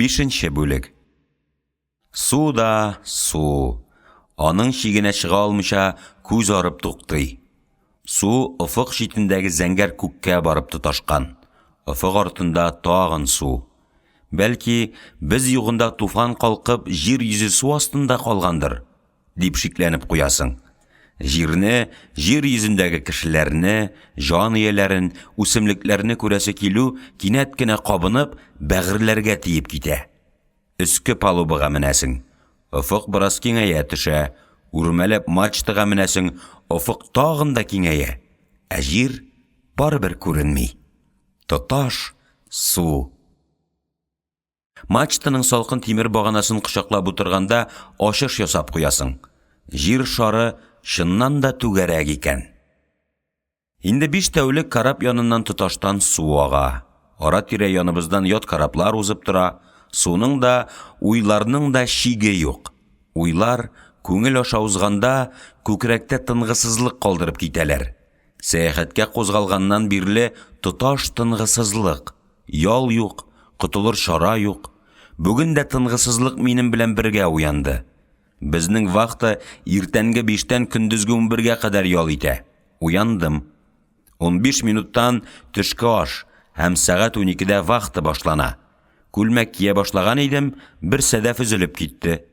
5-нче бүлек. Су да су. Аның шигенә чыга алмыйча күз арып туктый. Су офык шитендәге зәңгәр күккә барып тоташкан. Офык артында тагын су. Бәлки, без югында туфан калкып, җир йөзе су астында калгандыр, дип шикләнеп куясың. Җирне, җир йөзендәге кешеләрне, җан ияләрен, үсемлекләрне күрәсе килү кинәт кенә кабынып, бәгырьләргә тиеп китә. Өске палубага менәсең. Офык бераз киңәя төшә. Үрмәләп мачтага менәсең, офык тагын да киңәя. Ә җир барыбер күренми. Тоташ су. Мачтаның салкын тимер баганасын кочаклап утырганда ачыш ясап куясың. Җир шары чыннан да түгәрәк икән. Инде 5 тәүлек карап яныннан тоташтан су ага. Ара-тирә яныбыздан ят караплар узып тора. Суның да, уйларның да шиге юк. Уйлар күңел аша узганда күкрәктә тынгысызлык калдырып китәләр. Сәяхәткә кузгалганнан бирле тоташ тынгысызлык. Ял юк, котылыр шара юк. Бүген дә тынгысызлык минем белән бергә уянды. Безнең вакыты иртәнге 5-тән көндезге 11-гә кадәр ял итә. Уяндым. 15 минуттан төшке аш һәм сәгать 12-дә вакыты башлана. Күлмәк кия башлаган идем, бер сәдәф өзелеп китте.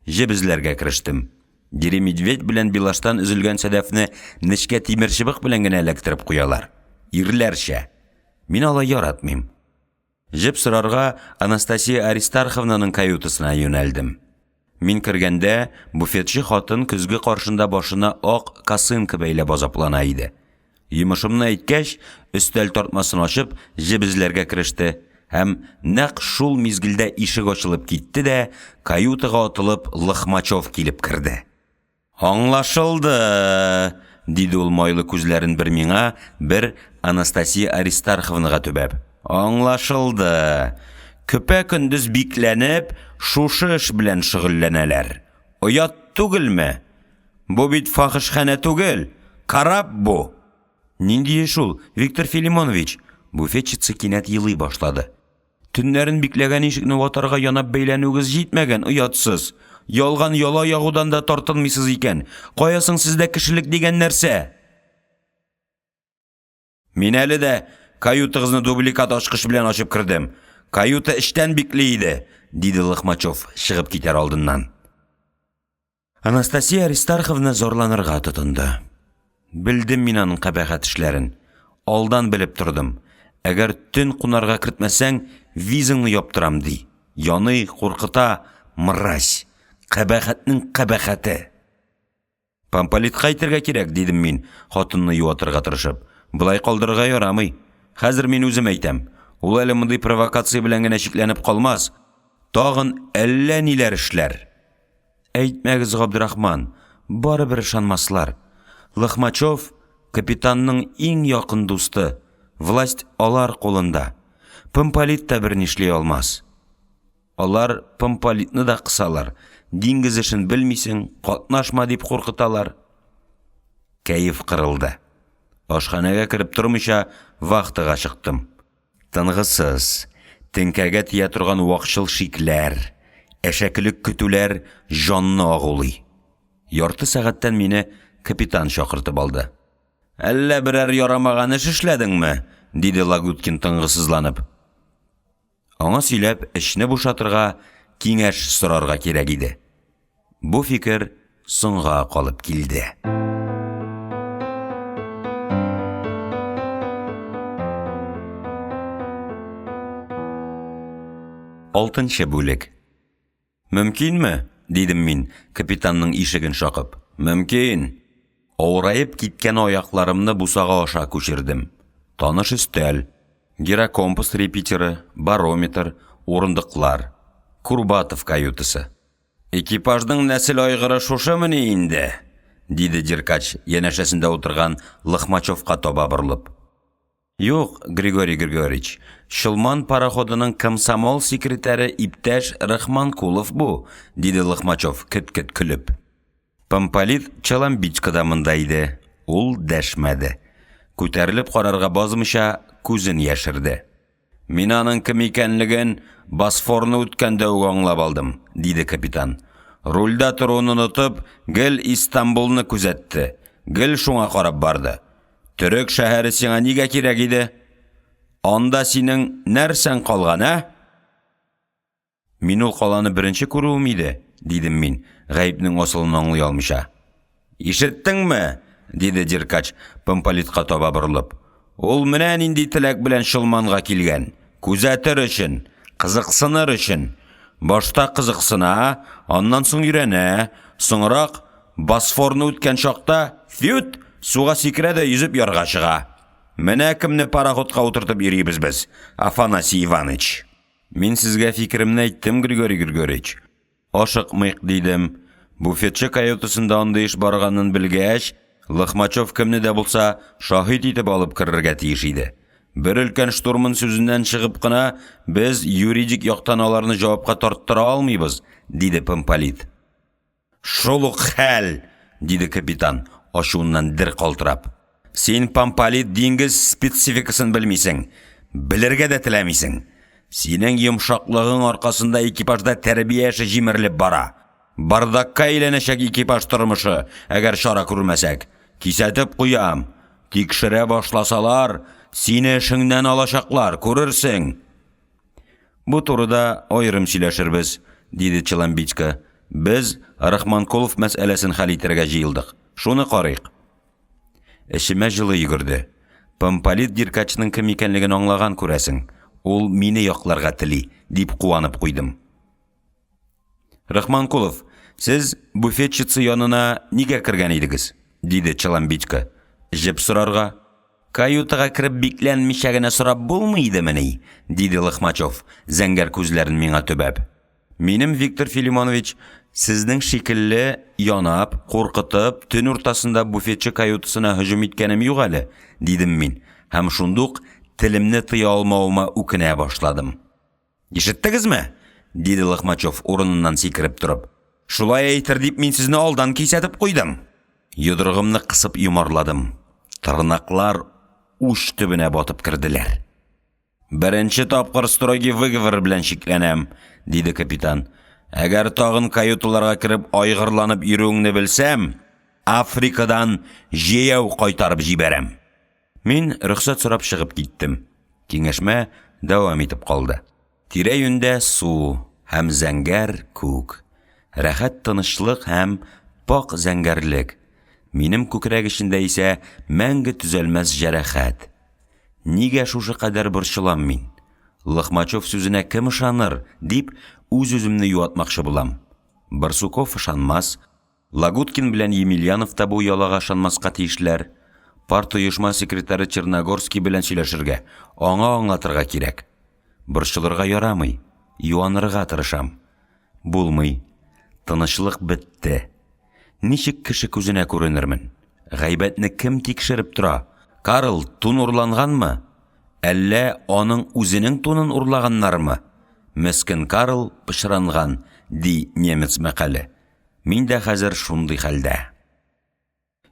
Җебезләргә керештем. Дире медведь белән билаштан өзелгән сәдәфне нечкә тимер чыбык белән генә эләктереп куялар. Ирләрчә. Мин алай яратмыйм. Җеп сорарга Анастасия Аристарховнаның каютысына юнәлдем. Мин кергәндә, буфетчы хатын көзге каршында башына ак косынка бәйләп азаплана иде. Йомышымны әйткәч, өстәл тартмасын ачып, җебезләргә кереште. Һәм нәкъ шул мизгелдә ишек ачылып китте дә, каютага атылып Лохмачев килеп керде. Аңлашылды, диде ул майлы күзләрен бер миңа, бер Анастасия Аристарховнага төбәп. Аңлашылды. Көпә көндез бикләнеп, шушы эш белән шөгыльләнәләр. Оят түгелме? Бу бит фахишхана түгел, карап бу. Нинди шул, Виктор Филимонович? Буфетчица кинәт елый башлады. Төннәрен бикләгән ишекне ватарга янап бәйләнүгез җитмәгән, оятсыз. Ялган яла ягудан да тартынмыйсыз икән. Каясың сездә кешелек дигән нәрсә? Мин әле дә каютыгызны дубликат ачкыч белән ачып кирдем. Каюта эштән бикли иде, диде Лохмачев чыгып китәр алдыннан. Анастасия Аристарховна зарланырга тотынды. Белдем мин аның кабахәт эшләрен. Алдан белеп тордым. Әгәр төн кунарга кертмәсәң, визыңны яптырам ди. Яный, куркыта, мразь. Кабахәтнең кабахәте. Помполит кайтырга кирәк, дидем мин, хатынны юатырга тырышып. Булай калдырырга ярамый. Хәзер мин үзем әйтәм. Ул әле мондый провокация белән генә шикләнеп калмас. Тагын әллә ниләр эшләр. Әйтмәгез, Габдрахман, барыбер ышанмаслар. Лохмачев капитанның иң якын дусты. Власть алар кулында. Помполит та берни эшли алмас. Алар помполитны да кысалар. Диңгез эшен белмисең, катнашма дип куркыталар. Кәеф кырылды. Ашханәгә кереп тормыйча вахтыга чыктым. Тынгысыз, теңкәгә тия торган вакшыл шикләр, әшәкелек көтүләр җанны агулый. Ярты сәгатьтән мине капитан чакыртып алды. Әллә берәр ярамаган эш эшләдеңме? Диде Лагуткин тынгысызланып. Аңа сөйләп, эшне бушатырга, киңәш сорарга кирәк иде. Бу фикер соңга калып килде. 6-нчы бүлек. Мөмкинме? Дидем мин, капитанның ишеген шакып. Мөмкин. Авырайып киткән аякларымны бусага аша күчердем. Таныш өстәл, гирокомпас репетеры, барометр, урындыклар. Курбатов каютысы. Экипажның нәсел айгыры шушымыни инде? Диде Деркач, янәшәсендә утырган Лохмачевка таба борылып. Юк, Григорий Григорьевич, Шылман пароходының комсомол секретары иптәш Рахманкулов бу, диде Лохмачев кет-кет күлеп. Помполит Чаламбичкада мында иде. Ул дәшмәде. Күтәрелеп карарга базмыйча күзен яшерде. Мин аның кем икәнлеген Босфорны үткәндә үк аңлап алдым, диде капитан. Рульда торуын онытып, гел Истанбулны күзәтте. Гел шуңа карап барды. Төрек шәһәре сиңа нигә кирәк иде? Анда синең нәрсәң калган, ә? Мин ул каланы беренче күрүем иде, дидем мин, гаепнең асылын аңлый алмыйча. Ишеттеңме? Диде Деркач Помполитка таба борылып. Ул менә нинди теләк белән Шылманга килгән. Күзәтер өчен, кызыксыныр өчен. Башта кызыксына, аннан соң өйрәнә, соңрак Босфорны үткән чакта, фют, суга сикерә дә yüзеп ярга чыга. Менә кемне пароходка утыртып йөрибез без, Афанасий Иваныч. Мин сезгә фикеремне әйттем, Григорий Григорьевич. Ашыкмыйк дидем. Буфетчы каютасында андый эш барганын белгәч, Лохмачев кемне дә булса шаһид итеп алып кирергә тиеш иде. Бер өлкән штурмын сүзеннән чыгып кына без юридик яктан аларны җавапка тарттыра алмыйбыз, диде Помполит. Шул ук хәл, диде капитан, ачуыннан дер калтырап. Син, Помполит, диңгез спецификасын белмисең, белергә дә теләмисең. Синең йомшаклыгың аркасында экипажда тәрбия эше җимерелеп бара. Бардакка әйләнәчәк экипаж тормышы, әгәр чара күрмәсәк. Кисәтеп куям. Тикшерә башласалар, сине эшеңнән алачаклар, күрерсең. Бу турыда аерым сөйләшербез, диде Челамбичка. Без Рахманкулов мәсьәләсен хәл итәргә җыелдык. Шуны карыйк. Эшемә җылы йөгерде. Помполит Деркачның кем икәнлеген аңлаган күрәсең. Ул мине якларга тели, дип куанып куйдым. Рахманкулов, сез буфетчица янына нигә кергән идегез? Диде Челамбичка. Җеп сорарга. Каютага кирип бикләнмичә генә сорап булмый идемени? Диде Лохмачев, зәңгәр күзләрен миңа төбәп. Минем Виктор Филимонович, сезнең шикелле янап, куркытып, төн уртасында буфетчы каютасына һөҗүм иткәнем юк әле, дидем мин. Һәм шундук телемне тыя алмавыма үкенә башладым. Ишеттегезме? Диде Лохмачев урыныннан сикереп торып. Шулай әйтер дип мин сезне алдан кисәтеп куйдым. Йодрыгымны кысып юмарладым. Тырнаклар уч төбенә батып кирделәр. Беренче тапкыр строгий выговор белән шикләнәм, диде капитан. Әгәр тагын каюталарга кирип айгырланып йөрүеңне белсәм, Африкадан җәяү кайтарып җибәрәм. Мин рөхсәт сорап чыгып киттем. Киңәшмә дәвам итеп калды. Тирә-юньдә су һәм зәңгәр күк. Рәхәт тынычлык һәм пак зәңгәрлек. Минем күкрәк эчендә исә мәңге төзәлмәс җәрәхәт. Нигә шушы кадәр борчылам мин? Лохмачев сүзенә кем ышаныр, дип үз-үземне юатмакчы булам. Барсуков ышанмас, Лагуткин белән Емельянов та бу ялага ышанмаска тиешләр. Партия оешма секретары Черногорский белән сөйләшергә, аңа аңлатырга кирәк. Борчылырга ярамый, юанырга тырышам. Булмый. Тынычлык бетте. Ничек кеше күзенә күренермен? Гайбәтне кем тикшереп тора? Карл тун урланганмы? Әллә аның үзенең тунын урлаганнармы? Мескен Карл пычранган, ди немец мәкале. Мин дә хәзер шундый хәлдә.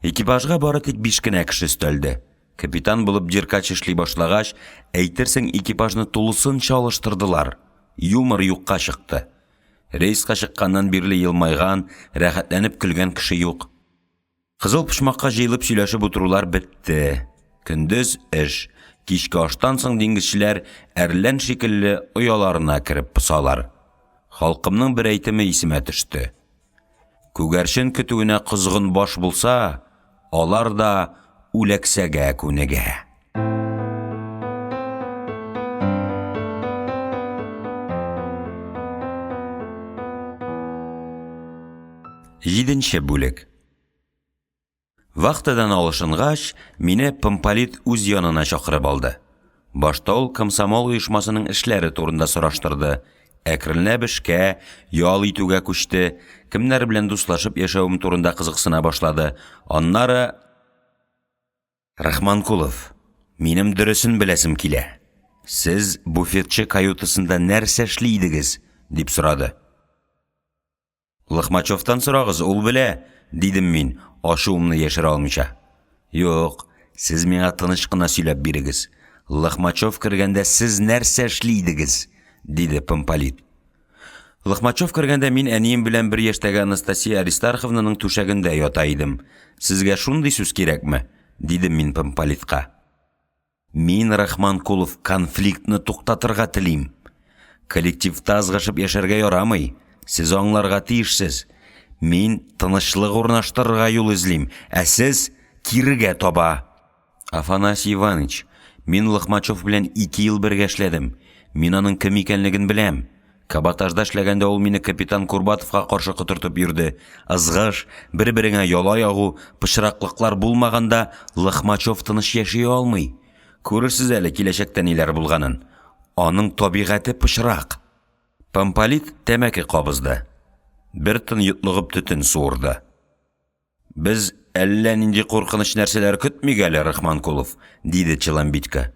Экипажга бары тик 5 кенә кеше өстәлде. Капитан булып Деркач эшли башлагач, әйтерсең экипажны тулысынча алыштырдылар. Юмор юкка чыкты. Рейска чыкканнан бирле елмайган, рәхәтләнеп көлгән кеше юк. Кызыл пышмакка җыелып сөйләшеп утырулар бетте. Көндез эш, кичке аштан соң диңгезчеләр әрлән шикелле ояларына кирип пысалар. Халкымның бер әйтеме исемә төште. Күгәрчен көтүенә кызгын баш булса, алар да үләксәгә күнегә. 7-нче бүлек. Вахтадан алышынгач, мине Помполит үз янына чакырып алды. Башта ул комсомол оешмасының эшләре турында сораштырды. Әкренләп эшкә, ял итүгә күчте, кемнәр белән дуслашып яшәүем турында кызыксына башлады. Аннары: Рахманкулов, минем дөресен беләсем килә. Сез буфетчы каютасында нәрсә эшли идегез? Дип сорады. Лохмачевтан сорагыз, ул белә, дидем мин, ачуымны яшерә алмыйча. Юк, сез миңа тыныч кына сөйләп бирегез. Лохмачев кергәндә сез нәрсә эшлидегез? Диде Помполит. Лохмачев кергәндә мин әнием белән бер яшьтәге Анастасия Аристарховнаның түшәгендә ята идем. Сезгә шундый сүз кирәкме? Дидем мин Помполитка. Мин, Рахман Кулов, конфликтны туктатырга телим. Коллективта азгышып яшәргә ярамый. Сез аңларга тиешсез. Мин тынычлык урнаштырырга юл эзлим, ә сез кирегә таба. Афанасий Иванович, мин Лохмачев белән 2 ел бергә эшләдем. Мин аның кем икәнлеген беләм. Кабатажда эшләгәндә ул мине капитан Курбатовка каршы котыртып йөрде. Ызгыш, бер-береңә яла ягу, пычраклыклар булмаганда Лохмачев тыныч яши алмый. Күрерсез әле киләчәктә ниләр булганын. Аның табигате пычрак. Помполит тәмәке кабызды. Бер тын йотлыгып төтен суырды. Без әллә нинди куркыныч нәрсәләр көтмик әле, Рахман Кулов, диде Челомбитка.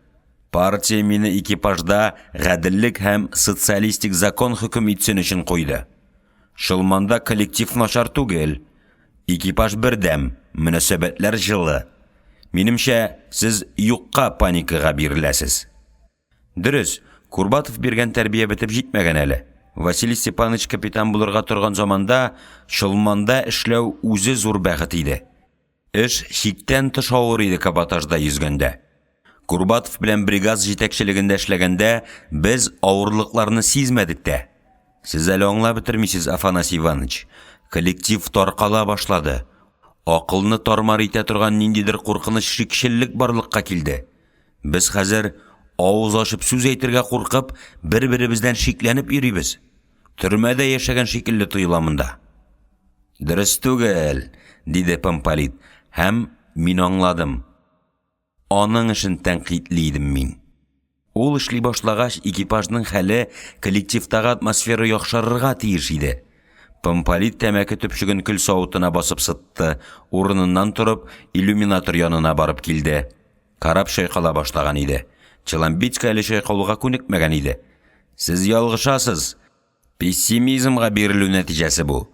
Партия мине экипажда гаделлек һәм социалистик закон хөкем итсен өчен куйды. Шылманда коллектив начар түгел. Экипаж бердәм, мөнәсәбәтләр җылы. Минемчә, сез юкка паникага биреләсез. Дөрес, Курбатов биргән тәрбия бетеп җитмәгән әле. Василий Степанович капитан булырга торган заманда Шылманда эшләү үзе зур бәхет иде. Эш чиктән тыш авыр иде кабатажда йөзгәндә. Курбатов белән бригаз җитәкчелегендә эшләгәндә без авырлыкларны сизмәдек тә. Сез әле аңлап бетермисез, Афанасий Иванович. Коллектив таркала башлады. Акылны тармар итә торган ниндидер куркыныч шикшеллек барлыкка килде. Без хәзер авыз ачып сүз әйтергә куркып, бер-беребездән шикләнеп йөрибез. Төрмәдә яшәгән шикелле тоела монда. Дөрес түгел, диде Помполит, һәм мин аңладым. Аның эшен тәнкыйтьлидем мин. Ул эшли башлагач, экипажның хәле, коллективтагы атмосфера яхшырырга тиеш иде. Помполит тәмәке төпчеген көл савытына басып сытты, урыныннан торып, иллюминатор янына барып килде. Карап шайкала башлаган иде. Челомбитка әле шайкалуга күнекмәгән иде. Сез ялгышасыз. Пессимизмга бирелү нәтиҗәсе бу.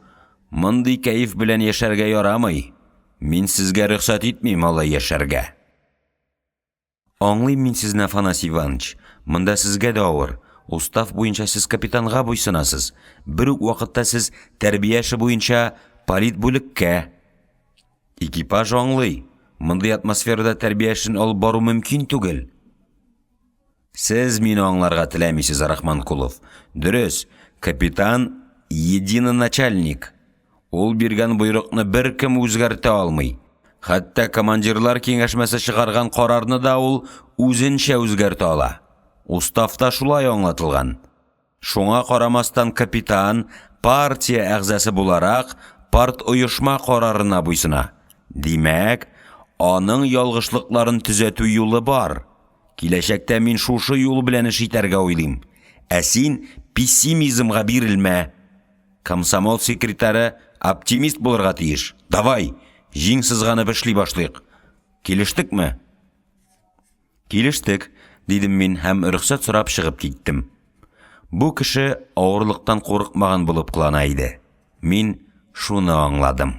Мондый кәеф белән яшәргә ярамый. Мин сезгә рөхсәт итмим алай яшәргә. Аңлыйм мин сезне, Афанасий Иванович. Монда сезгә дә авыр. Устав буенча сез капитанга буйсынасыз. Бер үк вакытта сез тәрбия эше буенча политбүлеккә. Экипаж аңлый. Мондый атмосферада тәрбия эшен алып бару мөмкин түгел. Сез мине аңларга теләмисез, Рахман Кулов. Дөрес, капитан единый начальник. Ул биргән буйрыкны беркем үзгәртә алмый. Хәтта командирлар киңәшмәсе чыгарган карарны да ул үзенчә үзгәртә ала. Уставта шулай аңлатылган. Шуңа карамастан капитан партия әгъзасы буларак парт оешма карарына буйсына. Димәк, аның ялгышлыкларын төзәтү юлы бар. Киләчәктә мин шушы юл белән эш итәргә уйлыйм. Ә син пессимизмга бирелмә. Комсомол секретаре оптимист булырга тиеш. Давай, җиң сызганып эшли башлыйк. Килештекме? Килештек, дидем мин һәм рөхсәт сорап чыгып киттем. Бу кеше авырлыктан курыкмаган булып кылана иде. Мин шуны аңладым.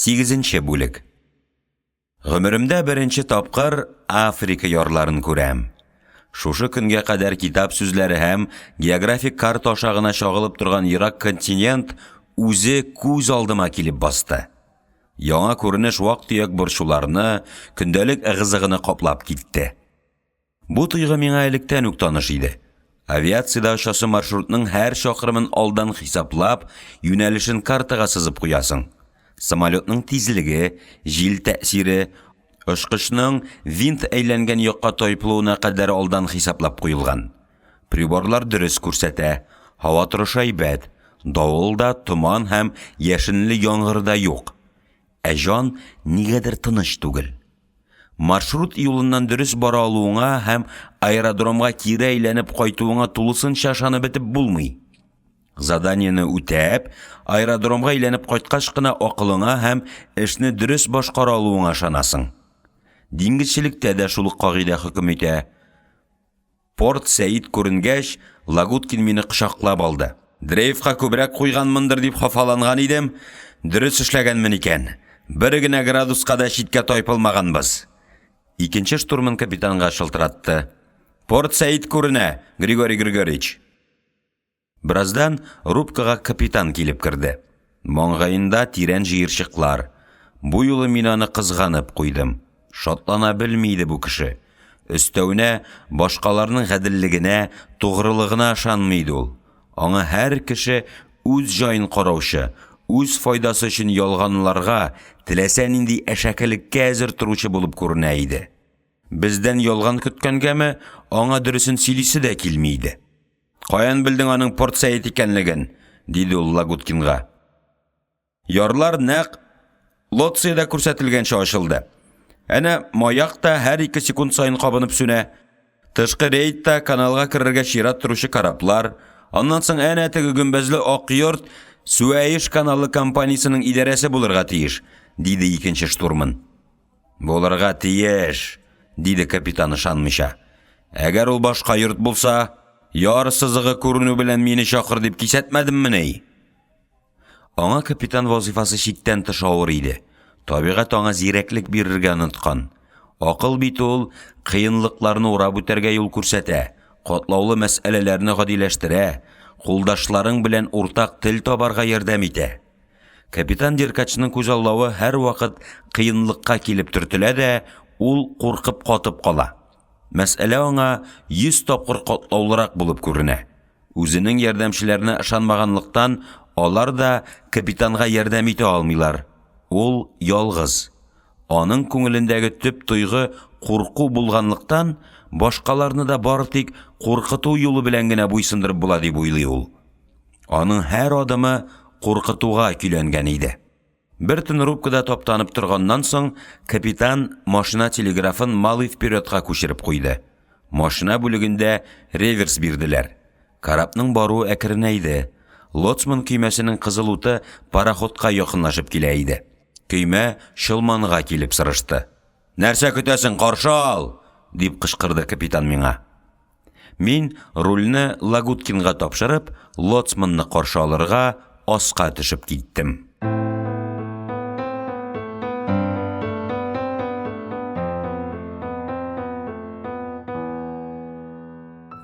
Сигезенче бүлек. Гомеремдә беренче тапкыр Африка ярларын күрәм. Шушы көнгә кадәр китап сүзләре һәм географик карта ашагына чагылып торган ерак континент үзе күз алдыма килеп басты. Яңа күренеш вак-төяк борчуларны, көндәлек ыгызыгыны каплап китте. Бу тойгы миңа электән үк таныш иде. Авиациядә очасы маршрутның һәр чакрымын алдан хисаплап, юнәлешен картага сызып куясың. Самолетның тизлеге, җил тәэсире, очкычның винт әйләнгән якка тайпылуына кадәр алдан хисаплап куелган. Приборлар дөрес күрсәтә, һава торышы әйбәт, давылда, туман һәм яшенле яңгырда юк. Ә җан нигәдер тыныч түгел. маршрут юлыннан дөрес бара алуыңа һәм аэродромга кире әйләнеп кайтуыңа тулысынча ышанып бетеп булмый. Заданиены үтәп, аэродромга әйләнеп кайткач кына акылыңа һәм эшне дөрес башкара алуыңа ышанасың. Диңгезчелектә дә шул кагыйдә хөкем итә. Порт Сәид күренгәч, Лагуткин мине кочаклап алды. Дрейфка күбрәк куйганмындыр дип хафаланган идем, дөрес эшләгәнмен икән. Бер генә градуска да читкә тайпылмаганбыз. Икенче штурман капитанга шылтыратты. Порт Сәид күренә, Григорий Григорьевич. Біраздан рубкаға капитан килеп кірді. Маңғайында тирән жиыршықлар. Бу юлы мин аны кызганып куйдым. Шатлана белмейді бу кеше. Өстәүнә башкаларның гаделлегенә, тугрылыгына ышанмыйды ул. Аңа һәр кеше үз җаен караучы, үз файдасы өчен ялганларга, теләсә нинди әшәкелеккә әзер торучы булып күренә иде. Бездән ялган көткәнгәме, аңа дөресен сөйлисе дә килмейде. Каян белдең аның Порт Сәид икәнлеген, диде ул Лагуткинга. Ярлар нәкъ Лоцияда күрсәтелгәнчә ачылды. Әнә маяк та һәр 2 секунд сайын кабынып сүнә. Тышкы рейдта каналга керергә чират торучы кораблар, аннан соң әнә теге гөмбәзле ак йорт Суәйш каналы компаниясының идарәсе булырга тиеш, диде икенче штурман. Булырга тиеш, диде капитан ышанмыйча. Әгәр ул башка йорт булса, яр сызыгы күренү белән мине чакыр дип кисәтмәдемме ни? Аңа капитан вазифасы чиктән тыш авыр иде. Табигать аңа зирәклек бирергә оныткан. Акыл бит ул кыенлыкларны урап үтәргә юл күрсәтә, катлаулы мәсьәләләрне гадиләштерә, кулдашларың белән уртак тел табарга ярдәм итә. Капитан Деркачның күз аллавы һәр вакыт кыенлыкка килеп төртелә дә, ул куркып катып кала. Мәсьәлә аңа 100 тапкыр катлаулырак булып күренә. Үзенең ярдәмчеләренә ышанмаганлыктан алар да капитанга ярдәм итә алмыйлар. Ул ялгыз. Аның күңелендәге төп тойгы курку булганлыктан, башкаларны да бары тик куркыту юлы белән генә буйсындырып була дип уйлый ул. Аның һәр адымы куркытуга көйләнгән иде. Бер төн рубкада таптанып торганнан соң, капитан машина телеграфын малый впередка күчереп куйды. Машина бүлегендә реверс бирделәр. Карапның баруы әкренәйде. Лоцман көймәсенең кызыл уты пароходка якынлашып килә иде. Көймә шылманга килеп сырышты. «Нәрсә көтәсең, каршы ал!» дип кычкырды капитан миңа. Мин рульны Лагуткинга тапшырып, лоцманны каршы алырга аска төшеп киттем.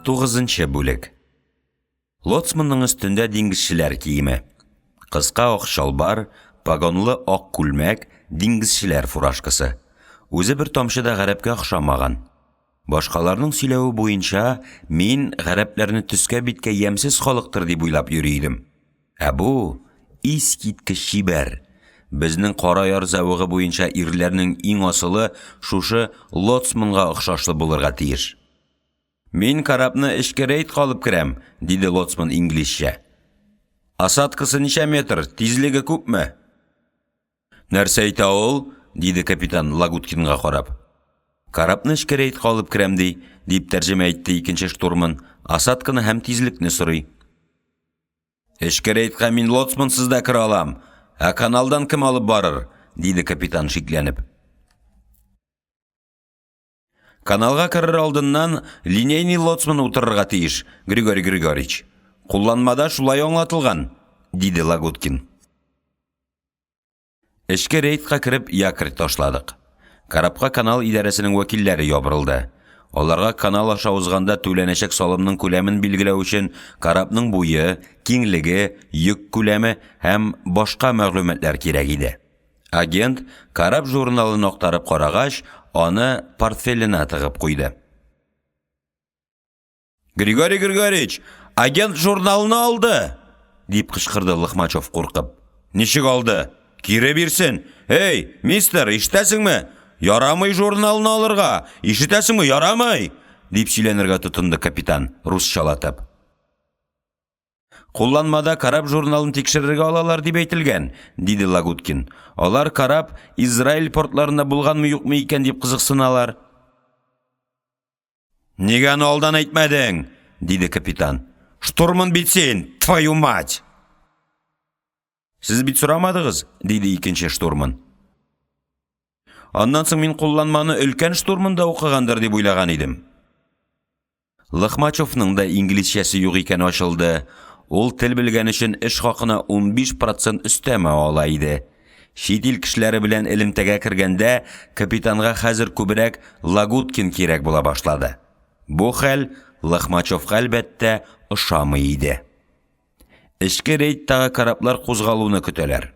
9-нчы бүлек. Лоцманның өстендә диңгезчеләр киеме. Кыска ак шалбар, погонлы ак күлмәк, диңгезчеләр фуражкасы. Үзе бер тамчы да гарәпкә охшамаган. Башкаларның сөйләве буенча, мин гарәпләрне төскә биткә ямсыз халыктыр дип уйлап йөри идем. Ә бу искиткеч шибәр. Безнең кара яр зәвыгы буенча ирләрнең иң асылы шушы лоцманга охшашлы булырга тиеш. Мин карапны эшкә рейд калып керәм, диде лоцман инглизчә. Асадкасы ничә метр, тизлеге күпме? Нәрсә әйтә ул? Диде капитан Лагуткинга карап. Карапны эшкә рейд калып керәм дип тәрҗемә итте икенче штурман. Асадканы һәм тизлекне сорый. Эшкә рейдка мин лоцмансыз да кера алам. Ә каналдан кем алып барыр? Диде капитан шикләнеп. Каналга керер алдыннан линейный лоцман утырырга тиеш, Григорий Григорьевич. Кулланмада шулай аңлатылган, диде Лагуткин. Эшкә рейдка кереп якорь ташладык. Карапка канал идарәсенең вәкилләре ябырылды. Аларга канал аша узганда түләнәчәк салымның күләмен билгеләү өчен карапның буе, киңлеге, йөк күләме һәм башка мәгълүматлар кирәк иде. Агент карап журналын актарып карагач, аны портфеленә тыгып куйды. Григорий Григорьевич, агент журналны алды, дип кычкырды Лохмачев куркып. Ничек алды? Кире бирсен. Эй, мистер, ишетәсеңме? Ярамый журналны алырга. Ишетәсеңме, ярамый? Дип сөйләнергә тотынды капитан, русчалатып. Кулланмада карап журналын текшерергә алалар дип әйтелгән, диде Лагуткин. Алар карап Израиль портларында булганмы юкмы икән дип кызыксыналар. Нигә аны алдан әйтмәдең? Диде капитан. Штурман бит син, твою мать! Сез бит сорамадыгыз, диде икенче штурман. Аннан соң мин кулланманы өлкән штурманда укыгандыр дип уйлаган идем. Лохмачевның да инглизчәсе юк икән ачылды. Ул тел белгән өчен эш хакына 15% өстәмә ала иде. Чит ил кешеләре белән элемтәгә кергәндә, капитанга хәзер күбрәк Лагуткин кирәк була башлады. Бу хәл Лохмачевка әлбәттә ошамый иде. Эшке рейдтагы караплар кузгалуны көтәләр.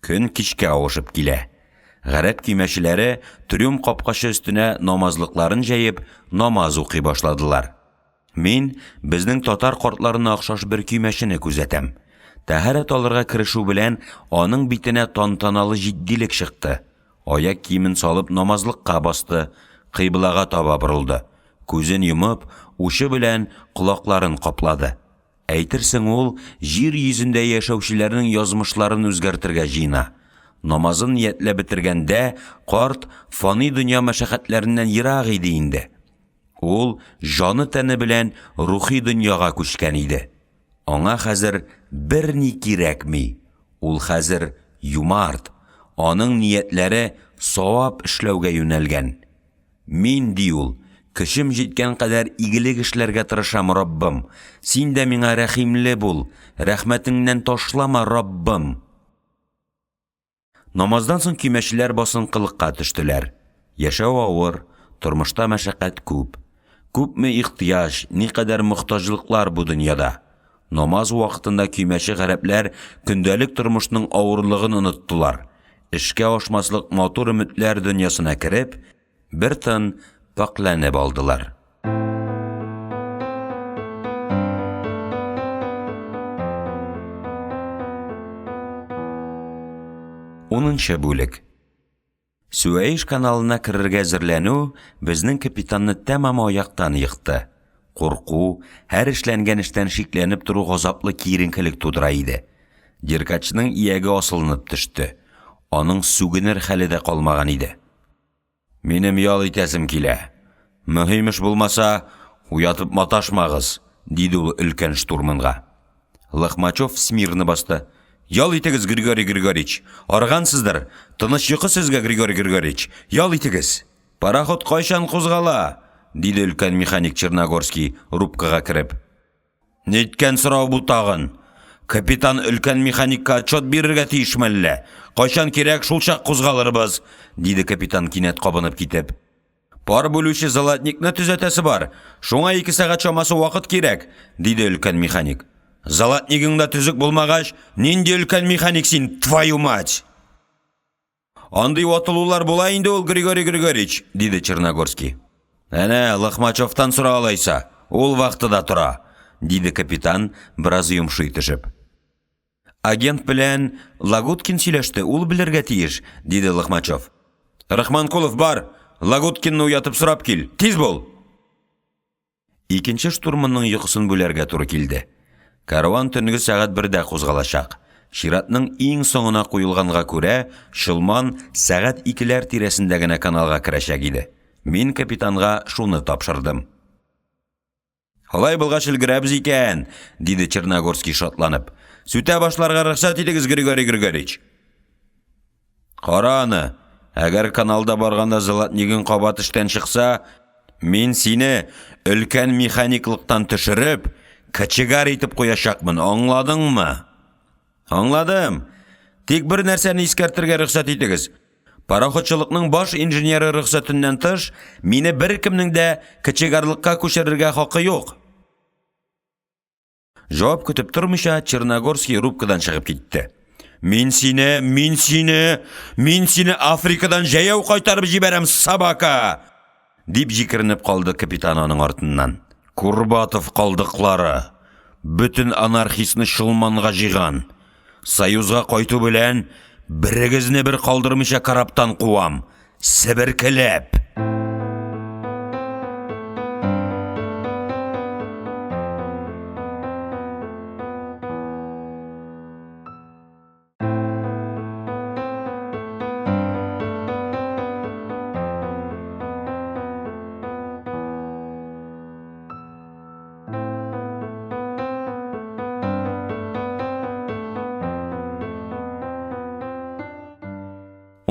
Көн кичкә авышып килә. Гарәп кимәчеләре трюм капкачы өстенә намазлыкларын җәеп, намаз укый башладылар. Мин безнең татар картларына охшаш бер кимәчене күзәтәм. Тәһарәт алырга керешү белән аның битенә тантаналы җитдилек чыкты. Аяк киемен салып намазлыкка басты, кыйблага таба борылды. Күзен йомып, ушы белән колакларын каплады. Әйтерсең ул җир йөзендә яшәүчеләрнең язмышларын үзгәртергә җыена. Намазын ниятләп бетергәндә, карт фани дөнья мәшәкатьләреннән ерак иде инде. Ул җаны тәне белән рухи дөньяга күчкән иде. Аңа хәзер берни кирәкми. Ул хәзер юмарт. Аның ниятләре савап эшләүгә юнәлгән. Мин ди ул, кешем җиткән кадәр игелек эшләргә тырышам, Раббым. Син дә миңа рәхимле бул. Рәхмәтеңнән ташлама, Раббым. Намаздан соң кимәчеләр басынкылыкка төштеләр. Яшәү авыр, тормышта мәшәкать күп. Күпме ихтияж, никадәр мохтаҗлыклар бу дөньяда. Намаз вакытында кимәче гарәпләр көндәлек тормышның авырлыгын оныттылар. Эшкә ашмаслык матур өметләр дөньясына кереп, бер тын пакланып алдылар. 10-нчы бүлек. Суэйш каналына керергә әзерләнү безнең капитанны тәмам аяктан йыкты. Курку, һәр эшләнгән эштән шикләнеп тору газаплы киеренкелек тудыра иде. Диркачның ияге асылынып төште. Аның сүгенер хәле дә калмаган иде. Минем ял итәсем килә. Мөһим эш булмаса, уятып маташмагыз, диде ул өлкән штурманга. Лохмачев смирно басты. Ял итегез, Григорий Григорьевич. Аргансыздыр. Тыныч йокы сезгә, Григорий Григорьевич. Ял итегез. Пароход кайчан кузгала? Диде өлкән механик Черногорский рубкага кереп. Ниткән сорау бу тагын? Капитан өлкән механикка отчет бирергә тиешмәлле. Кайчан кирәк шул чак кузгалырбыз? Диде капитан кинәт кабынып китеп. Пар бүлүче золотникны төзәтәсе бар. Шуңа 2 сәгать чамасы вакыт кирәк, диде өлкән механик. Золотнигыңда түзүк булмагач, нинди өлкән механик син, твою мать? Андый ватылулар була инде ул, Григорий Григорьевич, диде Черногорский. Әнә, Лохмачевтан сора алайса, ул вакытыда тора, диде капитан бераз йомшый төшеп. Агент белән Лагуткин сөйләште, ул белергә тиеш, диде Лохмачев. Рахманкулов бар, Лагуткинны уятып сорап кил, тиз бул. Икенче штурманның йокысын бүләргә туры килде. Караван төнге сәгать 1дә кузгалачак. Ширатның иң соңына куелганга күрә, Шылман сәгать 2ләр тирәсендә генә каналга керәчәк иде. Мин капитанга шуны тапшырдым. Алай булгач өлгерәбез икән, диде Черногорский шатланып. Сүтә башларга рөхсәт итегез, Григорий Григорьевич. Кара аны, әгәр каналда барганда золотнигың кабат эштән чыкса, мин сине өлкән механиклыктан төшереп, качыгар итеп куячакмын, аңладыңмы? Аңладым. Тик бер нәрсәне искәртергә рөхсәт итегез. Пароходчылыкның баш инженеры рөхсәтеннән тыш, мине беркемнең дә качыгарлыкка күчерергә хакы юк. Җавап көтеп тормыйча, Черногорский рубкадан чыгып китте. Мин сине Африкадан җәяү кайтарып җибәрәм, собака! Дип җикеренеп калды капитан аның артыннан. Курбатов калдыклары. Бүтін анархисны Шылманга җыйган. Союзга кайту белән берегезне бер калдырмыйча караптан куам. Себеркеләп.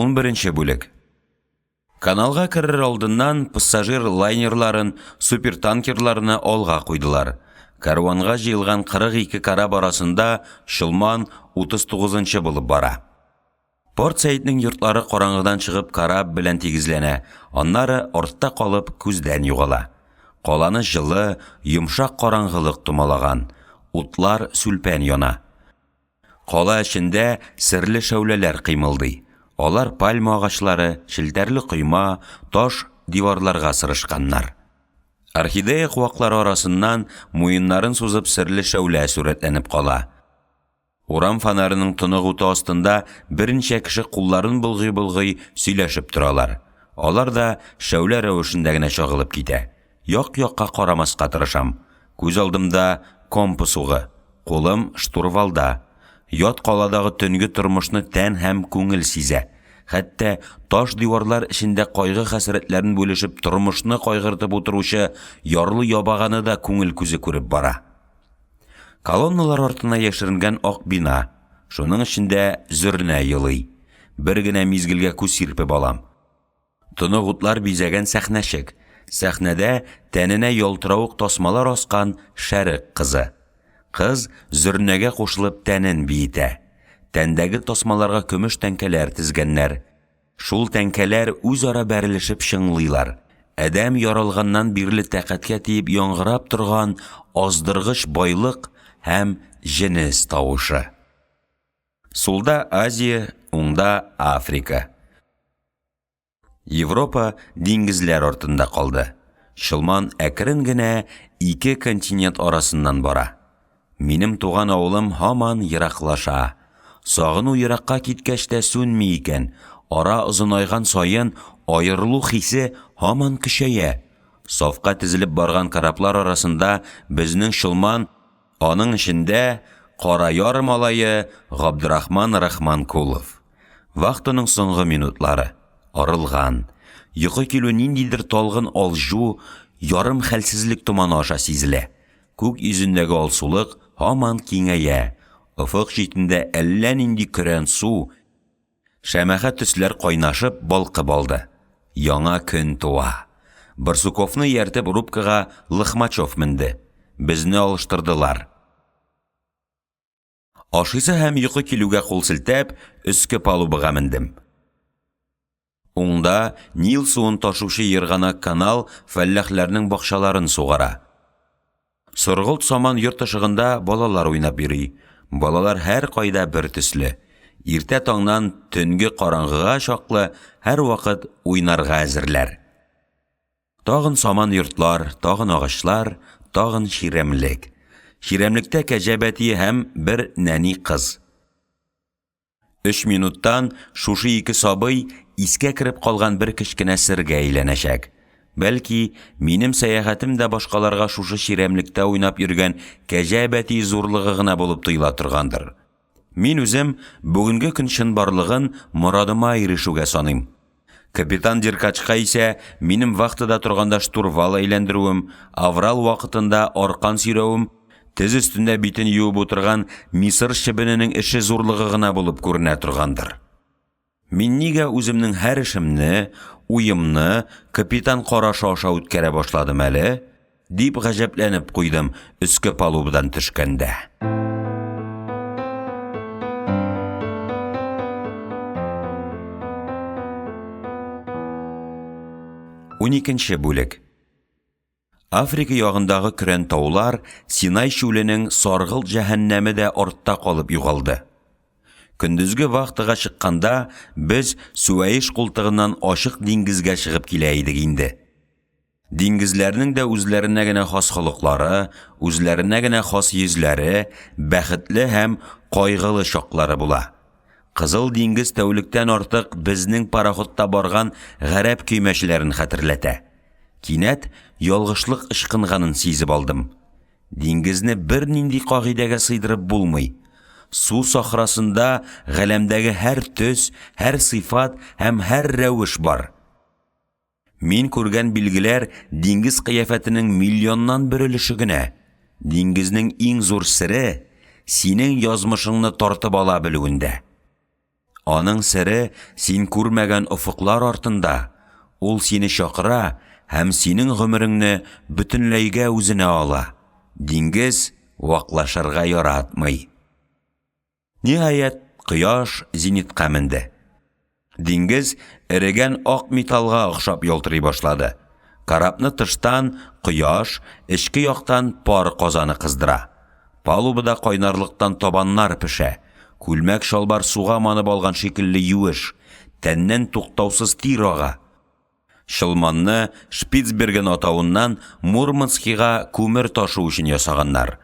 11 бүлек. Каналга керер алдыннан пассажир лайнерларын супертанкерларына алга куйдылар. Карванга җыелган 42 карап арасында Шылман 39 булып бара. Порт Саидның йортлары караңгыдан чыгып карап белән тигезләнә, аннары артта калып күздән югала. Каланы җылы, йомшак караңгылык тумалаган, утлар сүлпән яна. Кала эчендә серле шәүләләр кыймылдый. Алар пальма агачлары, челтәрле койма, таш диварларга сырышканнар. Орхидея куаклары арасыннан муеннарын сузып серле шәүлә сурәтләнеп кала. Урам фонарының тонык уты астында берничә кеше кулларын булгый-булгый сөйләшеп торалар. Алар да шәүлә рәвешендә генә чагылып китә. Як-якка карамаска тырышам. Күз алдымда компас угы, кулым штурвалда. Ят каладагы төнге тормышны тән һәм күңел сизә. Хәтта таш диварлар эчендә кайгы хәсрәтләрен бүлешеп тормышны кайгыртып утыручы ярлы ябаганы да күңел күзе күреп бара. Колонналар артына яшеренгән ак бина, шуның эчендә зөрнә йылый. Бер генә мизгелгә күз сирпеп алам. Тонык утлар бизәгән сәхнәчек. Сәхнәдә тәненә ялтыравык тасмалар аскан шәрек кызы. Кыз зөрнәгә кушылып тәнен биетә. Тәндәге тасмаларга көмеш тәңкәләр тезгәннәр. Шул тәңкәләр үзара бәрелешеп шыңлыйлар. Әдәм яралганнан бирле тәкатькә тиеп яңгырап торган аздыргыч байлык һәм җенес тавышы. Сулда Азия, уңда Африка. Европа диңгезләр артында калды. Шылман әкрен генә ике континент арасыннан бара. Минем туган авылым һаман ераклаша. Сагыну еракка киткәч тә сүнми икән. Ара озынайган саен аерылу хисе һаман көчәя. Сафка тезелеп барган караплар арасында безнең Шылман, аның эчендә Кара Яр малае Габдрахман Рахманкулов. Вахтаның соңгы минутлары. Арылган. Йокы килү ниндидер талгын алжу, ярым хәлсезлек туманы аша сизелә. Күк йөзендәге алсулык һаман киңәя. Офык җитендә әллә нинди көрән су, шәмәхә төсләр кайнашып балкып алды. Яңа көн туа. Барсуковны яртып рубкага Лыхмачев менде. Безне алыштырдылар. Ашыйсы һәм йокы килүгә кул селтәп, өске палубага мендем. Уңда Нил суын ташучы ергана канал фәлләхләрнең бакчаларын сугара. Сыргылт саман йорт ышыгында балалар уйнап йөри. Балалар һәр кайда бер төсле. Иртә таңнан төнге караңгыга чаклы һәр вакыт уйнарга әзерләр. Тагын саман йортлар, тагын агачлар, тагын ширемлек. Ширемлектә кәҗәбәти һәм бер нәни кыз. 3 минуттан шушы ике сабый искә кереп калган бер кечкенә сергә әйләнәчәк. Бәлки, минем сәяхәтем дә башкаларга шушы ширемлектә уйнап йөргән кәҗәбәти зурлыгы гына булып тоела торгандыр. Мин үзем бүгенге көн чынбарлыгын морадыма ирешүгә саныйм. Капитан Деркачка исә минем вахтада торганда штурвал әйләндерүем, аврал вакытында аркан сөйрәвем, тез өстендә битен юып утырган Мисыр чебененең эше зурлыгы гына булып күренә торгандыр. Мин нигә үземнең һәр эшемне, уемны капитан карашы аша үткәрә башладым әле? Дип гаҗәпләнеп куйдым өске палубадан төшкәндә. 12 бүлек. Африка ягындагы көрән таулар Синай шүленең саргылт җәһәннәме дә артта калып югалды. Көндезге вахтыга чыкканда без Суаиш култыгыннан ачык диңгезгә чыгып килә идек инде. Диңгезләрнең дә үзләренә генә хас холыклары, үзләренә генә хас йөзләре, бәхетле һәм кайгылы чаклары була. Кызыл диңгез тәүлектән артык безнең пароходта барган гарәп көймәчләрен хәтерләтә. Кинәт ялгышлык ычкынганын сизеп алдым. Диңгезне бер нинди кагыйдәгә сыйдырып булмый. Су сахрасында галәмдәге һәр төс, һәр сыйфат һәм һәр рәвеш бар. Мин күргән билгеләр диңгез кыяфәтенең миллионнан бер өлеше генә. Диңгезнең иң зур сере синең язмышыңны тартып ала белүендә. Аның сире син күрмәгән офыклар артында. Ул сине чакыра һәм синең гомереңне бөтенләйгә үзенә ала. Диңгез ваклашырга яратмый. Ниһаять, кояш зенитка менде. Диңгез эрегән ак металлга охшап ялтырый башлады. Карапны тыштан кояш, эчке яктан пар казаны кыздыра. Палубада кайнарлыктан табаннар пешә. Күлмәк шалбар суга манып алган шикелле юеш, тәннән туктаусыз тир ага. Шылманны Шпицберген атавыннан Мурманскига күмер ташу өчен ясаганнар.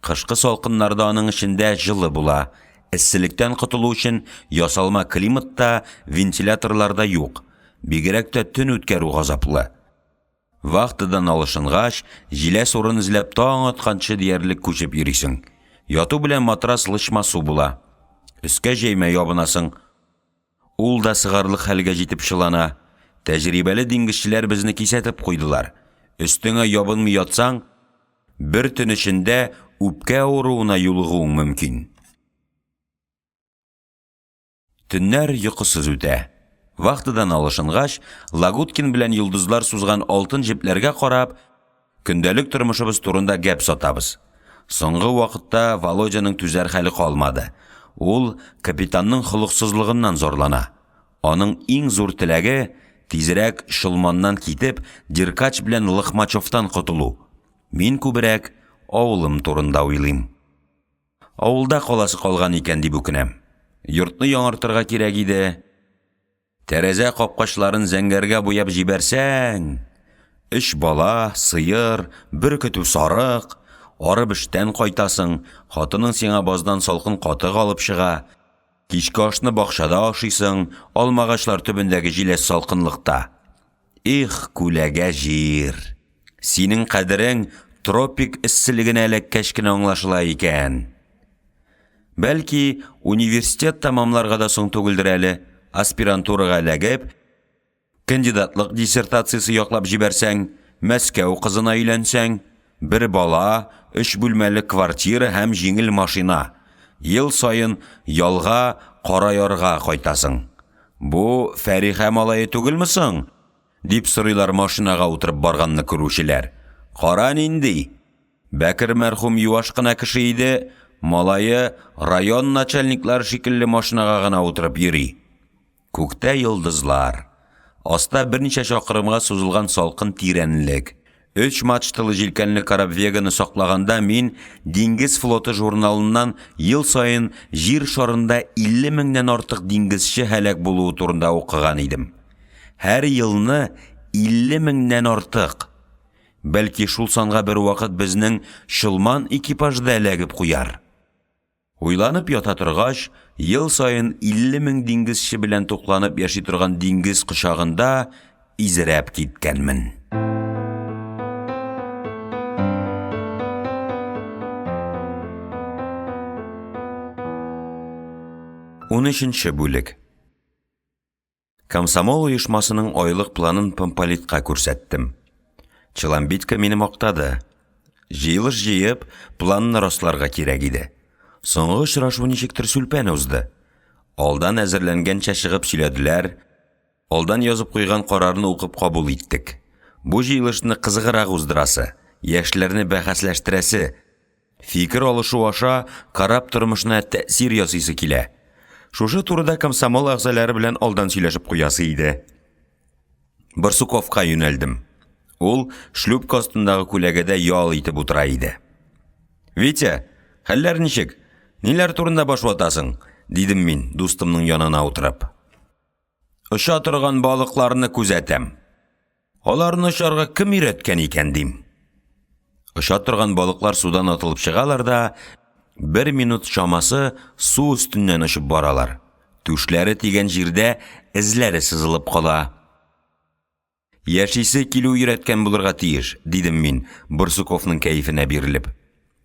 Кышкы салкыннарда аның эчендә жылы була. Эсселектән котылу өчен ясалма климатта, вентиляторларда юк. Бигрәк тә төн үткәрү газаплы. Вахтадан алышынгач, җиләс урын эзләп таң атканчы диярлек күчеп йөрисең. Яту белән матрас лышмасу була. Өскә җәймә ябынасың. Ул да сыгарлык хәлгә җитеп шылана. Тәҗрибәле диңгезчеләр безне кисәтеп куйдылар. Өстеңә ябынмый ятсаң, бер төн эчендә үпкә авыруына юлыгуың мөмкин. Төннәр йокысыз үтә. Вахтадан алышынгач, Лагуткин белән йолдызлар сузган алтын җепләргә карап, көндәлек тормышыбыз турында гәп сатабыз. Соңгы вакытта Володяның түзәр хәле калмады. Ул капитанның холыксызлыгыннан зарлана. Аның иң зур теләге тизрәк Шылманнан китеп, Деркач белән Лыхмачевтан котылу. Мин күбрәк авылым турында уйлыйм. Авылда каласы калган икән дип үкенәм. Йортны яңартырга кирәк иде. Тәрәзә капкачларын зәңгәргә буяп җибәрсәң, 3 бала, сыер, бер көтү сарык, арып эштән кайтасың, хатының сиңа баздан салкын катык алып чыга. Кичке ашны бакчада ашыйсың, алмагачлар төбендәге җиләс салкынлыкта. Их, күләгә җир. Синең кадерең тропик эсселегенә эләккәч кенә аңлашыла икән. Бәлки, университет тамамларга да соң түгелдер әле, аспирантурага эләгеп, кандидатлык диссертациясе яклап җибәрсәң, Мәскәү кызына өйләнсәң, бер бала, 3 бүлмәле квартира һәм җиңел машина. Ел сайын ялга, Караярга кайтасың. Бу Фәриха малае түгелме соң? Дип сорыйлар машинага утырып барганны күрүчеләр. Кара нинди? Бәкер мәрхүм юаш кына кеше иде, малае район начальниклары шикелле машинага гына утырып йөри. Күктә йолдызлар. Аста берничә чакрымга сузылган салкын тирәнлек. 3 мачталы җилкәнле карап Веганы саклаганда мин Диңгез флоты журналыннан ел сайын җир шарында 50 меңнән артык диңгезче һәлак булуы турында укыган идем. Һәр елны 50 меңнән артык. Бәлки шул санга бер вакыт безнең Шылман экипажда эләгеп куяр. Уйланып ята торгач, ел сайын 50 мең диңгезче белән тукланып яши торган диңгез кочагында изрәп киткәнмен. 13-нче бүлек. Комсомол оешмасының айлык планын помполитка күрсәттем. Чыламбитка мине мактады. Җыелыш җыеп, планны расларга кирәк иде. Соңгы очрашу ничектер сүлпән узды. Алдан әзерләнгәнчә чыгып сөйләделәр. Алдан язып куйган карарны укып кабул иттек. Бу җыелышны кызыграк уздырасы, яшьләрне бәхәсләштерәсе, фикер алышу аша карап тормышына тәэсир ясыйсы килә. Шушы турыда комсомол агзалары белән алдан сөйләшеп куясы иде. Барсуковка юнәлдем. Ул шлюпка астындагы күләгәдә ял итеп утыра иде. «Витя, хәлләр ничек? Ниләр турында баш ватасың?» дидем мин дустымның янына утырып. «Оча торган балыкларны күзәтәм. Аларны очарга кем өйрәткән икән?» дим. Оча торган балыклар судан атылып чыгалар да 1 минут чамасы су өстеннән очып баралар. Түшләре тигән җирдә эзләре сызылып кала. «Яшисе килү өйрәткән булырга тиеш», дидем мин Барсуковның кәефенә бирелеп.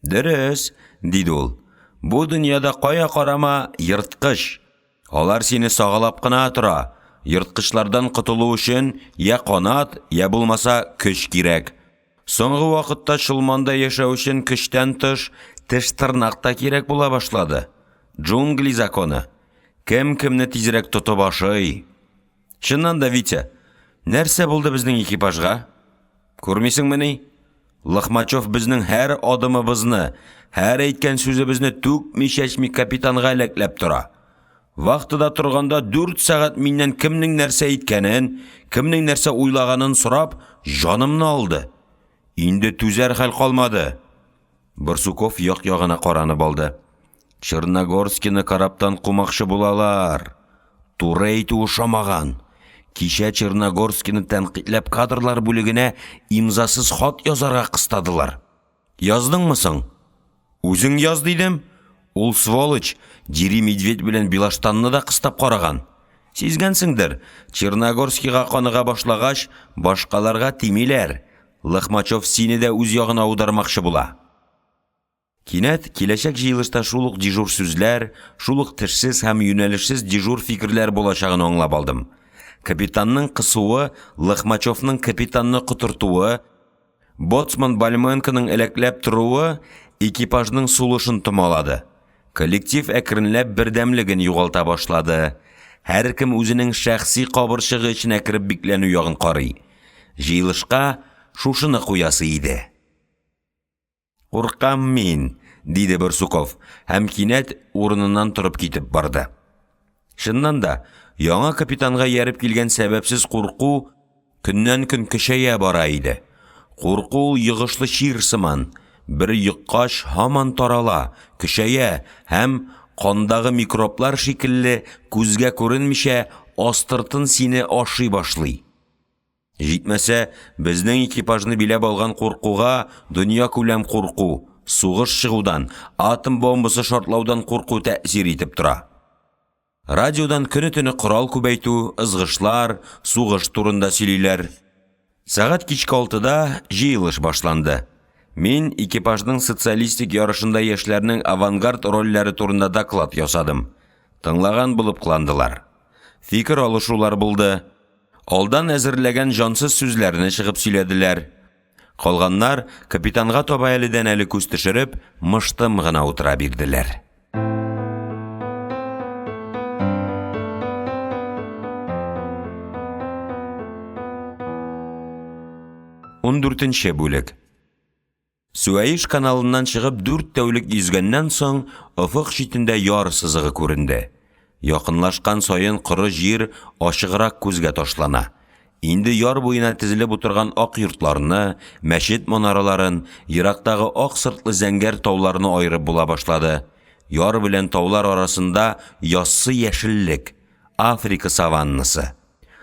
«Дөрес», диде ул. «Бу дөньяда кая карама йырткыч. Алар сине сагалап кына тора. Йырткычлардан котылу өчен я канат, я булмаса көч кирәк. Соңгы вакытта Шылманда яшәү өчен көчтән тыш теш тырнак та кирәк була башлады. Джунгли законы. Кем кемне тизрәк тотып ашый? Чыннан да, Витя, нәрсә булды безнең экипажга? Күрмисеңме ни? Лохмачев безнең һәр адымыбызны, һәр әйткән сүзебезне түкми-чәчми капитанга эләкләп тора. Вакытыда торганда 4 сәгать миннән кемнең нәрсә әйткәнен, кемнең нәрсә уйлаганын сорап, җанымны алды. Инде түзәр хәл калмады. Барсуков як-ягына каранып алды. Черногорскийны караптан кумакчы булалар. Туры әйтү ошамаган. Кичә Черногорскийны тәнкыйтьләп кадрлар бүлегенә имзасыз хат язарга кыстадылар. Яздыңмы соң? Үзең яз дидем. Ул сволочь Дири Медведь белән Билаштанны да кыстап караган. Сизгәнсеңдер, Черногорскийга каныга башлагач, башкаларга тимиләр. Лохмачев сине дә үз ягына аудармакчы була. Кинәт киләчәк җыелышта шул ук дежур сүзләр, шул ук тешсез һәм юнәлешсез дежур фикерләр булачагын аңлап алдым. Капитанның кысуы, Лохмачевның капитанны котыртуы, боцман Бальменконың эләкләп торуы экипажның сулышын томалады. Коллектив әкренләп бердәмлеген югалта башлады. Һәр кем үзенең шәхси кабырчыгы эченә кереп бикләнү ягын карый. Җыелышка шушыны куясы иде. Куркам мин, диде Барсуков, һәм кинәт урыныннан торып китеп барды. Чыннан да, яңа капитанга ярып килгән сәбәпсез курку көннән-көн көчәя бара иде. Курку йыгышлы чир сыман, бер йыккач һаман тарала, көчәя һәм кандагы микроблар шикелле күзгә күренмичә астыртын сине ашый башлый. Җитмәсә, безнең экипажны биләп алган куркуга дөнья күләм курку, сугыш чыгудан, атом бомбасы шартлаудан курку тәэсир итеп тора. Радиодан көне-төне корал күбәйтү, ызгышлар, сугыш турында сөйлиләр. Сәгать кичке 6-да җыелыш башланды. Мин экипажның социалистик ярышында яшьләрнең авангард рольләре турында доклад ясадым. Тыңлаган булып кыландылар. Фикер алышулар булды. Алдан әзерләгән җансыз сүзләрне чыгып сөйләделәр. Калганнар капитанга таба әледән әле күз төшереп, мыштым гына утыра бирделәр. 14-нче бүлек. Суаиш каналыннан чыгып 4 тәүлек йөзгәннән соң, офык читендә яр сызыгы күренде. Якынлашкан саен коры җир ачыграк күзгә ташлана. Инде яр буена тезелеп утырган ак йортларны, мәчет манараларын, ерактагы ак сыртлы зәңгәр тауларны айырып була башлады. Яр белән таулар арасында яссы яшеллек, Африка саваннасы.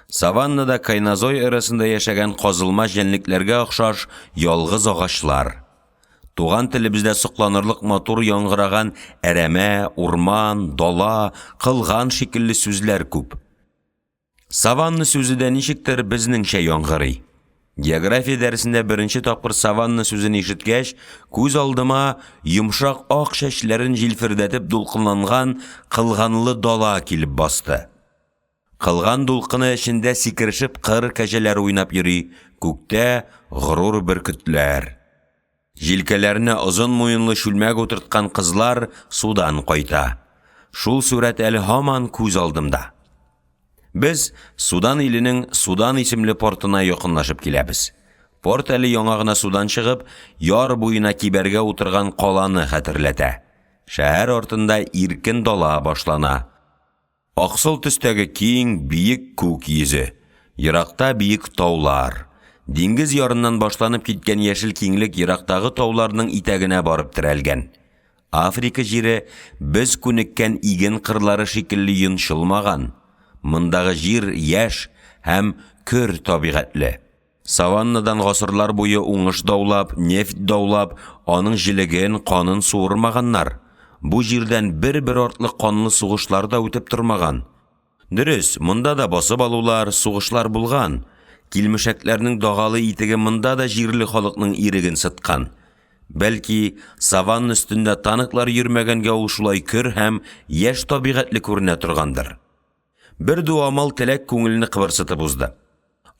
Саваннада кайнозой эрасында яшәгән казылма җәнлекләргә охшаш ялгыз агачлар. Туган телебездә сокланырлык матур яңгыраган әрәмә, урман, дала, кылган шикелле сүзләр күп. Саванна сүзе дә ничектер безнеңчә яңгырый. География дәресендә беренче тапкыр саванна сүзен ишеткәч, күз алдыма йомшак ак чәчләрен җилфердәтеп дулкынланган кылганлы дала килеп басты. Кылган дулкыны эчендә сикерешеп кыр кәҗәләр уйнап йөри, күктә горур бөркетләр. Җилкәләренә озын муенлы шүлмәк утырткан кызлар судан кайта. Шул сурәт әле һаман күз алдымда. Без Судан иленең Судан исемле портына якынлашып киләбез. Порт әле яңа гына судан чыгып, яр буена кибәргә утырган каланы хәтерләтә. Шәһәр артында иркен дала башлана. Аксыл төстәге киң, биек күк йөзе. Еракта биек таулар. Диңгез ярыннан башланып киткән яшел киңлек ерактагы тауларның итәгенә барып терәлгән. Африка җире без күнеккән иген кырлары шикелле йончылмаган. Мындагы җир яшь һәм көр табигатьле. Саваннадан гасырлар буе уңыш даулап, нефть даулап, аның җилеген, канын суырмаганнар. Бу җирдән бер-бер артлы канлы сугышлар да үтеп тормаган. Дөрес, монда да басып алулар, сугышлар булган. Килмешәкләрнең дагалы итеге монда да җирле халыкның иреген сыткан. Бәлки, саванна өстендә танклар йөрмәгәнгә ул шулай көр һәм яшь табигатьле күренә торгандыр. Бер дуамал теләк күңелне кыбырсытып узды.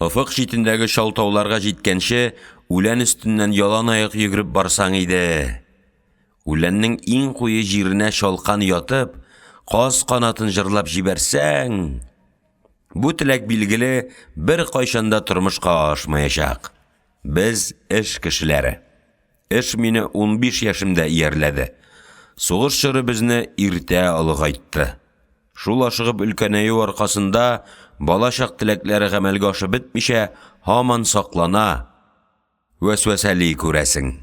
Офык читендәге шалтауларга җиткәнче, үлән өстеннән ялан аяк йөгереп барсаң иде. Үләннең иң куе җиренә шалкан ятып, Қаз қанатын жырлап жибәрсәң, бу теләк билгеле бер кайчанда тормышка ашмаячак. Без эш кешеләре. Эш мине 15 яшымда иярләде. Сугыш чоры безне иртә алыгайтты. Шул ашыгып өлкәнәю аркасында балачак теләкләре гамәлгә ашып бетмичә, һаман саклана. Вәсвәсәли күрәсең.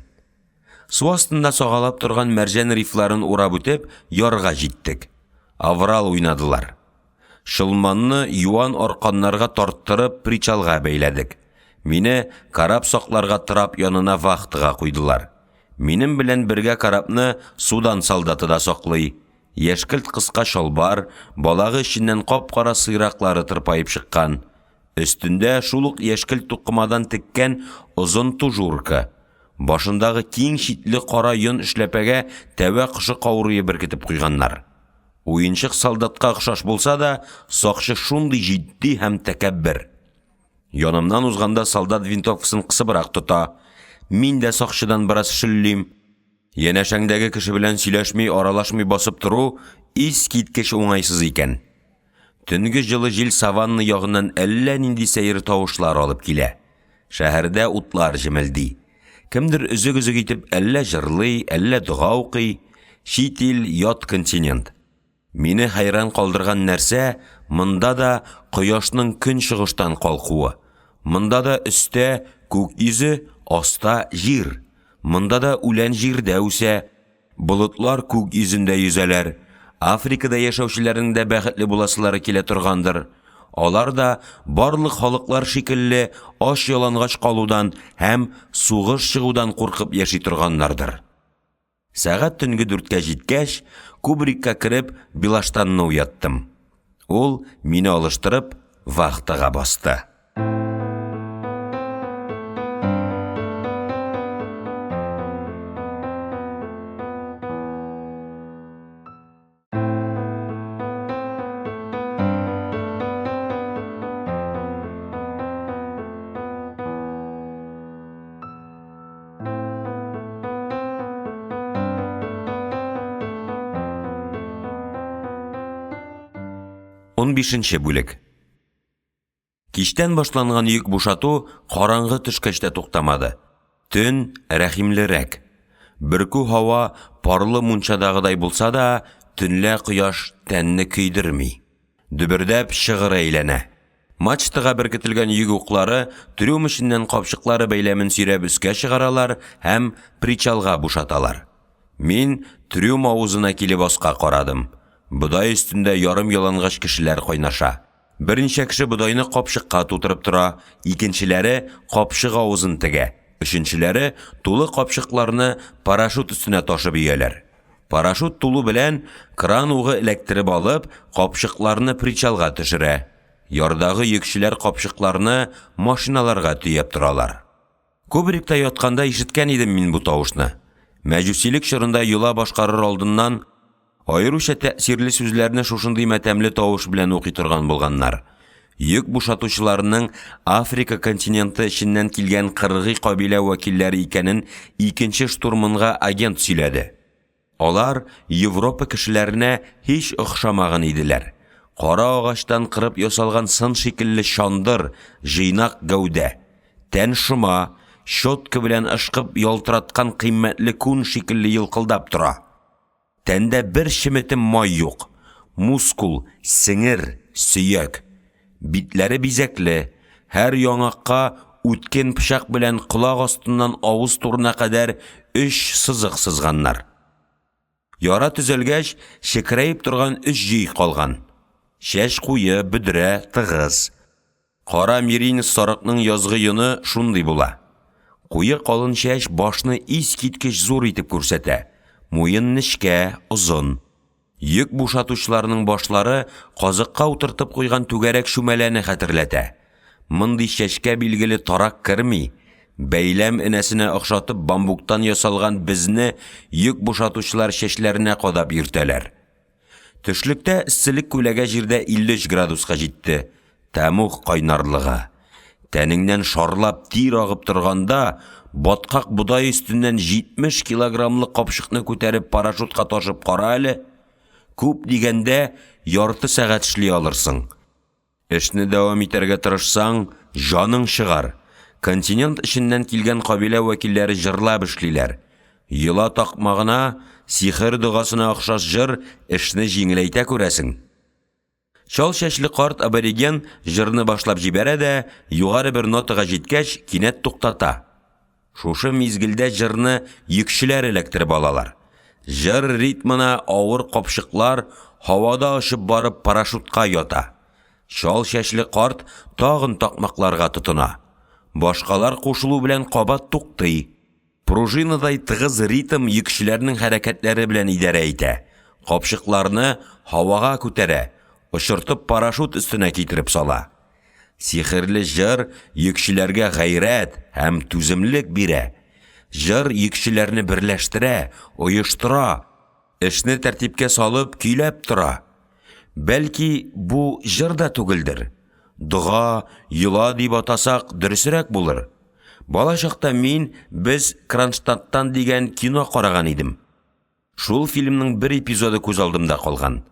Су астында сагалап торган мәрҗән рифларын урап үтеп, ярга җиттек. Аврал уйнадылар. Шылманны юан арканнарга тарттырып причалга бәйләдек. Мине карап сакларга тырап янына вахтыга куйдылар. Минем белән бергә карапны судан солдаты да саклый. Яшкелт кыска шалбар, балагы эченнән кап-кара сыйраклары тырпайып чыккан. Өстендә шул ук яшкелт тукымадан теккән озын тужурка. Башындагы киң читле кара йон эшләпәгә тәвә кышы каурые беркетеп куйганнар. Уенчык солдатка охшаш булса да, сакчы шундый җитди һәм тәкәббер. Янымнан узганда солдат винтовкасын кысыбрак тота. Мин дә сакчыдан бераз шеллим. Янәшәңдәге кеше белән сөйләшми, аралашмый басып тору ис киткеч уңайсыз икән. Төнге җылы җил саванна ягыннан әллә нинди сәер тавышлар алып килә. Шәһәрдә утлар җемелди. Кемдер үзек-үзек итеп әллә җырлый, әллә дуга укый. Чит ил, ят континент. Мине хайран калдырган нәрсә, монда да кояшның көн чыгыштан калкуы. Монда да өстә күк йөзе, аста җир. Монда да үлән җирдә үсә. Болытлар күк йөзендә йөзәләр. Африкада яшәүчеләрнең дә бәхетле буласылары килә торгандыр. Алар да барлык халыклар шикелле аш ялангач калудан һәм сугыш чыгудан куркып яши торганнардыр. Сәгать төнге 4-кә җиткәч, кубрикка кереп, Билаштанны уяттым. Ул мине алыштырып, вахтага басты. Он бишенче бүлек. Кичтән башланган йөк бушату караңгы төшкәчтә туктамады. Төн рәхимлерәк. Бөркү һава парлы мунчадагыдай булса да, төнлә кояш тәнне көйдерми. Дөбердәп шыгыры әйләнә. Мачтага беркетелгән йөк уклары трюм эченнән капчыклары бәйләмен сөйрәп өскә чыгаралар һәм причалга бушаталар. Мин трюм авызына килеп аска карадым. Будай өстендә ярым ялангач кешеләр кайнаша. Берничә кеше будайны капчыкка тутырып тора, икенчеләре капчык авызын тегә, өченчеләре тулы капчыкларны парашют өстенә ташып ияләр. Парашют тулу белән кран угы электреп алып, капчыкларны причалга төшерә. Ярдагы йөкчеләр капчыкларны машиналарга төяп торалар. Кубрикта ятканда ишеткән идем мин бу тавышны. Мәҗүсилек чорында юла башкарыр алдыннан айрыша тәэсирле сүзләрне шушындый матәмле тавыш белән укый торган булганнар. Йөк бушатучыларның Африка континенты эченнән килгән кыргый кабилә вәкилләре икәнен икенче штурманга агент сөйләде. Алар Европа кешеләренә һич охшамаган иделәр. Кара агачтан кырып ясалган сын шикелле чандыр, җыйнак гәүдә, тән шома, щотка белән ышкып ялтыраткан кыйммәтле күн шикелле йылкылдап тора. Тәндә бер шеметем май юк. Мускул, сеңер, сөяк. Битләре бизәкле. Һәр яңакка үткен пычак белән кулак астыннан авыз турына кадәр 3 сызык сызганнар. Яра төзелгәч, шекрәйеп торган 3 җый калган. Шәш куе, бөдрә, тыгыз. Кара мирин сарыкның язгы йоны шундый була. Куе калын шәш башны ис киткеч зур итеп күрсәтә. Муен нечкә, озын. Йөк бушатучыларның башлары казыкка утыртып куйган түгәрәк шүмәләне хәтерләтә. Мондый шәшкә билгеле тарак керми. Бәйләм энәсенә охшатып бамбуктан ясалган безне йөк бушатучылар шәшләренә кадап йөртәләр. Төшлектә исселек күләгә җирдә 53 градуска җитте. Тәмух кайнарлыгы. Тәнеңнән шарлап тир агып торганда, баткак будай өстеннән 70 килограммлы капчыкны күтәреп парашютка ташып кара әле. Күп дигәндә, ярты сәгать эшли алырсың. Эшне дәвам итәргә тырышсаң, жаның чыгар. Континент эченнән килгән кабилә вәкилләре җырлап эшлиләр. Йола такмагына, сихер дугасына охшаш җыр эшне җиңеләйтә күрәсең. Шал чәчле карт абориген җырны башлап җибәрә дә, югары бер нотага җиткәч, кинәт туктата. Шушы мизгелдә җырны йөкчеләр эләктереп алалар. Җыр ритмына авыр капшыклар һавада очып барып парашютка ята. Шал чәчле карт тагын такмакларга тотына. Башкалар кушылу белән кабат туктый. Пружинадай тыгыз ритм йөкчеләрнең хәрәкәтләре белән идарә итә. Капшыкларны һавага күтәрә, очыртып парашют өстенә китереп сала. Сихерле җыр йөкчеләргә гайрәт һәм түземлек бирә. Җыр йөкчеләрне берләштерә, оештыра, эшне тәртипкә салып көйләп тора. Бәлки, бу җыр да түгелдер. Дуга, йола дип атасак дөресрәк булыр. Бала чакта без Кронштадттан дигән кино караган идем. Шул фильмның бер эпизоды күз алдымда калган.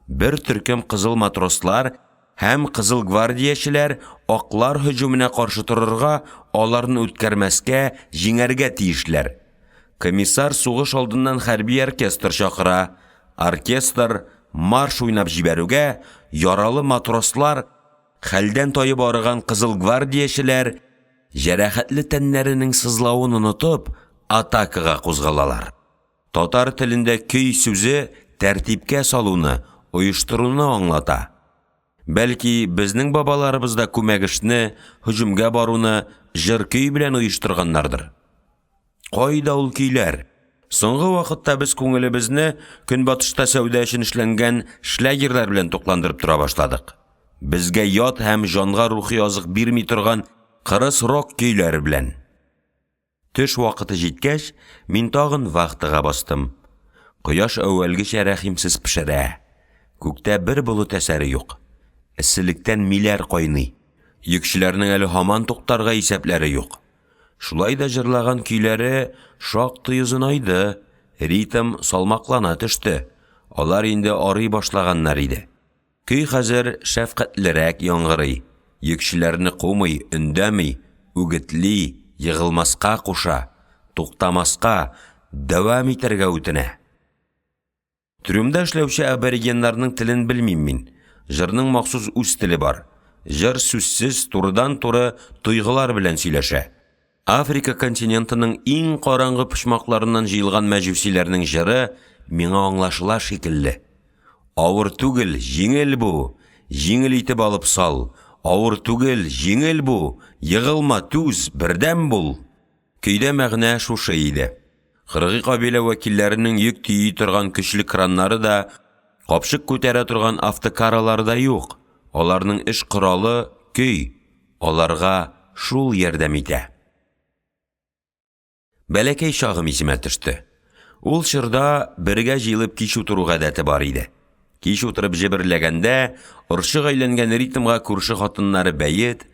Бер төркем кызыл матрослар һәм кызыл гвардиячеләр аклар һөҗүменә каршы торырга, аларны үткәрмәскә, җиңәргә тиешләр. Комиссар сугыш алдыннан хәрби оркестр чакыра. Оркестр марш уйнап җибәрүгә, яралы матрослар, хәлдән тайып арыган кызыл гвардиячеләр җәрәхәтле тәннәренең сызлавын онытып, атакага кузгалалар. Татар телендә көй сүзе тәртипкә салуны, оештыруны аңлата. Бәлки, безнең бабаларыбыз да күмәк эшне, һөҗүмгә баруны җыр көй белән оештырганнардыр. Кайда ул көйләр? Соңгы вакытта без күңелебезне көнбатышта сәүдә өчен эшләнгән шлягерлар белән тукландырып тора башладык. Безгә ят һәм җанга рухи азык бирми торган кырыс рок көйләре белән. Төш вакыты җиткәч, мин тагын вахтыга бастым. Кояш әүвәлгечә рәхимсез пешерә. Күктә бер болыт әсәре юк. Эсселектән миләр кайный. Йөкчеләрнең әле һаман туктарга исәпләре юк. Шулай да җырлаган көйләре шактый озынайды, ритм салмаклана төште. Алар инде арый башлаганнар иде. Көй хәзер шәфкатьлерәк яңгырый. Йөкчеләрне кумый, өндәми, үгетли, йыгылмаска куша, туктамаска, дәвам итәргә үтенә. Трюмда эшләүче аборигеннарның телен белмим мин. Җырның махсус үз теле бар. Җыр сүзсез турыдан-туры тойгылар белән сөйләшә. Африка континентының иң караңгы пычмакларыннан җыелган мәҗүсиләрнең җыры миңа аңлашыла шикелле. Авыр түгел, җиңел бу, җиңел итеп алып сал. Авыр түгел, җиңел бу, йыгылма, түз, бердәм бул. Көйдә мәгънә шушы иде. Кыргый кабилә вәкилләренең йөк тии торган көчле краннары да, капшык күтәрә торган автокаралары да юк. Аларның эш коралы көй. Аларга шул ярдәм итә. Бәләкәй чагым исемә төште. Ул чорда бергә җыелып кич утыру гадәте бар иде. Кич утырып җиберләгәндә, орчык әйләнгән ритмга күрше хатыннары бәйет,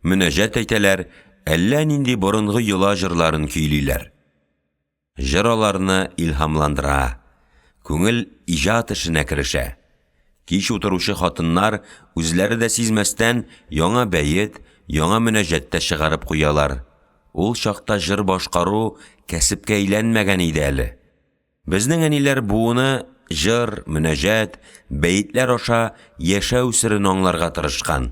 мөнәҗәт әйтәләр, әллә нинди борынгы йола җырларын көйлиләр. Җыр аларны илһамландыра. Күңел иҗат эшенә керешә. Кич утыручы хатыннар үзләре дә сизмәстән яңа бәйет, яңа мөнәҗәттә чыгарып куялар. Ул чакта җыр башкару кәсепкә әйләнмәгән иде әле. Безнең әниләр буыны җыр, мөнәҗәт, бәйетләр аша яшәү сирен аңларга тырышкан.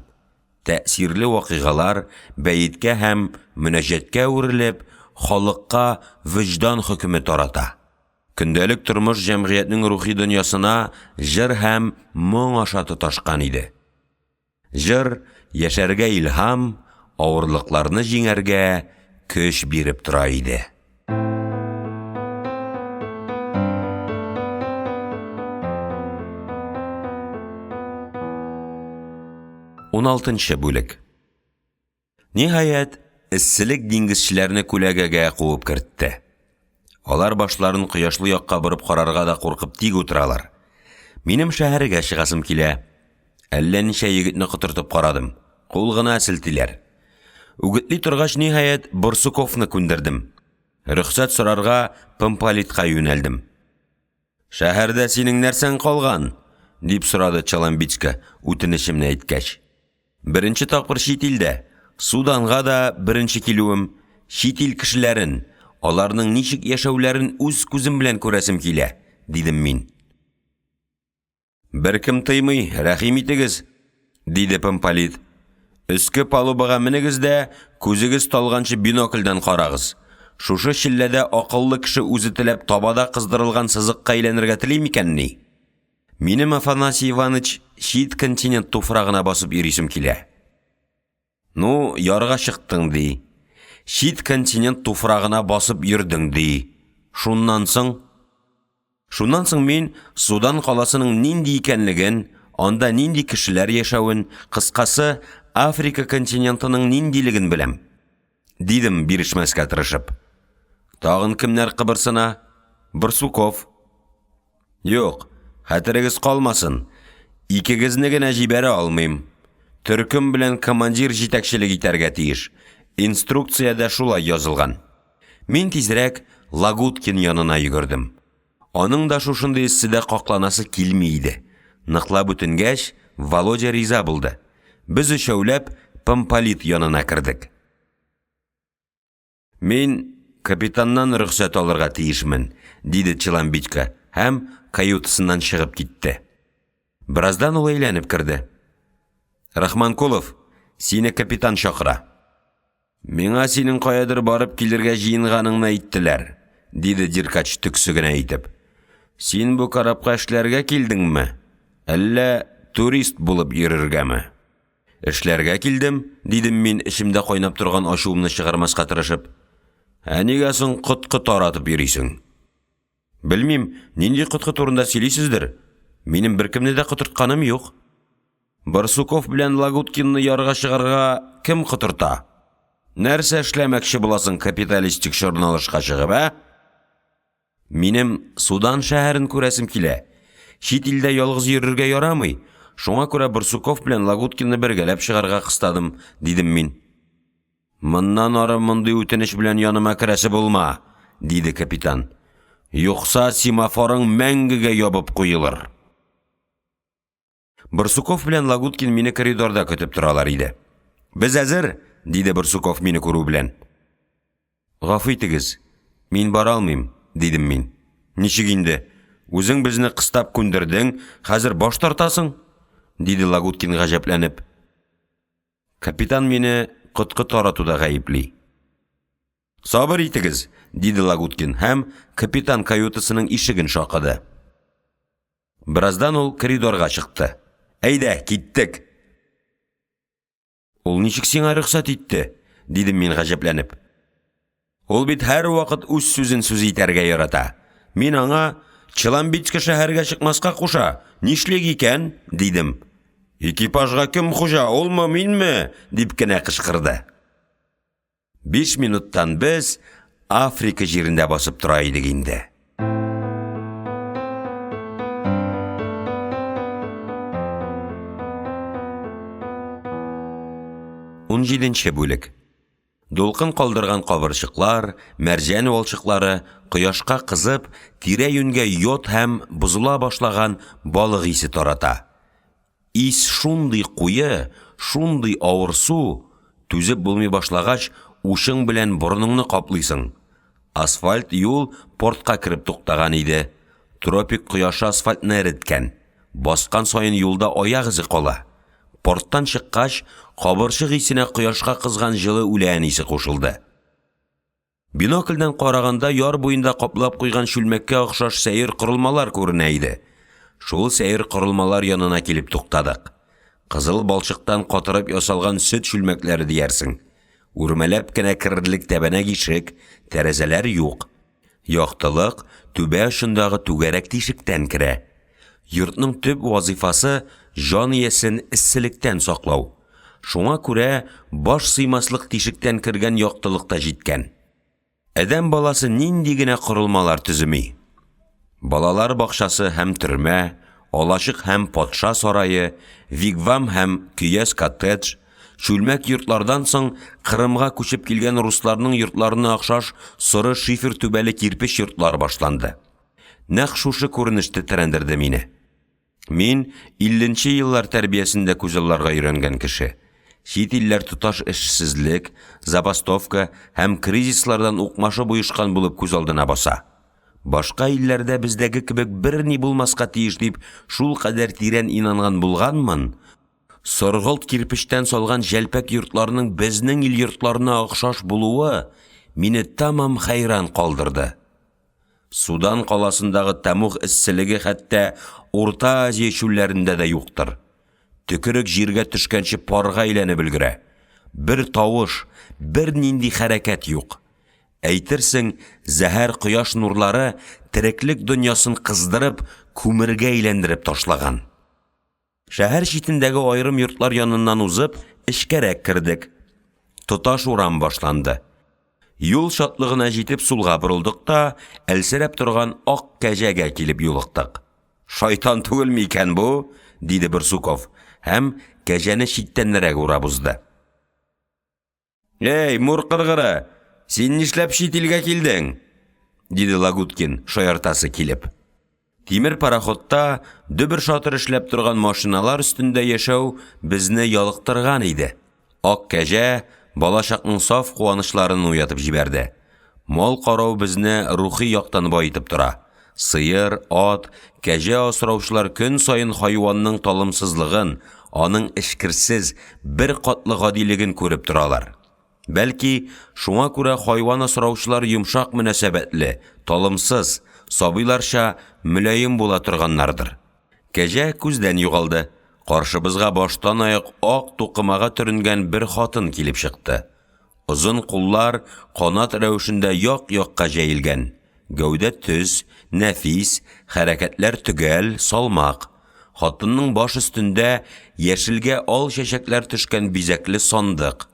Тәэсирле вакыйгалар бәйеткә һәм мөнәҗәткә үрелеп, халыкка вөҗдан хөкеме тарата. Көндәлек тормыш җәмгыятьнең рухи дөньясына җыр һәм моң аша тоташкан иде. Җыр яшәргә илһам, авырлыкларны җиңәргә көч биреп тора иде. 16-нчы бүлек. Ниһаять, эсселек диңгезчеләрне күләгәгә куып кертте. Алар башларын кояшлы якка борып карарга да куркып тик утыралар. Минем шәһәргә чыгасым килә. Әллә ничә егетне кытыртып карадым. Кул гына селтиләр. Үгетли торгач, ниһаять, Борсуковны күндердем. Рөхсәт сорарга Памполитка юнәлдем. Шәһәрдә синең нәрсәң калган? Дип сорады Чаламбичка, үтенешемне әйткәч. Беренче тапкыр чит илдә, Суданга да беренче килүем, чит ил кешеләрен, аларның ничек яшәүләрен үз күзем белән күрәсем килә, дидем мин. Беркем тыймый, рәхим итегез, диде Помполит. Өске палубага менегез дә, күзегез талганчы бинокльдән карагыз. Шушы шилләдә акыллы кеше үзе теләп табада кыздырылган сызыкка әйләнергә тели микәнни? Минем Афанасий Иваныч чит континент туфрагына басып йөрисем килә. Ну, ярга чыктың ди. Чит континент туфрагына басып йөрдең ди. Шуннан соң мин Судан каласының нинди икәнлеген, анда нинди кешеләр яшәвен, кыскасы Африка континентының ниндилеген беләм, дидем бирешмәскә тырышып. Тагын кемнәр кыбырсына? Барсуков. Юк, хәтерегез калмасын. Икегезне генә җибәрә алмыйм. Төркем белән командир җитәкчелек итәргә тиеш. Инструкциядә шулай язылган. Мин тизрәк Лагуткин янына йөгердем. Аның да шушындый эсседә какланасы килми иде. Ныклап үтенгәч, Володя риза булды. Без өчәүләп Помполит янына кердек. Мин капитаннан рөхсәт алырга тиешмен, диде Чаламбичка, һәм каютысыннан чыгып китте. Бераздан ул әйләнеп керде. Рахманкулов, сине капитан чакыра. Миңа синең каядыр барып килергә җыенганыңны әйттеләр, диде Диркач төксегенә әйтеп. Син бу карапка эшләргә килдеңме? Әллә турист булып йөрергәме? Эшләргә килдем, дидем мин эчемдә кайнап торган ачуымны чыгармаска тырышып. Нигә соң кыткы таратып йөрисең? Белмим, нинди кыткы турында сөйлисездер. Минем беркемне дә кытыртканым юк. Барсуков белән Лагуткинны ярга чыгарга кем кытырта? Нәрсә эшләмәкче буласың капиталистик журналышка чыгып, Минем Судан шәһәрен күрәсем килә. Чит илдә ялгыз йөрергә ярамый. Шуңа күрә Барсуков белән Лагуткинны бергәләп чыгарга кыстадым, дидем мин. Моннан ары мондый үтенеч белән яныма керәсе булма, диде капитан. Юкса семафорың мәңгегә ябып куелыр. Барсуков белән Лагуткин мине коридорда көтеп торалар иде. Без әзер, диде Барсуков мине күрү белән. Гафу итегез, мин бара алмыйм, дидем мин. Ничек инде? Үзең безне кыстап күндердең, хәзер баш тартасың? Диде Лагуткин гаҗәпләнеп. Капитан мине кыткы таратуда гаепли. Сабыр итегез, диде Лагуткин һәм капитан каютысының ишеген шакыды. Бераздан ул коридорга чыкты. Әйдә, киттек. Ул ничек сиңа рөхсәт итте? Дидем мин гаҗәпләнеп. Ул бит һәр вакыт үз сүзен сүз итәргә ярата. Мин аңа Чаламбичка шәһәргә чыкмаска куша. Нишлек икән? Дидем. Экипажга кем хуҗа, улмы, минме? Дип кенә кычкырды. 5 минуттан без Африка җирендә басып тора идек инде. Унҗиденче бүлек. Дулкын калдырган кабырчыклар, мәрҗән валчыклары кояшка кызып, тирә-юньгә йот һәм бузыла башлаган балык исе тарата. Ис шундый куе, шундый авыр су, түзеп булмый башлагач, ушың белән борыныңны каплыйсың. Асфальт юл портка кирип туктаган иде. Тропик кояшы асфальтны эриткән. Баскан сайын юлда аяк изе кала. Порттан чыккач, кабырчык исенә кояшка кызган җылы үлән исе кушылды. Бинокльдән караганда яр буенда каплап куйган шүлмәккә охшаш сәер корылмалар күренә иде. Шул сәер корылмалар янына килеп туктадык. Кызыл балчыктан катырып ясалган сөт шүлмәкләре диярсең. Үрмәләп кенә кирерлек тәбәнәк ишек, тәрәзәләр юк. Яктылык түбә очындагы түгәрәк тишектән керә. Йортның төп вазифасы җан иясен исселектән саклау. Шуңа күрә баш сыймаслык тишектән кергән яктылыкта җиткән. Әдәм баласы нинди генә корылмалар төземи. Балалар бакчасы һәм төрмә, алачык һәм патша сарае, вигвам һәм көяз коттедж, шүлмәк йортлардан соң Кырымга күчеп килгән русларның йортларына охшаш соры шифер түбәле кирпеч йортлар башланды. нәқ шушы күренеште терәндерде мине. Мин 50-нче еллар тәрбиясендә күзалларга өйрәнгән кеше. Чит илләр тоташ эшсезлек, забастовка һәм кризислардан укмашы буйышкан булып күз алдына баса. Башка илләрдә бездәге кебек берни булмаска тиеш дип шул кадәр тирән инанган булганмын. Соргылт кирпечтән салган җәлпәк йортларның безнең ил йортларына охшаш булуы мине тамам хайран калдырды. Судан каласындагы тамух эсселеге хәтта Урта Азия чүлләрендә дә юктыр. Төкерек җиргә төшкәнче парга әйләнеп өлгерә. Бер тавыш, бер нинди хәрәкәт юк. Әйтерсең, зәһәр кояш нурлары тереклек дөньясын кыздырып, күмергә әйләндереп ташлаган. Шәһәр читендәге айрым йортлар яныннан узып, эчкәрәк кердек. Тоташ урам башланды. Юл шатлыгына җитеп сулга борылдык та, әлсерәп торган ак кәҗәгә килеп юлыктык. Шайтан түгелме икән бу? Диде Барсуков, һәм кәҗәне читтәнрәк урап узды. Эй, мур кыргыры, син нишләп чит илгә килдең? Диде Лагуткин, шаяртасы килеп. Тимер пароходта дөбер шатыр эшләп торган машиналар өстендә яшәү безне ялыктырган иде. Ак кәҗә балачакның саф куанышларын уятып җибәрде. Мал карау безне рухи яктан баетып тора. Сыер, ат, кәҗә асраучылар көн сайын хайванның талымсызлыгын, аның эшкерсез, бер катлы гадилеген күреп торалар. Бәлки, шуңа күрә хайван асраучылар йомшак мөнәсәбәтле, талымсыз, сабыйларча мөлаем була торганнардыр. Кәҗә күздән югалды. Каршыбызга баштан аяк ак тукымага төренгән бер хатын килеп чыкты. Озын куллар канат рәвешендә як-якка җәелгән. Гәүдә төз, нәфис, хәрәкәтләр төгәл, салмак. Хатынның баш өстендә яшелгә ал чәчәкләр төшкән бизәкле сандык.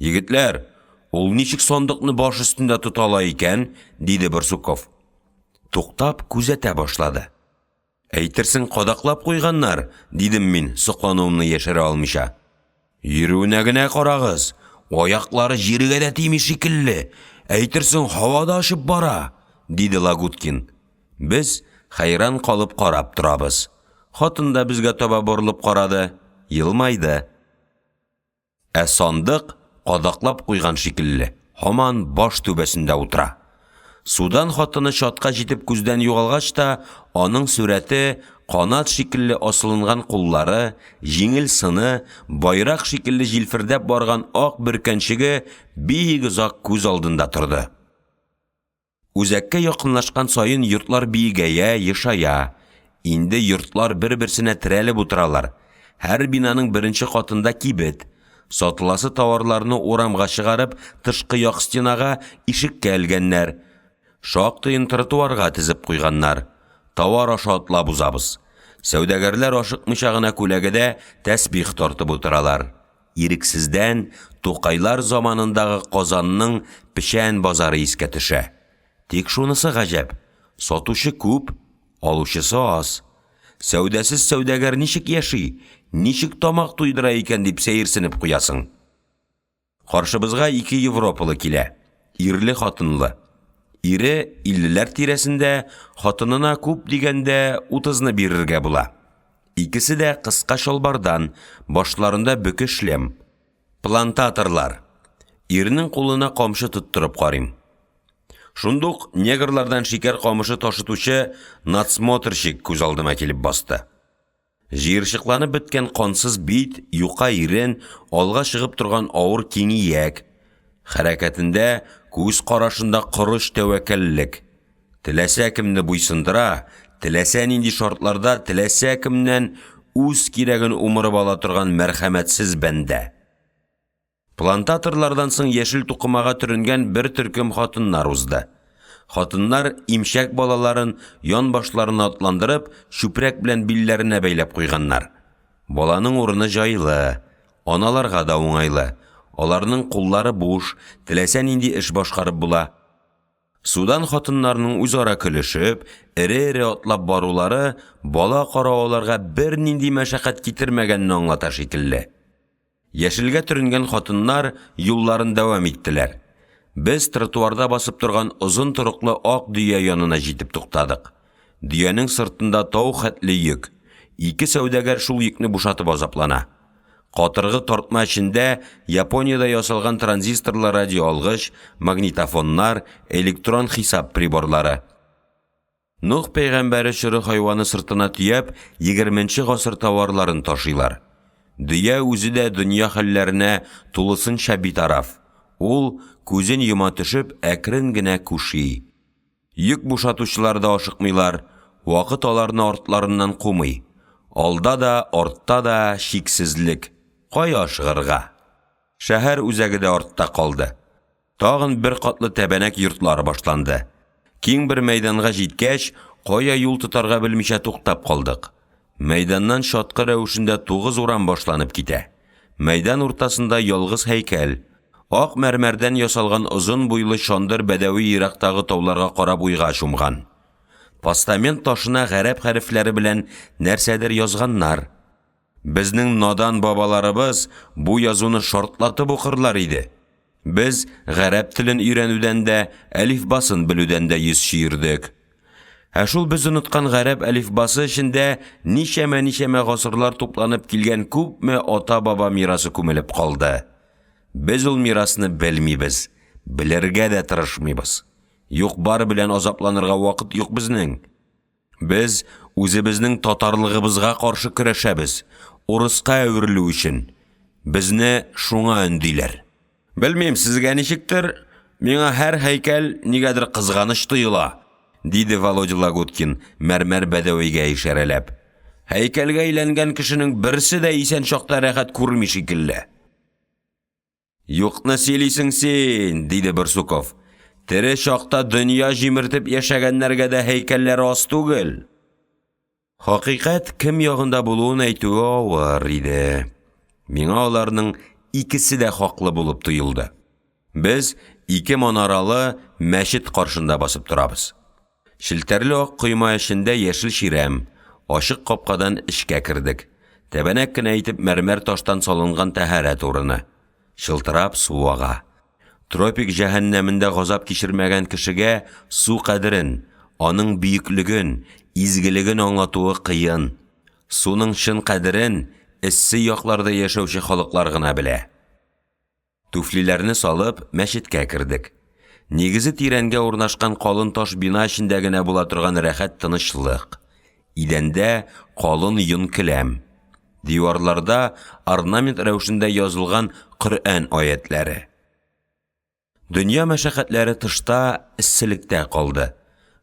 Егетләр, ул ничек сандыкны баш өстендә тотала икән? Диде Барсуков. Туктап күзәтә башлады. Әйтерсең кадаклап куйганнар, дидем мин, соклануымны яшерә алмыйча. Йөрүенә генә карагыз, аяклары җиргә дә тими шикелле. Әйтерсең һавада ашып бара, диде Лагуткин. Без хайран калып карап торабыз. Хатын да безгә таба борылып карады, елмайды. Ә сандык кадаклап куйган шикелле, һаман баш түбәсендә утыра. Судан хатыны шатка җитеп күздән югалгач та, аның сүрәте, канат шикелле асылынган куллары, җиңел сыны, байрак шикелле җилфердәп барган ак бөркәнчеге бик озак күз алдында торды. Үзәккә якынлашкан сайын йортлар биегәя, ешая. Инде йортлар бер-берсенә терәлеп утыралар. Һәр бинаның беренче катында кибет. Сатыласы товарларны урамга чыгарып, тышкы як стенага ишеккә элгәннәр. Шактыйын тротуарга тезеп куйганнар. Товар аша атлап узабыз. Сәүдәгәрләр ашыкмыйча гына күләгәдә тәсбих тартып утыралар. Ирексездән Тукайлар заманындагы Казанның печән базары искә төшә. Тик шунысы гаҗәп. Сатучы күп, алучысы аз. Сәүдәсез сәүдәгәр ничек яши, ничек тамак туйдыра икән дип сәерсенеп куясың. Каршыбызга 2 европалы килә. Ирле хатынлы. Ире 50ләр тирәсендә, хатынына күп дигәндә 30-ны бирергә була. Икесе дә кыска шалбардан, башларында бөке шлем. Плантаторлар. Ирнең кулына камчы тоттырып карыйм. Шундук негрлардан шикәр камышы ташытучы надсмотрщик күз алдыма килеп басты. Җыерчыкланып беткән кансыз бит, юка ирен, алга чыгып торган авыр киңияк. Хәрәкәтендә, күз карашында корыш тәвәккәллек. Теләсә кемне буйсындыра, теләсә нинди шартларда, теләсә кемнән үз кирәген умырып ала торган мәрхәмәтсез бәндә. Плантаторлардан соң яшел тукымага төренгән бер төркем хатыннар узды. Хатыннар имшәк балаларын ян башларына атландырып, чүпрәк белән билләренә бәйләп куйганнар. Баланың урыны җайлы, аналарга да уңайлы. Аларның куллары буш, теләсә нинди эш башкарып була. Судан хатыннарның үзара көлешеп, эре-эре атлап барулары бала карауларга бер нинди мәшәкать китермәгәнне аңлата шикелле. Яшелгә төренгән хатыннар юлларын дәвам иттеләр. Без тротуарда басып торган озын торыклы ак дөя янына җитеп туктадык. Дөянең сыртында тау хәтле йөк. Ике сәүдәгәр шул йөкне бушатып азаплана. Катыргы тартма эчендә Япониядә ясалган транзисторлы радиоалгыч, магнитофоннар, электрон хисап приборлары. Нух пәйгамбәре чоры хайваны сыртына төяп, 20-нче гасыр товарларын ташыйлар. Дөя үзе дә дөнья хәлләренә тулысынча битараф. Ул күзен йома төшеп, әкрен генә күши. Йөк бушатучылар да ашыкмыйлар, вакыт аларны артларыннан кумый. Алда да, артта да шиксезлек. Кая ашыгырга? Шәһәр үзәге дә артта калды. Тагын бер катлы тәбәнәк йортлары башланды. Киң бер мәйданга җиткәч, кая юл тотарга белмичә туктап калдык. Мәйданнан шаткы рәвешендә 9 урам башланып китә. Мәйдан уртасында ялгыз һәйкәл. Ак мәрмәрдән ясалган озын буйлы шандыр бәдәви ерактагы тауларга карап уйга чумган. Постамент ташына гарәп хәрефләре белән нәрсәдер язганнар. Безнең надан бабаларыбыз бу язуны шартлатып укырлар иде. Без гарәп телен өйрәнүдән дә, әлифбасын белүдән дә йөз чиердек. Шул без оныткан гарәп әлифбасы эчендә ничәмә гасырлар тупланып килгән күпме ата-баба мирасы күмелеп калды. Без ул мирасны белмибез, белергә дә тырышмыйбыз. Юк бар белән азапланырга вакыт юк безнең. Без үзебезнең татарлыгыбызга каршы көрәшәбез, урыска әверелү өчен. Безне шуңа өндиләр. Белмим, сезгә ничектер, миңа һәр һәйкәл нигәдер кызганыч тоела, диде Володя Лагуткин мәрмәр бәдәвигә ишарәләп. Һәйкәлгә әйләнгән кешенең берсе дә исән чакта рәхәт күрми шикелле. Юкны сөйлисең син, диде Барсуков. Тере чакта дөнья җимертеп яшәгәннәргә дә һәйкәлләр аз түгел. Хакыйкать кем ягында булуын әйтүе авыр иде. Миңа аларның икесе дә хаклы булып тоелды. Без 2 манаралы мәчет каршында басып торабыз. Шилтәрле ак койма эчендә яшел ширәм, ачык капкадан эчкә кердек. Тәбәнәк кенә итеп мәрмәр таштан салынган тәһарәт урыны. Шылтырап су ага. Тропик җәһәннәмендә газап кичермәгән кешегә су кадерен, аның бөеклеген, изгелеген аңлатуы кыен. Суның чын кадерен эссе якларда яшәүче халыклар гына белә. Туфлиләрне салып, мәчеткә кердек. Нигезе тирәнгә урнашкан калын таш бина эчендә генә була торган рәхәт тынычлык. Идәндә калын йон келәм. Диварларда орнамент рәвешендә язылган Коръән аятләре. Дөнья мәшәкатьләре тышта эсселектә калды.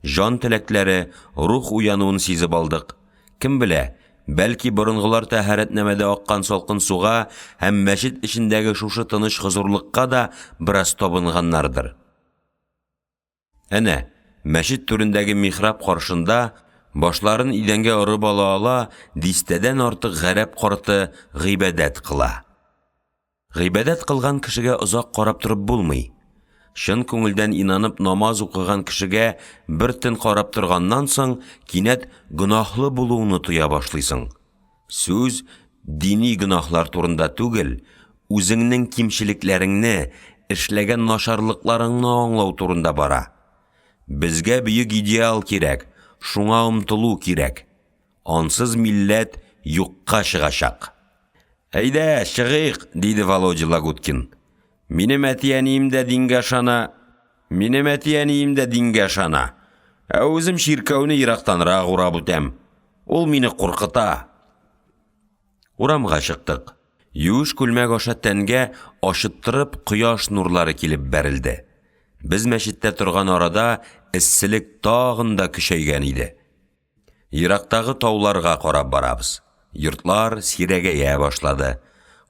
Жан теләкләре, рух уянуын сизеп алдык. Кем белә, бәлки борынгылар тәһарәтнәмәдә аккан салкын суга һәм мәчет эчендәге шушы тыныч хозурлыкка да бераз табынганнардыр. Әнә, мәчет түрендәге михраб каршында башларын идәнгә орып ала, дистәдән артык гарәп карты гыйбадәт кыла. Гыйбадәт кылган кешегә озак карап турып булмый. Шын күңелдән инанып намаз укыган кешегә бер төн карап торганнан соң кинәт гынахлы булуыны туя башлыйсың. Сүз дини гынахлар турында түгел, үзеңнең кимчелекләреңне, эшләгән нашарлыкларыңны аңлау турында бара. Безгә бөек идеал кирәк, шуңа омтылу кирәк. Ансыз милләт юкка чыгачак. Әйдә, чыгыйк, диде Володя Лагуткин. Минем әтиәнием дә дингә шана. Үзем ширкәүне ерактанрак урап үтәм. Ул мине куркыта. Урамга чыктык. Юш күлмәк аша тәнгә ашыттырып кояш нурлары килеп бәрелде. Без мәчеттә торган арада эсселек тагын да көчәйгән иде. Ерактагы тауларга карап барабыз. Йортлар сирәгәя башлады.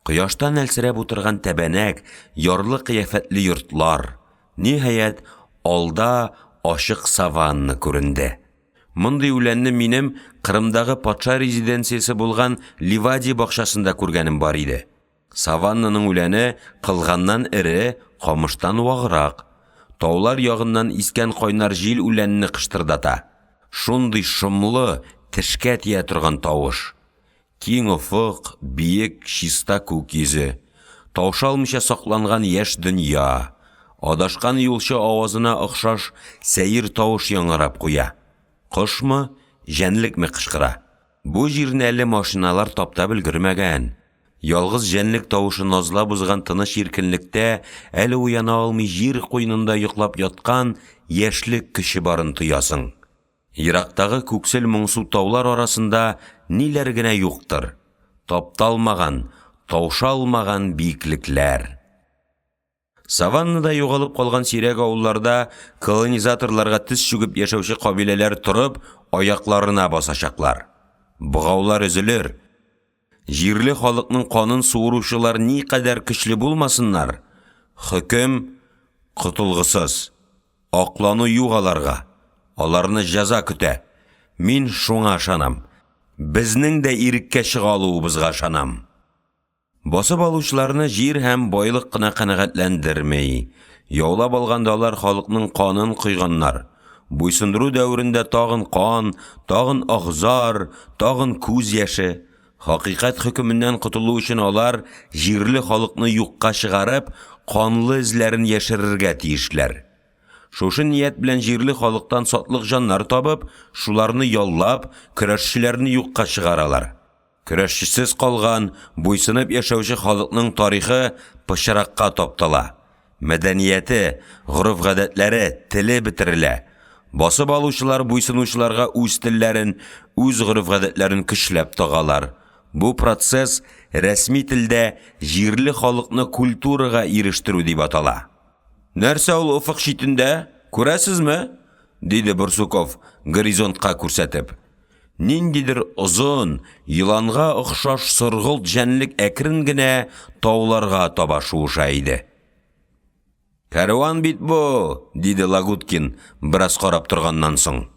Кояштан әлсерәп утырган тәбәнәк, ярлы кыяфәтле йортлар. Ниһаять, алда ашык саванна күренде. Мондый үләнне минем Кырымдагы патша резиденциясе булган Ливади бакчасында күргәнем бар иде. Саваннаның үләне кылганнан ире, камыштан ваграк. Таулар ягыннан искән кайнар җил үләнне кыштырдата. Шундый шомлы, тешкә тия торган тавыш. Киң офык, биек, чиста күк йөзе. Таушалмыйча сакланган яшь дөнья. Адашкан юлчы авазына охшаш сәер тавыш яңгырап куя. Кошмы, жәнлекме кышкыра. Бу җирне әле машиналар таптап өлгермәгән. Ялгыз жәнлек тавышы назлап узган тыныч иркенлектә әле уяна алмый җир куйнында йоклап яткан яшьлек кеше барын тоясың. Ерактагы күксел моңсу таулар арасында ниләр генә юктыр. Тапталмаган, тауша алмаган биеклекләр. Саваннада югалып калган сирәк авылларда колонизаторларга тез чүгеп яшәүче кабиләләр торып, аякларына басачаклар. Бугаулар өзелер. Җирле халыкның канын суыручылар ни кадәр көчле булмасыннар, хөкем котылгысыз. Аклану юк аларга. Аларны җәза көтә. Мин шуңа ышанам. Безнең дә иреккә чыга алуыбызга ышанам. Басып алучыларны җир һәм байлык кына канәгатьләндермәй. Яулап алганда алар халыкның канын койганнар. Буйсындыру дәврендә тагын кан, тагын агзар, тагын күз яше. Хакыйкать хөкеменнән котылу өчен алар җирле халыкны юкка чыгарып, канлы эзләрен яшерергә тиешләр. Шушы ният белән җирле халыктан сатлык җаннар табып, шуларны яллап, көрәшчеләрне юкка чыгаралар. Көрәшчесез калган, буйсынып яшәүче халыкның тарихы пычракка таптала. Мәдәнияте, гореф-гадәтләре, теле бетерелә. Басып алучылар буйсынучыларга үз телләрен, үз гореф-гадәтләрен көчләп тагалар. Бу процесс рәсми телдә җирле халыкны культурага ирештерү дип атала. Нәрсә ул уфык читендә? Күрәсезме? Диде Барсуков горизонтка күрсәтеп. Ниндидер озын, йыланга охшаш сыргылт җәнлек әкрен генә тауларга таба шуыша иде. Кәрван бит бу, диде Лагуткин бераз карап торганнан соң.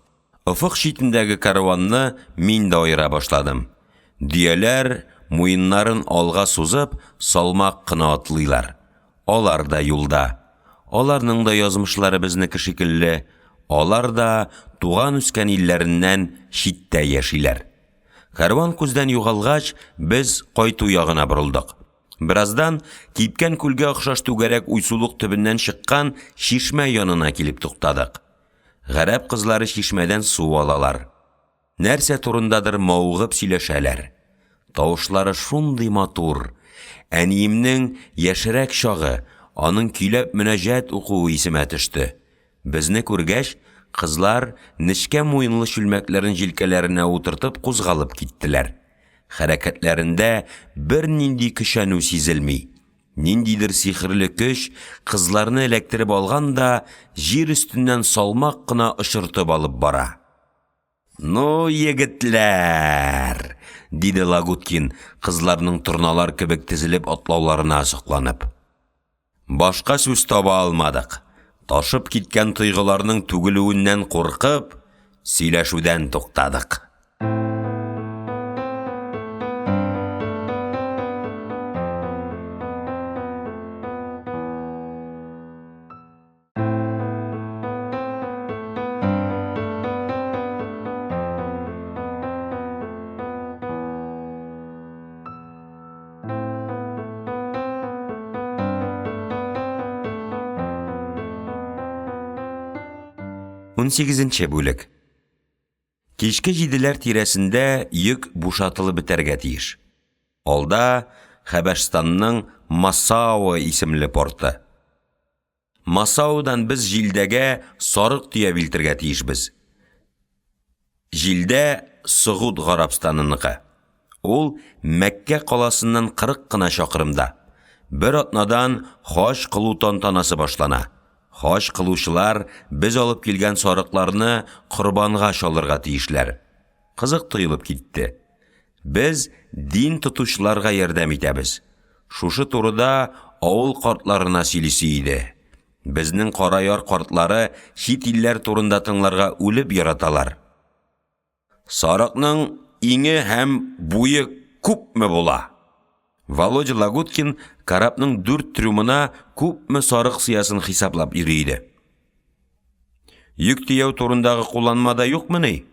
Уфык читендәге кәрванны мин дә айыра башладым. Дөяләр муеннарын алга сузып, салмак кына атлыйлар. Алар да юлда. Аларның да язмышлары безнеке шикелле. Алар да туган үскән илләреннән читтә яшиләр. Кәрван күздән югалгач, без кайту ягына борылдык. Бираздан кипкән күлгә охшаш түгәрәк уйсулык төбеннән чыккан шишмә янына килеп туктадык. Гарәп кызлары шишмәдән су алалар. Нәрсә турындадыр маугып сөйләшәләр. Тавышлары шундый матур. Әниемнең яшерәк чагы, аның көйләп мөнәҗәт укуы исемә төште. Безне күргәч, кызлар нечкә муенлы чүлмәкләрен җилкәләренә утыртып кузгалып киттеләр. Хәрәкәтләрендә бер нинди көчәнү сизелми. Ниндидер сихрле көч кызларны эләктереп алган да, җир өстеннән салмак кына ышыртып алып бара. «Ну, егетләр!» диде Лагуткин, кызларның торналар кебек тезелеп атлауларына сокланып. Башка сүз таба алмадык. Ташып киткән тойгыларның түгелүеннән куркып, сөйләшүдән туктадык. 18-нче бүлек. Кичке 7-ләр тирәсендә йөк бушатылып бетәргә тиеш. Алда Хәбәшстанның Масау исемле порты. Масаудан без җилдәгә сарык төя билтергә тиешбез. Җилдә Сугуд Гарабстаныныкы. Ул Мәккә каласыннан 40 кына чакрымда. Бер атнадан хаҗ кылу тантанасы башлана. Хаҗ кылучылар без алып килгән сарыкларны корбанга шалырга тиешләр. Кызык тоелып китте. Без дин тотучыларга ярдәм итәбез. Шушы турыда авыл картларына сөйлисе иде. Безнең караяр картлары чит илләр турында тыңларга үлеп яраталар. Сарыкның иңе һәм буе күпме була? Володя Лагуткин карапның 4 трюмына күпме сарык сиясын хисаплап йөрийде. Йөк тияү турындагы кулланмада юкмыни?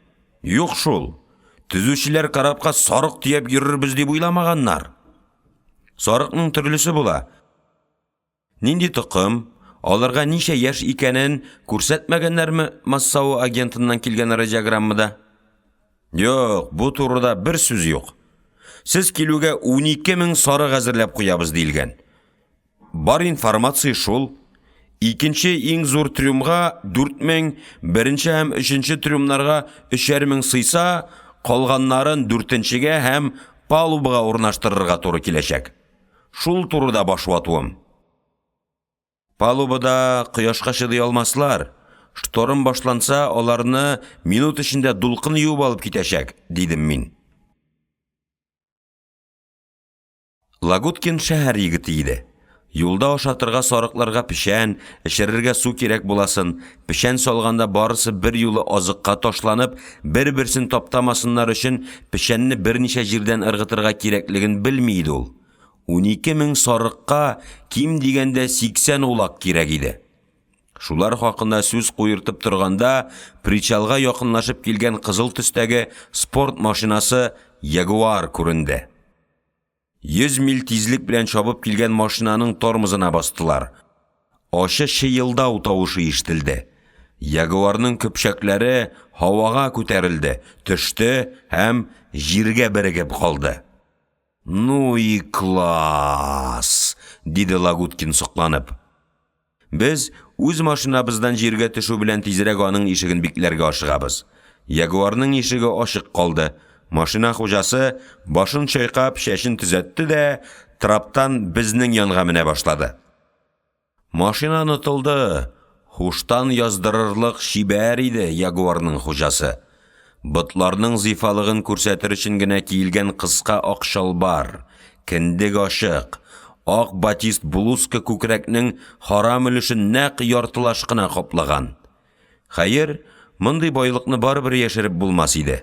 Юк шул. Түзүчеләр карапка сарык тияп йөрербез дип уйламаганнар. Сарыкның төрлесе була. Нинди токым, Аларга ничә яшь икәнен күрсәтмәгәннәрме Массау агентыннан килгән радиограммада? Юк, бу турыда бер сүз юк. Сез килүгә 12 мең сарык әзерләп куябыз диелгән. Бар информация шул. Икенче иң зур трюмга 4 мең, беренче һәм өченче трюмнарга 3 мең сыйса, калганнарын 4нчегә һәм палубага урнаштырырга туры киләчәк. Шул турыда баш ватуым. Палубада кояшка чыдый алмаслар. Шторм башланса, аларны минут эчендә дулкын юып алып китәчәк, дидем мин. Лагуткин шәһәр егете иде. Юлда ашатырга сарыкларга пешән, эшерергә су кирәк буласын, пешән салганда барысы бер юлы азыкка ташланып, бер-берсен таптамасыннар өчен пешәнне берничә җирдән ыргытырга кирәклеген белми иде ул. 12 мең сарыкка ким дигәндә 80 улак кирәк иде. Шулар хакында сүз куертып торганда, причалга якынлашып килгән кызыл төстәге спорт машинасы Ягуар күренде. 100 миль тизлек белән чабып килгән машинаның тормозына бастылар. Ачы шыйылдау тавышы ишетелде. Ягуарның көпшәкләре һавага күтәрелде, төште һәм җиргә берегеп калды. Ну и класс, диде Лагуткин сокланып. Без үз машинабыздан җиргә төшү белән тизрәк аның ишеген бикләргә ашыгабыз. Ягуарның ишеге ачык калды. Машина хуҗасы башын чайкап, шәшен төзәтте дә траптан безнең янга менә башлады. Машина онытылды. Хуштан яздырырлык шибәр иде Ягуарның хуҗасы. Ботларның зифалыгын күрсәтер өчен генә киелгән кыска ак шалбар, киндек ашык, ак батист блузка күкрәкнең харам өлешен нәкъ яртылаш кына каплаган. Хәер, мондый байлыкны барыбер яшереп булмас иде.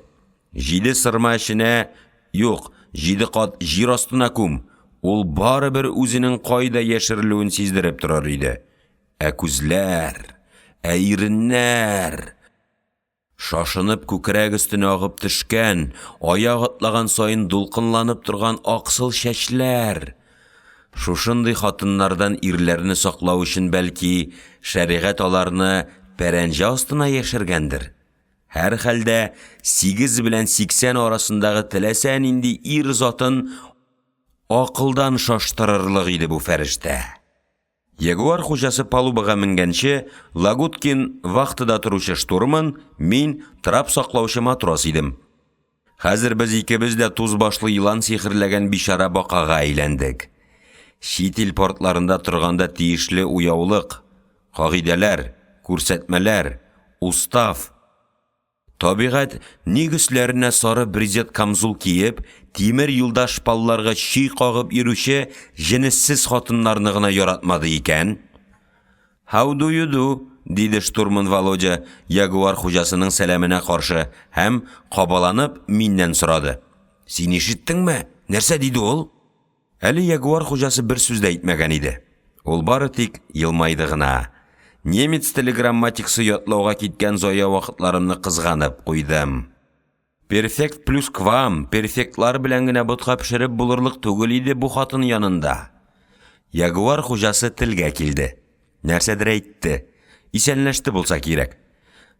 7 сырма эченә, юк, 7 кат җир астына күм, ул барыбер үзенең кайда яшерелүен сиздереп торыр иде. Ә күзләр, ә иреннәр, шашынып күкрәк өстенә агып төшкән, аяк атлаган саен дулкынланып торган аксыл чәчләр. Шушындый хатыннардан ирләрне саклау өчен бәлки шәригать аларны пәрәнҗә астына яшергәндер. Һәр хәлдә 8 белән 80 арасындагы теләсә нинди ир затын акылдан шаштырырлык иде бу фәрештә. Ягуар хуҗасы палубага менгәнче, Лагуткин вахтада торучы штурман, мин трап саклаучы матрос идем. Хәзер без икебез дә туз башлы йылан сихерләгән бишара бакага әйләндек. Чит ил портларында торганда тиешле уяулык, кагыйдәләр, күрсәтмәләр, устав. Табигать нигесләренә сары брезент камзул киеп, тимер юлдаш палларга чөй кагып йөрүче җенессез хатыннарны гына яратмады икән. How do you do? Диде штурман Володя Ягуар хуҗасының сәламенә каршы һәм кабаланып миннән сорады. Син ишеттеңме? Нәрсә диде ул? Әле Ягуар хуҗасы бер сүз дә әйтмәгән иде. Ул бары тик елмайды гына. Немец теле грамматикасы ятлауга киткән зая вакытларымны кызганып куйдым. Перфект плюс квам, перфектлар белән генә ботка пешереп булырлык түгел иде бу хатын янында. Ягуар хуҗасы телгә килде. Нәрсәдер әйтте. Исәнләште булса кирәк.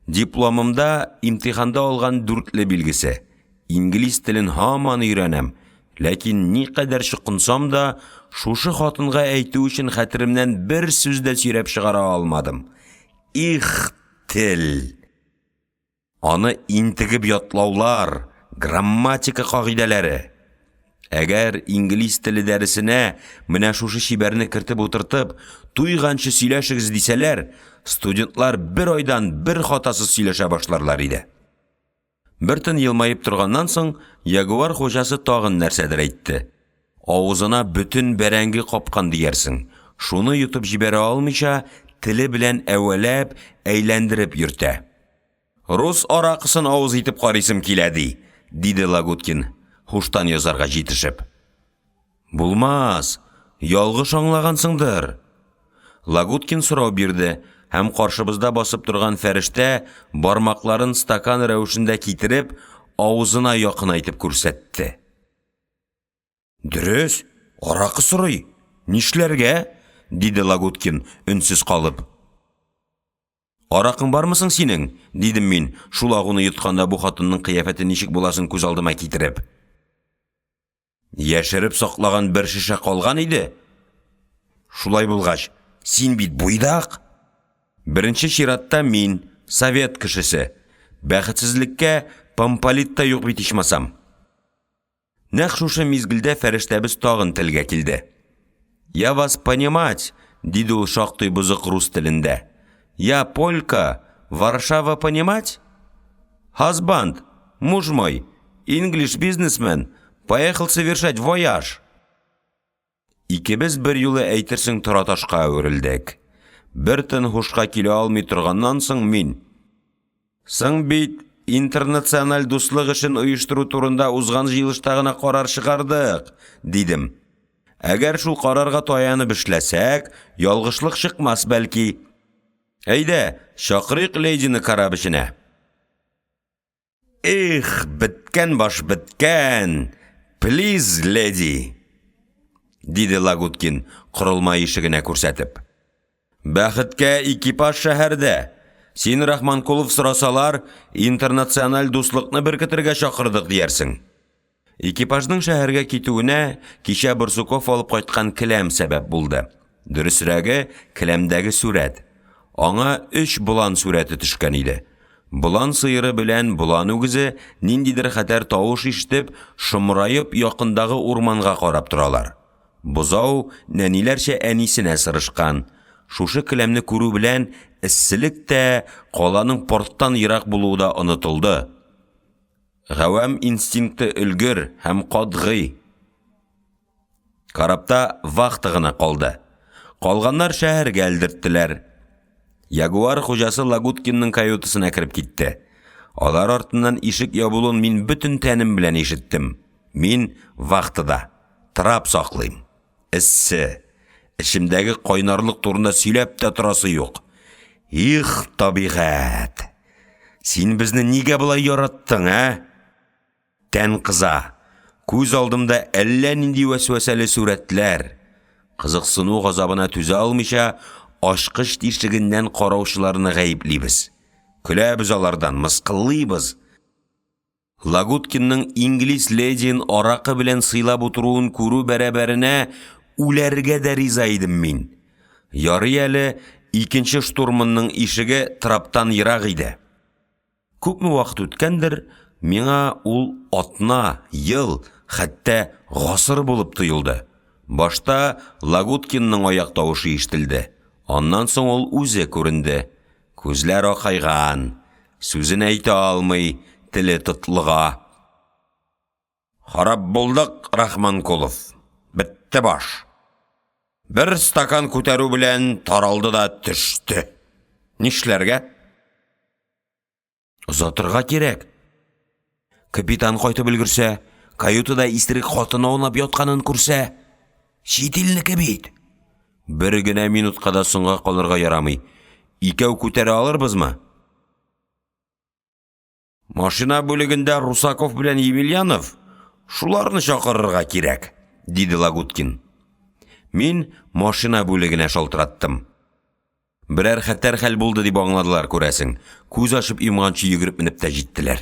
Дипломымда имтиханда алган 4 билгесе. Инглиз телен һаман өйрәнәм. Ләкин никадәр чукынсам да, шушы хатынга әйтү өчен хәтеремнән бер сүз дә сөйрәп чыгара алмадым. Их, тел! Аны интегеп ятлаулар, грамматика кагыйдәләре. Әгәр инглиз теле дәресенә менә шушы шибәрне кертеп утыртып, туйганчы сөйләшегез дисәләр, студентлар бер айдан бер хатасыз сөйләшә башларлар иде. Бер тын елмайып торганнан соң, Ягуар хуҗасы тагын нәрсәдер әйтте. Авызына бүтән бәрәңге капкан диярсең. Шуны йотып җибәрә алмыйча, теле белән әвәләп, әйләндереп йөртә. Рус аракысын авыз итеп карыйсым килә ди, диде Лагуткин, хуштан язарга җитешеп. Булмас, ялгыш аңлагансыңдыр. Лагуткин сорау бирде, һәм каршыбызда басып торган фәрештә бармакларын стакан рәвешендә китереп, авызына якынайтып күрсәтте. Дөрес, аракы сорый. Нишләргә? диде Лагуткин, үнсіз қалып. Арақың бармысың синең, дидім мин, шулагуны йотканда бу хатынның кыяфәте ничек буласын күз алдыма китереп. Яшеріп сақлаган бір шише қалған иде. Шулай булгач, син бит буйдак. Беренче чиратта мин, совет кешесе, бәхетсезлеккә помполитта юк бит ичмасам. Нәкъ шушы мизгелдә фәрештәбез тагын телгә килде. Я вас понимать, диде ул шактый бузык рус телендә. Я полька, Варшава понимать? Husband, муж мой, English businessman, поехал совершать вояж. Икебез бер юлы әйтерсең тораташка әверелдек. Бер тын хушка килә алмый торганнан соң мин. Соң бит интернациональ дуслык эшен оештыру турында узган җыелышта гына карар чыгардык, дидем. Әгәр шул карарга таянып эшләсәк, ялгышлык чыкмас бәлки. Әйдә, чакырыйк ледины карап эшенә. Их, биткән баш биткән. Please, lady, диде Лагуткин, корылма ишегенә күрсәтеп. Бәхеткә экипаж шәһәрдә. Син Рахманкулов сорасалар, интернациональ дуслыкны беркетергә чакырдык диярсең. Экипажның шәһәргә китүенә кичә Барсуков алып кайткан келәм сәбәп булды. Дөресрәге, келәмдәге сүрәт. Аңа 3 булан сүрәте төшкән иде. Булан сыйыры белән булан үгезе ниндидер хәтәр тавыш ишетеп, шымрайып якындагы урманга карап торалар. Бузау нәниләрчә әнисенә сырышкан. Шушы келәмне күрү белән эсселек тә каланың порттан ерак булуы да онытылды. Гавам инстинкты өлгер һәм катгый. Карапта вакыты гына калды. Калганнар шәһәргә элдерттеләр. Ягуар хуҗасы Лагуткинның каютысына кирип китте. Алар артыннан ишек ябылуын мин бүтән тәнем белән ишеттем. Мин вакытыда трап саклыйм. Эссе, эшемдәге кайнарлык турында сөйләп тә торасы юк. Их, табигать. Син безне нигә булай яраттың, Тән кыза. Күз алдымда әллә нинди вәсвәсәле сүрәтләр. Кызыксыну газабына түзә алмыйча, ашкыш тишегеннән караучыларны гаеплибез. Көләбез алардан, мыскыллыйбыз. Лагуткинның инглиз ледин аракы белән сыйлап утыруын күрү бәрабәренә үләргә дә риза идем мин. Ярый әле икенче штурманның ишеге траптан ерак иде. Күпме вакыт үткәндер, миңа ул атна, ел, хәтта гасыр булып тоелды. Башта Лагуткинның аяк тавышы ишетелде. Аннан соң ул үзе күренде. Күзләр акайган, сүзен әйтә алмый, теле тотлыга. Харап булдык, Рахманкулов. Битте баш. Бер стакан күтәрү белән таралды да төште. Нишләргә? Озатырга кирәк. Капитан кайтып өлгерсә, каютада истерик хатыны аунап ятканын күрсә, читилнеке бит. Бер генә минутка да соңга калырга ярамый. Икәү күтәрә алырбызмы? Машина бүлегендә Русаков белән Емельянов, шуларны чакырырга кирәк, диде Лагуткин. Мин машина бүлегенә шалтыраттым. Берәр хәтәр хәл булды дип аңладылар күрәсең. Күз ачып йомганчы йөгереп менеп тә җиттеләр.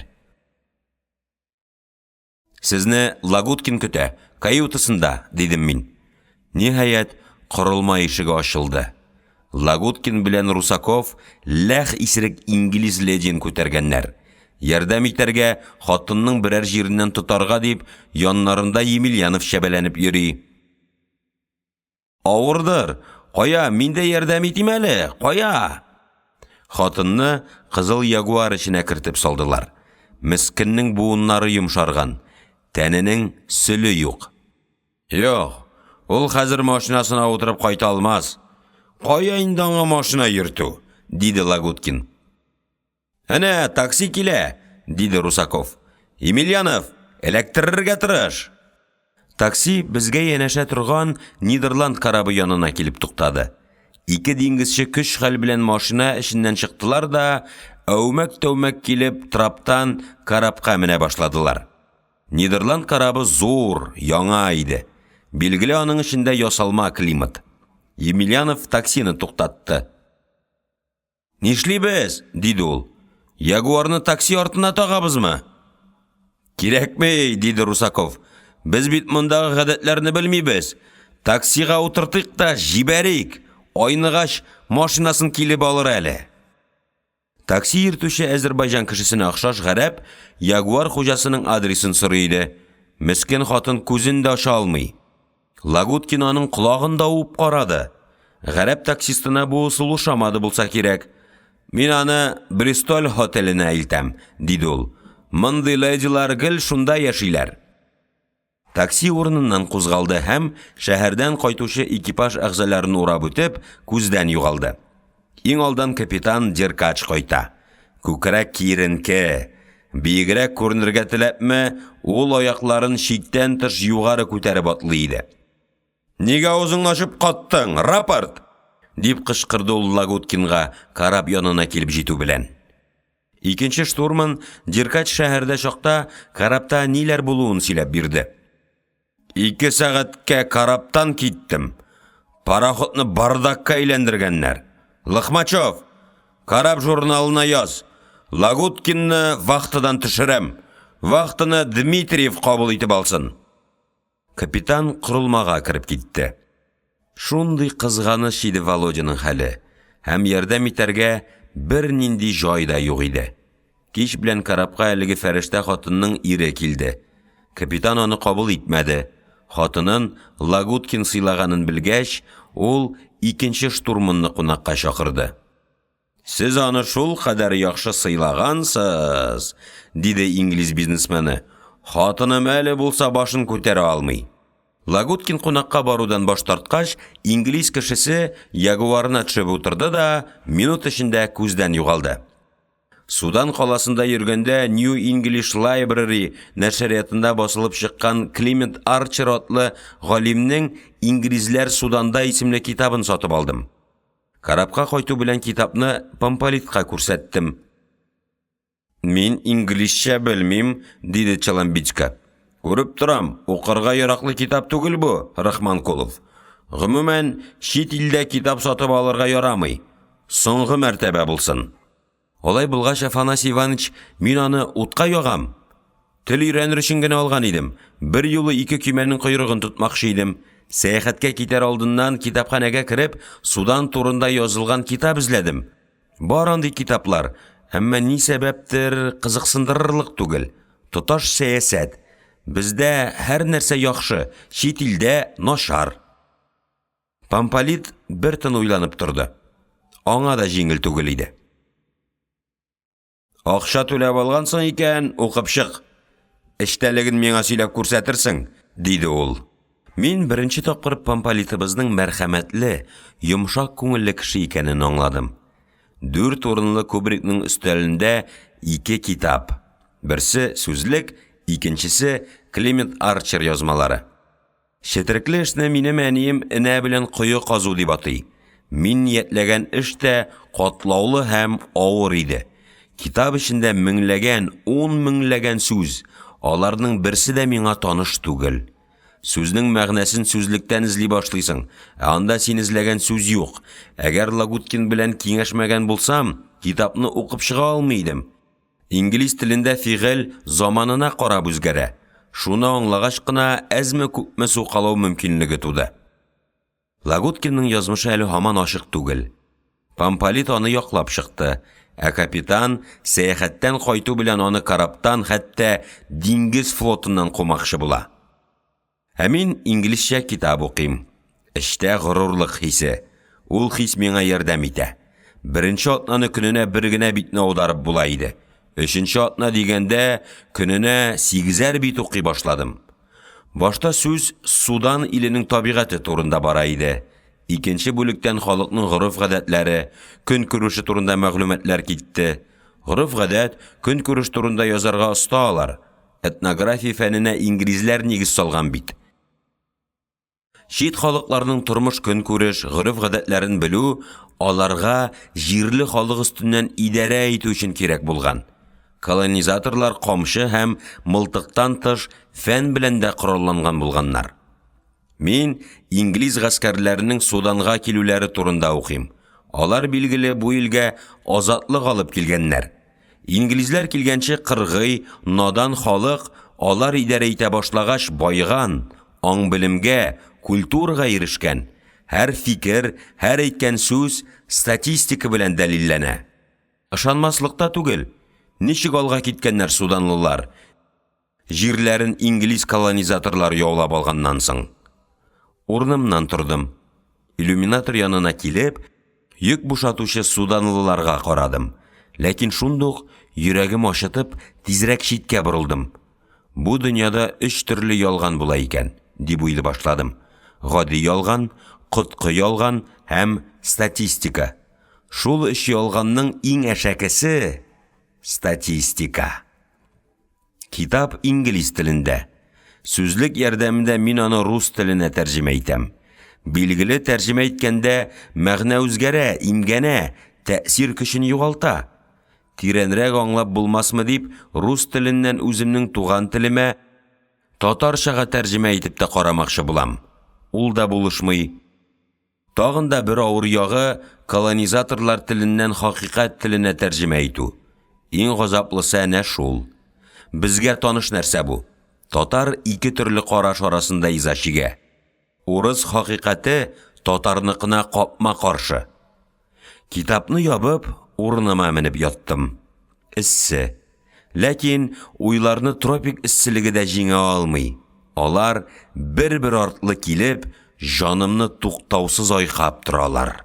Сезне Лагуткин көтә, каютасында, дидем мин. Ниһаять, корылма ишеге ачылды. Лагуткин белән Русаков ләх исерек инглиз ледин күтәргәннәр. Ярдәм итәргә, хатынның берәр җиреннән тотарга дип, яннарында Емельянов шәбәләнеп йөри. Авырдыр, кая, мин дә ярдәм итим әле, кая? Хатынны кызыл ягуар эченә кертеп салдылар. Мискиннең буыннары йомшарган, тәненең сөле юк. Юк, ул хәзер машинасына утырып кайта алмас. Кая инде аңа машина йөртү, диде Лагуткин. Әнә, такси килә, диде Русаков. Емельянов, электрергә тырыш. Такси безгә янәшә торган Нидерланд карабы янына килеп туктады. Ике диңгезче көч хәл белән машина эченнән чыктылар да, әүмәк-тәүмәк килеп траптан карапка менә башладылар. Нидерланд карабы зур, яңа иде. Билгеле аның эчендә ясалма климат. Емельянов таксины туктатты. «Нишлибез?» диде ул. «Ягуарны такси артына тагабызмы?» «Кирәкмәй», диде Русаков. «Без бит мондагы гадәтләрне белмибез. Таксига утыртыйк та җибәрик. Айныгач машинасын килеп алыр әле». Такси йөртүче Азәрбайҗан кешесенә охшаш гарәп Ягуар хуҗасының адресын сорый иде. Мескен хатын күзен дә ача алмый. Лагуткин аның колагын да уып карады. Гарәп таксистына бу сулышамады булса кирәк. «Мин аны Бристоль хотеленә илтәм», диде ул. «Мондый ледилар гел шунда яшиләр». Такси урыныннан кузгалды һәм шәһәрдән кайтучы экипаж әгъзаларын урап үтеп, күздән югалды. Иң алдан капитан Деркач кайта. Күкрәк киеренке. Биегрәк күренергә теләпме, ул аякларын шиктән тыш югары күтәреп атлый иде. «Нигә үзең ачып каттың? Рапорт!» дип кычкырды ул Лагуткинга карап янына килеп җитү белән. Икенче штурман Деркач шәһәрдә чакта карапта ниләр булуын сөйләп бирде. 2 сәгатькә караптан киттем. Пароходны бардакка әйләндергәннәр. Лохмачев, карап журналына яз. Лагуткинны вахтадан төшерәм. Вахтаны Дмитриев кабул итеп алсын. Капитан корылмага кирип китте. Шундый кызганыч иде Володяның хәле. Һәм ярдәм итәргә бер нинди җай да юк иде. Кич белән карапка әлеге фәрештә хатынның ире килде. Капитан аны кабул итмәде. Хатынын Лагуткин сыйлаганын белгәч, ул икенче штурманны кунакка чакырды. «Сез аны шул кадәр яхшы сыйлагансыз», диде инглиз бизнесмены. «Хатыным әле булса башын күтәрә алмый». Лагуткин кунакка барудан баш тарткач, инглиз кешесе Ягуарына төшеп утырды да минут эчендә күздән югалды. Судан каласында йөргәндә New English Library нәшриятында басылып чыккан Климент Арчер атлы галимнең «Инглизләр Суданда» исемле китабын сатып алдым. Карапка кайту белән китапны Помполитка күрсәттем. «Мин инглизчә белмим», диде Чаламбичка. «Күреп торам, укырга яраклы китап түгел бу, Рахманкулов. Гомумән, чит илдә китап сатып алырга ярамый. Соңгы мәртәбә булсын». Олай булгач, Афанасий Иванович, мин аны утка ягам. Тел өйрәнер өчен генә алган идем. Бер юлы 2 көймәнең койрыгын тотмакчы идем. Сәяхәткә китәр алдыннан китапханәгә кирип, Судан турында язылган китап эзләдем. Бар андый китаплар, әмма ни сәбәптер кызыксындырырлык түгел. Тоташ сәясәт. Бездә һәр нәрсә яхшы, чит илдә начар. Помполит бер тын уйланып торды. Аңа да җиңел түгел иде. «Акча түләп алгансың икән, укып чык. Эштәлеген миңа сөйләп күрсәтерсең», диде ул. Мин беренче тапкыр Помполитыбызның мәрхәмәтле, йомшак күңелле кеше икәнен аңладым. 4 урынлы кубрикның өстәлендә 2 китап. Берсе сүзлек, икенчесе Климент Арчер язмалары. Четерекле эшне минем әнием энә белән кое казу дип атый. Мин ниятләгән эш тә катлаулы һәм авыр иде. Китап эчендә меңләгән, 10 меңләгән сүз, аларның берсе дә миңа таныш түгел. Сүзнең мәгънәсен сүзлектән эзли башлыйсың, анда син эзләгән сүз юк. Әгәр Лагуткин белән киңәшмәгән булсам, китапны укып чыга алмыйдым. Инглиз телендә фигыль заманына карап үзгәрә. Шуны аңлагач кына әзме күпме сукалау мөмкинлеге туды. Лагуткинның язмышы әле һаман ачык түгел. Помполит аны яклап чыкты. Ә капитан сәяхәттән кайту белән аны караптан, хәтта диңгез флотыннан кумакчы була. Ә мин инглизчә китап укыйм. Эштә горурлык хисе. Ул хис миңа ярдәм итә. Беренче атнаны көненә бер генә битне аударып була иде. Өченче атна дигәндә көненә 8 бит укый башладым. Башта сүз Судан иленең табигаты турында бара иде. Икенче бүлектән халыкның горыф-гадәтләре, көн күреше турында мәгълүматлар китте. Горыф-гадәт, көн күреш турында язарга осталар. Этнография фәненә инглизләр нигез салган бит. Чит халыкларның тормыш көн күреш, горыф-гадәтләрен белү аларга җирле халык өстеннән идарә итү өчен кирәк булган. Колонизаторлар камчы һәм мылтыктан тыш фән белән дә коралланган булганнар. Мин инглиз гаскәрләренең Суданга килүләре турында укыйм. Алар билгеле бу илгә азатлык алып килгәннәр. Инглизләр килгәнче кыргый, надан халык, алар идарә итә башлагач байган, аң белемгә, культурага ирешкән. Һәр фикер, һәр әйткән сүз статистика белән дәлилләнә. Ышанмаслыкта түгел. Ничек алга киткәннәр суданлылар? Җирләрен инглиз колонизаторлар яулап алганнан соң. Урынымнан тордым. Иллюминатор янына килеп, йөк бушатучы суданлыларга карадым. Ләкин шундук йөрәгем ачытып, тизрәк читкә борылдым. Бу дөньяда 3 төрле ялган була икән, дип уйлый башладым. Гади ялган, коткы ялган һәм статистика. Шул 3 ялганның иң әшәкесе статистика. Китап инглиз телендә. Сүзлек ярдәмендә мин аны рус теленә тәрҗемә итәм. Билгеле тәрҗемә иткәндә мәгънә үзгәрә, имгәнә, тәэсир көчен югалта. Тирәнрәк аңлап булмасмы дип, рус теленнән үземнең туган телемә татарчага тәрҗемә итеп тә карамакчы булам. Ул да булышмый. Тагын да бер авыр ягы колонизаторлар теленнән хакыйкать теленә тәрҗемә итү. Иң газаплысы әнә шул. Безгә таныш нәрсә бу. Татар 2 төрле караш арасында иза чигә. Урыс хакыйкате татарныкына капма каршы. Китапны ябып, урыныма менеп яттым. Иссе. Ләкин уйларны тропик исселеге дә җиңә алмый. Алар бер-бер артлы килеп, җанымны туктаусыз айкап торалар.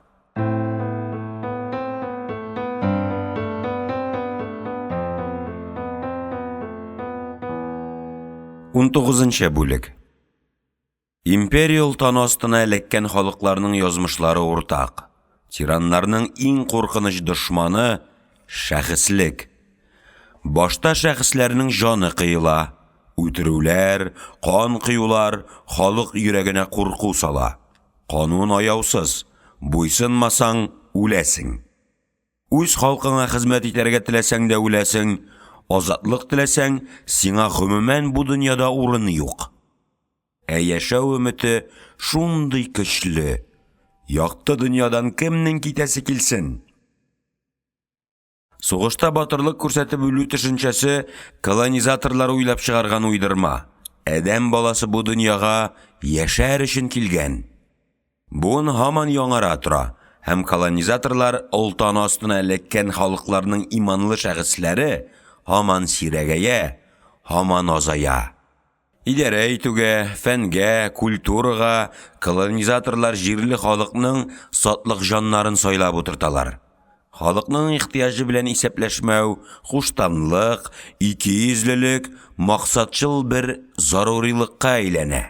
19-нчы бүлек. Империал таны астына эләккән халыкларның язмышлары уртак. Тираннарның иң куркыныч дошманы шәхеслек. Башта шәхесләрнең жаны кыйыла, үтерүләр, кан кыюлар халык йөрәгенә курку сала. Канун аяусыз, буйсынмасаң үләсең. Үз халкыңа хезмәт итәргә теләсәң дә үләсең, азатлык теләсәң, сиңа гомумән бу дөньяда урын юк. Яшәү өмете шундый көчле. Якты дөньядан кемнең китәсе килсен? Сугышта батырлык күрсәтеп үлү төшенчәсе колонизаторлар уйлап чыгарган уйдырма. Әдәм баласы бу дөньяга яшәр өчен килгән. Буны һаман яңара тора. Һәм колонизаторлар олтан астына эләккән халыкларның иманлы шәхесләре һаман сирәгәя, һаман азая. Идарә итүгә, фәнгә, культурага колонизаторлар җирле халыкның сатлык җаннарын сайлап утырталар. Халыкның ихтыяҗы белән исәпләшмәү, хуштанлык, икейөзлелек максатчыл бер зарурилыкка әйләнә.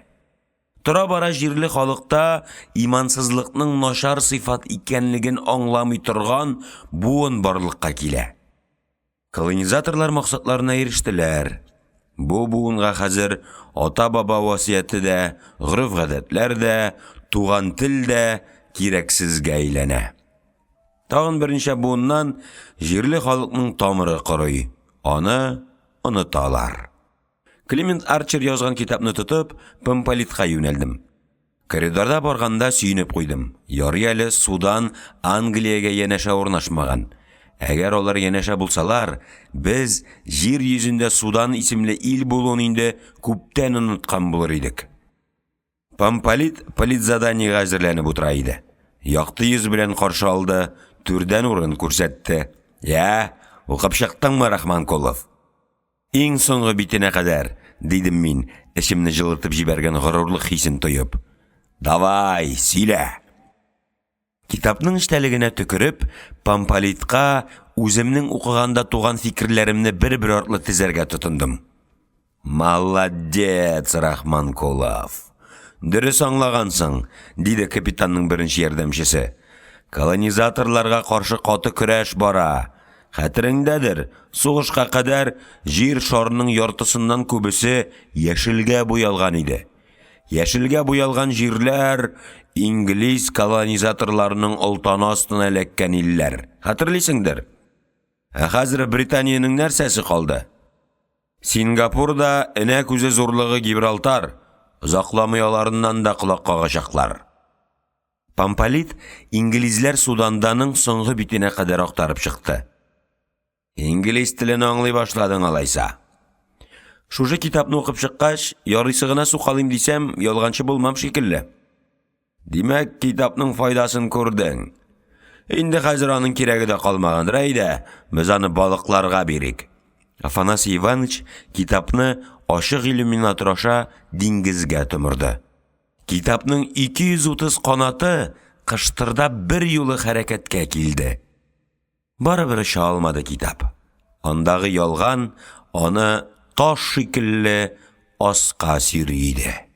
Тора-бара җирле халыкта имансызлыкның начар сыйфат икәнлеген аңламый торган буын барлыкка килә. Колонизаторлар максатларына ирештеләр. Бу буынга хәзер ата-баба васыяте дә, гырыф-гадәтләр дә, туган тел дә кирәксезгә әйләнә. Тагын берничә буыннан җирле халыкның тамыры корый. Аны оныталар. Климент Арчер язган китапны тотып, Помполитка юнәлдем. Коридорда барганда сөйнеп куйдым. Ярый әле Судан Англиягә янәшә урнашмаган. Әгәр алар янәшә булсалар, без җир йөзендә Судан исемле ил булуын инде күптән оныткан булыр идек. Помполит политзаданиягә әзерләнеп утыра иде. Якты йөз белән каршы алды, түрдән урын күрсәтте. Я, укып чыктыңмы, Рахманкулов? Иң соңгы битенә кадәр, дидем мин, эчемне җылытып җибәргән горурлык хисен тоеп. Давай, сөйлә. Китапның эчтәлегенә төкереп, Помполитка үземнең укыганда туган фикерләремне бер-бер артлы тизәргә тотындым. Молодец, Рахманкулов. Дөрес аңлагансың, диде капитанның беренче ярдәмчесе. Колонизаторларга каршы каты көрәш бара. Хәтереңдәдер, сугышка кадәр җир шарының яртысыннан күбесе яшелгә буялган иде. Яшелгә буялган җирләр инглиз колонизаторларының олтан астына эләккән илләр. Хәтерлисеңдер? Хәзер Британияның нәрсәсе калды? Сингапурда энә күзе зурлыгы Гибралтар, Озакламыяларыннан да колак кагачаклар. Помполит инглизләр Суданданың соңгы битенә кадәр актарып чыкты. Инглиз телен аңлый башладың алайса. Шушы китапны укып чыккач, ярыйсы гына сукалыйм дисәм, ялганчы булмам шикелле. Димәк, китапның файдасын күрдең. Инде хәзер аның кирәге дә калмагандыр, әйдә, без аны балыкларга бирик. Афанасий Иванович китапны ачык иллюминатор аша диңгезгә томырды. Китапның 230 канаты кыштырда бер юлы хәрәкәткә килде. Барыбер эчә алмады китап. Андагы ялган аны таш шикелле аска сирийде.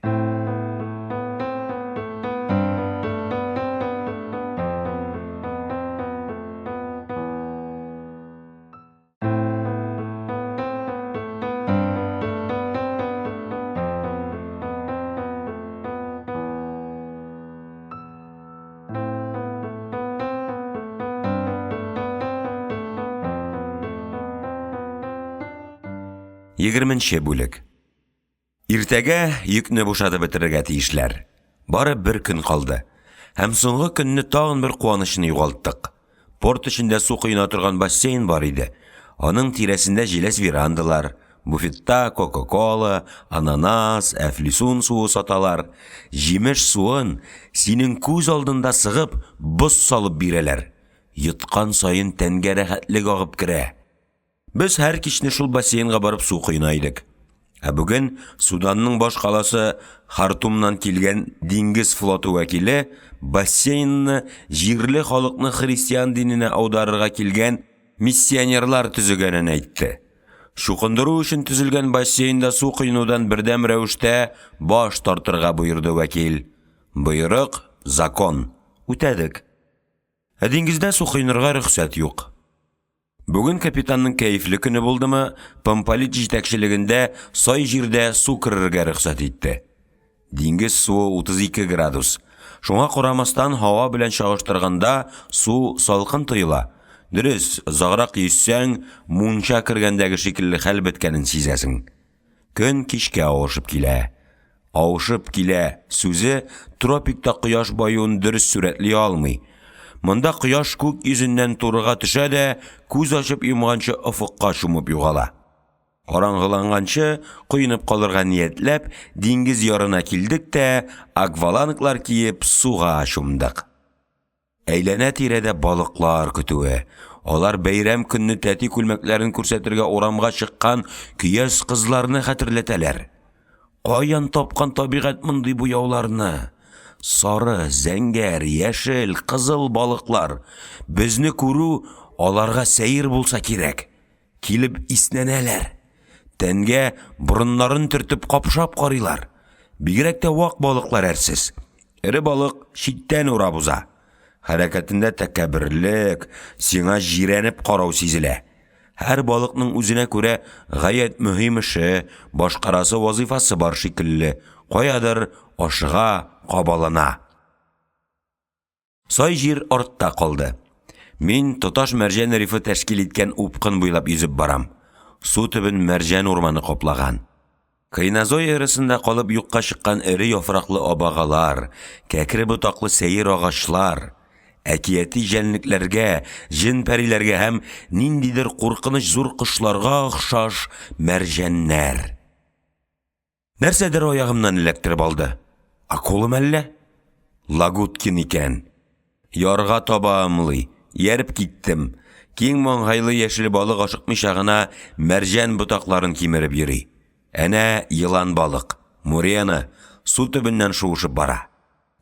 20-нче бүлек. Иртәгә йөкне бушатып бетерергә тиешләр. Бары бер көн калды. Һәм соңгы көнне тагын бер куанычны югалттык. Порт эчендә су кыйна торган бассейн бар иде. Аның тирәсендә җиләс верандалар, буфетта кока-кола, ананас, әфлисун суы саталар. Җимеш суын синең күз алдында сыгып, боз салып бирәләр. Йоткан сайын тәнгә рәхәтлек агып керә. Без һәр кичне шул бассейнга барып су кыйна идек. Бүген Суданның баш каласы Хартумнан килгән диңгез флоты вәкиле бассейнны җирле халыкны христиан диненә аударырга килгән миссионерлар төзегәнен әйтте. Шукындыру өчен төзелгән бассейнда су кыйнаудан бердәм рәвештә баш тартырга боерды вәкил. Боерык закон. Үтәдек. Диңгездә су кыйнарга рөхсәт юк. Бүген капитанның кәефле көне булдымы, Помполит җитәкчелегендә сай җирдә су кырырга рөхсәт итте. Диңгез суы 32 градус. Шуңа карамастан һава белән чагыштырганда су салкын тоела. Дөрес, озаграк йөзсәң, мунча кергәндәге шикелле хәл беткәнен сизәсең. Көн кичкә авышып килә. Авышып килә сүзе тропикта кояш баюын дөрес сурәтли алмый. Монда кояш күк йөзеннән турыга төшә дә, күз ачып йомганчы офыкка шумып югала. Караңгыланганчы, куенып калырга ниятләп, диңгез ярына килдек тә, акваланглар киеп суга чумдык. Әйләнә-тирәдә балыклар көтүе. Алар бәйрәм көнне тәти күлмәкләрен күрсәтергә урамга чыккан көяз кызларны хәтерләтәләр. Каян тапкан табигать мондый буяуларны? Сары, зәңгәр, яшел, кызыл балыклар. Безне күрү аларга сәер булса кирәк. Килеп иснәнәләр. Тәнгә борыннарын төртеп капшап карыйлар. Бигрәк тә вак балыклар әрсез. Ире балык читтән урап уза. Хәрәкәтендә тәкәбберлек, сиңа җирәнеп карау сизелә. Һәр балыкның үзенә күрә гаять мөһим эше, башкарасы вазифасы бар шикелле. Каядыр ашыга, кабалана. Сай җир артта калды. Мин тоташ мәрҗән рифы тәшкил иткән упкын буйлап йөзеп барам. Су төбен мәрҗән урманы каплаган. Кайназой арасында калып юкка чыккан эре яфраклы абагалар, кәкре ботаклы сәер агачлар, әкияти җәнлекләргә, җин-пәриләргә һәм ниндидер куркыныч зур кошларга охшаш мәрҗәннәр. Нәрсәдер аягымнан эләктереп алды. Акулым әллә? Лагуткин икән. Ярга таба ымлый. Ярып киттем. Киң маңгайлы яшел балык ашыкмыйча гына мәрҗән ботакларын кимереп йөри. Әнә йылан балык, Мурена, су төбеннән шуышып бара.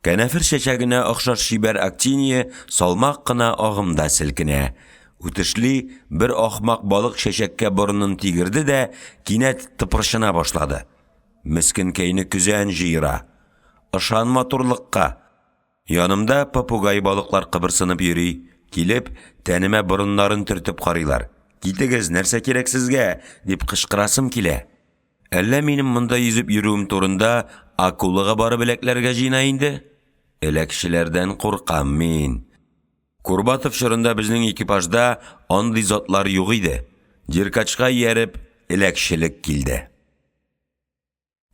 Кәнәфер чәчәгенә охшаш шибәр актиния салмак кына агымда селкенә. Үтешли бер ахмак балык чәчәккә борынын тигерде дә кинәт тыпыршына башлады. Мискенкәйне күзән җыера. Ышанма турлыкка. Янымда попугай балыклар кыбырсынып йөри. Килеп, тәнемә борыннарын төртеп карыйлар. Китегез, нәрсә кирәк сезгә? Дип кычкырасым килә. Әллә минем монда йөзеп йөрүем турында акулага барып беләкләргә җыйна инде? Эләкчеләрдән куркам мин. Курбатов чорында безнең экипажда андый затлар юк иде. Диркачка ияреп, эләкчелек килде.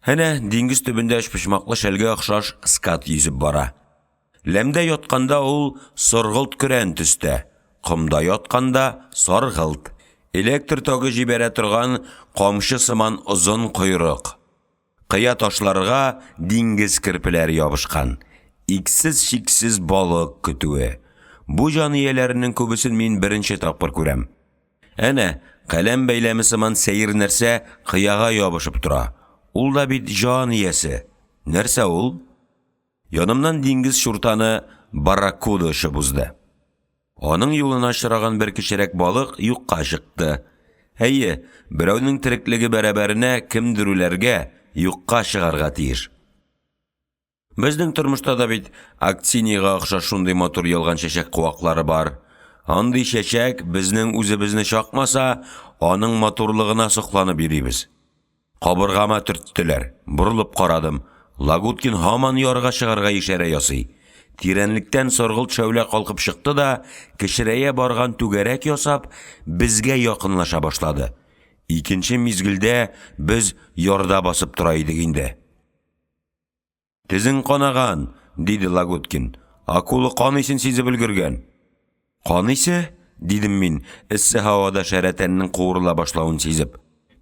Әнә диңгез төбендә пышмаклы шәлгә охшаш скат йөзеп бара. Ләмдә ятканда ул соргылт көрән төстә, комда ятканда саргылт. Электр тогы җибәрә торган камчы сыман озын койрык. Кыя ташларга диңгез кирпеләре ябышкан. Иксез-шиксез балык көтүе. Бу җанияләрнең күбесен мин беренче тапкыр күрәм. Әнә, каләм бәйләме сыман сәер нәрсә кыяга ябышып тора. Ул да бит җаниясе. Нәрсә ул? Янымнан диңгез шуртаны барракуда очып узды. Аның юлына очраган бер кечерәк балык юкка чыкты. Әйе, берәүнең тереклеге бәрабәренә кемдер үләргә, юкка чыгарга тиеш. Безнең тормышта да бит Актиниягә охшаш шундый матур ялган чәчәк куаклары бар. Андый чәчәк безнең үзебезне чакмаса, аның матурлыгына сокланып йөрибез. Кабыргама төрттеләр. Бурылып карадым. Лагуткин һаман ярга чыгарга ишарә ясый. Тирәнлектән соргылт шәүлә калкып чыкты да, кечерәя барган түгәрәк ясап, безгә якынлаша башлады. Икенче мизгелдә без ярда басып тора идек инде. Тезең канаган, диде Лагуткин. Акула каныйсын сизеп өлгергән. Каныйсы? Дидем мин, эссе һавада шәрәтәннең куырыла башлавын сизеп.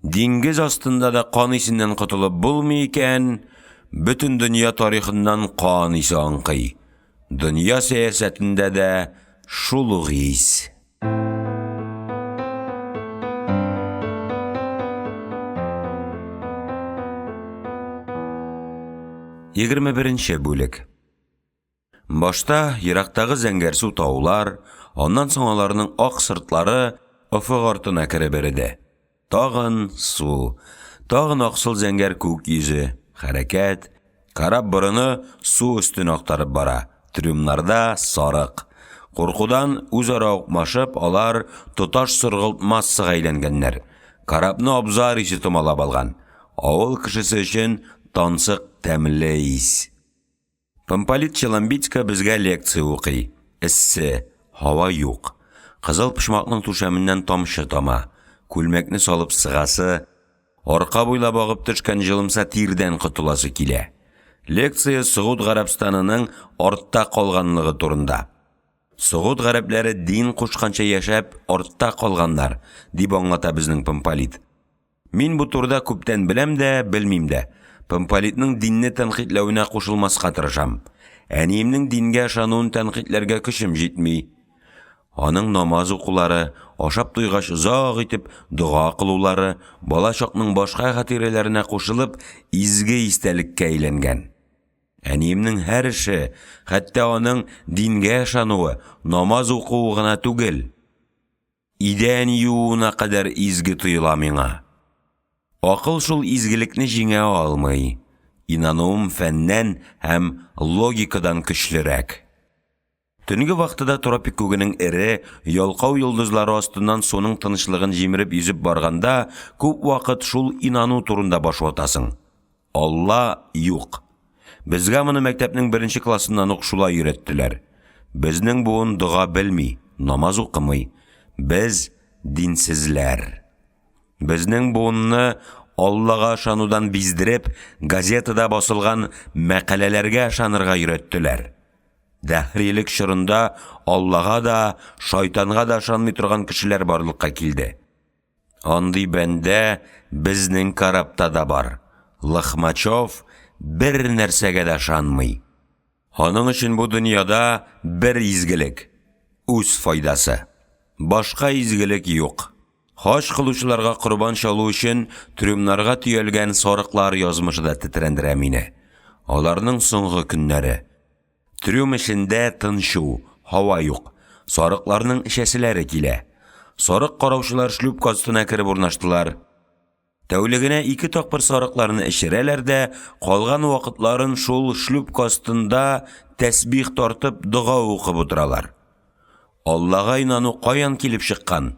Диңгез астында да каныйсыннан котылып булмый икән, бөтен дөнья тарихыннан каныйсы аңкый. Дөнья сәясәтендә дә шул ук ис. 21-нче бүлек. Башта ерактагы зәңгәр су таулар, аннан соң аларның ак сыртлары офык артына кереп берде. Тагын су, тагын аксыл зәңгәр күк йөзе, хәрәкәт, карап борыны су өстен актарып бара. Трюмнарда сарык. Куркудан үзара укмашып, алар тоташ сыргылт массага әйләнгәннәр. Карапны абзар исе томалап алган. Авыл кешесе өчен тансык тәмле ис. Помполит Челамбитска безгә лекция укый. Эссе, һава юк. Кызыл пышмакның түшәменнән тамчы тама. Күлмәкне салып сыгасы, арка буйлап агып төшкән җылымса тирдән котыласы килә. Лекция Сугуд Гарәбстанының артта калганлыгы турында. Сугуд гарәбләре дин кушканча яшәп артта калганнар, дип аңлата безнең помполит. Мин бу турыда күптән беләм дә, белмим дә. Помполитның динне тәнкыйтьләвенә кушылмаска тырышам. Әниемнең дингә ышануын тәнкыйтьләргә көчем җитми. Аның намаз укулары, ашап туйгач озак итеп дуга кылулары, балачакның башка хатирәләренә кушылып, изге истәлеккә әйләнгән. Әниемнең һәр эше, хәтта аның дингә ышануы, намаз укуы гына түгел, идән юуына кадәр изге тоела миңа. Акыл шул изгелекне җиңә алмый. Инануым фәннән һәм логикадан көчлерәк. Төнге вакытта тропик күгенең эре, ялкау йолдызлары астыннан суның тынычлыгын җимереп йөзеп барганда, күп вакыт шул инану турында баш ватасың. Алла юк. Безгә моны мәктәпнең 1-нче классыннан ук шулай өйрәттеләр. Безнең буын дуга белми, намаз укымый. Без динсезләр. Безнең буынны Аллага ышанудан биздереп, газетада басылган мәкаләләргә ышанырга өйрәттеләр. Дәһрилек чорында Аллага да, шайтанга да ышанмый торган кешеләр барлыкка килде. Андый бәндә безнең карапта да бар. Лохмачев бер нәрсәгә дә ышанмый. Аның өчен бу дөньяда бер изгелек, үз файдасы. Башка изгелек юк. Хаҗ кылучыларга курбан чалу өчен трюмнарга төялгән сарыклар язмышы да тетрәндерә мине. Аларның соңгы көннәре. Трюм эчендә тынчу, һава юк. Сарыкларның эчәселәре килә. Сарык караучылар шлюпка астына кереп урнаштылар. Тәүлегенә 2 тапкыр сарыкларны эчерәләр дә, калган вакытларын шул шлюпка астында тәсбих тартып дуга укып утыралар. Аллага инану каян килеп чыккан?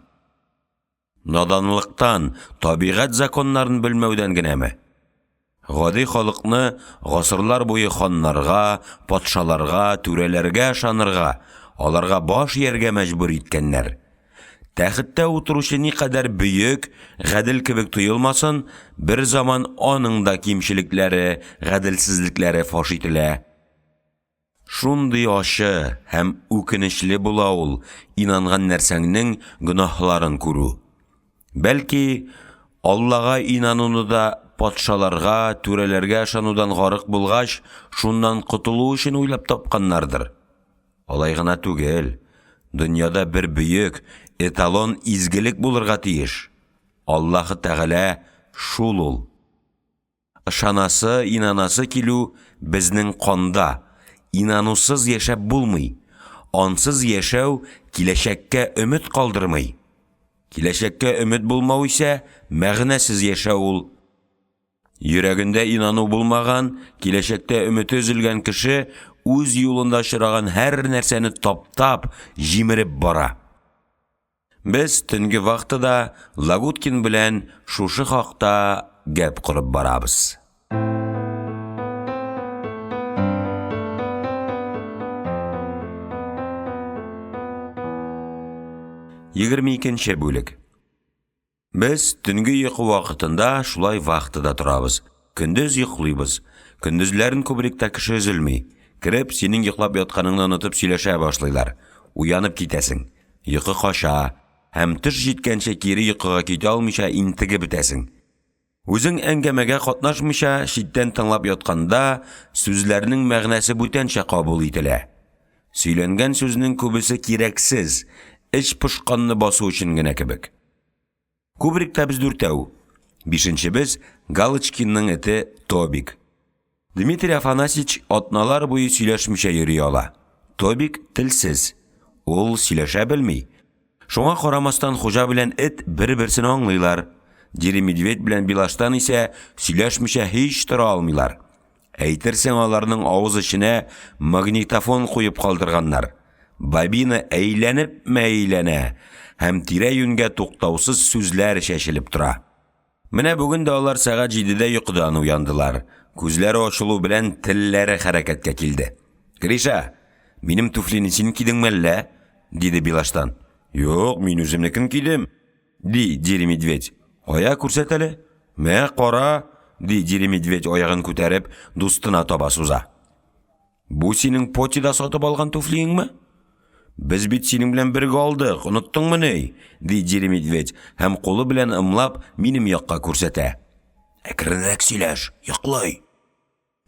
Наданлыктан, табигать законнарын белмәүдән генәме? Гади халыкны гасырлар буе ханнарга, патшаларга, түрәләргә ышанырга, аларга баш ияргә мәҗбүр иткәннәр. Тәхеттә утырушы никадәр бөек, гадел кебек тоелмасын, бер заман аның да кимчелекләре, гаделсезлекләре фаш ителә. Шундый ачы һәм үкенечле була ул инанган нәрсәңнең гөнаһларын күрү. Бәлки, Аллага инануны да патшаларга, түрәләргә ышанудан гарык булгач, шуннан котылу өчен уйлап тапканнардыр. Алай гына түгел. Дөньяда бер бөек, эталон изгелек булырга тиеш. Аллаһы Тәгалә шул ул. Ышанасы, инанасы килү безнең канда. Инанусыз яшәп булмый. Ансыз яшәү киләчәккә өмет калдырмый. Киләчәккә өмет булмау исә мәгънәсез яшәү ул. Йөрәгендә инану булмаган, киләчәктә өмете өзелгән кеше үз юлында очраган һәр нәрсәне таптап, җимереп бара. Без төнге вакытта Лагуткин белән шушы хакта гәп курып барабыз. 22-нче бүлек. Без төнге йокы вакытында шулай вакытта торабыз. Көндез йоклыйбыз. Көндезләрен күбрәктә кеше өзелми. Кирип, синең йоклап ятканыңны онытып сөйләшә башлыйлар. Уянып китәсең. Йокы каша, һәм төш җиткәнчә кире йокыга китә алмыйча интегеп бетәсең. Үзең әңгәмәгә катнашмыйча читтән тыңлап ятканда сүзләрнең мәгънәсе бүтәнчә кабул ителә. Сөйләнгән сүзнең күбесе кирәксез, эч пошканны басу өчен генә кебек. Күбрәктә без дүртәү. Бишенчебез Галочкинның эте Тобик. Дмитрий Афанасьевич атналар буе сөйләшмичә йөри ала. Тобик телсез. Ул сөйләшә белми. Шуңа карамастан хуҗа белән эт бер-берсен аңлыйлар. Дири медведь белән Билаштан исә сөйләшмичә һич тора алмыйлар. Әйтерсең аларның авыз эченә магнитофон куеп калдырганнар. Бабина әйләнеп-мәйләнә һәм тирә-юньгә туктаусыз сүзләр чәчелеп тора. Менә бүген дә алар сәгать 7-дә йокыдан уяндылар. Күзләре ачылу белән телләре хәрәкәткә килде. Гриша, минем туфлине син кидеңме әллә? Диде Билаштан. Юк, мин үземнекен кидем, ди Дири медведь. Ая күрсәт әле. Мә кара, ди Дири медведь аягын күтәреп дустына таба суза. Бу синең потида сатып алган туфлиеңме? Без бит синең белән бергә алдык, оныттыңмы ни? Ди Дири медведь һәм кулы белән ымлап минем якка күрсәтә. Әкренрәк сөйләш, йоклый.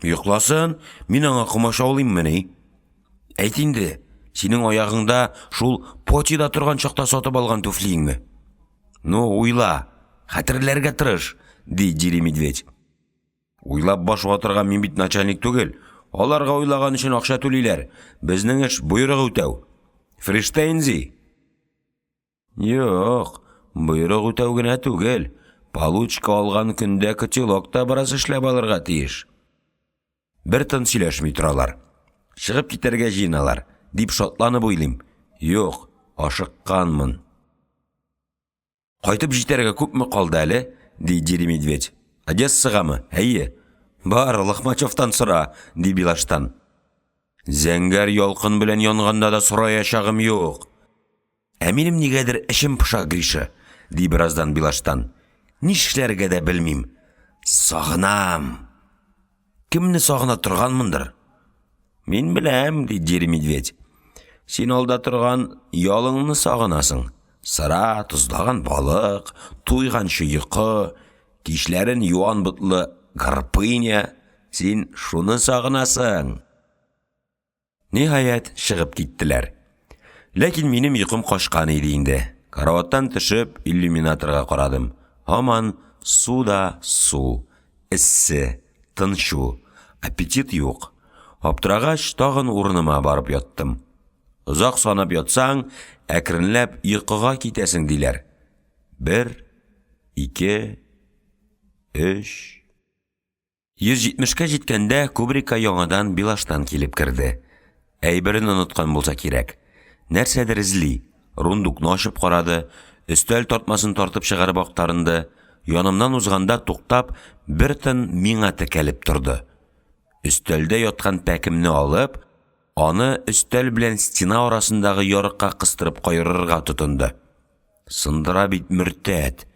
Йокласын, мин аңа комашаулыйммы ни? Әйт инде, синең аягыңда шул потида торган чакта сатып алган туфлиеңме? Ну, уйла, хәтерләргә тырыш, ди Дири медведь. Уйлап баш ватырган мин бит начальник түгел. Аларга уйлаган өчен акча түлиләр. Безнең эш буйрык үтәү. Фриштейнзи. Юк, буйрык үтәү генә түгел. Получка алган көндә котелокта бераз эшләп алырга тиеш. Бер тын сөйләшми торалар. Чыгып китәргә җыеналар, дип шатланып уйлыйм. Юк, ашыкканмын. Кайтып җитәргә күпме калды әле? Ди Дири медведь. Одессагамы? Әйе. Бар, Лохмачевтан сора, ди Билаштан. Зәңгәр ялкын белән янганда да сораячагым юк. Ә минем нигәдер эшем пыша, Гриша, ди бераздан Билаштан. Нишләргә дә белмим. Сагынам. Кемне сагына торганмындыр? Мин беләм, ди Дири медведь. Син алда торган ялыңны сагынасың. Сыра, тузлаган балык, туйганчы йокы, кичләрен юан бутлы гарпыня. Син шуны сагынасың. Ниһаять чыгып киттеләр. Ләкин минем йокым кашкан иде инде. Караваттан төшеп, иллюминаторга карадым. Һаман суда су, эссе, тынчу, аппетит юк. Аптырагач тагын урыныма барып яттым. Озак санап ятсаң, әкренләп йокыга китәсең диләр. 1, 2, 3. 170-кә җиткәндә Кубрика яңадан Билаштан килеп керде. Әйберен оныткан булса кирәк. Нәрсәдер эзли. Рундукны ачып карады, өстәл тартмасын тартып чыгарып актарынды. Янымнан узганда туктап, бер тын миңа текәлеп торды. Өстәлдә яткан пәкемне алып, аны өстәл белән стена арасындагы ярыкка кыстырып кайрырга тотынды. Сындыра бит мөртәт.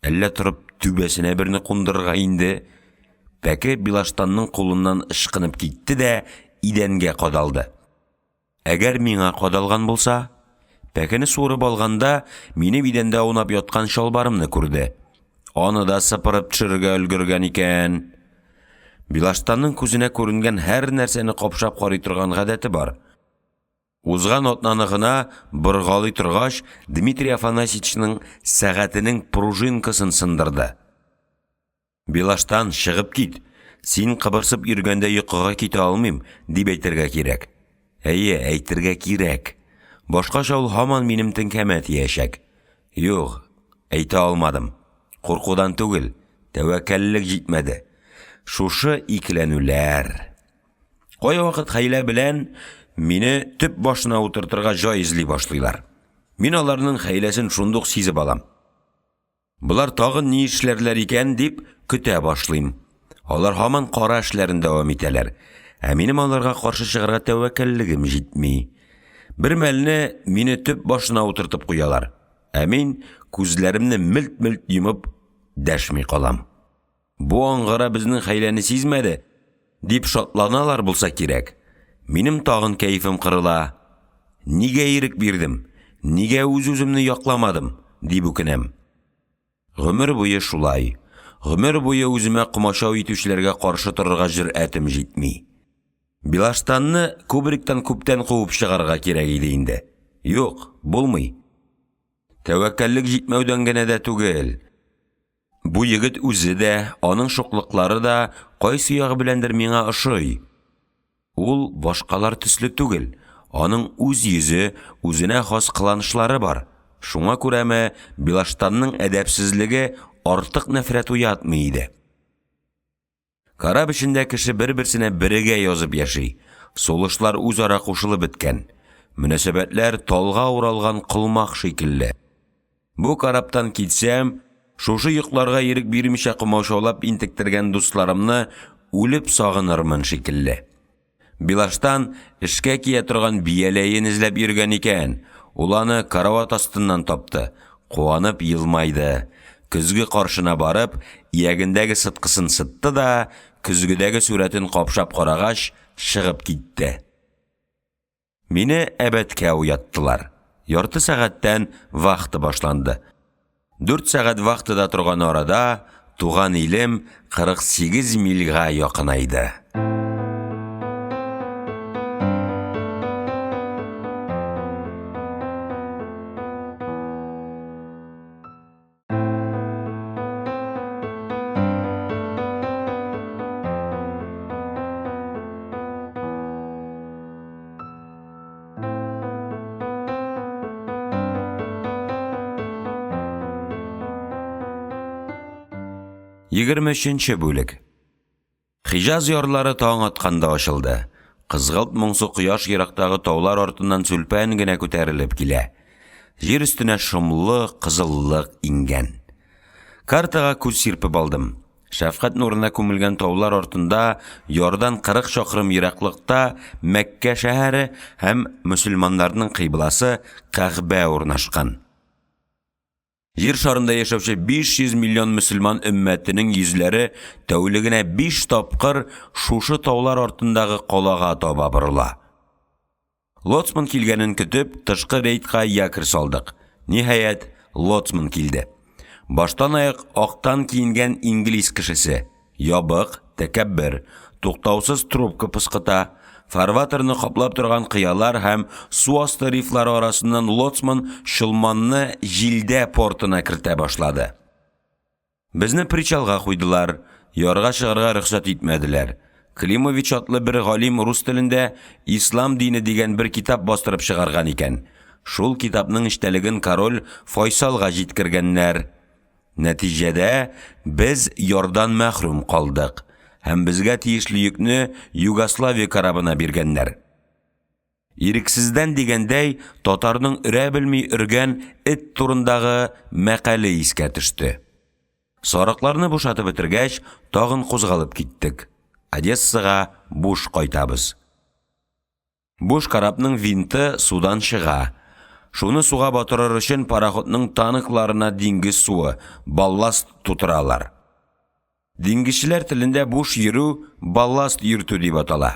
Әллә торып түбәсенә берне кундырырга инде. Пәке Билаштанның кулыннан ышкынып китте дә идәнгә кадалды. Әгәр миңа кадалган булса, пәкене суырып алганда, мине идәндә аунап яткан шалбарымны күрде. Аны да сыпырып төшерергә өлгергән икән. Билаштанның күзенә күренгән һәр нәрсәне капшап карый торган гадәте бар. Узган атнаны гына быргалый торгач, Дмитрий Афанасьевичның сәгатенең пружинкасын сындырды. Билаштан, чыгып кит. Син кыбырсып йөргәндә йокыга китә алмыйм, дип әйтергә кирәк. Әйе, әйтергә кирәк. Башкача ул һаман минем теңкәмә тиячәк. Юк, әйтә алмадым. Куркудан түгел, тәвәккәллек җитмәде. Шушы икеләнүләр. Кая вакыт хәйлә белән мине төп башына утыртырга җай эзли башлыйлар. Мин аларның хәйләсен шундук сизеп алам. Булар тагын ни эшләрләр икән дип көтә башлыйм. Алар һаман кара эшләрен дәвам итәләр. Ә минем аларга каршы чыгарга тәвәккәллегем җитми. Бер мәлне мине төп башына утыртып куялар. Ә мин күзләремне милт-милт йомып дәшми калам. Бу аңгыра безнең хәйләне сизмәде, дип шатланалар булса кирәк. Минем тагын кәефем кырыла. Нигә ирек бирдем? Нигә үз-үземне якламадым? Дип үкенәм. Гомер буе шулай. Гомер буе үземә кумачау итүчеләргә каршы торырга җөрьәтем җитми. Билаштанны күбректән күптән куып чыгарга кирәк иде инде. Юк, булмый. Тәвәккәллек җитмәүдән генә дә түгел. Бу егет үзе дә, аның шуклыклары да кайсы ягы беләндер миңа ошый. Ул башкалар төсле түгел. Аның үз йөзе, үзенә хас кыланышлары бар. Шуңа күрәме Билаштанның әдәпсезлеге артык нәфрәт уятмый иде. Караб эчендә кеше бер-берсенә берегә язып яши. Сулышлар үзара кушылып беткән. Мөнәсәбәтләр талга уралган кылмак шикелле. Бу караптан китсәм, шушы йокларга ирек бирмичә кумаушаулап интектергән дусларымны үлеп сагынырмын шикелле. Билаштан эшкә кия торган бияләен эзләп йөргән икән. Ул аны карават астыннан тапты. Куанып елмайды. Көзге каршына барып, иягендәге сыткысын сытты да, көзгедәге сүрәтен капшап карагач, чыгып китте. Мине әбәткә уяттылар. Ярты сәгатьтән вакыты башланды. 4 сәгать вакытыда торган арада туган илем 48 мильгә якынайды. Егермешенче бүлек. Хиҗаз ярлары таң атканда ачылды. Кызгылт моңсу кояш ерактагы таулар артыннан сүлпән генә күтәрелеп килә. Җир өстенә шомлы кызыллык иңгән. Картага күз сирпеп алдым. Шәфкать нурына күмелгән таулар артында ярдан 40 чакрым ераклыкта Мәккә шәһәре һәм мөселманнарның кыйбласы Кәгъбә урнашкан. Җир шарында яшәүче 500 миллион мөселман өммәтенең йөзләре тәүлегенә 5 тапкыр шушы таулар артындагы калага таба борыла. Лоцман килгәнен көтеп, тышкы рейдка якорь салдык. Ниһаять, Лоцман килде. Баштан аяк актан киенгән инглиз кешесе, ябык, тәкәббер, туктаусыз трубка пыскыта, фарватерны каплап торган кыялар һәм су асты рифлары арасыннан Лоцман шылманны җилдә портына кертә башлады. Безне причалга куйдылар, ярга чыгарга рөхсәт итмәделәр. Климович атлы бер галим рус телендә Ислам дине дигән бер китап бастырып чыгарган икән. Шул китапның эчтәлеген король Файсалга җиткергәннәр. Нәтиҗәдә без ярдан мәхрүм калдык. Һәм безгә тиешле йөкне Югославия карабына биргәннәр. Ирексездән дигәндәй, татарның өрә белми өргән эт турындагы мәкале искә төште. Сарыкларны бушатып бетергәч, тагын кузгалып киттек. Одессага буш кайтабыз. Буш карапның винты судан чыга. Шуны суга батырыр өчен пароходның танкларына диңгез суы, балласт тутыралар. Диңгезчеләр телендә буш йөрү балласт йөртү дип атала.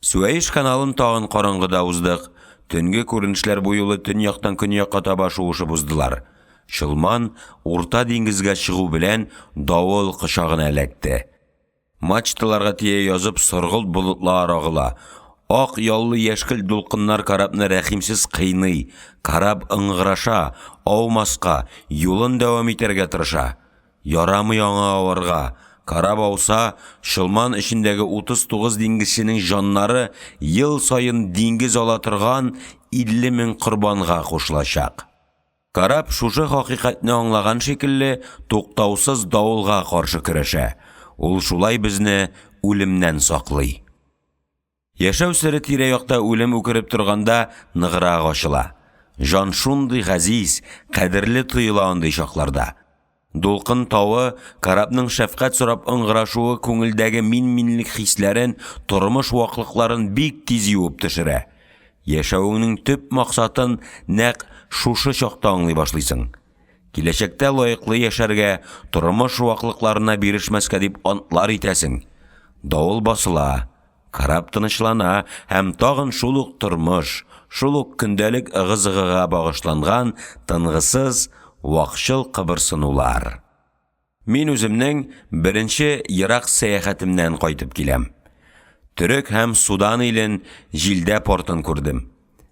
Суэйш каналын тагын караңгыда уздык. Төнге күренешләр бу юлы төньяктан көньякка таба шуышып уздылар. Шылман урта диңгезгә чыгу белән давыл кычагына эләкте. Мачталарга тие язып сыргылт болытлар агыла. Ак яллы яшкел дулкыннар карабны рәхимсез кыйный. Караб ыңгыраша, аумаска, юлын дәвам итәргә тырыша. Ярамый аңа аварга. Караб ауса, Шылман ішіндегі 39 диңгезченең жаннары ел сайын диңгез ала торган 50 мең корбанга кушылачак. Караб шушы хакыйкатьне аңлаган шикелле туктаусыз давылга каршы көрәшә. Ул шулай безне үлемнән саклый. Яшәү сере тирә-якта үлем үкереп торганда ныгырак ачыла. Жан шундый газиз, кадерле тоела андый чакларда. Дулкын тавы, карабның шәфкать сорап ыңгырашуы күңелдәге мин-минлек хисләрен, тормыш ваклыкларын бик тиз юып төшерә. Яшәүеңнең төп максатын нәкъ шушы чакта аңлый башлыйсың. Киләчәктә лаеклы яшәргә, тормыш ваклыкларына бирешмәскә дип антлар итәсең. Давыл басыла, караб тынычлана һәм тагын шул ук тормыш, шул ук көндәлек ыгы-зыгыга багышланган тынгысыз вакшыл кыбырсынулар. Мин үземнең беренче ерак сәяхәтемнән кайтып киләм. Төрек һәм Судан илен җилдә портын күрдем.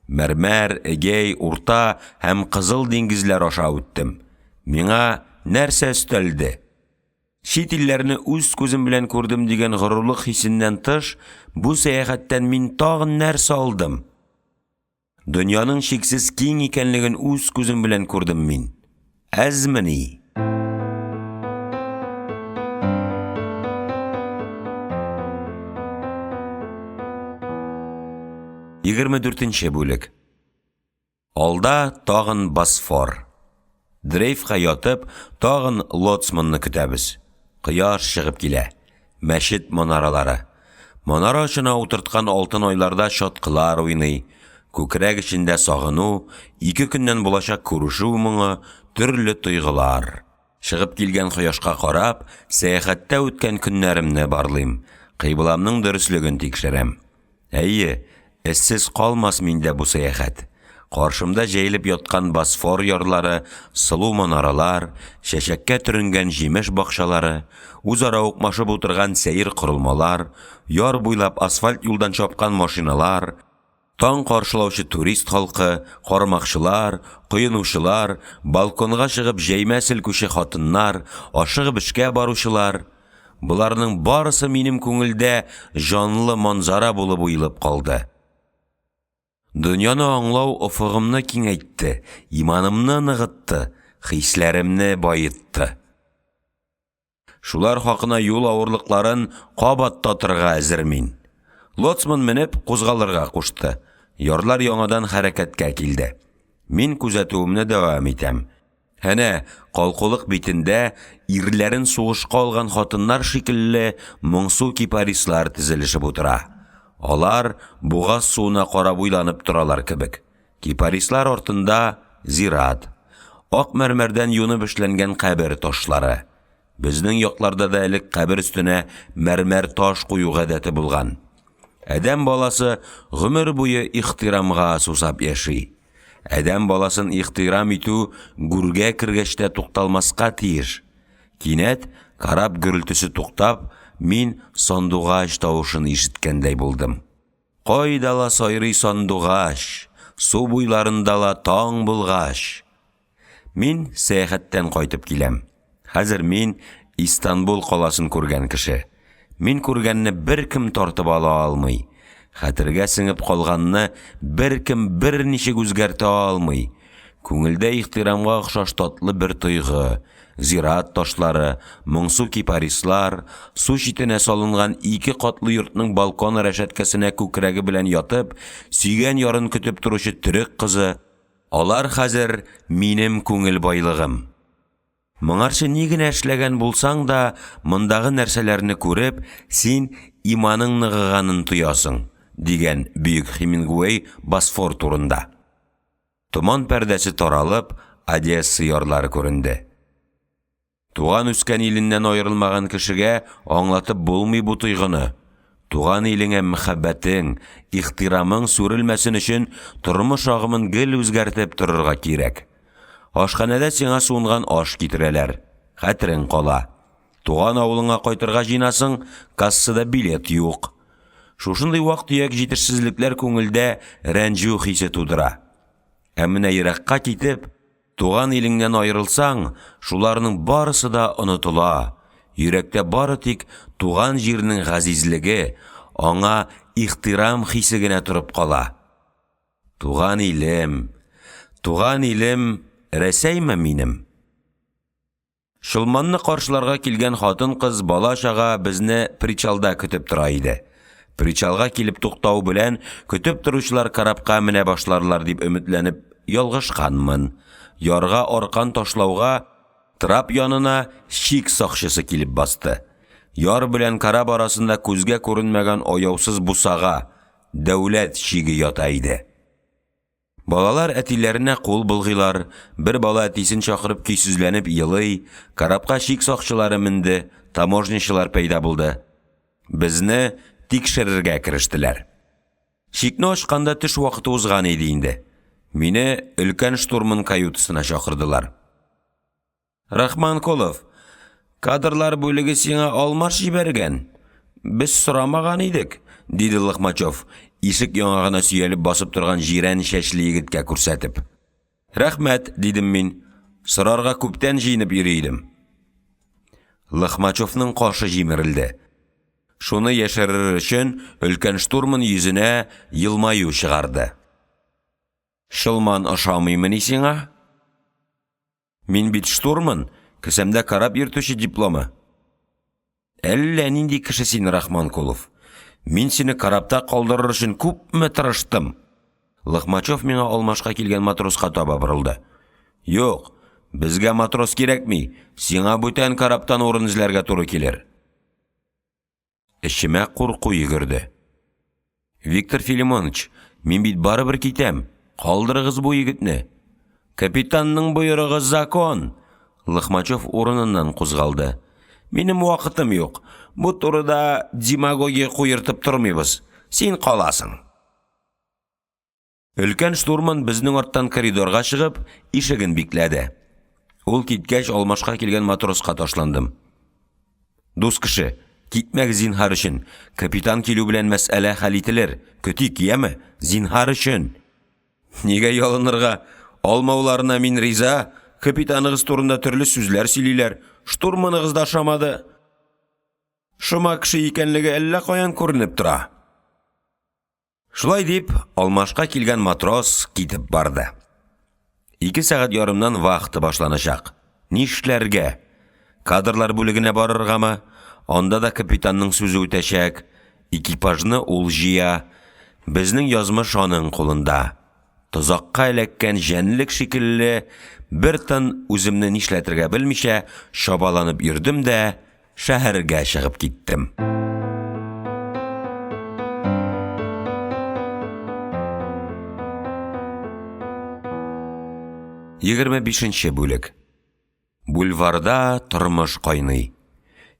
Мәрмәр, Эгей, Урта һәм Кызыл диңгезләр аша үттем. Миңа нәрсә өстәлде? Чит илләрне үз күзем белән күрдем дигән горурлык хисеннән тыш, бу сәяхәттән мин тагын нәрсә алдым? Дөньяның чиксез киң икәнлеген үз күзем белән күрдем мин. Әзмени. 24-нче бүлек. Алда тагын Босфор. Дрейфка ятып, тагын лоцманны көтәбез. Кояш чыгып килә. Мәчет манаралары. Манара очына утырткан алтын айларда шаткылар уйный. Күкрәк эчендә сагыну, 2 көннән булачак күрешү моңы, төрле тойгылар. Чыгып килгән кояшка карап, сәяхәттә үткән көннәремне барлыйм. Кыйбламның дөрестлеген тикшерәм. Әйе, эссез калмас миндә бу сәяхәт. Каршымда җәелеп яткан Босфор ярлары, сылу манаралар, чәчәккә төренгән җимеш бакчалары, үзара укмашып утырган сәер корылмалар, яр буйлап асфальт юлдан чапкан машиналар, таң каршылаучы турист халкы, кармакчылар, коенучылар, балконга чыгып җәймә селкүче хатыннар, ашыгып эшкә баручылар. Буларның барысы минем күңелдә җанлы манзара булып уелып калды. Дөньяны аңлау офыгымны киңәйтте, иманымны ныгытты, хисләремне байытты. Шулар хакына юл авырлыкларын кабат татырга әзер мин. Лоцман менеп кузгалырга кушты. Ярлар яңадан хәрәкәткә килде. Мин күзәтүемне дәвам итәм. Әнә, калкулык битендә ирләрен сугышка алган хатыннар шикелле моңсу кипарислар тезелешеп утыра. Алар бугаз суына карап уйланып торалар кебек. Кипарислар артында зират. Ак мәрмәрдән юнып эшләнгән кабер ташлары. Безнең якларда да элек кабер өстенә мәрмәр таш кую гадәте булган. Әдәм баласы гомер буе ихтирамга сусап яши. Әдәм баласын ихтирам итү гүргә кергәчтә тукталмаска тиеш. Кинәт караб гөрелтүсе туктап, мин сандугач тавышын ишеткәндәй булдым. Кайдала сайрый сандугач, су буйларында ла таң булгач. Мин сәяхәттән кайтып киләм. Хәзер мин Истанбул каласын күргән кеше. Мин күргәнне беркем тартып ала алмый. Хәтергә сеңеп калганны беркем берничек үзгәртә алмый. Күңелдә ихтирамга охшаш татлы бер тойгы, зират ташлары, моңсу кипарислар, су читенә салынган 2 катлы йортның балкон рәшәткәсенә күкрәге белән ятып, сөйгән ярын көтеп торучы төрек кызы. Алар хәзер минем күңел байлыгым. Моңарчы ни генә эшләгән булсаң да, мондагы нәрсәләрне күреп, син иманың ныгыганын тоясың, дигән бөек Хемингуэй Босфор турында. Томан пәрдәсе таралып, Одесса ярлары күренде. Туган үскән иленнән аерылмаган кешегә аңлатып булмый бу тойгыны. Туган илеңә мәхәббәтең, ихтирамың сүрелмәсен өчен тормыш агымын гел үзгәртеп торырга кирәк. Ашханәдә сиңа сунган аш китерәләр. Хәтерең кала. Туган авылыңа кайтырга җыйнасың, кассада билет юк. Шушындый вак-төяк җитешсезлекләр күңелдә рәнҗү хисе тудыра. Ә менә еракка китеп, туган илеңнән аерылсаң, шуларның барысы да онытыла. Йөрәктә бары тик туган җирнең газизлеге, аңа ихтирам хисе генә торып кала. Туган илем, Рәсәйме минем? Шулманны каршыларга килгән хатын-кыз бала-чага безне причалда көтеп тора иде. Причалга килеп туктау белән көтеп торучылар карапка менә башларлар дип өметләнеп ялгышканмын. Ярга аркан ташлауга трап янына шик сакчысы килеп басты. Яр белән карап арасында күзгә күренмәгән аяусыз бусага дәүләт шиге ята иде. Балалар әтиләренә кул булгылар, бер бала әтисен чакырып көйсезләнеп елый, карапка шик сакчылары менде, таможничылар пәйда булды. Безне тикшерергә керештеләр. Шикне ачканда төш вакыты узган иде инде. Мине өлкән штурман каютысына чакырдылар. Рахманкулов, кадрлар бүлеге сиңа алмаш җибәргән. Без сорамаган идек, диде Лохмачев, ишек яңагына сөялеп басып торган җирән чәчле егеткә күрсәтеп. Рәхмәт, дидем мин. Сорарга күптән җыенып йөри идем. Лохмачевның кашы җимерелде. Шуны яшерер өчен өлкән штурман йөзенә елмаю чыгарды. Шылман ашамыймыни сиңа? Мин бит штурман, кесәмдә карап йөртүче дипломы. Әллә нинди кеше син, Рахманкулов. Мин сине карапта калдырыр өчен күпме тырыштым. Лохмачев миңа алмашка килгән матроска таба борылды. Юк, безгә матрос кирәкми, сиңа бүтән караптан урын эзләргә туры килер. Эчемә курку йөгерде. Виктор Филимонович, мин бит барыбер китәм. Калдырыгыз бу егетне. Капитанның буйрыгы закон. Лохмачев урыныннан кузгалды. Минем вакытым юк. Бу турыда демагогия куертып тормыйбыз. Син каласың. Өлкән штурман безнең арттан коридорга чыгып, ишеген бикләде. Ул киткәч алмашка килгән матроска ташландым. Дус кеше, китмәк зинһар өчен. Капитан килү белән мәсьәлә хәл ителер. Көтик, яме? Зинһар өчен. Нигә ялынырга? Алмауларына мин риза. Капитаныгыз турында төрле сүзләр сөйлиләр. Штурманыгыз да шамады. Шума кеше икәнлеге әллә каян күренеп тора. Шулай дип, алмашка килгән матрос китеп барды. 2 сәгать ярымнан вакыты башланачак. Нишләргә? Кадрлар бүлегенә барыргамы? Анда да капитанның сүзе үтәчәк. Экипажны ул җыя. Безнең язмыш аның кулында. Тозакка эләккән җәнлек шикелле бер тын үземне нишләтергә белмичә шабаланып йөрдем дә шәһәргә чыгып киттем. Егерме 25-нче бүлек. Бульварда тормыш кайный.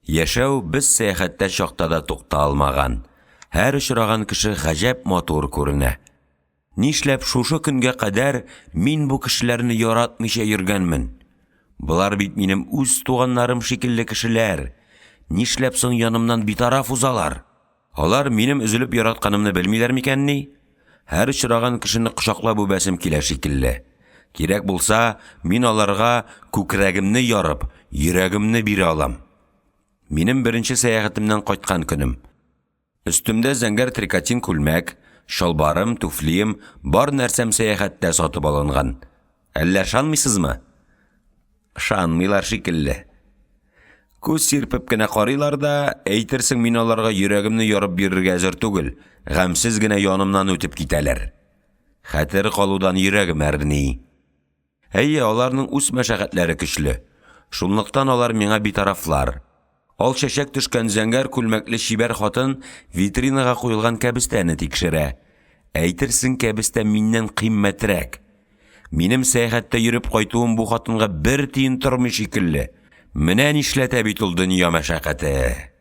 Яшәү без сәяхәттә чакта да тукта алмаган. Һәр очраган кеше гаҗәп матур күренә. Нишләп шушы көнгә кадәр мин бу кешеләрне яратмыйча йөргәнмен? Булар бит минем үз туганнарым шикелле кешеләр. Нишләп соң янымнан битараф узалар? Алар минем üzülеп яратканымны белмиләр микәнни? Һәр очраган кешене кочаклап үбәсем килә шикелле. Кирәк булса, мин аларга күкрәгемне ярып, йөрәгемне бирә алам. Минем беренче сәяхәтемнән кайткан көнем. Өстемдә зәңгәр трикотин күлмәк, шалбарым, туфлием, бар нәрсәм сәяхәттә сатып алынган. Әллә шанмыйсызмы? Шанмыйлар шикелле. Күз сирпеп кенә карыйлар да, әйтерсең мин аларга йөрәгемне ярып бирергә әзер түгел, гамсез генә янымнан үтеп китәләр. Хәтер калудан йөрәгем әрни. Әйе, аларның үз мәшәкатьләре көчле. Шунлыктан алар миңа битарафлар. Ал чәчәк төшкән зәңгәр күлмәкле шибәр хатын витринага куелган кәбестәне тикшерә. Әйтерсең кәбестә миннән кыйммәтрәк. Минем сәяхәттә йөреп кайтуым бу хатынга бер тиен тормый шикелле. Менә нишләтә бит ул дөнья мәшәкате.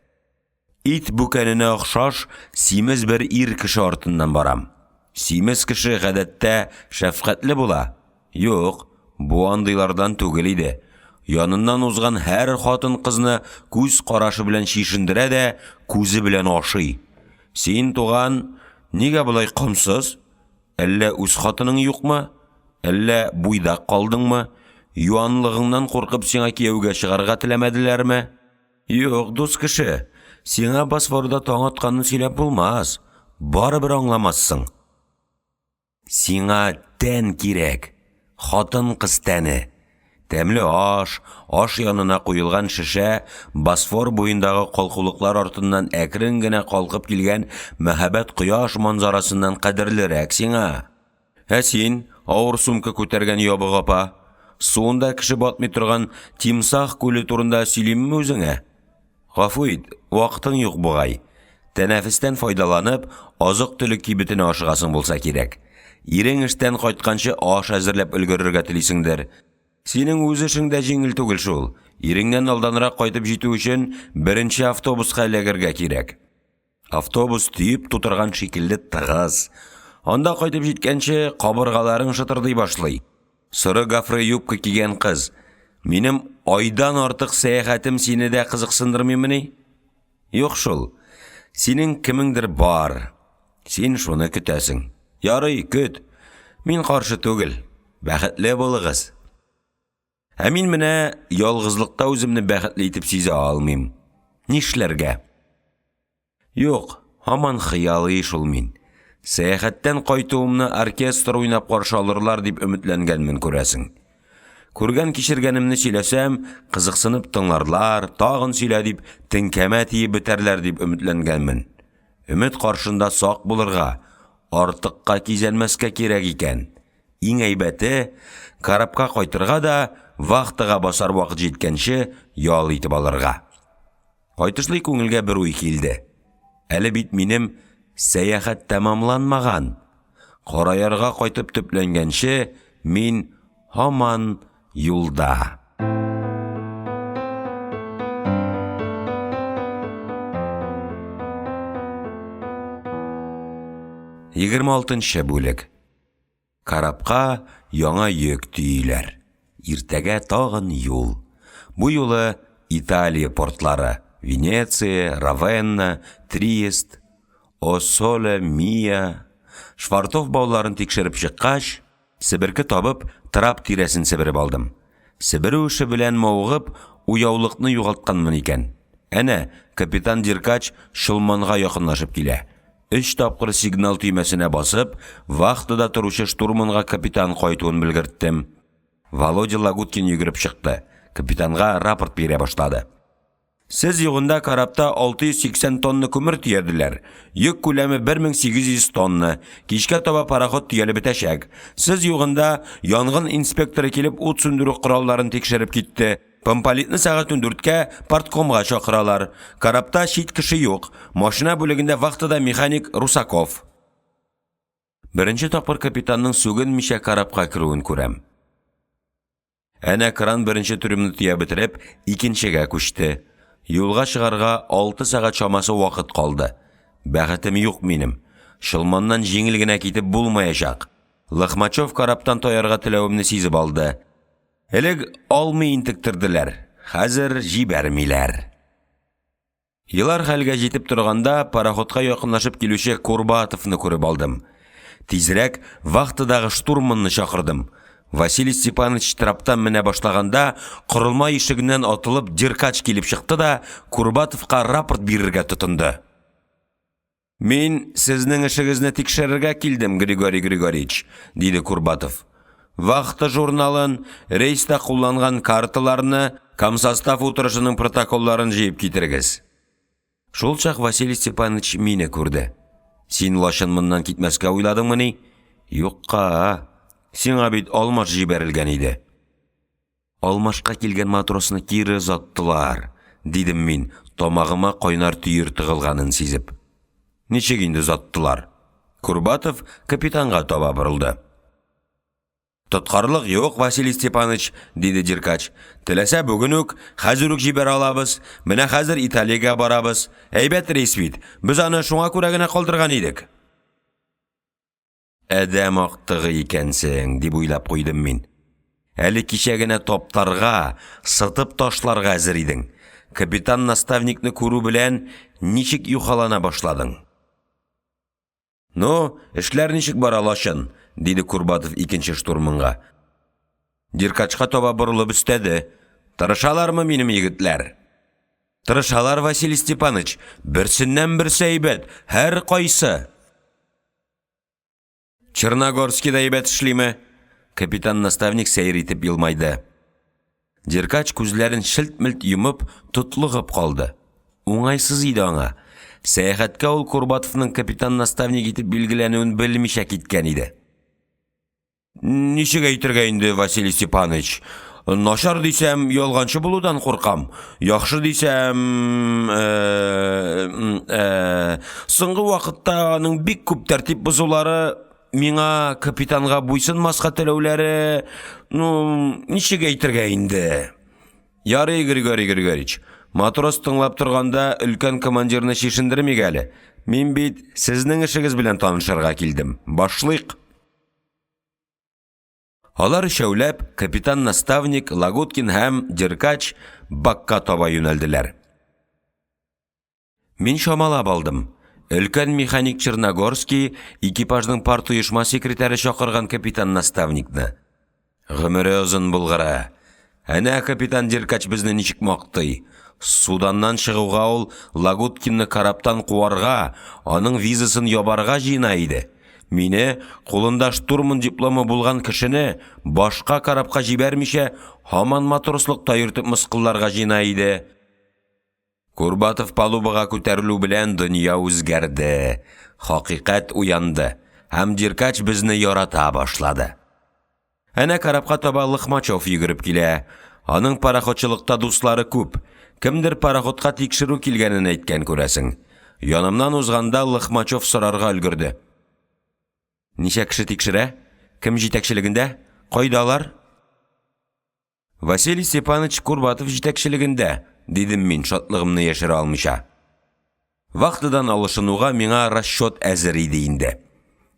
Ит бүкәненә охшаш, симез бер ир кеше артыннан барам. Симез кеше гадәттә шәфкатьле була. Юк, бу андыйлардан түгел иде. Яныннан узган һәр хатын кызны күз карашы белән чишендерә дә, күзе белән ашый. Син туган, нигә булай комсыз? Әллә үз хатының юкмы? Әллә буйдак калдыңмы? Юанлыгыңнан куркып сиңа кияүгә чыгарга теләмәделәрме? Юк, дус кеше, сиңа Босфорда таң атканны сөйләп булмас. Барыбер аңламассың. Сиңа тән кирәк. Хатын кыз тәне. Тәмле аш янына куелган шешә, Босфор буендагы калкулыклар артыннан әкрен генә калкып килгән мәхәббәт кояш манзарасыннан кадерлерәк сиңа. Син, авыр сумка күтәргән ябык апа, суында кеше батмый торган Тимсах күле турында сөйлимме үзеңә? Гафу ит, вакытың юк бугай. Тәнәфестән файдаланып, азык-төлек кибетенә ашыгасың булса кирәк. Ирең эштән кайтканчы аш әзерләп өлгерергә телисеңдер. Синең үз эшең дә җиңел түгел шул. Иреңнән алданрак кайтып җитү өчен беренче автобуска эләгергә кирәк. Автобус тиеп тутырган шикелле тыгыз. Анда кайтып җиткәнче кабыргаларың шытырдый башлый. Сыры гафры юбка кигән кыз. Минем айдан артык сәяхәтем сине дә кызыксындырмыймыни? Юк шул. Синең кемеңдер бар. Син шуны көтәсең. Ярый, көт. Мин каршы түгел. Бәхетле булыгыз. Мин менә ялгызлыкта үземне бәхетле итеп сизә алмыйм. Нишләргә? Юк, һаман хыялый шул мин. Сәяхәттән кайтуымны оркестр уйнап каршы алырлар дип өметләнгәнмен күрәсең. Күргән кичергәнемне сөйләсәм, кызыксынып тыңларлар, тагын сөйлә дип, теңкәмә тиеп бетәрләр дип өметләнгәнмен. Өмет каршында сак булырга, артыкка кизәнмәскә кирәк икән. Иң әйбәте, карапка кайтырга да, вахтыга басар вакыт җиткәнче ял итеп алырга. Кайтышлый күңелгә бер уй килде. Әле бит минем сәяхәт тәмамланмаган. Караярга кайтып төпләнгәнче мин һаман юлда. 26-нчы бүлек. Карапка яңа йөк төйләр. Иртәгә тагын юл. Бу юлы Италия портлары: Венеция, Равенна, Триест, Осоле, Мия. Швартов бауларын тикшереп чыккач, Себерке табып, трап тирәсен себереп алдым. Себерү эше белән мавыгып, уяулыкны югалтканмын икән. Әнә, капитан Диркач Шылманга якынлашып килә. 3 тапкыр сигнал төймәсенә басып, вахтада торучы штурманга капитан кайтуын белгерттем. Володя Лагуткин йөгереп чыкты. Капитанга рапорт бирә башлады. Сез югында карапта 680 тонна күмер тиерделәр. Йөк күләме 1800 тонна. Кичкә таба пароход тиелеп бетәчәк. Сез югында янгын инспекторы килеп ут сүндерү коралларын тикшереп китте. Помполитны сәгать 4-кә парткомга чакыралар. Карапта чит кеше юк. Машина бүлегендә вахтада механик Русаков. Беренче тапкыр капитанның сүгенмичә карапка керүен күрәм. Әнә кран беренче төрүмне тия бетереп, икенчегә күчте. Юлга чыгарга 6 сәгать чамасы вакыт калды. Бәхетем юк минем. Шылманнан җиңел генә китеп булмаячак. Лохмачев караптан таярга теләвемне сизеп алды. Элек алмый интектерделәр. Хәзер җибәрмиләр. Елар хәлгә җитеп торганда пароходка якынлашып килүче Курбатовны күреп алдым. Тизрәк вахтадагы штурманны чакырдым. Василий Степанович траптан менә башлаганда, корылма ишегеннән атылып Диркач килеп чыкты да Курбатовка рапорт бирергә тотынды. Мин сезнең эшегезне тикшерергә килдем, Григорий Григорьевич, диде Курбатов. Вахта журналын, рейста кулланган карталарны, комсостав утырышының протоколларын җыеп китергез. Шул чак Василий Степанович мине күрде. Син лашынмыннан китмәскә уйладыңмыни? Юкка. Сиңа бит алмаш җибәрелгән иде. Алмашка килгән матросны кире заттылар, дидем мин, тамагыма кайнар төер тыгылганын сизеп. Ничек инде заттылар? Курбатов капитанга таба борылды. Тоткарлык юк, Василий Степанович, диде Деркач. Теләсә бүген үк, хәзер үк җибәрә алабыз. Менә хәзер Италиягә барабыз. Әйбәт рейс бит. Без аны шуңа күрә генә калдырган идек. Әдәм актыгы икәнсең, дип уйлап куйдым мин. Әле кичә генә топтарга, сытып ташларга әзер идең. Капитан наставникны күрү белән ничек юхалана башладың? Ну, эшләр ничек бара лашын? Диде Курбатов икенче штурманга. Деркачка таба борылып өстәде. Тырышалармы минем егетләр? Тырышалар, Василий Степанович, берсеннән берсе әйбәт, һәр кайсы. Черногорскида әйбәт эшлиме? Капитан наставник сәйр итеп елмайды. Деркач күзләрен шилт-милт йомып, тотлыгып калды. Уңайсыз иде аңа. Сәяхәткә ул Курбатовның капитан наставник итеп билгеләнүен белмичә киткән иде. Ничек әйтергә инде, Василий Степанович? Начар дисәм, ялганчы булудан куркам. Яхшы дисәм, соңгы вакытта аның бик күп тәртип бозулары, миңа капитанга буйсынмаска теләүләре, ничек әйтергә инде? Ярый, Григорий Григорьевич, матрос тыңлап торганда өлкән командирны шишендермик әле. Мин бит сезнең эшегез белән танышырга килдем. Башлыйк. Алар шәүләп, капитан наставник, Лагуткин һәм Деркач бакка таба юнәлделәр. Мин шамалап алдым. Өлкән механик Черногорский экипажның партуешма секретаре чакырган капитан наставникны. Гомере озын булгыра. Әнә капитан Деркач безне ничек мактый. Суданнан чыгуга ул Лагуткинны караптан куарга, аның визасын ябарга җыена иде. Мине, кулында штурман дипломы булган кешене, башка карапка җибәрмичә, һаман матрослык тайыртып мыскылларга җыена иде. Курбатов палубага күтәрелү белән дөнья үзгәрде. Хакыйкать уянды. Һәм Деркач безне ярата башлады. Әнә карапка таба Лыхмачев йөгереп килә. Аның пароходчылыкта дуслары күп. Кемдер пароходка тикшерү килгәнен әйткән күрәсең. Янымнан узганда Лыхмачев сорарга өлгерде. Ничә кеше тикшерә? Кем җитәкчелегендә? Кайдалар? Василий Степанович Курбатов җитәкчелегендә, дидем мин шатлыгымны яшерә алмыйча. Вакытыдан алышынуга миңа расчет әзер иде инде.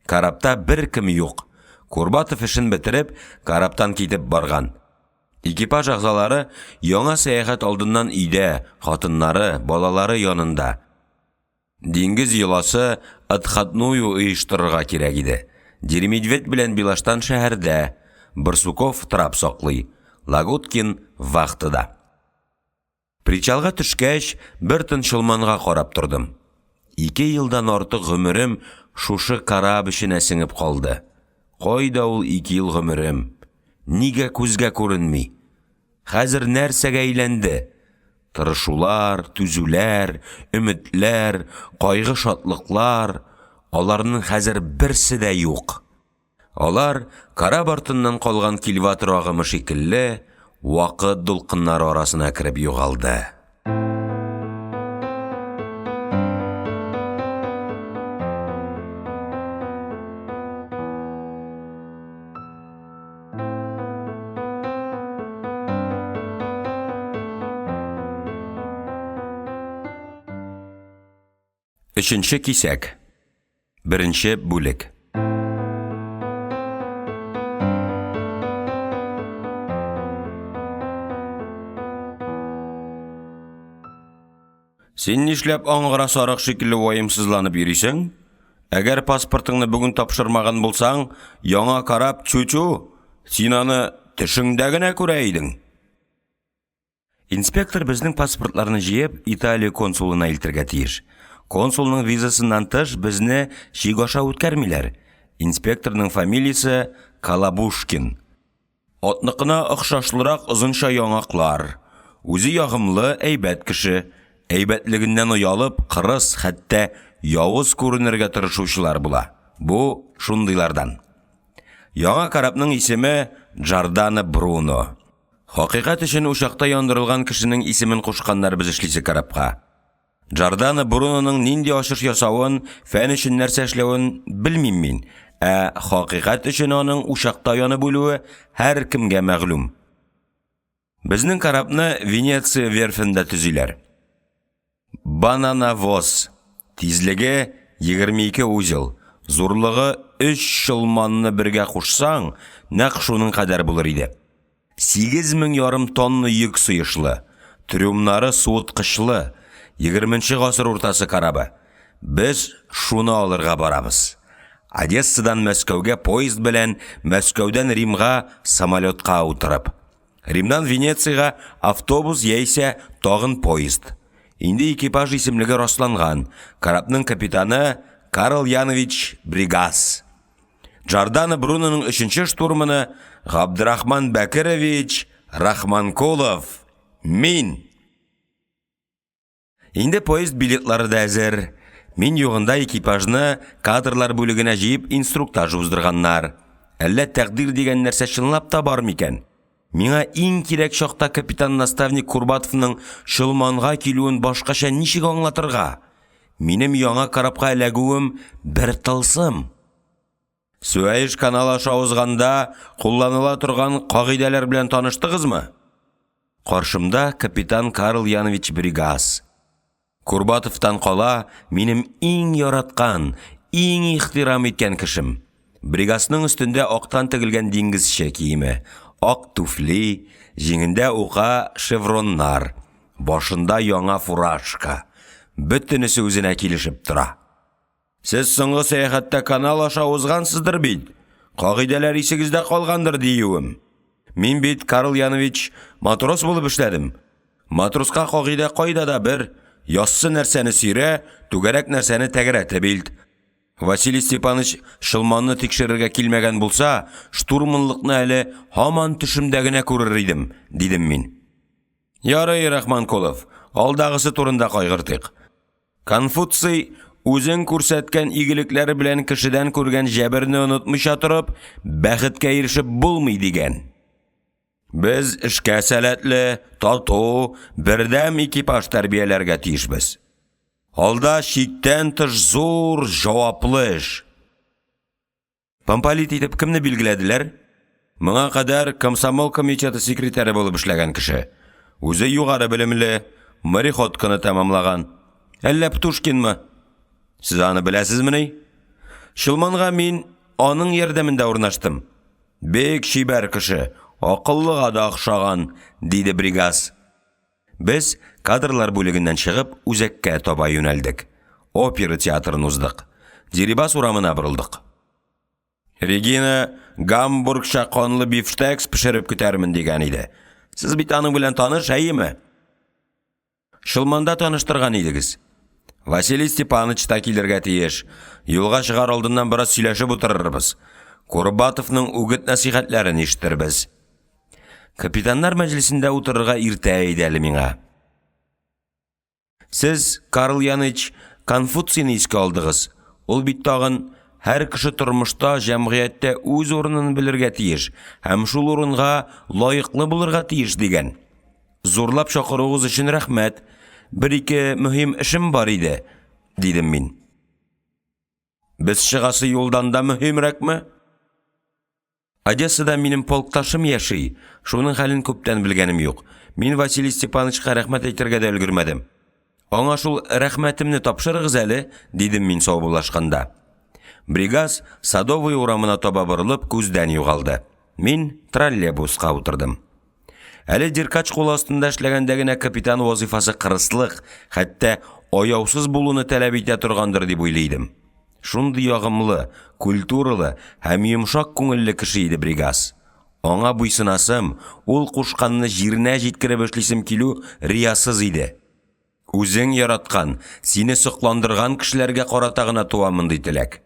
Карапта бер кем юк. Курбатов эшен бетереп, караптан китеп барган. Экипаж агзалары яңа сәяхәт алдыннан өйдә, хатыннары, балалары янында. Диңгез йоласы отходную оештырырга кирәк иде. Деремедвед белән Билаштан шәһәрдә, Барсуков трап саклый, Лагуткин вахтыда. Причалга төшкәч, бер тынчылманга карап тордым. 2 елдан артык гомерем шушы караб эченә сеңеп калды. Кайда ул 2 ел гомерем? Нигә күзгә күренми? Хәзер нәрсәгә әйләнде? Тырышулар, түзүләр, өметләр, кайгы шатлыклар, аларның хәзер берсе дә юк. Алар караб артыннан калган кильватор агымы шикелле, вакыт дулкыннары арасына кирип югалды. Өченче кисәк. Беренче бүлек. Син нишләп аңгыра сарык шикелле ваемсызланып йөрисең? Әгәр паспортыңны бүген тапшырмаган булсаң, яңа карап чүчү, син аны төшеңдә генә күрә идең. Инспектор безнең паспортларны җыеп Италия консулына илтергә тиеш. Консулның визасыннан тыш безне шигаша үткәрмиләр. Инспекторның фамилиясе Калабушкин. Атныкына охшашлырак озынча яңаклар. Үзе ягымлы, әйбәт кеше. Әйбәтлегеннән уялып, кырыс, хәтта явыз күренергә тырышучылар була. Бу шундыйлардан. Яңа карапның исеме Джордано Бруно. Хакыйкать өчен ушакта яндырылган кешенең исемен кушканнар без эшлисе карапка. Джордано Бруноның нинди ашыш ясавын, фән өчен нәрсә эшләвен белмим мин. Хакыйкать өчен аның ушакта янып үлүе һәр кемгә мәгълүм. Безнең карапны Венеция верфендә төзиләр. Бананавоз. Тизлеге 22 узел. Зурлыгы 3 шылманны бергә кушсаң, нәкъ шуның кадәр булыр иде. 8,5 тонна йөк сыйышлы, трюмнары суыткычлы, 20-нче гасыр уртасы карабы. Без шуны алырга барабыз. Одессадан Мәскәүгә поезд белән, Мәскәүдән Римга самолетка утырып. Римнан Венецияга автобус яисә тагын поезд. Инде экипаж исемлеге расланган. Карапның капитаны Карл Янович Бригас. Джордано Бруноның 3-нче штурманы Габдрахман Бәкирович Рахманкулов. Мин. Инде поезд билетлары да әзер. Мин югында экипажны кадрлар бүлегенә җыеп инструктаж уздырганнар. Әллә тәкъдир дигән нәрсә чынлап та бар микән? Миңа иң кирәк чакта капитан-наставник Курбатовның Шылманга килүен башкача ничек аңлатырга? Минем яңа карапка эләгүем бер тылсым. Суэйш каналы аша узганда кулланыла торган кагыйдәләр белән таныштыгызмы? Каршымда капитан Карл Янович Бригас. Курбатовтан кала минем иң яраткан, иң ихтирам иткән кешем. Бригасның өстендә актан тегелгән диңгезче киеме, ак туфли, җиңендә ука шевроннар, башында яңа фуражка. Бөтенесе үзенә килешеп тора. Сез соңгы сәяхәттә канал аша узгансыздыр бит. Кагыйдәләр исегездә калгандыр диюем. Мин бит Карл Янович матрос булып эшләдем. Матроска кагыйдә кайда да бер, яссы нәрсәне сөйрә, түгәрәк нәрсәне тәгәрәтә билт. Василий Степанович Шылманны тикшерергә килмәгән булса, штурманлыкны әле һаман төшемдә генә күрер идем, дидем мин. Ярый, Рахманкулов, алдагысы турында кайгыртыйк. Конфуций үзең күрсәткән игелекләре белән кешедән күргән җәберне онытмыйча торып, бәхеткә ирешеп булмый дигән. Без эшкә сәләтле, тату, бердәм экипаж тәрбияләргә тиешбез. Алда шиктән тыш зур җаваплы эш. Помполит итеп кемне билгеләделәр? Моңа кадәр комсомол комитеты секретаре булып эшләгән кеше. Үзе югары белемле, мореходканы тәмамлаган. Әллә Птушкинмы? Сез аны беләсезмени? Шылманга мин аның ярдәмендә урнаштым. Бек шибәр кеше, акыллыга да охшаган, диде Бригас. Без кадрлар бүлегеннән чыгып, үзәккә таба юнәлдек. Опера театрын уздык. Дерибас урамына борылдык. Регина Гамбургча канлы бифштекс пешереп көтәрмен дигән иде. Сез бит аның белән таныш, әйеме? Шылманда таныштырган идегез. Василий Степанович та килергә тиеш. Юлга чыгар алдыннан бераз сөйләшеп утырырбыз. Курбатовның үгет насихәтләрен ишетербез. Капитаннар мәҗлисендә утырырга иртә иде әле миңа. Сез, Карл Яныч, Конфуцийны искә алдыгыз. Ул бит тагын һәр кеше тормышта, җәмгыятьтә үз урынын белергә тиеш, һәм шул урынга лаеклы булырга тиеш дигән. Зурлап чакыруыгыз өчен рәхмәт. Бер-ике мөһим эшем бар иде, дидем мин. Без чыгасы юлдан да мөһимрәкме? Одессада минем полкташым яши. Шуның хәлен күптән белгәнем юк. Мин Василий Степановичка рәхмәт әйтергә дә өлгермәдем. Аңа шул рәхмәтемне тапшырыгыз әле, дидем мин саубуллашканда. Бригас Садовый урамына таба борылып күздән югалды. Мин троллейбуска утырдым. Әле Деркач кул астында эшләгәндә генә капитан вазифасы кырыслык, хәтта аяусыз булуны таләп итә торгандыр дип уйлыйдым. Шундый ягымлы, культуралы һәм йомшак күңелле кеше иде Бригас. Аңа буйсынасым, ул кушканны җиренә җиткереп эшлисем килү риясыз иде. Үзең яраткан, сине сокландырган кешеләргә карата гына туа мондый теләк.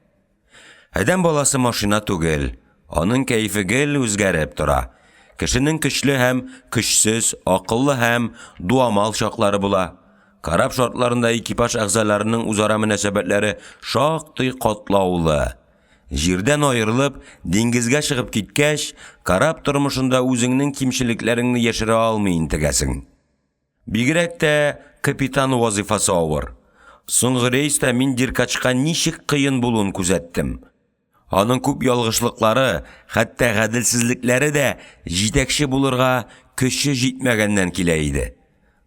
Адәм баласы машина түгел, аның кәефе гел үзгәреп тора. Кешенең көчле һәм көчсез, акыллы һәм дуамал чаклары була. Карап шартларында экипаж әгъзаларының үзара мөнәсәбәтләре шактый катлаулы. Җирдән аерылып, диңгезгә чыгып киткәч, карап тормышында үзеңнең кимчелекләреңне яшерә алмый интегәсең. Бигрәк тә капитан вазифасы авыр. Соңгы рейста мин Деркачка ничек кыен булуын күзәттем. Аның күп ялгышлыклары, хәтта гаделсезлекләре дә җитәкче булырга көче җитмәгәннән килә иде.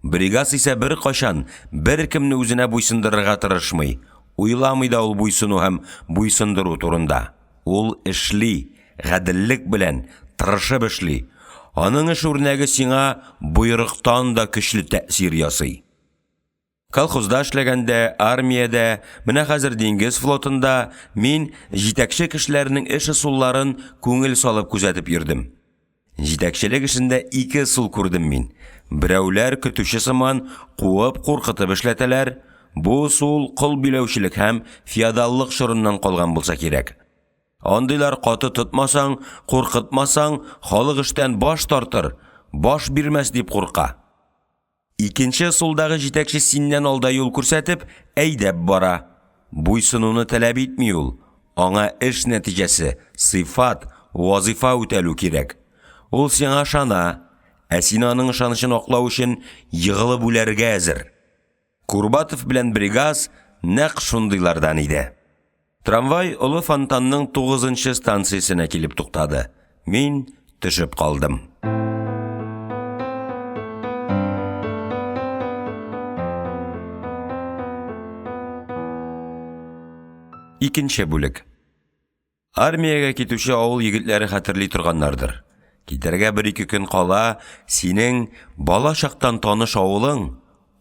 Бригас исә бер кашан бер кемне үзенә буйсындырырга тырышмый, уйламый да ул буйсыну һәм буйсындыру турында. Ул эшли, гаделлек белән тырышып эшли. Аның эш үрнәге сиңа буйрыктан да көчле тәэсир ясый. Колхозда эшләгәндә, армиядә, менә хәзер диңгез флотында мин җитәкче кешеләрнең эш ысулларын күңел салып күзәтеп йөрдем. Җитәкчелек эшендә ике ысул күрдем мин. Берәүләр көтүче сыман куып, куркытып эшләтәләр. Бу ысул кол биләүчелек һәм феодаллык шорыннан калган булса кирәк. Андыйлар каты тотмасаң, куркытмасаң, халык эштән баш тартыр, баш бирмәс дип курка. Икенче ысулдагы җитәкче синнән алда юл күрсәтеп, әйдәп бара. Буйсынуны таләп итми ул. Аңа эш нәтиҗәсе, сыйфат, вазифа үтәлү кирәк. Ул сиңа ышана, ә син аның ышанычын аклау өчен егылып үләргә әзер. Курбатов белән Бригас нәкъ шундыйлардан иде. Трамвай Олы Фонтанның 9-нчы станциясенә килеп туктады. Мин төшеп калдым. Икенче бүлек. Армиягә китүче авыл егетләре хәтерли торганнардыр. Китәргә 1-2 көн кала, синең бала чактан таныш авылың,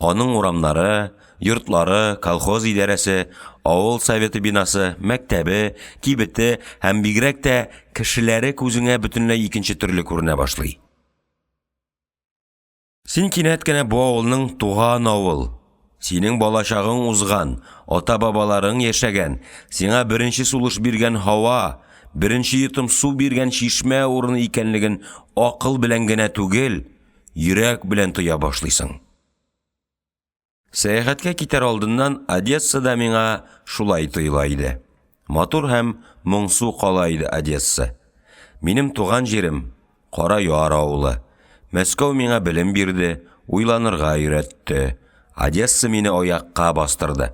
аның урамнары, йортлары, колхоз идарәсе, авыл советы бинасы, мәктәбе, кибете һәм бигрәк тә кешеләре күзеңә бөтенләй икенче төрле күренә башлый. Син кинәт кенә бу авылның туган авыл. Синең балачагың узган, ата-бабаларың яшәгән, сиңа беренче сулыш биргән һава, беренче йотым су биргән чишмә урыны икәнлеген акыл белән генә түгел, йөрәк белән тоя башлыйсың. Сәяхәткә китәр алдыннан Одессада миңа шулай тоела иде. Матур һәм моңсу кала иде Одесса. Минем туган җирем, Кара Яр авылы. Мәскәү миңа белем бирде, уйланырга өйрәтте. Одесса мине аякка бастырды.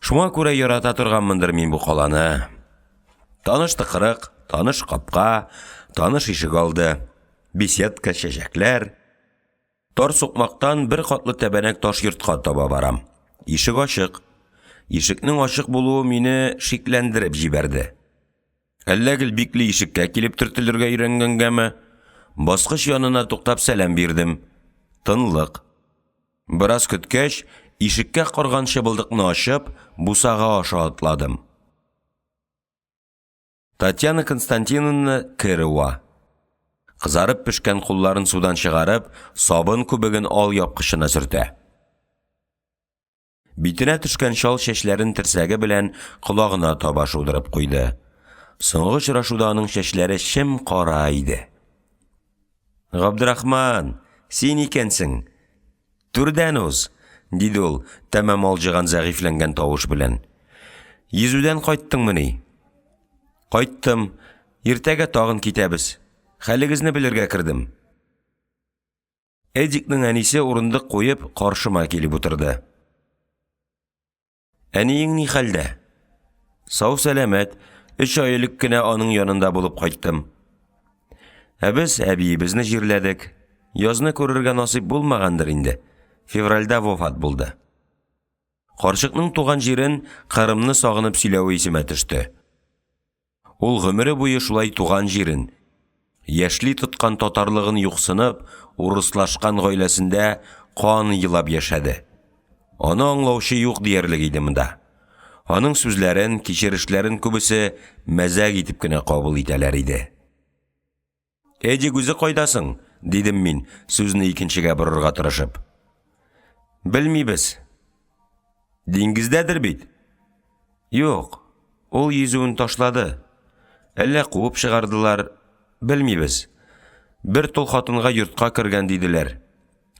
Шуңа күрә ярата торганмындыр мин бу каланы. Таныш тыкрык, таныш капка, таныш ишек алды, беседка, чәчәкләр. Тар сукмактан бер катлы тәбәнәк таш йортка таба барам. Ишек ачык. Ишекнең ачык булуы мине шикләндереп җибәрде. Әллә гел бикле ишеккә килеп төртелергә өйрәнгәнгәме? Баскыч янына туктап сәлам бирдем. Тынлык. Бераз көткәч, ишеккә карган чыбылдыкны ачып, бусага аша атладым. Татьяна Константиновна Кырыва. Кызарып пешкән кулларын судан чыгарып, сабын күбеген ал япкычына сөртә. Битенә төшкән шал чәчләрен терсәге белән колагына таба шудырып куйды. Соңгы очрашуда аның чәчләре шем кара иде. Габдрахман, син икәнсең. Түрдән уз, диде ул, тәмам алҗыган зәгыйфләнгән тавыш белән. Йөзүдән кайттыңмыни? Кайттым, иртәгә тагын китәбез. Хәлегезне белергә кердем. Эдикның әнисе урындык куеп, каршыма килеп утырды. Әниең ни хәлдә? Сау сәламәт, 3 айлык кенә аның янында булып кайттым. Без әбиебезне җирләдек. Язны күрергә насыйп булмагандыр инде. Февральдә вафат булды. Карчыкның туган җирен, Кырымны сагынып сөйләве исемә төште. Ул гомере буе шулай туган җирен, яшьли тоткан татарлыгын юксынып, урыслашкан гаиләсендә кан елап яшәде. Аны аңлаучы юк диярлек иде монда. Аның сүзләрен, кичерешләрен күбесе мәзәк итеп кенә кабул итәләр иде. Эдик үзе кайдасың? Дидем мин, сүзне икенчегә борырга тырышып. Белмибез. Диңгездәдер бит? Юк, ул йөзүен ташлады. Әллә куып чыгардылар, белмибез. Бер тол хатынга йортка кергән диделәр.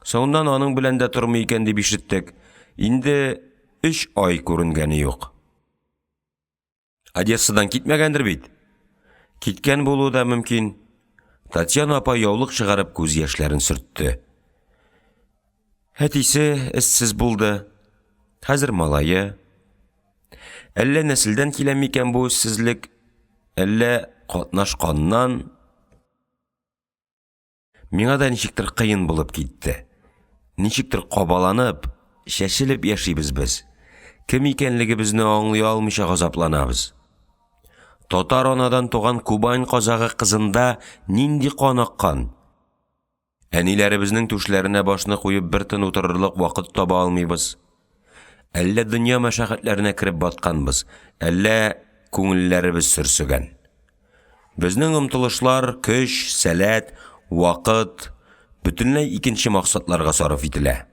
Соңыннан аның белән дә тормый икән дип ишеттек. Инде 3 ай күренгәне юк. Одессадан китмәгәндер бит? Киткән булуы да мөмкин. Татьяна апа яулык чыгарып күз яшьләрен сөртте. Әтисе эссез булды. Хәзер малайы. Әллә нәселдән килә микән бу эссезлек? Әллә катнашканнан миңа да ничектер кыен булып китте. Ничектер кабаланып, шәшелеп яшибез без. Кем икәнлегебезне аңлый алмыйча газапланабыз. Татар анадан туган Кубань казагы кызында нинди кан аккан? Әниләребезнең түшләренә башны куеп бер тын утырырлык вакыт таба алмыйбыз. Әллә дөнья мәшәкатьләренә кирип батканбыз, әллә күңелләребез сөрсөгән. Безнең омтылышлар, көч, сәләт, вакыт бөтенләй икенче максатларга сарыф ителә.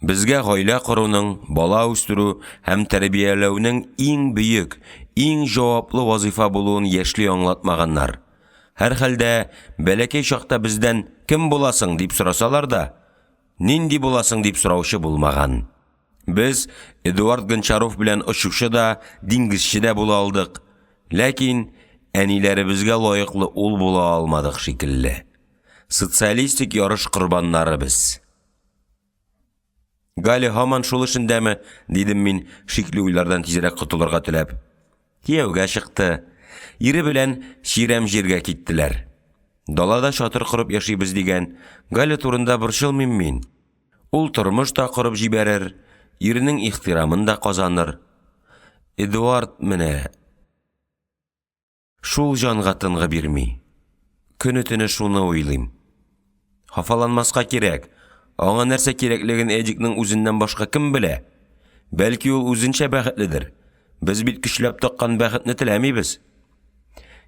Безгә гаилә коруның, бала үстерү һәм тәрбияләүнең иң бөек, иң җаваплы вазифа булуын яшьли аңлатмаганнар. Һәр хәлдә, бәләкәй чакта бездән кем буласың дип сорасалар да, нинди буласың дип сораучы булмаган. Без Эдуард Гончаров белән очучы да, диңгезче дә була алдык, ләкин әниләребезгә лаеклы ул була алмадык шикелле. Социалистик ярыш корбаннары без. Галя һаман шул эшендәме, дидем мин шикле уйлардан тизрәк котылырга теләп. Кияүгә чыкты. Ире белән Ширәм җиргә киттеләр. Далада шатыр корып яшибез дигән Галя турында борчылмыйм мин. Ул тормыш та корып җибәрер, иренең ихтирамын да казаныр. Эдуард менә шул җанга тынгы бирми. Көне-төне шуны уйлыйм. Хафаланмаска кирәк. Аңа нәрсә кирәклеген Эдикның үзеннән башка кем белә? Бәлки ул үзенчә бәхетледер. Без бит көчләп таккан бәхетне теләмибез.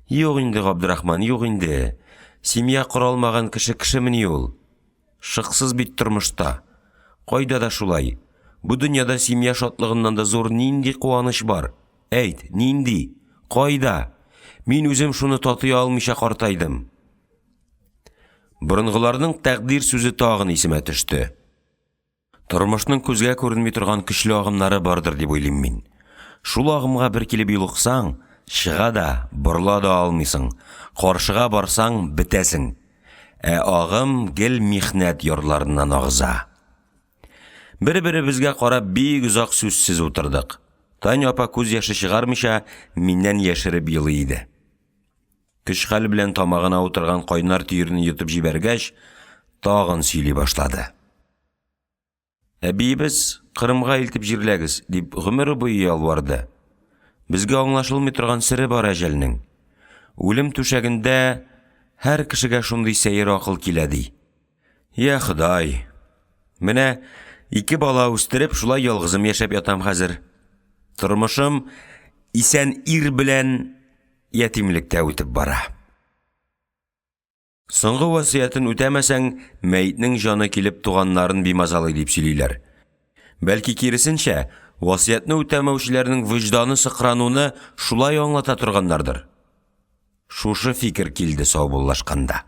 Юк инде, Габдрахман, юк инде. Семья кора алмаган кеше кешемени ул. Шыксыз бит тормышта. Кайда да шулай. Бу дөньяда семья шатлыгыннан да зур нинди куаныч бар? Әйт, нинди? Кайда? Мин үзем шуны татый алмыйча картайдым. Борынгыларның тәкъдир сүзе тагын исемә төште. Тормышның күзгә күренми торган көчле агымнары бардыр дип уйлыйм мин. Шул агымга бер килеп юлыксаң, чыга да, борла да алмыйсың. Каршыга барсаң, бетәсең. Агым гел михнәт ярларыннан агыза. Бер-беребезгә карап бик узак сүзсез утырдык. Таня апа күз яшы чыгармыйча миннән яшереп елый иде. Көч-хәл белән тамагына утырган кайнар тиерне йотып җибәргәч, тагын сөйли башлады. Әбиебез Кырымга илтеп җирләгез дип гомере буе ялварды. Безгә аңлашылмый торган сире бар әҗәлнең. Үлем түшәгендә һәр кешегә шундый сәер акыл килә ди. Я Ходай, менә 2 бала үстереп шулай ялгызым яшәп ятам хәзер. Тормышым исән ир белән ятимлектә үтеп бара. Соңгы васыятын үтәмәсәң, мәйтнең җаны килеп туганнарын бимазалый дип сөйлиләр. Бәлки киресенчә, васыятны үтәмәүчеләрнең вөҗданы сыкрануны шулай аңлата торганнардыр. Шушы фикер килде саубуллашканда.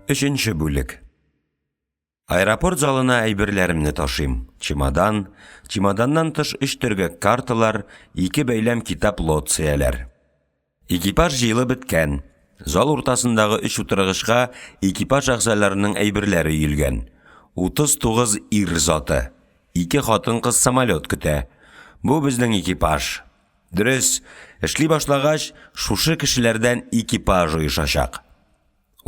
Өченче бүлек. Аэропорт залына әйберләремне ташыйм. Чемоданнан тыш 3 төргәк карталар, 2 бәйләм китап лоцияләр. Экипаж җыелып беткән. Зал уртасындагы 3 утыргычка экипаж әгъзаларының әйберләре өелгән. 39 ир заты. 2 хатын-кыз самолет көтә. Бу безнең экипаж. Дөрес, эшли башлагач, шушы кешеләрдән экипаж оешачак.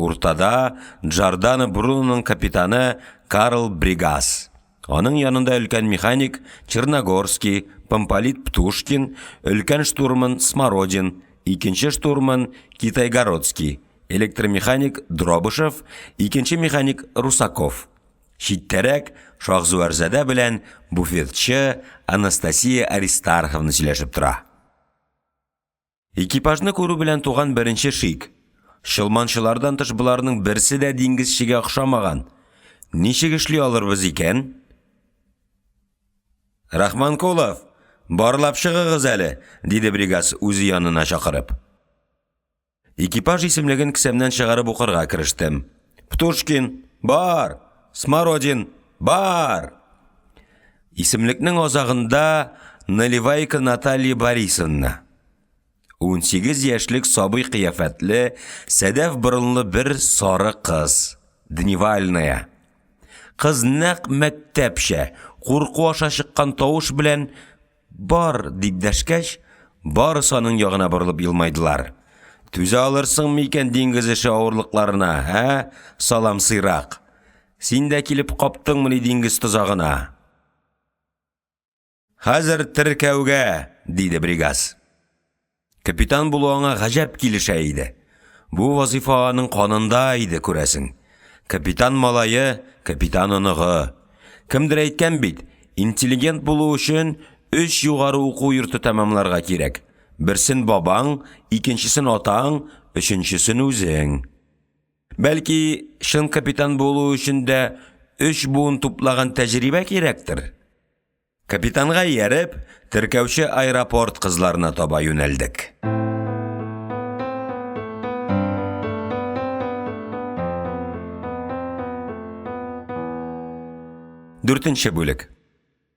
Уртада Джордано Бруноның капитаны Карл Бригас. Аның янында өлкән механик Черногорский, Помполит Птушкин, өлкән штурман Смородин, икенче штурман Китайгородский, электромеханик Дробышев, икенче механик Русаков. Читтәрәк Шахзуарзадә белән буфетчы Анастасия Аристарховна сөйләшеп тора. Экипажны күрү белән туган беренче шик. Шылманчылардан тыш буларның берсе дә диңгезчегә охшамаган. Ничек эшли алырбыз икән? Рахманкулов, барлап чыгыгыз әле, диде Бригас үзе янына чакырып. Экипаж исемлеген кесәмнән чыгарып укырга керештем. Птушкин, бар! Смородин, бар! Исемлекнең азагында Наливайка Наталья Борисовна. 18 яшьлек сабый кыяфәтле, сәдәф борынлы бер сары кыз. Дневальная. Кыз нәкъ мәктәпчә, курку аша чыккан тавыш белән бар дип дәшкәч, барысы аның ягына борылып елмайдылар. Түзә алырсың микән диңгез эше авырлыкларына, салам сыйрак. Син дә килеп каптыңмы диңгез тозагына? Хәзер теркәүгә, диде бригаз. Капитан булу аңа гаҗәп килешә иде. Бу вазифа аның канында иде күрәсең. Капитан малайы, капитан оныгы. Кемдер әйткән бит, интеллигент булу өчен 3 югары уку йорты тәмамларга кирәк. Берсен бабаң, икенчесен атаң, өченчесен үзең. Бәлки, шын капитан булу өчен дә 3 буын туплаган тәҗрибә кирәктер. Капитанга ияреп, теркәүче аэропорт кызларына таба юнәлдек. 4-нче бүлек.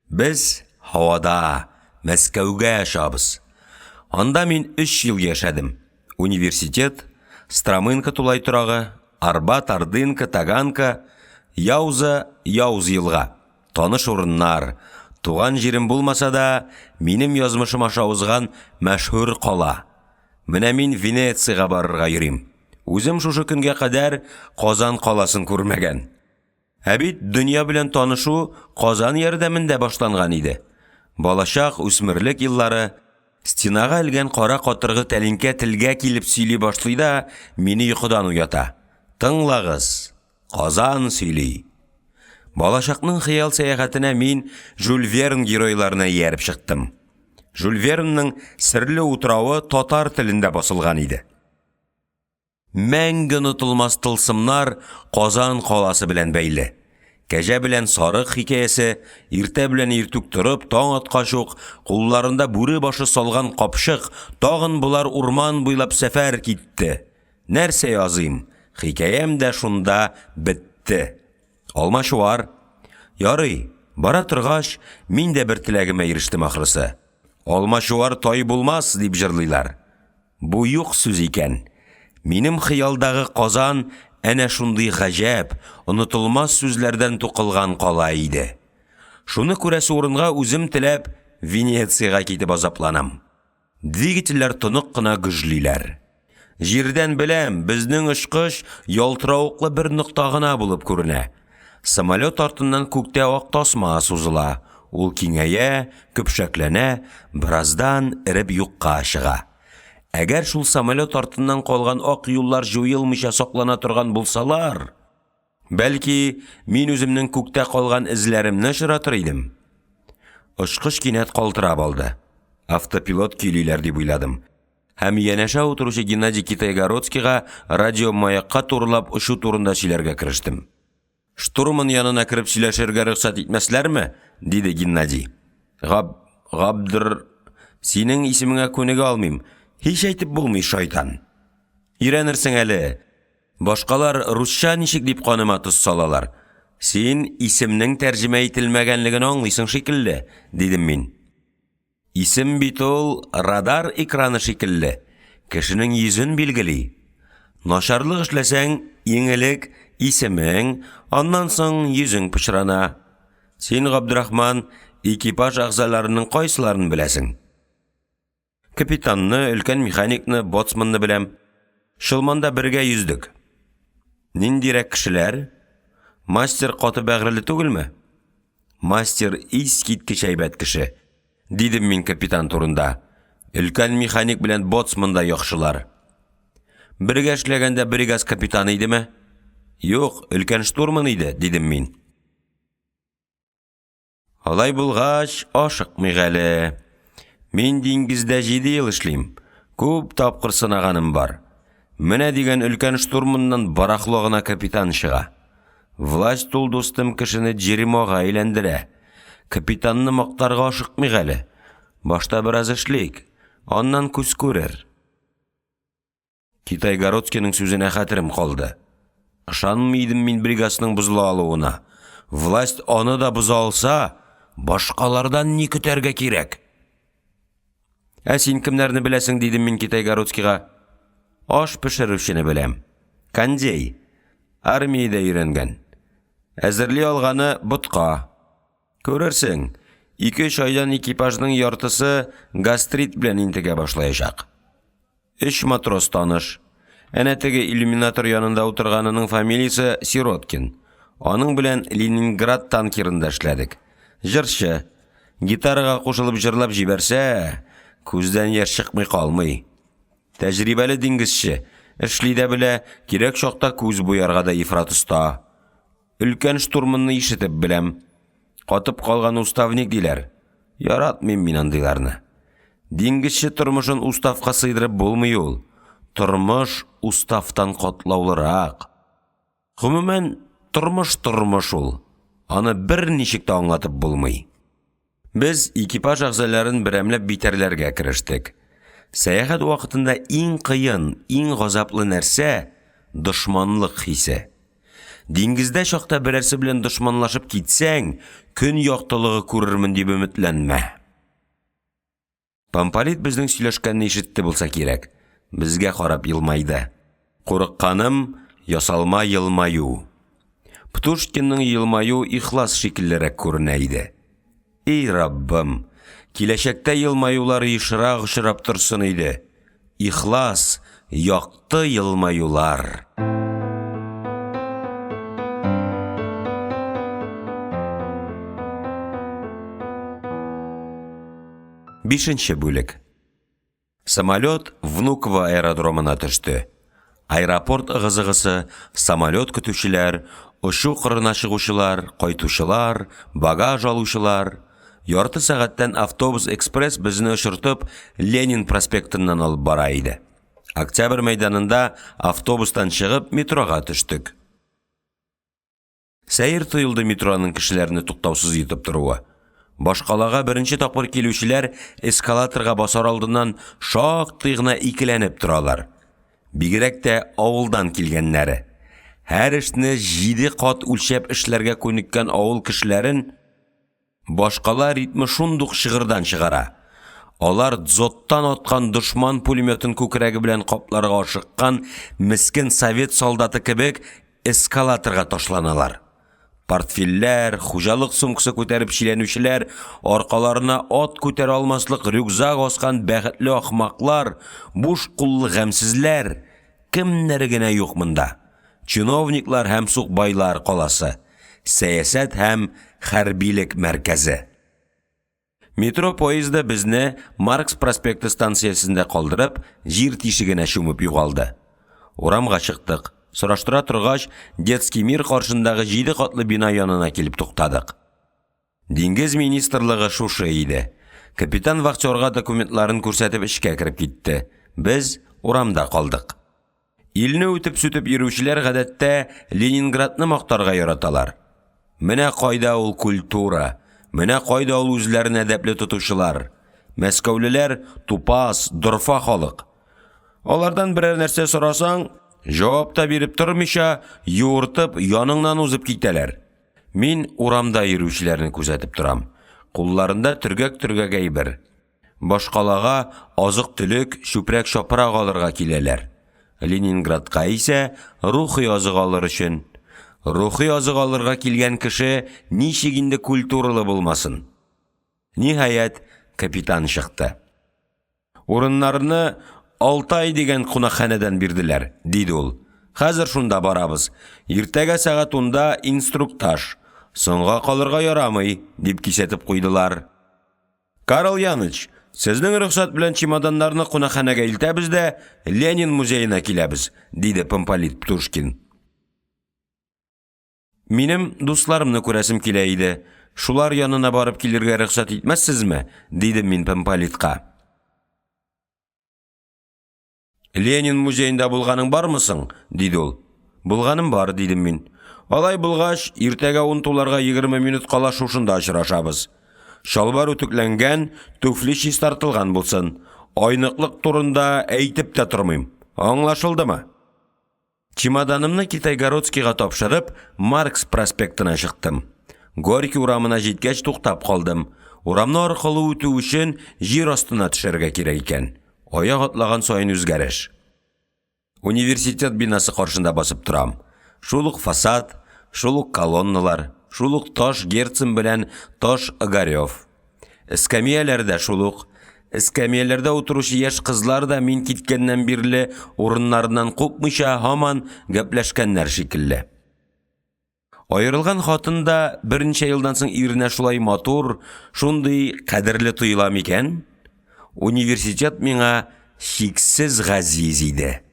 Без һавада, Мәскәүгә ашабыз. Анда мин 3 ел яшәдем. Университет, Стромынка тулай торагы, Арбат, Ардынка, Таганка, Яуза, Яуз елга. Таныш урыннар. Туган җирем булмаса да, минем язмышым аша узган мәшһүр кала. Менә мин Венециягә барырга йөрим. Үзем шушы көнгә кадәр Казан каласын күрмәгән. Ә бит дөнья белән танышу Казан ярдәмендә башланган иде. Балачак үсмерлек еллары стенага элгән кара катыргы тәлинкә телгә килеп сөйли башлый да, мине йокыдан уята. Тыңлагыз, Казан сөйли. Балачакның хыял сәяхәтенә мин Жюль Верн геройларына ияреп чыктым. Жюль Вернның серле утрауы татар телендә басылган иде. Мәңге онытылмас тылсымнар Казан каласы белән бәйле. Кәҗә белән сарык хикәясе, иртә белән иртүк торып, таң аткач ук кулларында бүре башы салган капшык, тагын булар урман буйлап сәфәр китте. Нәрсә языйм? Хикәям дә шунда бетте. Алмашуар. Ярый, бара торгач, мин дә бер теләгемә ирештем ахрысы. Алмашуар тай булмас дип җырлыйлар. Бу юк сүз икән. Минем хыялдагы Казан әнә шундый гаҗәп, онытылмас сүзләрдән тукылган кала иде. Шуны күрәсе урынга үзем теләп Венециягә китеп азапланам. Двигательләр тонык кына гөжлиләр. Җирдән беләм, безнең очкыч ялтыравыклы бер нокта гына булып күренә. Самолет артыннан күктә ак тасма сузыла. Ул киңәя, көпшәкләнә, бераздан иреп юкка чыга. Әгәр шул самолет артыннан калган ак юллар җуелмыйча саклана торган булсалар, бәлки, мин үземнең күктә калган эзләремне очратыр идем. Очкыч кинәт калтырап алды. Автопилот көйлиләр дип уйладым. Һәм янәшә утыручы Геннадий Китайгородскийга радиомаякка турылап ушу турында сөйләргә керештем. Штурман янына кереп сөйләшергә рөхсәт итмәсләрме? Диде Геннадий. Габдыр, синең исемеңә күнегә алмыйм. Һич әйтеп булмый, шайтан. Ирәнерсең әле. Башкалар русча ничек дип каныма тоз салалар. Син исемнең тәрҗемә ителмәгәнлеген аңлыйсың шикелле, дидем мин. Исем бит ул радар экраны шикелле. Кешенең йөзен билгели. Начарлык эшләсәң, иңелек исемең, аннан соң йөзең пычрана. Син, Габдрахман, экипаж агзаларының кайсыларын беләсең? Капитанны, өлкән механикны, боцманны беләм. Шылманда бергә йөздек. Ниндирәк кешеләр? Мастер каты бәгъреле түгелме? Мастер искиткеч әйбәт кеше, дидем мин капитан турында. Өлкән механик белән боцман да яхшылар. Бергә эшләгәндә бригаз капитаны идеме? Юк, өлкән штурман иде, дидем мин. Алай булгач, ашыкмый әле. Мин диңгездә 7 ел эшлим. Күп тапкыр сынаганым бар. Менә дигән өлкән штурманнан барахлыгына капитан чыга. Власть ул дустым кешене җиремога әйләндерә. Капитанны мактарга ашыкмый әле. Башта бераз эшлик, аннан күз күрер. Китай-Городскийның сүзенә хәтерем калды. Ышанмыйдым мин бригасының бозыла алуына. Власть аны да боза алса, башкалардан ни көтәргә кирәк? Син кемнәрне беләсең, дидем мин Китай-Городскийга. Аш пешерүчене беләм. Кондей. Армиядә өйрәнгән. Әзерли алганы ботка. Күрерсең, 2-3 айдан экипажның яртысы гастрит белән интегә башлаячак. 3 матрос таныш. Әнә теге иллюминатор янында утырганының фамилиясе Сироткин. Аның белән Ленинград танкерында эшләдек. Җырчы. Гитарага кушылып җырлап җибәрсә, күздән яшь чыкмый калмый. Тәҗрибәле диңгезче. Эшли дә белә, кирәк чакта күз буярга да ифрат оста. Өлкән штурмынны ишетеп беләм. Катып калган уставник диләр. Яратмыйм мин андыйларны. Диңгезче тормышын уставка сыйдырып булмый ул. Тормыш уставтан катлаулырак. Гомумән, тормыш ул. Аны бер ничек тә аңлатып булмый. Без экипаж әгъзаларын берәмләп битәрләргә керештек. Сәяхәт вакытында иң кыен, иң газаплы нәрсә дошманлык хисе. Диңгездә чакта берәрсе белән дошманлашып китсәң, көн яктылыгы күрермен дип өметләнмә. Помполит безнең сөйләшкәнне ишетте булса кирәк. Безгә карап елмайды. Курыкканым ясалма елмаю. Птушкинның елмаю ихлас шикелләрәк күренә иде. Эй Раббым, киләчәктә елмаюлар ешрак очрап торсын иде. Ихлас, якты елмаюлар. 5-нче бүлек. Самолет Внуково аэродромына төште. Аэропорт ыгызыгысы, самолет көтүчеләр, ұшу кырына чыгучылар, кайтучылар, багаж алучылар. Ярты сәгатьтән автобус-экспресс безне очыртып Ленин проспектыннан алып бара иде. Октябрь мәйданында автобустан чыгып метрога төштек. Сәер тойылды метроның кешеләрне туктаусыз йотып торуы. Башкалага беренче тапкыр килүчеләр эскалаторга басар алдыннан шактый гына икеләнеп торалар. Бигрәк тә авылдан килгәннәре. Һәр эшне 7 кат үлчәп эшләргә күнеккән авыл кешеләрен башкала ритмы шундук шыгырдан чыгара. Алар дзоттан аткан дошман пулеметын күкрәге белән капларга ашыккан мескен совет солдаты кебек эскалаторга ташланалар. Портфельләр, хуҗалык сумкасы күтәреп чиләнүчеләр, аркаларына ат күтәрә алмаслык рюкзак аскан бәхетле ахмаклар, буш куллы гамсезләр, кемнәр генә юк монда. Чиновниклар һәм сукбайлар каласы, сәясәт һәм хәрбилек мәркәзе. Метро поезды безне Маркс проспекты станциясендә калдырып, җир тишегенә чумып югалды. Урамга чыктык. Сораштыра торгач, детский мир каршындагы 7 катлы бина янына килеп туктадык. Диңгез министрлыгы шушы иде. Капитан вахтерга документларын күрсәтеп эшкә кирип китте. Без урамда калдык. Илне үтеп сүтеп йөрүчеләр гадәттә Ленинградны мактарга яраталар. Менә кайда ул культура, менә кайда ул үзләрен әдәпле тотучылар. Мәскәүлеләр тупас, дорфа халык. Алардан берәр нәрсә сорасаң, җавап та биреп тормыйча, юыртып, яныңнан узып китәләр. Мин урамда йөрүчеләрне күзәтеп торам. Кулларында төргәк әйбер. Башкалага азык-төлек, чүпрәк шапрак алырга киләләр. Ленинградка исә рухи азык алыр өчен. Рухи азык алырга килгән кеше ничек инде культуралы булмасын. Ниһаять, капитан чыкты. Урыннарны Алтай дигән кунакханәдән бирделәр, диде ул. Хәзер шунда барабыз. Иртәгә сәгать 10-да инструктаж. Соңга калырга ярамый, дип кисәтеп куйдылар. Карл Яныч, сезнең рөхсәт белән чемоданнарны кунакханәгә илтәбез дә Ленин музеена киләбез, диде помполит Птушкин. Минем дусларымны күрәсем килә иде. Шулар янына барып килергә рөхсәт итмәссезме? Диде мин помполитка. Ленин музейында булганың бармысың? Диде ул. Булганым бар, дидем мин. Алай булгач, иртәгә 10 туларга 20 минут кала шушында очрашабыз. Шалбар үтүкләнгән, туфли чистартылган булсын. Айныклык турында әйтеп тә тормыйм. Аңлашылдымы? Чемоданымны Китайгородскийга тапшырып, Маркс проспектына чыктым. Горький урамына җиткәч туктап калдым. Урамны аркылы үтү өчен җир астына төшәргә кирәк икән. Аяк атлаган сайын үзгәреш. Университет бинасы каршында басып торам. Шул ук фасад, шул ук колонналар, шул ук таш Герцен белән таш Огарев. Эскамияләрдә шул ук. Эскамияләрдә утыручы яшь кызлар да мин киткәннән бирле урыннарыннан купмыйча һаман гәпләшкәннәр шикелле. Айырылган хатын да берничә елдан соң иренә шулай матур, шундый кадерле тоела микән? Университет миңа шиксез газиз иде.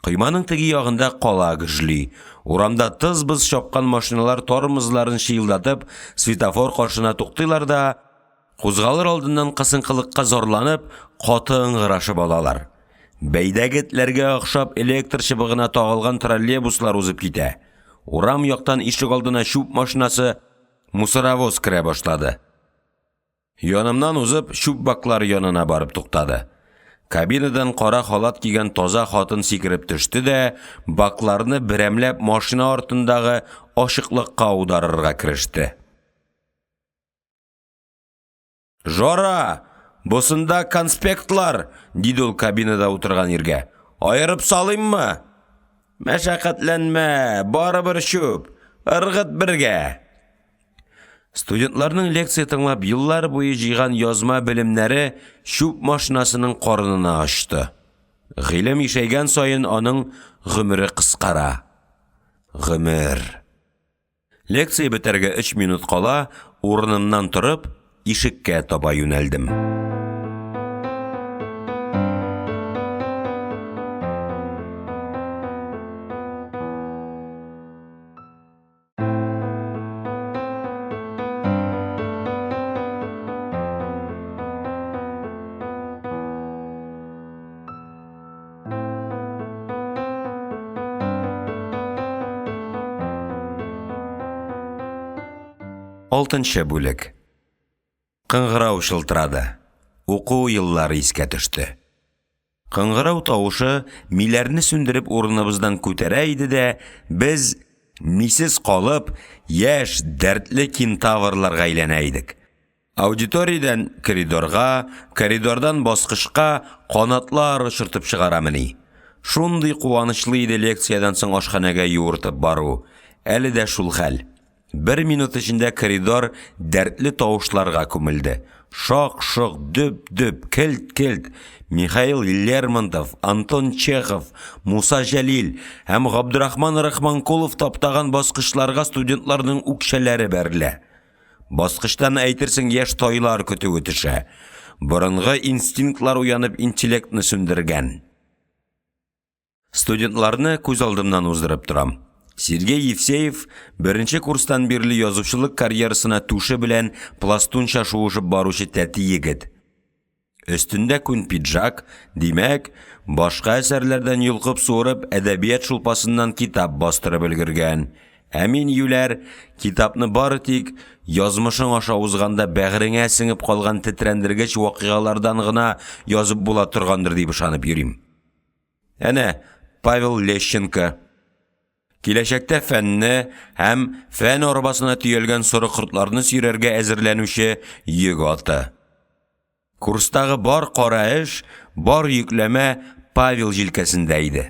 Койманың теге ягында кала гөжли. Урамда тыз-быз чапкан машиналар тормозларын шыйылдатып, светофор каршына туктыйлар да, кузгалыр алдыннан кысынкылыкка зарланып, каты ыңгырашып алалар. Бәйдәгетләргә охшап электр чыбыгына тагылган троллейбуслар узып китә. Урам яктан ишек алдына шуп машинасы мусоровоз керә башлады. Янымнан узып, шуп баклары янына барып туктады. Кабинадан кара халат кигән таза хатын сикереп төште дә, бакларны берәмләп машина артындагы ашыклыкка аударырга кереште. Жора, бусында конспектлар, диде ул кабинада утырган иргә. Айырып салыйммы? Мәшәкатьләнмә, барыбер шуп, ыргыт бергә. Студентларның лекция тыңлап еллар буе җыйган язма белемнәре шуп машинасының карынына ачты. Гыйлем ишәйгән сайын аның гомере кыскара. Гомер. Лекция бетәргә 3 минут кала, урынымнан торып, ишеккә таба юнәлдем. Алтынчы бүлек. Кыңгырау шылтырады. Уку еллары искә төште. Кыңгырау тавышы миләрне сүндереп урыныбыздан күтәрә иде дә, без мисез калып, яшь, дәртле кентаврларга әйләнә идек. Аудиториядан коридорга, коридордан баскычка канатлар очыртып чыгарамыни. Шундый куанычлы иде лекциядан соң ашханәгә юыртып бару. Әле дә шул хәл. 1 минут эчендә коридор дәртле тавышларга күмелде. Шак-шок, дөп-дөп, келт-келт. Михаил Лермонтов, Антон Чехов, Муса Жәлил һәм Габдурахман Рахманкулов таптаган баскычларга студентларның үкшәләре бәрелә. Баскычтан әйтерсең яшь тайлар көтүе төшә. Борынгы инстинктлар уянып интеллектны сүндергән. Студентларны күз алдымнан уздырып торам. Сергей Евсеев беренче курстан бирле язучылык карьерасына тушы белән пластунча шуышып баручы тәти егет. Өстендә күн пиджак, димәк, башка әсәрләрдән йолкып суырып, әдәбият шулпасыннан китап бастырып өлгергән. Ә мин юләр китапны бары тик язмышың аша узганда бәгыреңә сеңеп калган тетрәндергеч вакыйгалардан гына язып була торгандыр дип ышанып йөрим. Әнә Павел Лещенко киләчәктә фәнне һәм фән арбасына төялгән соры кортларны сөйрәргә әзерләнүче йөк аты. Курстагы бар кара эш, бар йөкләмә Павел җилкәсендә иде.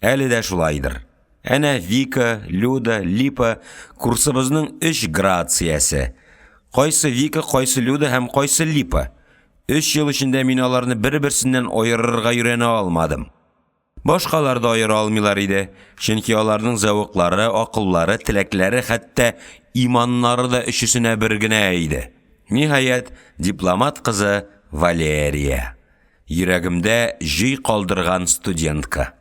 Әле дә шулайдыр. Әнә Вика, Люда, Липа курсыбызның 3 грациясе. Кайсы Вика, кайсы Люда һәм кайсы Липа. 3 ел эчендә мин аларны бер-берсеннән аерырга өйрәнә алмадым. Башкалар да аера алмыйлар иде, чөнки аларның зәвыклары, акыллары, теләкләре, хәтта иманнары да өчесенә бер генә иде. Ниһаять, дипломат кызы Валерия. Йөрәгемдә җый калдырган студентка.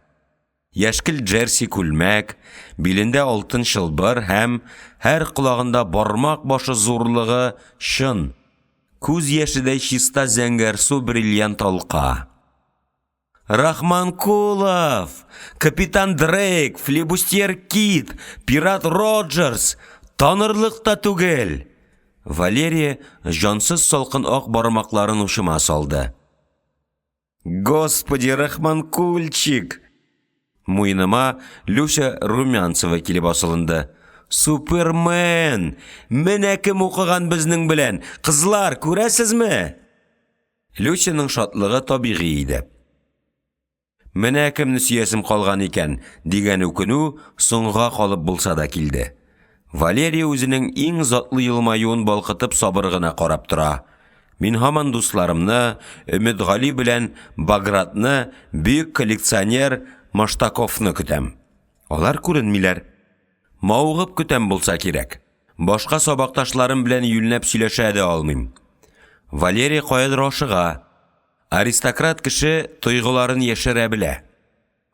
Яшкел джерси күлмәк, билендә алтын чылбыр һәм һәр колагында бармак башы зурлыгы шын. Күз яшедәй чиста зәңгәр су бриллиант алка. Рахманкулов, капитан Дрейк, флибустьер Кит, пират Роджерс, танырлык та түгел. Валерия жансыз салкын ак бармакларын ушыма салды. Господи, Рахманкульчик! Муйныма Люся Румянцева килеп асылынды. Супермен! Менә кем укыган безнең белән? Кызлар, күрәсезме? Люсяның шатлыгы табигый иде. Менә кемне сөясем калган икән, дигән үкенү соңга калып булса да килде. Валерия үзенең иң затлы елмаюын балкытып сабыр гына карап тора. Мин һаман дусларымны, Өметгали белән Багратны, бөек коллекционер Маштаковны көтәм. Алар күренмиләр. Маугып көтәм булса кирәк. Башка сабакташларым белән юлнәп сөйләшә дә алмыйм. Валерия каядыр ашыга. Аристократ кеше тойгыларын яшерә белә.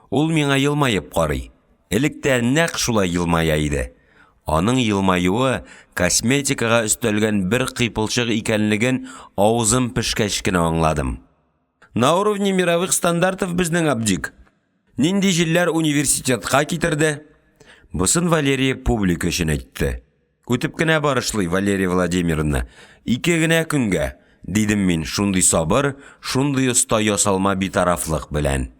Ул миңа елмаеп карый. Электә нәкъ шулай елмая иде. Аның елмаюы косметикага өстәлгән бер кыйпылчык икәнлеген авызым пешкәч кенә аңладым. На уровне мировых стандартов безнең Абдик. Нинди җилләр университетка китерде? Бусын Валерия публика өчен әйтте. Күтеп кенә барышлый, Валерия Владимировна. 2 генә көнгә, дидем мин, шундый сабыр, шундый оста ясалма битарафлык белән.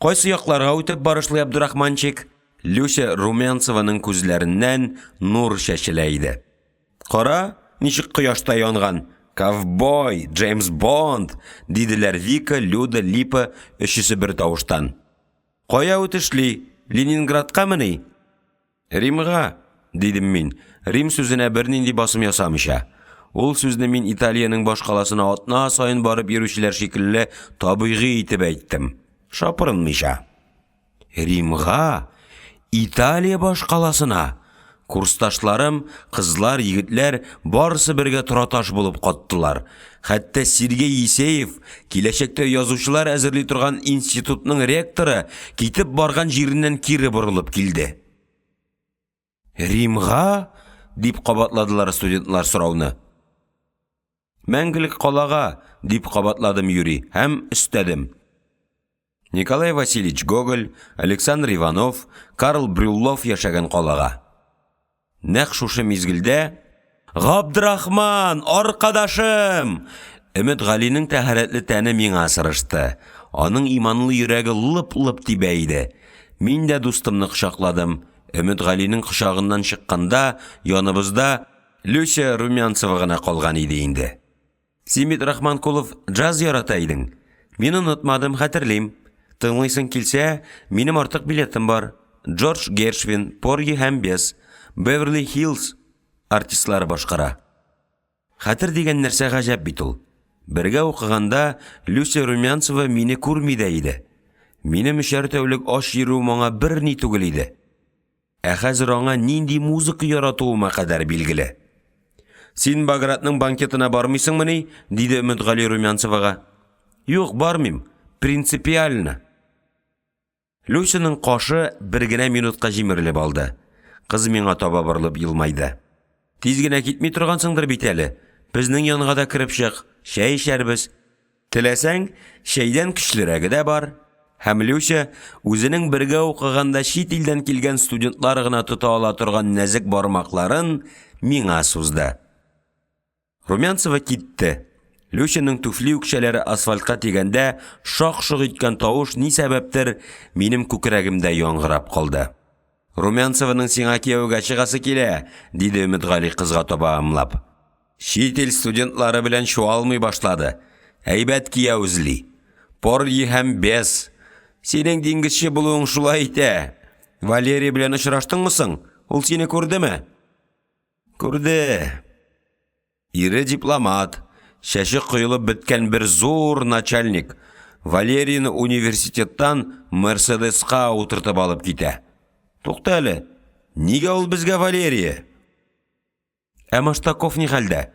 Кайсы якларга үтеп барышлый, Абдурахманчик? Люся Румянцеваның күзләреннән нур шәшелә иде. Кара, ничек кояшта янган. Ковбой, Джеймс Бонд, диделәр Вика, Люда, Липа, өчесе бер тавыштан. Кая үтешли? Ленинградка мени? Римга, дидем мин. Рим сүзенә бернинди басым ясамыйча. Ул сүзне мин Италияның баш каласына атна сайын барып йөрүчеләр шикелле табигый итеп әйттем. Шапырынмыйча. Римга? Италия баш каласына? Курсташларым, кызлар, егетләр барысы бергә тораташ булып каттылар. Хәтта Сергей Есеев, киләчәктә язучылар әзерли торган институтның ректоры, китеп барган җиреннән кире борылып килде. Римга? Дип кабатладылар студентлар сорауны. Мәңгелек калага, дип кабатладым Юрий, һәм өстәдем. Николай Васильевич Гоголь, Александр Иванов, Карл Брюллов яшәгән калага. Нәкъ шушы мизгелдә Габдрахман, аркадашым! Өметгалинең тәһарәтле тәне миңа сырышты. Аның иманлы йөрәге лып-лып тибә иде. Мин дә дустымны кочакладым. Өметгалинең кочагыннан чыкканда, яныбызда Люся Румянцева гына калган иде инде. Симит Рахманкулов джаз ярата идең. Мин онытмадым, хәтерлим. Тыңлыйсың килсә, минем артык билетым бар. Джордж Гершвин, Порги һәм Бес, Беверли Хиллз артистлары башкара. Хәтер дигән нәрсә гаҗәп бит ул. Бергә укыганда Люся Румянцева мине күрми дә иде. Минем 3 тәүлек аш йөрү моңа берни түгел иде. Ә хәзер аңа нинди музыка яратуыма кадәр билгеле. Син Багратның банкетына бармыйсыңмыни? Диде Өметгали Румянцевага. Юк, бармыйм. Принципиально. Люсяның кашы бер генә минутка җимерелеп алды. Кыз миңа таба борылып елмайды. Тиз генә китми торгансыңдыр бит әле. Безнең янга да кирип чык, шәй эчәрбез. Теләсәң, шәйдән көчлерәге дә бар. Һәм Люся үзенең бергә укыганда чит илдән килгән студентлар гына тота ала торган нәзек бармакларын миңа сузды. Румянцева китте. Люсяның туфли үкшәләре асфальтка тигәндә шак-шок иткән тавыш ни сәбәптер минем күкрәгемдә яңгырап калды. Румянцеваның сиңа кияүгә чыгасы килә, диде Өметгали кызга таба ымлап. Чит ил студентлары белән шуалмый башлады. Әйбәт кияү эзли. Порги һәм Бес. Синең диңгезче булуың шулай итә. Валерия белән очраштыңмы соң? Ул сине күрдеме? Күрде. Ире дипломат. Шәше кыйлып беткән бер зур начальник. Валерияны университеттан Мерседеска утыртып алып китә. Тукта әле. Нигә ул безгә Валерия? Ә Маштаков ни хәлдә?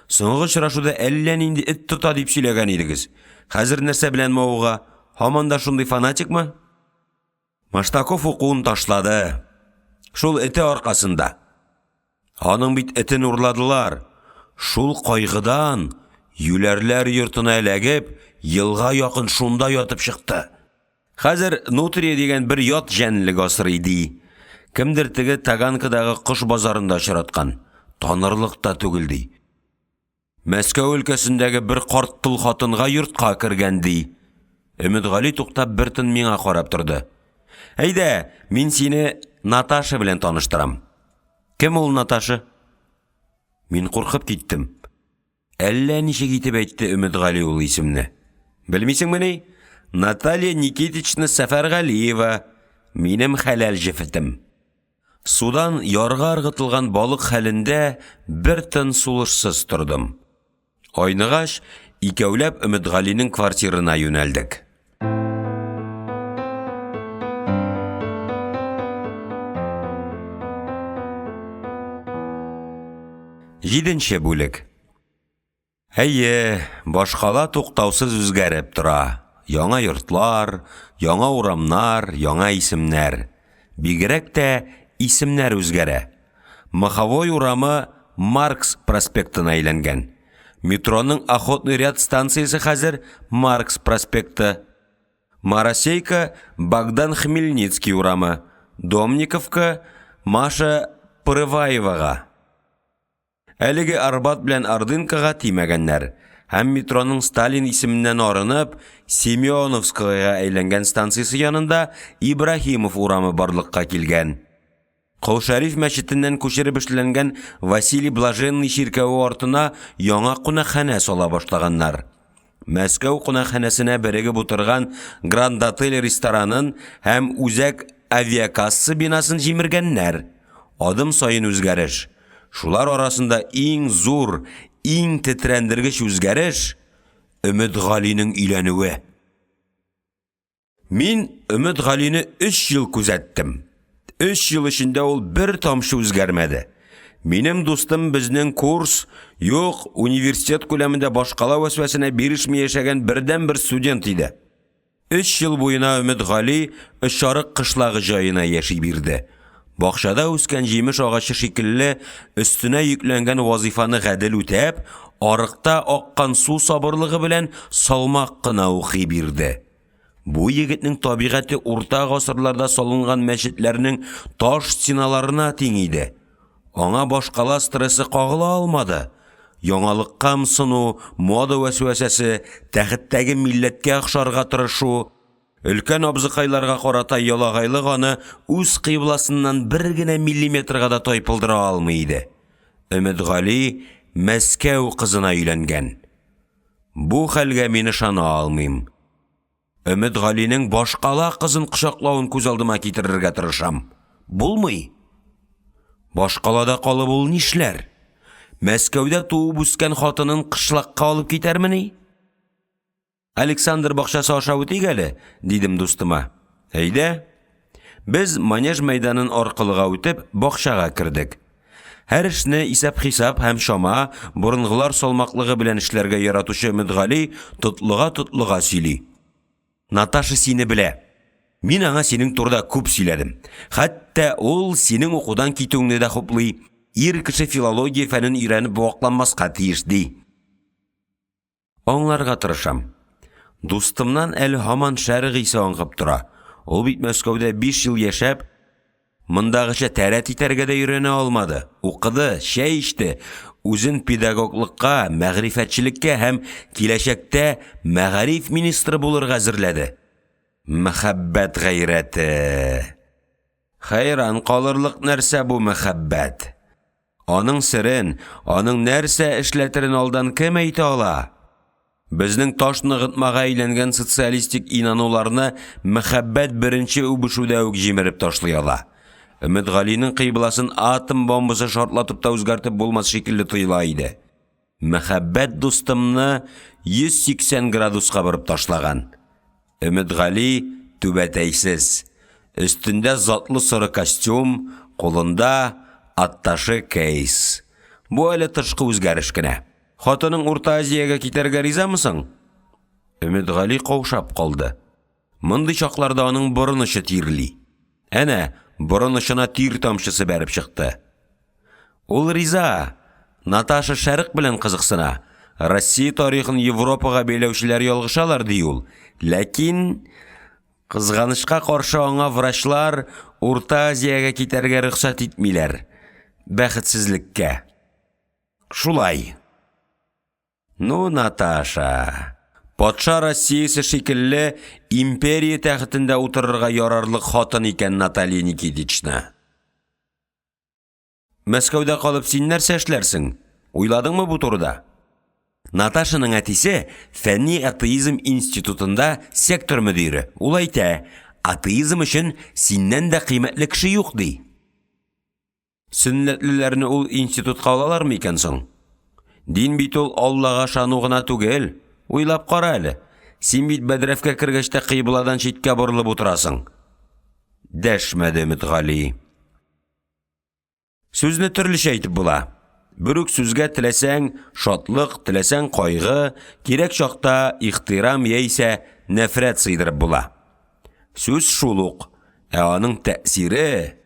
Соңгы очрашуда әллә нинди эт тота дип сөйләгән идегез. Хәзер нәрсә белән мауга? Һаман да шундый фанатикмы? Маштаков укуын ташлады. Шул эте аркасында. Аның бит этен урладылар. Шул кайгыдан юләрләр йортына эләгеп, елга якын шунда ятып чыкты. Хәзер Нутрия дигән бер ят җәнлек асрый ди. Кемдер теге Таганкадагы кыш базарында очраткан. Танырлык та түгел ди. Мәскәү өлкәсендәге бер карт тол хатынга йортка кергән ди. Өмедгали туктап бер тын миңа карап торды. Әйдә, мин сине Наташа белән таныштырам. Кем ул Наташа? Мин куркып киттем. Әллә ничек итеп әйтте Өмедгали ул исемне. Белмисеңме ни? Наталья Никитична Сәфәргалиева, минем хәләл җефетем. Судан ярга ыргытылган балык хәлендә бер тын сулышсыз тордым. Айныгач, икәүләп Өмедгалинең квартирына юнәлдек. Җиденче бүлек. Әйе, башкала туктаусыз үзгәреп тора. Яңа йортлар, яңа урамнар, яңа исемнәр. Бигрәк тә исемнәр үзгәрә. Маховой урамы Маркс проспектына әйләнгән. Метроның Охотный ряд станциясе хәзер Маркс проспекты. Марасейка Богдан Хмельницкий урамы. Домниковка Маша Прываевага. Әлеге Арбат белән Ордынкага тимәгәннәр. Һәм метроның Сталин исеменнән арынып, Семеновскага әйләнгән станциясе янында Ибрахимов урамы барлыкка килгән. Кол-Шәриф мәчетеннән күчереп эшләнгән Василий Блаженный ширкәве артына яңа кунакханә сала башлаганнар. Мәскәү кунакханәсенә берегеп утырган Гранд Отель ресторанын һәм үзәк авиакасса бинасын җимергәннәр. Адым саен үзгәреш. Шулар арасында иң зур, иң тетрәндергеч үзгәреш Өмедгалинең өйләнүе. Мин Өмедгалине 3 ел күзәттем. 3 ел эчендә ул бер тамчы үзгәрмәде. Минем дустым безнең курс, юк, университет күләмендә башкала вәсвәсенә бирешми яшәгән бердән-бер студент иде. 3 ел буена Өмедгали Ышарык кышлагы җаена яши бирде. Бакчада үскән җимеш агачы шикелле өстенә йөкләнгән вазифаны гадел үтәп, арыкта аккан су сабырлыгы белән салмак кына укый бирде. Бу егетнең табигате урта гасырларда салынган мәчетләрнең таш стеналарына тиң иде. Аңа башкала стрессы кагыла алмады. Яңалыкка ымсыну, мода вәсвәсәсе, тәхеттәге милләткә охшарга тырышу, өлкән абзыкайларга карата ялагайлык аны үз кыйбласыннан бер генә миллиметрга да тайпылдыра алмый иде. Өмедгали Мәскәү кызына өйләнгән. Бу хәлгә мин ышана алмыйм. Өмедгалинең башкала кызын кочаклавын күз алдыма китерергә тырышам. Булмый. Башкалада калып ул нишләр? Мәскәүдә туып үскән хатынын кышлакка алып китәрмени? Александр бакчасы аша үтик әле, дидем дустыма. Әйдә. Без манеж мәйданын аркылыга үтеп бакчага кердек. Һәр эшне исәп-хисап һәм шама, борынгылар салмаклыгы белән эшләргә яратучы Өмедгали тотлыга сөйли. Наташа сине белә. Мин аңа синең турда күп сөйләдем. Хәтта ул синең укудан китүеңне дә хуплый. Ир кеше филология фәнен өйрәнеп вакланмаска тиеш ди. Аңларга тырышам. Дустымнан әле һаман шәрык исе аңгып тора. Ул бит Мәскәүдә 5 ел яшәп, мондагыча тәрәт итәргә дә өйрәнә алмады. Укыды, шәй ичте, үзен педагоглыкка, мәгърифәтчелеккә һәм киләчәктә мәгариф министры булырга әзерләде. Мәхәббәт гайрәте. Хайран калырлык нәрсә бу мәхәббәт? Аның серен, аның нәрсә эшләтерен алдан кем әйтә ала? Безнең таш ныгытмага әйләнгән социалистик инануларны мәхәббәт беренче үбешүдә үк җимереп ташлый ала. Өмедгалинең кыйбласын атом бомбасы шартлатып та үзгәртеп булмас шикелле тоела иде. Мәхәббәт дустымны 180 градуска борып ташлаган. Өмедгали түбәтәйсез. Өстендә затлы соры костюм, кулында атташы кейс. Бу әле тышкы үзгәреш кенә. Хатының Урта Азиягә китәргә ризамысың? Өмедгали каушап калды. Мондый чакларда аның борын очы тирли. Әнә, борын очына тир тамчысы бәреп чыкты. Ул риза. Наташа шәрык белән кызыксына. Россия тарихын Европага бәйләүчеләр ялгышалар ди ул. Ләкин кызганычка каршы аңа врачлар Урта Азиягә китәргә рөхсәт итмиләр. Бәхетсезлеккә. Шулай. Ну, Наташа, Патша Россиясы шикелле империя тәхетендә утырырга ярарлык хатын икән Наталья Никитична. Мәскәүдә калып син нәрсә эшләрсең? Уйладыңмы бу турыда? Наташаның әтисе фәнни атеизм институтында сектор мөдире. Ул әйтә, атеизм өчен синнән дә кыйммәтле кеше юк ди. Сөннәтлеләрне ул институтка алалармы икән соң? Дин бит ул Аллага ышану гына түгел. Уйлап кара әле. Син бит бәдрәфкә кергәчтә кыйбладан читкә борылып утырасың. Дәшмәде Мөтгали. Сүзне төрлечә әйтеп була. Бер үк сүзгә теләсәң шатлык, теләсәң кайгы, кирәк чакта ихтирам яисә нәфрәт сыйдырып була. Сүз шул ук, аның тәэсире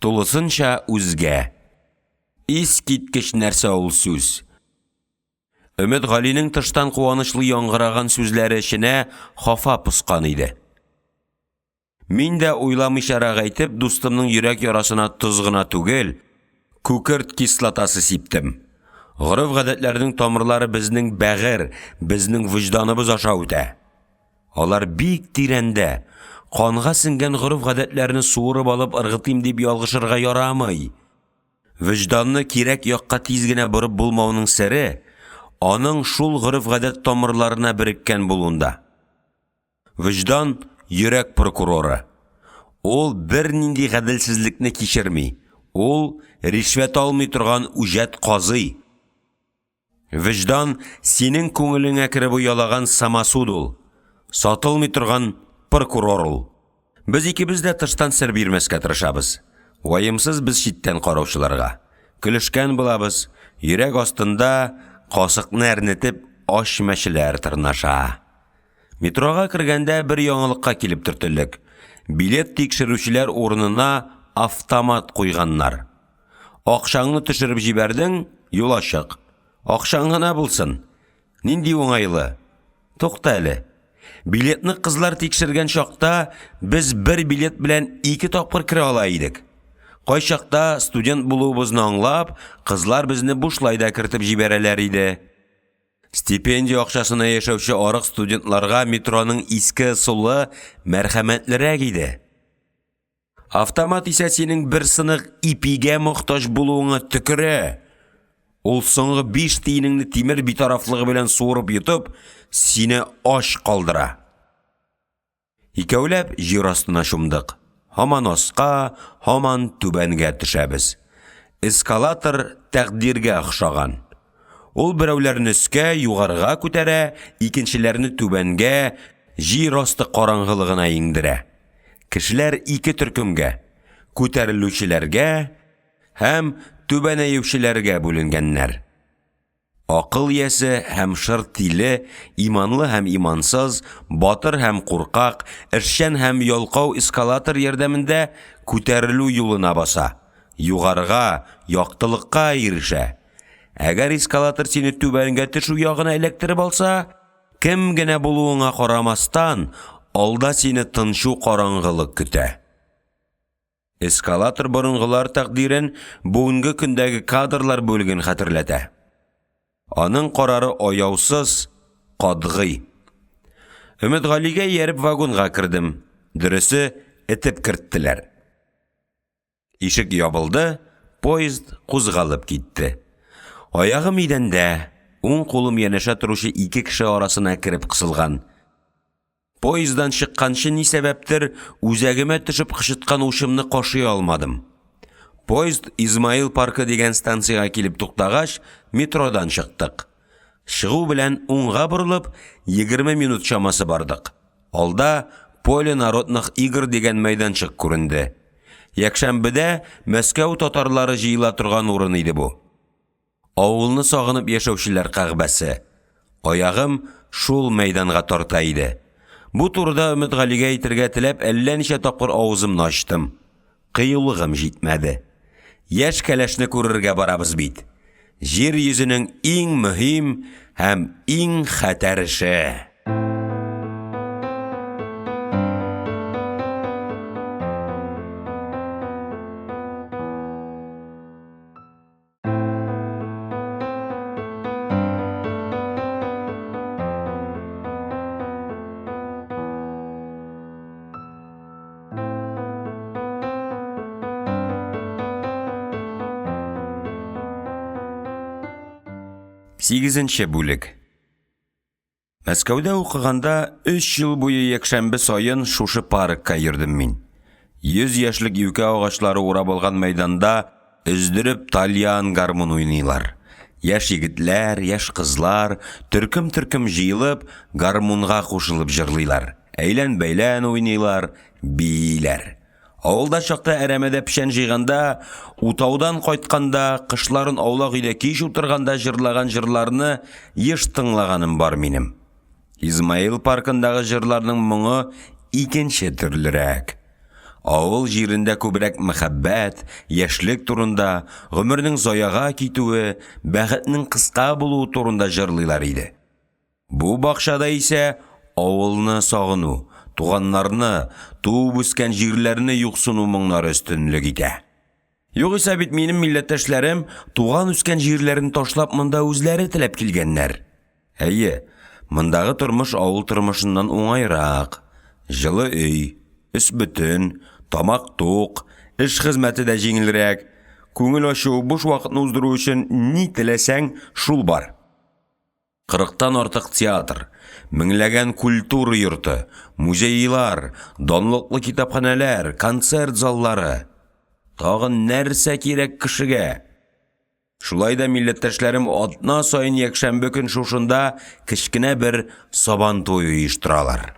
тулысынча үзгә. Искиткеч нәрсә ул сүз. Мөтгалинең тыштан куанычлы яңгыраган сүзләре эченә хафа пускан иде. Мин дә уйламыйчарак әйтеп, дустымның йөрәк ярасына тоз гына түгел, күкерт кислотасы сиптем. Гореф-гадәтләрнең тамырлары безнең бәгыр, безнең вөҗданыбыз аша үтә. Алар бик тирәндә, канга сиңгән гореф-гадәтләрне суырып алып ыргытыйм дип ялгышырга ярамый. Вөҗданны кирәк якка тиз генә бурып булмауның сире аның шул гореф-гадәт тамырларына береккән булуында. Вөҗдан йөрәк прокуроры. Ул бернинди гаделсезлекне кичерми. Ул ришвәт алмый торган үҗәт казый. Вөҗдан синең күңелеңә кереп уялаган самасуд ул. Сатылмый торган прокурор ул. Без икебез дә тыштан сер бирмәскә тырышабыз. Ваемсыз без читтән караучыларга. Көлешкән булабыз. Йөрәк астында касыкны әрнетеп аш мәшеләр тырнаша. Метрога кергәндә бер яңалыкка килеп төртелдек. Билет тикшерүчеләр урынына автомат куйганнар. Акчаңны төшереп җибәрдең, юл ачык. Акчаң гына булсын. Нинди уңайлы. Тукта әле. Билетны кызлар тикшергән чакта без бер билет белән 2 тапкыр кире ала идек. Кай чакта студент булуыбызны аңлап, кызлар безне бушлайда кертеп җибәрәләр иде. Стипендия акчасына яшәүче арык студентларга метроның иске сулы мәрхәмәтлерәк иде. Автомат исә синең бер сынык ипигә мохтаҗ булуыңа төкерә. Ул соңгы 5 тиенеңне тимер битарафлыгы белән суырып йотып, сине аш калдыра. Икәүләп җир астына чумдык. Һаман аска, һаман түбәнгә төшәбез. Эскалатор тәкъдиргә охшаган. Ул берәүләрне өскә, югарыга күтәрә, икенчеләрне түбәнгә, җир асты караңгылыгына иңдерә. Кешеләр 2 төркемгә, күтәрелүчеләргә һәм түбәнәючеләргә бүленгәннәр. Акыл ясе һәм шыр тиле, иманлы һәм имансыз, батыр һәм куркак, эшчән һәм ялкау эскалатор ярдәмендә күтәрелү юлына баса. Югарыга, яктылыкка ирешә. Әгәр эскалатор сине түбәнгә төшү ягына эләктереп алса, кем генә булуыңа карамастан, алда сине тынчу караңгылык көтә. Эскалатор борынгылар тәкъдирен бүгенге көндәге кадрлар бүлеген хәтерләтә. Аның карары аяусыз, катгый. Мөтгалигә ярып вагонга кирдем. Дөресе, этеп керттеләр. Ишек ябылды, поезд кузгалып китте. Аягым идәндә, уң кулым янәшә торучы 2 кеше арасына кирип кысылган. Поезддан чыкканчы ни сәбәптер үзәгемә төшеп кычыткан ушымны кашый алмадым. Поезд Измаил паркы дигән станциягә килеп туктагач, метродан чыктык. Чыгу белән уңга борылып, 20 минут чамасы бардык. Алда Поле народных игр дигән мәйданчык күренде. Якшәмбедә Мәскәү татарлары җыела торган урын иде бу. Авылны сагынып яшәүчеләр кагъбәсе. Аягым шул мәйданга тарта иде. Бу турыда Мөтгалигә әйтергә теләп, әллә ничә тапкыр авызымны ачтым. Кыюлыгым җитмәде. Яшь кәләшне күрергә барабыз бит. Җир йөзенең иң мөһим һәм иң хәтәр эше. 8-нче бүлек. Мәскәүдә укыганда 3 ел буе якшәмбе сайын шушы паркка йөрдем мин. 100 яшьлек юкә агачлары урап алган мәйданда өздереп тальян гармун уйныйлар. Яшь егетләр, яшь кызлар төркем-төркем җыелып гармунга кушылып җырлыйлар. Әйлән-бәйлән уйныйлар, бийләр. Авылда чакта әрәмәдә пешән җыйганда, утаудан кайтканда, кышларын аулак өйдә кич утырганда җырлаган җырларны еш тыңлаганым бар минем. Измаил паркындагы җырларның моңы икенче төрлерәк. Авыл җирендә күбрәк мәхәббәт, яшьлек турында, гомернең заяга китүе, бәхетнең кыска булуы турында җырлыйлар иде. Бу бакчада исә авылны сагыну, туганнарны, туып үскән җирләрне юксыну моңнары өстенлек итә. Югыйсә бит минем милләттәшләрем туган үскән җирләрен ташлап монда үзләре теләп килгәннәр. Әйе, мондагы тормыш авыл тормышыннан уңайрак. Җылы өй, өс бөтен, тамак тук, эш хезмәте дә җиңелрәк. Күңел ачу, буш вакытны уздыру өчен ни теләсәң, шул бар. 40-тан артык театр, меңләгән культура йорты, музейлар, данлыклы китапханәләр, концерт заллары. Тагын нәрсә кирәк кешегә? Шулай да милләттәшләрем атна сайын якшәмбе көн шушында кечкенә бер сабан туе оештыралар.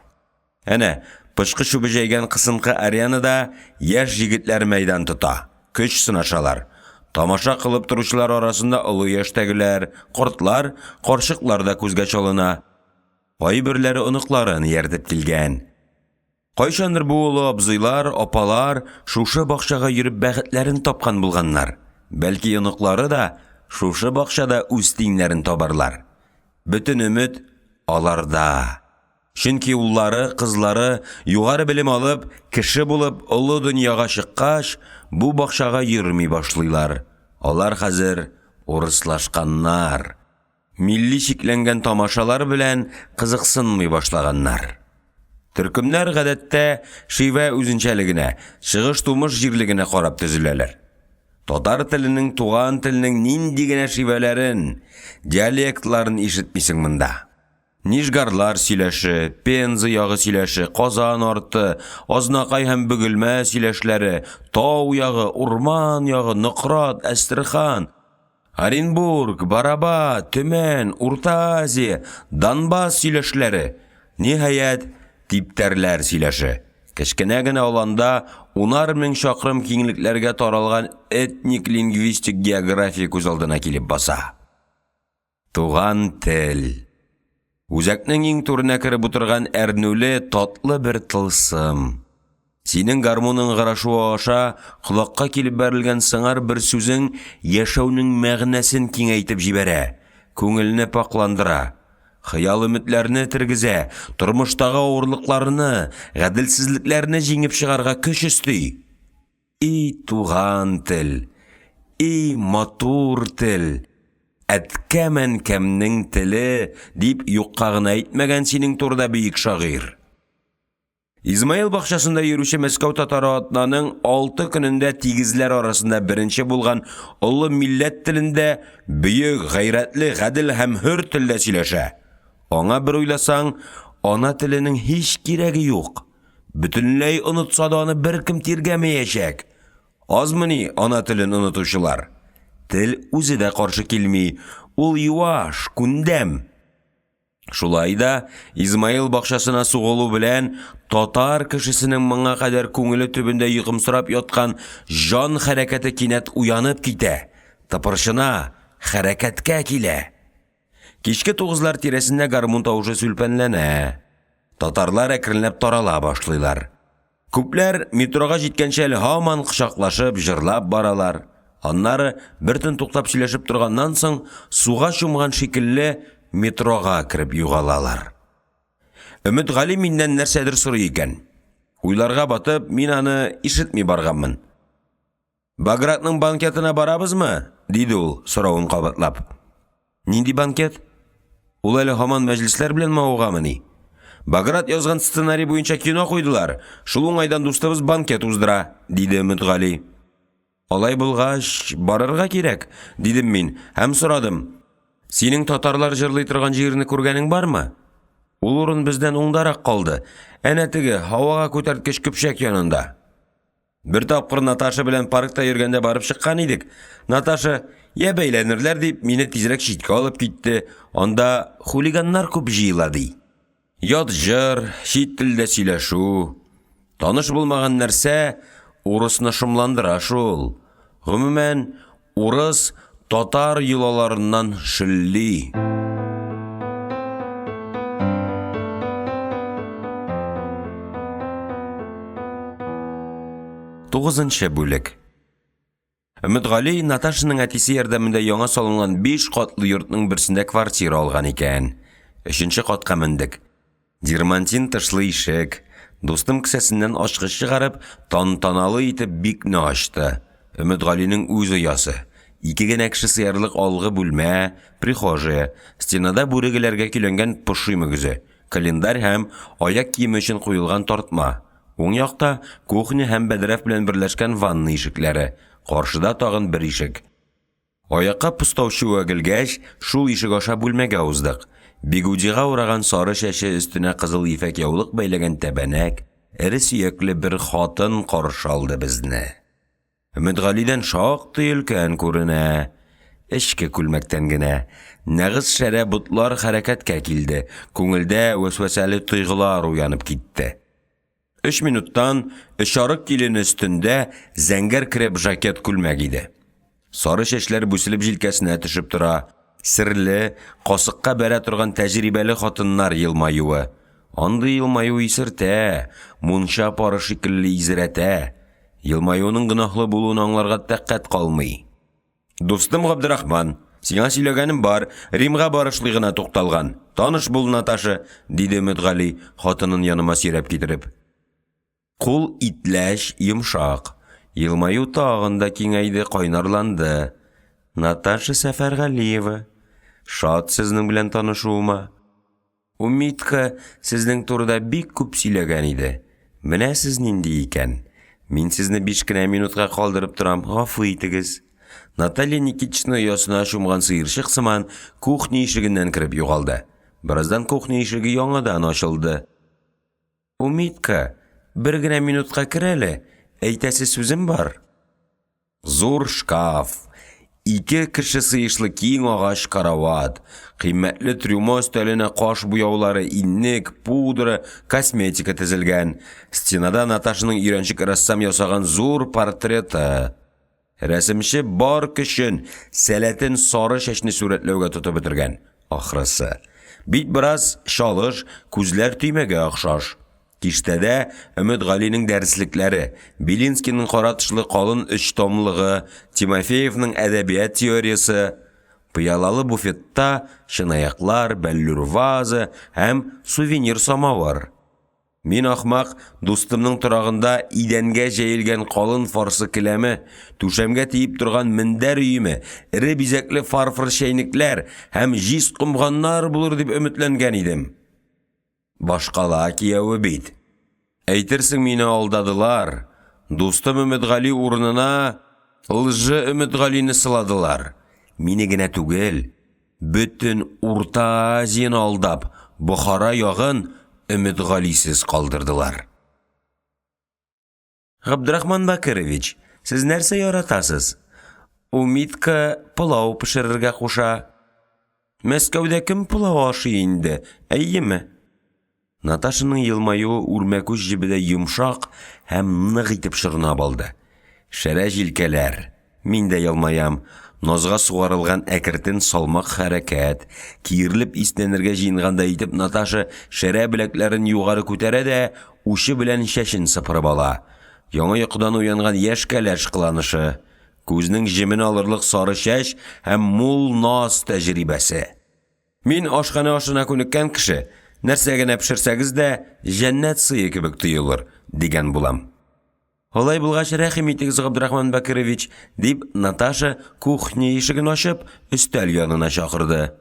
Әнә, пышкы чүбе җәйгән кысынкы аренада яшь җегетләр мәйдан тота, көч сынашалар. Тамаша кылып торучылар арасында олы яшьтәгеләр, кортлар, карчыклар да күзгә чалына. Кайберләре оныкларын ярдәп килгән. Кайчандыр бу олы абзыйлар, апалар шушы бакчага йөреп бәхетләрен тапкан булганнар. Бәлки оныклары да шушы бакчада үз тиңнәрен табарлар. Бөтен өмет аларда. Чөнки уллары, кызлары югары белем алып, кеше булып, олы дөньяга чыккач, бу бакчага йөрми башлыйлар. Алар хәзер урыслашканнар. Милли шикләнгән тамашалар белән кызыксынмый башлаганнар. Төркемнәр гадәттә шивә үзенчәлегенә, чыгыш тумыш җирлегенә карап төзеләләр. Татар теленең, туган теленең нинди генә шивәләрен, диалектларын ишетмисең монда. Нижгарлар сөйләше, Пенза ягы сөйләше, Казан арты, Азнакай һәм Бөгелмә сөйләшләре, Тау ягы, Урман ягы, Нократ, Әстерхан, Оренбург, Барабат, Төмән, Урта Азия, Донбасс сөйләшләре, ниһаять, Типтәрләр сөйләше. Кечкенә генә аланда 10,000 чакрым киңлекләргә таралган этник-лингвистик география күз алдына килеп баса. Туган тел. Үзәкнең иң түренә кереп утырган әрнүле, татлы бер тылсым. Синең гармуның гырашуы аша колакка килеп бәрелгән сыңар бер сүзең яшәүнең мәгънәсен киңәйтеп җибәрә, күңелне пакландыра, хыял өметләрне тергезә, тормыштагы авырлыкларны, гаделсезлекләрне җиңеп чыгарга көч өсти. И туган тел, и матур тел. Әткәмән кемнең теле, дип юкка гына әйтмәгән синең турда бөек шагыйрь. Измаил бакчасында йөрүче Мәскәү татары атнаның 6 көнендә тигезләр арасында беренче булган олы милләт телендә бөек, гайрәтле, гадел һәм хөр телдә сөйләшә. Аңа бер уйласаң, ана теленең һич кирәге юк. Бөтенләй онытса да аны беркем тиргәмәячәк. Азмыни ана телен онытучылар. Тел үзе дә каршы килми, ул юаш, күндәм. Шулай да Измаил бакчасына сугылу белән татар кешесенең моңа кадәр күңеле төбендә йокымсырап яткан жан хәрәкәте кинәт уянып китә, тыпырчына, хәрәкәткә килә. Кичке 9-лар тирәсендә гармун тавышы сүлпәнләнә. Татарлар әкренләп тарала башлыйлар. Күпләр метрога җиткәнчә һаман кычаклашып, җырлап баралар. Аннары бертен туктап сөйләшеп торганнан соң суга чумган шикелле метрога кирип югалалар. Өмет Гали миннән нәрсәдер сорый икән. Уйларга батып, мин аны ишетми барганмын. Багратның банкетына барабызмы? Диде ул, соравын кабатлап. Нинди банкет? Ул әле һаман мәҗлесләр белән мавыгамыни? Баграт язган сценарий буенча кино куйдылар. Шул уңайдан дустыбыз банкет уздыра, диде Өмет Гали. Алай булгач, барырга кирәк, дидем мин, һәм сорадым. Синең татарлар җырлый торган җирне күргәнең бармы? Ул урын бездән уңдарак калды. Әнә теге һавага күтәрткеч көпшәк янында. Бер тапкыр Наташа белән паркта йөргәндә барып чыккан идек. Наташа, я бәйләнерләр дип, мине тизрәк читкә алып китте. Анда хулиганнар күп җыела ди. Ят җыр, чит телдә сөйләшү. Таныш булмаган нәрсә урысны шомландыра шул. Гомумән, урыс татар йолаларыннан шилли. 9-нчы бүлек. Өметгали Наташаның әтисе ярдәмендә яңа салынган 5 катлы йортның берсендә квартира алган икән. 3-нче катка мендек. Дирмантин тышлы ишек. Дустым кесәсеннән ачкыч чыгарып, тантаналы итеп бикне ачты. Өметгалинең үз оясы. 2 генә кеше сыярлык алгы бүлмә, прихожая, стенада бүрегеләргә көйләнгән поши мөгезе, календарь һәм аяк киеме өчен куелган тартма. Уң якта кухня һәм бәдрәф белән берләшкән ванна ишекләре. Каршыда тагын бер ишек. Аякка пустаучы вәгелгәч, шул ишек аша бүлмәгә уздык. Бигудига ураган сары шәше өстенә кызыл ефәк яулык бәйләгән тәбәнәк, эре сөякле бер хатын каршы алды безне. Өметгалидән шактый өлкән күренә. Эчке күлмәктән генә нәгыз шәрә бутлар хәрәкәткә килде. Күңелдә вәсвәсәле тойгылар уянып китте. 3 минуттан ишарык килен өстендә зәңгәр креп жакет күлмәк иде. Сары чәчләр бүселеп җилкәсенә төшеп тора. Серле, касыкка бәрә торган тәҗрибәле хатыннар елмаюы. Андый елмаю исертә, мунча пары шикелле изрәтә. Елмаюның гынахлы булуын аңларга тәкъәт калмый. Дустым Габдрахман, сиңа сөйләгәнем бар, Римга барышлый гына тукталган. Таныш бул, Наташа, диде Өметгали, хатынын яныма сирәп китереп. Кул итләш, йомшак. Елмаю тагында киңәйде, кайнарланды. Наташа Сәфәргалиева. Шат сезнең белән танышуыма. Умитка сезнең турыда бик күп сөйләгән иде. Менә сез нинди икән. Мин сезне 5 кенә минутка калдырып торам, гафу итегез. Наталья Никитична ясына чумган сыерчык сыман кухня ишегеннән кирип югалды. Бираздан кухня ишеге яңадан ачылды. Умитка, бер генә минутка кирәле, әйтәсе сүзем бар. Зур шкаф. 2 кеше сыешлы киң агач карават, кыйммәтле трюмо өстәленә каш буяулары, иннек, пудра, косметика тезелгән. Стенада Наташаның өйрәнчек рәссам ясаган зур портреты. Рәсемче бар көчен сәләтен сары чәчне сүрәтләүгә тотып бетергән. Ахрысы. Бит бераз шалыш, күзләр төймәгә охшаш. Киштәдә Өметгалинең дәреслекләре, Белинскийның каратышлы калын 3 томлыгы, Тимофеевның әдәбият теориясе, пыялалы буфетта чынаяклар, бәллүр ваза һәм сувенир самавар. Мин ахмак дустымның торагында идәнгә җәелгән калын фарсы келәме, түшәмгә тиеп торган мендәр өеме, ире бизәкле фарфор чәйнекләр һәм җиз кумганнар булыр дип өметләнгән идем. Башкала кияуы бит. Әйтерсең мине алдадылар. Дустым Өметгали урынына лжы Өметгалине сыладылар. Мине генә түгел, бөтен Урта Азияны алдап, Бохара ягын Өметгалисез калдырдылар. Габдрахман Бакырович, сез нәрсә яратасыз? Умитка пылау пешерергә куша. Мәскәүдә кем пылау ашый инде, әйеме? Наташаның елмаюы үрмәкүш җибедә йомшак һәм нык итеп шырнап алды. Шәрә җилкәләр. Мин дә елмаям. Назга сугарылган әкертен салмак хәрәкәт. Киерлеп иснәнергә җыенганда итеп Наташа шәрә беләкләрен югары күтәрә дә ушы белән чәчен сыпырып ала. Яңа йокыдан уянган яшь кәләш кыланышы. Күзнең җемен алырлык сары чәч һәм мул наз тәҗрибәсе. Мин ашхана ашына күнеккән кеше. Нәрсә генә пешерсәгез дә җәннәт сые кебек тоелыр, дигән булам. Алай булгач рәхим итегез, Габдрахман Бакырович, дип Наташа кухня ишеген ачып, өстәл янына чакырды.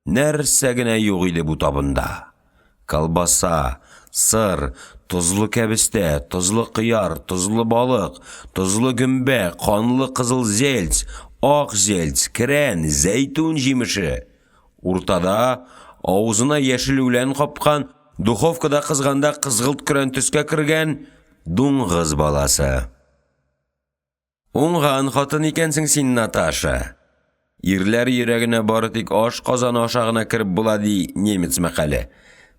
Нәрсә генә юк иде бу табында. Колбаса, сыр, тузлы кәбестә, тузлы кыяр, тузлы балык, тузлы гөмбә, канлы кызыл зельц, ақ зелц, кірен, зәйтун жеміші. Уртада аузына яшіл үлән қапқан, духовкада қызғанда қызғылт күрән түске кірген дуңғыз баласы. Оңған қатын екенсің сен, Наташа. Ирләр йөрәгенә бары тик аш казан ашагына кіріп булади немец мәкале.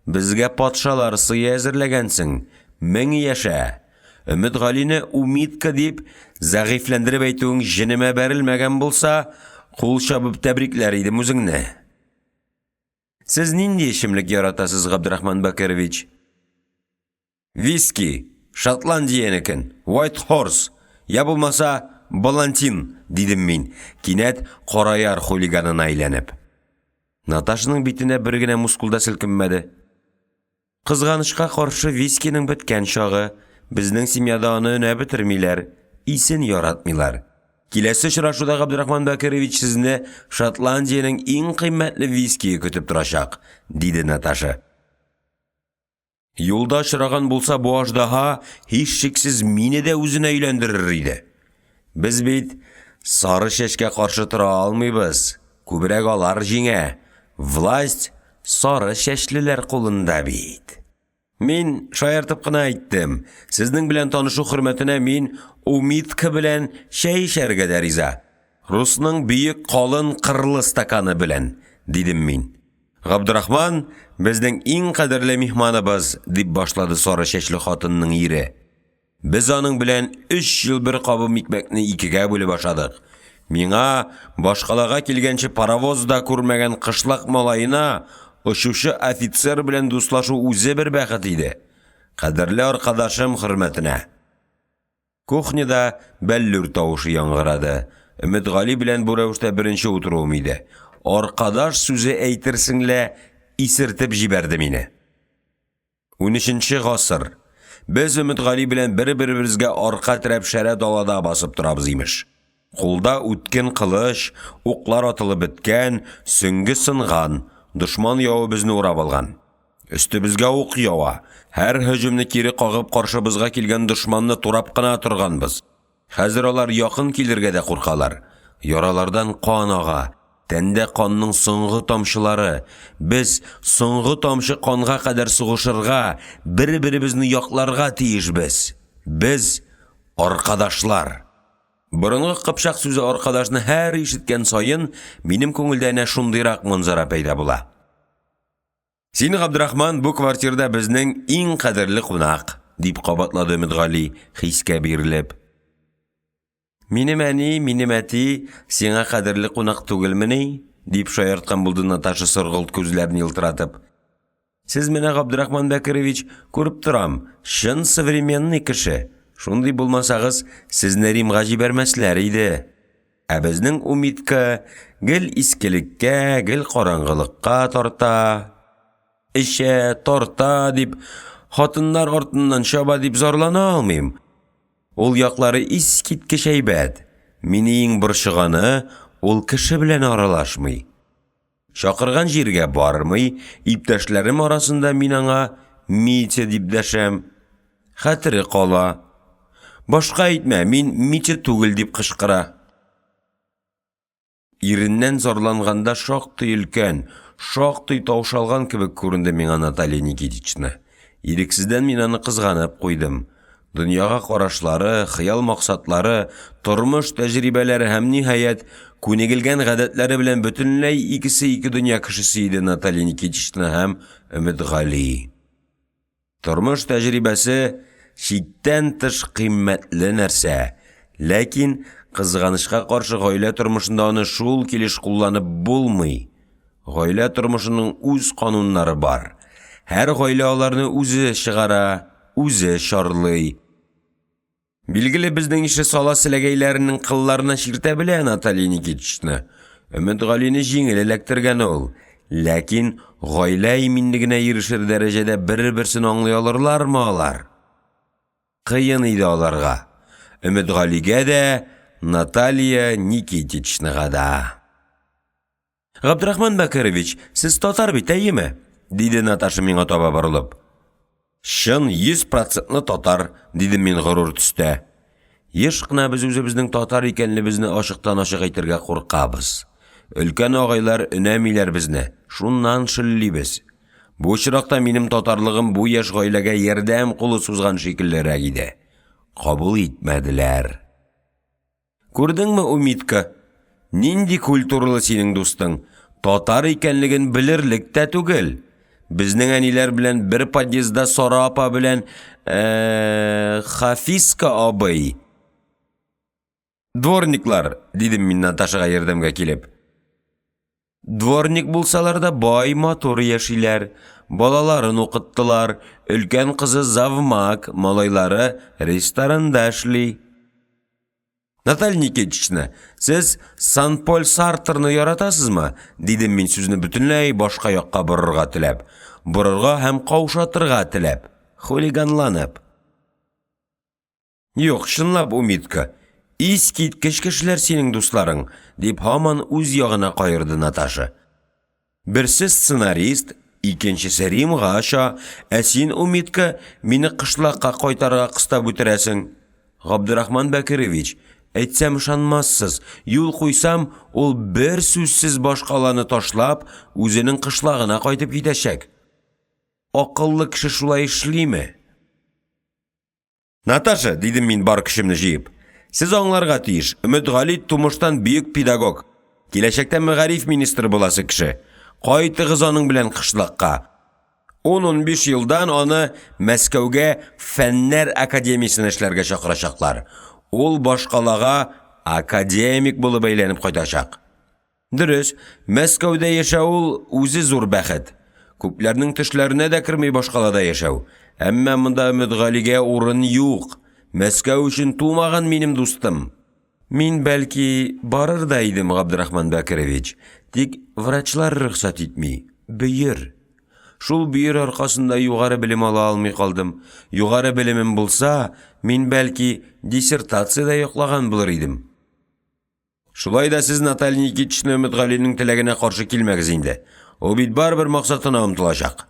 Безгә патшалар сый әзерләгәнсең. 1000 яшә. Өметгалине умидка дип зәгыйфләндереп әйтүең җенемә бәрелмәгән булса, кул чабып тәбрикләр идем үзеңне. Сез нинди эчемлек яратасыз, Габдрахман Бакирович? Виски, Шотландиянекен, White Horse, я булмаса Балантин, дидем мин, кинәт караяр хулиганына әйләнеп. Наташаның битенә бер генә мускулда селкенмәде. Кызганычка каршы вискиның беткән чагы, безнең семьяда аны өнә бетермиләр, исен яратмыйлар. Киләсе очрашуда Габдрахман Бакирович сезне Шотландиянең иң кыйммәтле виские көтеп торачак, диде Наташа. Юлда очраган булса бу аждаһа һичшиксез мине дә үзенә өйләндерер иде. Без бит сары чәчкә каршы тора алмыйбыз. Күбрәк алар җиңә. Власть сары чәчлеләр кулында бит. Мин шаяртып кына әйттем. Сезнең белән танышу хөрмәтенә мин умидка белән чәй эчәргә дә риза. Русның бөек калын кырлы стаканы белән, дидем мин. Габдрахман безнең иң кадерле михманыбыз, дип башлады сары чәчле хатынның ире. Без аның белән 3 ел бер кабым икмәкне икегә бүлеп ашадык. Миңа башкалага килгәнче паровозда күрмәгән кышлак малайына очучы офицер белән дуслашу үзе бер бәхет иде. Кадерле аркадашым хөрмәтенә. Кухняда бәллүр тавышы яңгырады. Өметгали белән бу рәвештә беренче утыруым иде. Аркадаш сүзе әйтерсеңлә исертеп җибәрде мине. 13-нче гасыр. Без Өметгали белән бер-беребезгә арка терәп шәрә далада басып торабыз имеш. Кулда үткен кылыч, уклар атылып беткән, сөңге сынган, дошман явы безне урап алган. Өстебезгә ук ява, һәр һөҗүмне кире кагып каршыбызга килгән дошманны турап кына торганбыз. Хәзер алар якын килергә дә куркалар. Яралардан кан ага. Тәндә канның соңгы тамчылары. Без соңгы тамчы канга кадәр сугышырга, бер-беребезне якларга тиешбез. Без аркадашлар. Борынгы кыпчак сүзе аркадашны һәр ишеткән сайын минем күңелдә әнә шундыйрак манзара пәйда була. Син, Габдрахман, бу квартирада безнең иң кадерле кунак, дип кабатлады Өметгали хискә бирелеп. Минем әни, минем әти, сиңа кадерле кунак түгелмени? Дип шаярткан булды Наташа сыргылт күзләрен йылтыратып. Сез менә, Габдрахман Бакирович, күреп торам, шын современный кеше. Шундый булмасагыз, сезне Римга җибәрмәсләр иде. Ә безнең умидка гел искелеккә, гел караңгылыкка тарта. Эчә, тарта дип, хатыннар артыннан чаба дип зарлана алмыйм. Ул яклары искиткеч әйбәт. Минең борчыганы, ул кеше белән аралашмый. Шакырган җиргә бармый, иптәшләрем арасында мин аңа Митя дип дәшәм. Хәтере кала. Башка әйтмә, мин Митя түгел дип кычкыра. Иреннән зарланганда шактый өлкән, шактый таушалган кебек күренде миңа Наталья Никитична. Ирексездән мин аны кызганып куйдым. Дөньяга карашлары, хыял максатлары, тормыш тәҗрибәләре һәм ниһаять күнегелгән гадәтләре белән бөтенләй икесе ике дөнья кешесе иде Наталья Никитична һәм Өметгали. Тормыш тәҗрибәсе читтән тыш кыйммәтле нәрсә, ләкин кызганычка каршы гаилә тормышында аны шул килеш кулланып булмый. Гаилә тормышының үз кануннары бар. Һәр гаилә аларны үзе чыгара, үзе шарлый. Билгеле безнең ише сала селәгәйләренең кылларына чиртә белә Наталья Никитична. Өметгалине җиңел эләктергән ул. Ләкин гаилә иминлегенә ирешер дәрәҗәдә бер-берсен аңлый алырлармы алар? Кыен иде аларга. Өметгалигә дә, Наталья Никитичнага да. Габдрахман Бакирович, сез татар бит, әйеме? Диде Наташа миңа таба борылып. Шын 100% татар, дидем мин горур төстә. Еш кына без үзебезнең татар икәнлебезне ашыктан-ашык әйтергә куркабыз. Өлкән агайлар өнәмиләр безне, шуннан шиллибез. Бу очракта минем татарлыгым бу яшь гаиләгә ярдәм кулы сузган шикеллерәк иде. Кабул итмәделәр. Күрдеңме, Умитка? Нинди культуралы синең дустың? Татар икәнлеген белерлек тә түгел. Безнең әниләр белән бер подъездда Сара апа белән Хафизка абый. Дворниклар, дидем мин Наташага ярдәмгә килеп. Дворник булсалар да бай матур яшиләр. Балаларын укыттылар. Өлкән кызы завмак, малайлары ресторанда эшли. Наталья Никитична, сез Сан-Поль Сартрны яратасызмы? Дидем мин сүзне бөтенләй башка якка борырга теләп. Борырга һәм каушатырга теләп. Хулиганланып. Юк, чынлап, Умитка. Искиткеч кешеләр синең дусларың, дип һаман үз ягына кайырды Наташа. Берсе сценарист, икенчесе Римга аша, ә син, Умитка, мине кышлакка кайтарга кыстап үтерәсең. Габдурахман Бәкирович, әйтсәм ышанмассыз, юл куйсам, ул бер сүзсез башкаланы ташлап, үзенең кышлагына кайтып китәчәк. Акыллы кеше шулай эшлиме? Наташа, дидем мин бар кешемне җыеп. Сез аңларга тиеш, Өметгали тумыштан бөек педагог. Киләчәктә мәгариф министры буласы кеше. Кайтыгыз аның белән кышлакка. 10-15 елдан аны Мәскәүгә Фәннәр академиясенә эшләргә чакырачаклар. Ул башкалага академик булып әйләнеп кайтачак. Дөрес, Мәскәүдә яшәү үзе зур бәхет. Күпләрнең төшләренә дә керми башкалада яшәү. Әмма монда Өметгалигә урын юк. Мәскәү өчен тумаган минем дустым. Мин бәлки барыр да идем, Габдурахман Бәкирович. Тик врачлар рөхсәт итми. Бөер. Шул бөер аркасында югары белем ала алмый калдым. Югары белемем булса, мин бәлки диссертациядә йоклаган булыр идем. Шулай да сез Наталья Никитична Өметгалинең теләгенә каршы килмәгез инде. Ул бит барбер максатына омтылачак.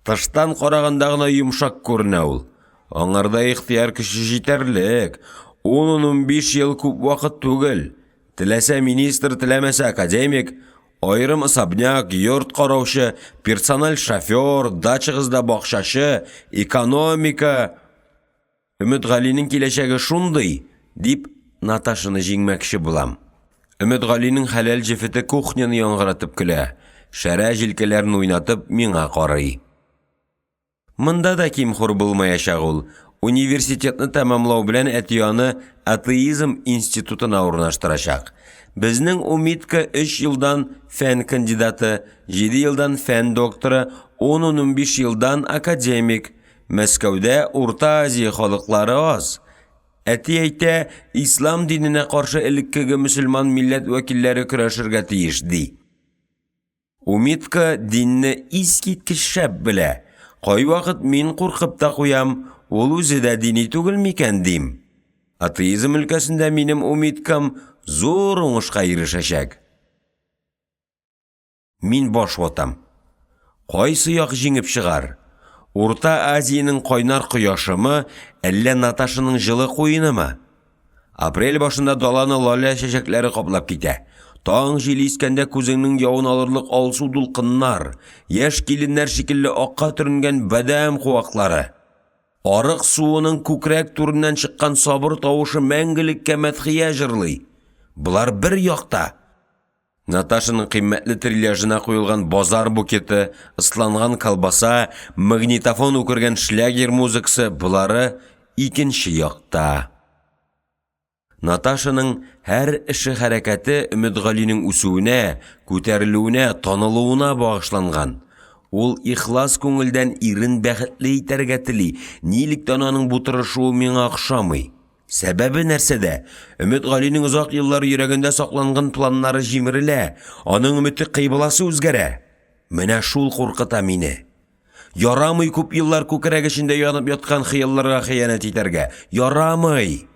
Тыштан караганда гына йомшак күренә ул. Аңарда ихтияр көче җитәрлек. 10-15 ел күп вакыт түгел. Теләсә министр, теләмәсә академик, айрым особняк, йорт караучы, персональ шофер, дачагызда бакчачы, экономика. Өметгалинең киләчәге шундый, дип Наташаны җиңмәкче булам. Өметгалинең хәләл җефете кухняны яңгыратып көлә. Шәрә җилкәләрен уйнатып миңа карый. Монда да кимхур булмаячак ул. Университетны тәмамлау белән әтияны атеизм институтына урнаштырачак. Безнең Умитка 3 елдан фән кандидаты, 7 елдан фән докторы, 10-15 елдан академик. Мәскәүдә Урта Азия халыклары аз. Әти әйтә, ислам диненә каршы элеккеге мөселман милләт вәкилләре көрәшергә тиеш ди. Умитка динне искиткеч шәп белә. Кай вакыт мин куркып та куям, ул үзе дә дини түгел микән дим. Атеизм өлкәсендә минем Умиткам зур уңышка ирешәчәк. Мин баш ватам. Кайсы як җиңеп чыгар? Урта Азияның кайнар кояшымы, әллә Наташаның җылы куенымы? Апрель башында даланы лаля чәчәкләре каплап китә. Таң җил искәндә күзеңнең явын алырлык алсу дулкыннар, яшь киленнәр шикелле акка төренгән бәдәм куаклары. Арык суының күкрәк түреннән чыккан сабыр тавышы мәңгелеккә мәдхия җырлый. Булар бер якта. Наташаның кыйммәтле трильяжына куелган базар букеты, ысланган колбаса, магнитофон үкергән шлягер музыкасы, булары икенче якта. Наташаның һәр эше хәрәкәте Өметгалинең үсүенә, күтәрелүенә, танылуына багышланган. Ул ихлас күңелдән ирен бәхетле итәргә тели. Нилектән аның бу тырышуы миңа охшамый? Сәбәбе нәрсәдә? Өметгалинең озак еллар йөрәгендә сакланган планнары җимерелә, аның өмете кыйбласы үзгәрә. Менә шул куркыта мине. Ярамый күп еллар күкрәк эчендә янып яткан хыялларга хыянәт итәргә. Ярамый.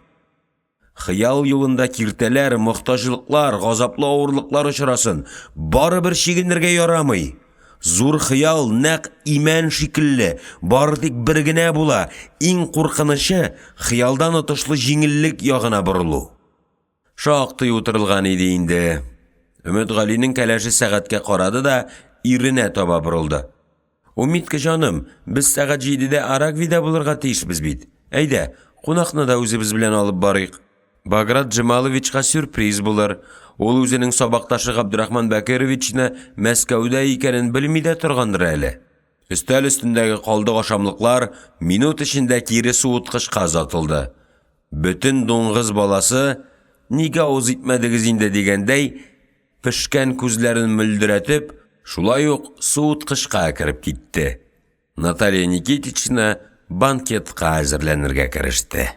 Хыял юлында киртәләр, мохтаҗлыклар, газаплы авырлыклар очрасын. Барыбер чигенергә ярамый. Зур хыял нәк имән шикелле, бары тик бер генә була. Иң куркынышы хыялдан отышлы җиңеллек ягына борылу. Шактый утырылган иде инде. Өметгалинең кәләше сәгатькә карады да иренә таба борылды. Умитка җаным, без сәгать 7-дә Арагвида булырга тиешбез бит. Әйдә, кунакны да үзебез белән алып барыйк. Баграт Джамаловичка сюрприз булыр. Ул үзенең сабакташы Габдрахман Бәкировичны Мәскәүдә икәнен белми дә торгандыр әле. Өстәл өстендәге калдык ашамлыклар минут эчендә кире суыткычка озатылды. Бөтен дуңгыз баласы, нигә уз итмәдегез инде дигәндәй, пешкән күзләрен мөлдерәтеп, шулай ук суыткычка кереп китте. Наталья Никитична банкетка әзерләнергә кереште.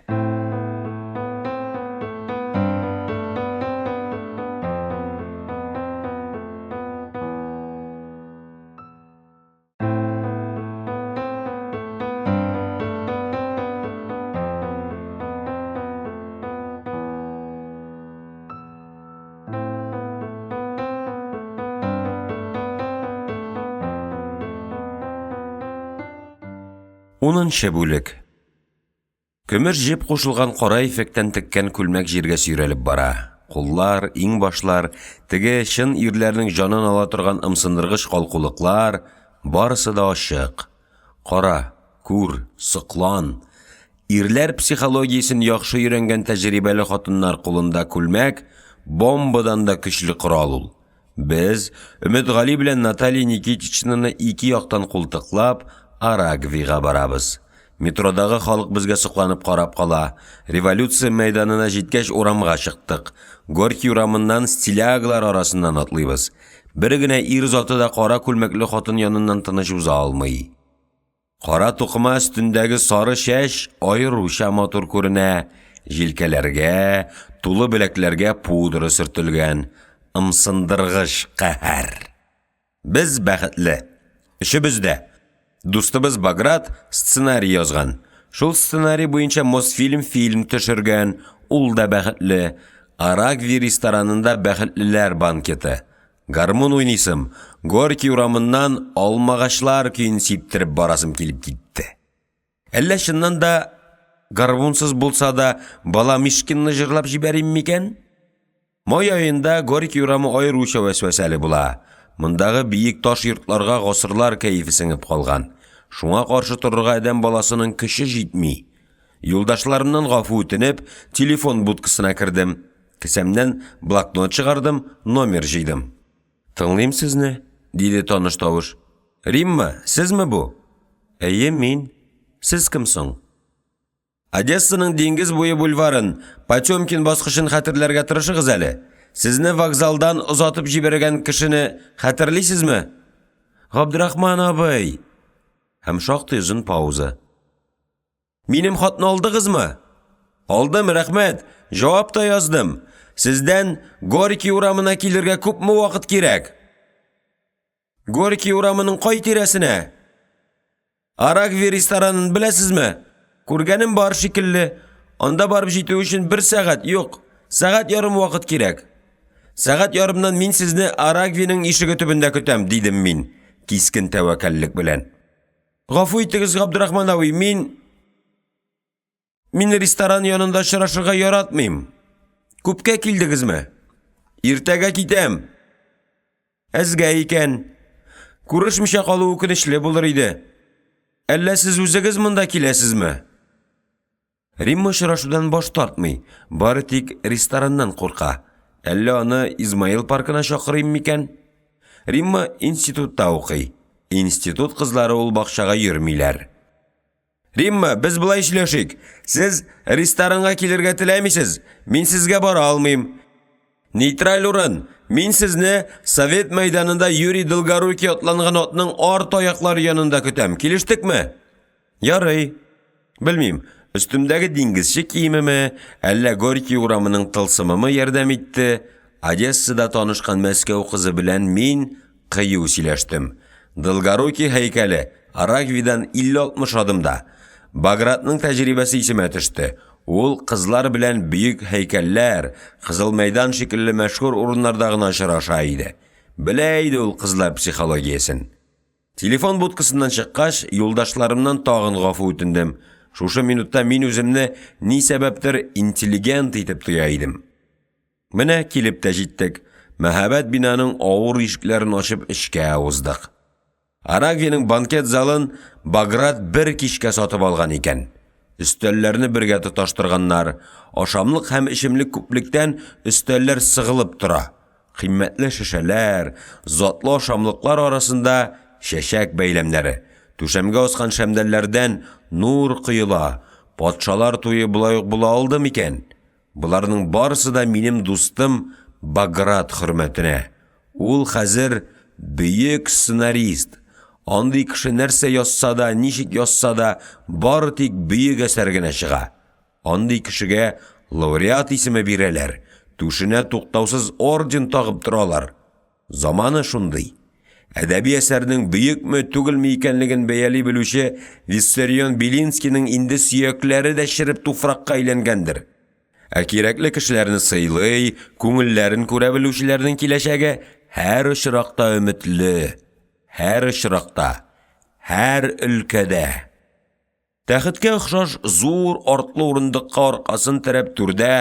Унынчы бүлек. Көмір жеп кушылган кара ефектен теккән күлмәк җиргә сөйрәлеп бара. Куллар, иң башлар, теге чын ирләрнең җанын ала торган ымсындыргыч калкулыклар, барысы да ачык. Кара, күр, сыклан. Ирләр психологиясен яхшы өйрәнгән тәҗрибәле хатыннар кулында күлмәк, бомбадан да көчле корал ул. Без Өметгали белән Наталья Никитичнаны ике яктан култыклап Арагвига барабыз. Метродагы халык безгә сокланып карап кала. Революция мәйданына җиткәч урамга чыктык. Горький урамыннан стиляглар арасыннан атлыйбыз. Бер генә ир заты да кара күлмәкле хатын яныннан тыныч уза алмый. Кара тукыма өстендәге сары чәч аеруча матур күренә. Җилкәләргә, тулы беләкләргә пудра сөртелгән. Ымсындыргыч каһәр. Без бәхетле. Эшебездә. Дустыбыз Баграт сценарий язган. Шул сценарий буенча Мосфильм фильм төшергән. Ул да бәхетле. Арагви ресторанында бәхетлеләр банкеты. Гармон уйнысым. Горький урамыннан алмагачлар көйін сиптереп барасым килеп китте. Әллә чыннан да гармонсыз булса да бала Мишкинны җырлап җибәрим микән? Май айында Горький урамы аеруча вәсвәсәле була. Мондагы биек таш йортларга гасырлар кәефе сеңеп калган. Шуңа каршы торырга адәм баласының көче җитми. Юлдашларымнан гафу үтенеп, телефон будкасына кирдем. Кесәмнән блокнот чыгардым, номер җыйдым. Тыңлыйм сезне, диде таныш тавыш. Римма, сезме бу? Әйе, мин. Сез кем соң? Одессаның Диңгез буе бульварын, Потёмкин баскычын хәтерләргә тырышыгыз әле. Сезне вокзалдан озатып җибәргән кешене хәтерлисезме? Габдрахман абый. Һәм шактый озын пауза. Минем хатны алдыгызмы? Алдым, рәхмәт. Җавап та яздым. Сездән Горький урамына килергә күпме вакыт кирәк? Горький урамының кай тирәсенә? Арагви ресторанын беләсезме? Күргәнем бар шикелле. Анда барып җитү өчен 1 сәгать, юк, сәгать ярым вакыт кирәк. Сәгать ярымнан мин сезне Арагвиның ишеге төбендә көтәм, дидем мин, кискен тәвәккәллек белән. Гафу итегез, Габдрахман абый, мин ресторан янында очрашырга яратмыйм. Күпкә килдегезме? Иртәгә китәм. Әзгә икән. Күрешмичә калу үкенечле булыр иде. Әллә сез үзегез монда киләсезме? Римма очрашудан баш тартмый, бары тик рестораннан курка. Әллә аны Измаил паркына чакырыйм микән? Римма институтта укый. Институт кызлары ул бакчага йөрмиләр. Римма, без булай эшләшик. Сез ресторанга килергә теләмисез. Мин сезгә бара алмыйм. Нейтраль урын. Мин сезне Совет мәйданында Юрий Долгорукий атланган атның арт аяклары янында көтәм. Килештекме? Ярый. Белмим. Өстемдәге диңгезче киемеме, әллә Горький урамының тылсымымы ярдәм итте. Одессада танышкан Мәскәү кызы белән мин кыю сөйләштем. Долгорукий һәйкәле Арагвидан 50-60 адымда. Багратның тәҗрибәсе исемә төште. Ул кызлар белән бөек һәйкәлләр, Кызыл мәйдан шикелле мәшһүр урыннарда гына очраша иде. Белә иде ул кызлар психологиясен. Телефон будкасыннан чыккач, юлдашларымнан тагын гафу үтендем. Шушы минутта мин үземне ни сәбәптер интеллигент итеп тоя идем. Менә килеп тә җиттек. Мәһабәт бинаның авыр ишекләрен ачып эчкә уздык. Арагвиның банкет залын Баграт бер кичкә сатып алган икән. Өстәлләрне бергә тоташтырганнар. Ашамлык һәм ичемлек күплектән өстәлләр сыгылып тора. Кыйммәтле шешәләр, затлы ашамлыклар арасында шәшәк бәйләмнәре. Түшәмгә аскан шәмдәлләрдән нур кыйыла. Патшалар туе булай ук була алды микән? Буларның барысы да минем дустым Баграт хөрмәтенә. Ул хәзер бөек сценарист. Андый кеше нәрсә язса да, ничек язса да, бары тик бөек әсәр генә чыга. Андый кешегә лауреат исеме бирәләр. Түшенә туктаусыз орден тагып торалар. Заманы шундый. Әдәби әсәрнең бөекме түгелме икәнлеген бәяли белүче Виссарион Белинскийның инде сөякләре дә чиреп туфракка әйләнгәндер. Ә кирәкле кешеләрне сыйлый, күңелләрен күрә белүчеләрнең киләчәге һәр очракта өметле. Һәр очракта, һәр өлкәдә. Тәхеткә охшаш зур артлы урындыкка аркасын терәп түрдә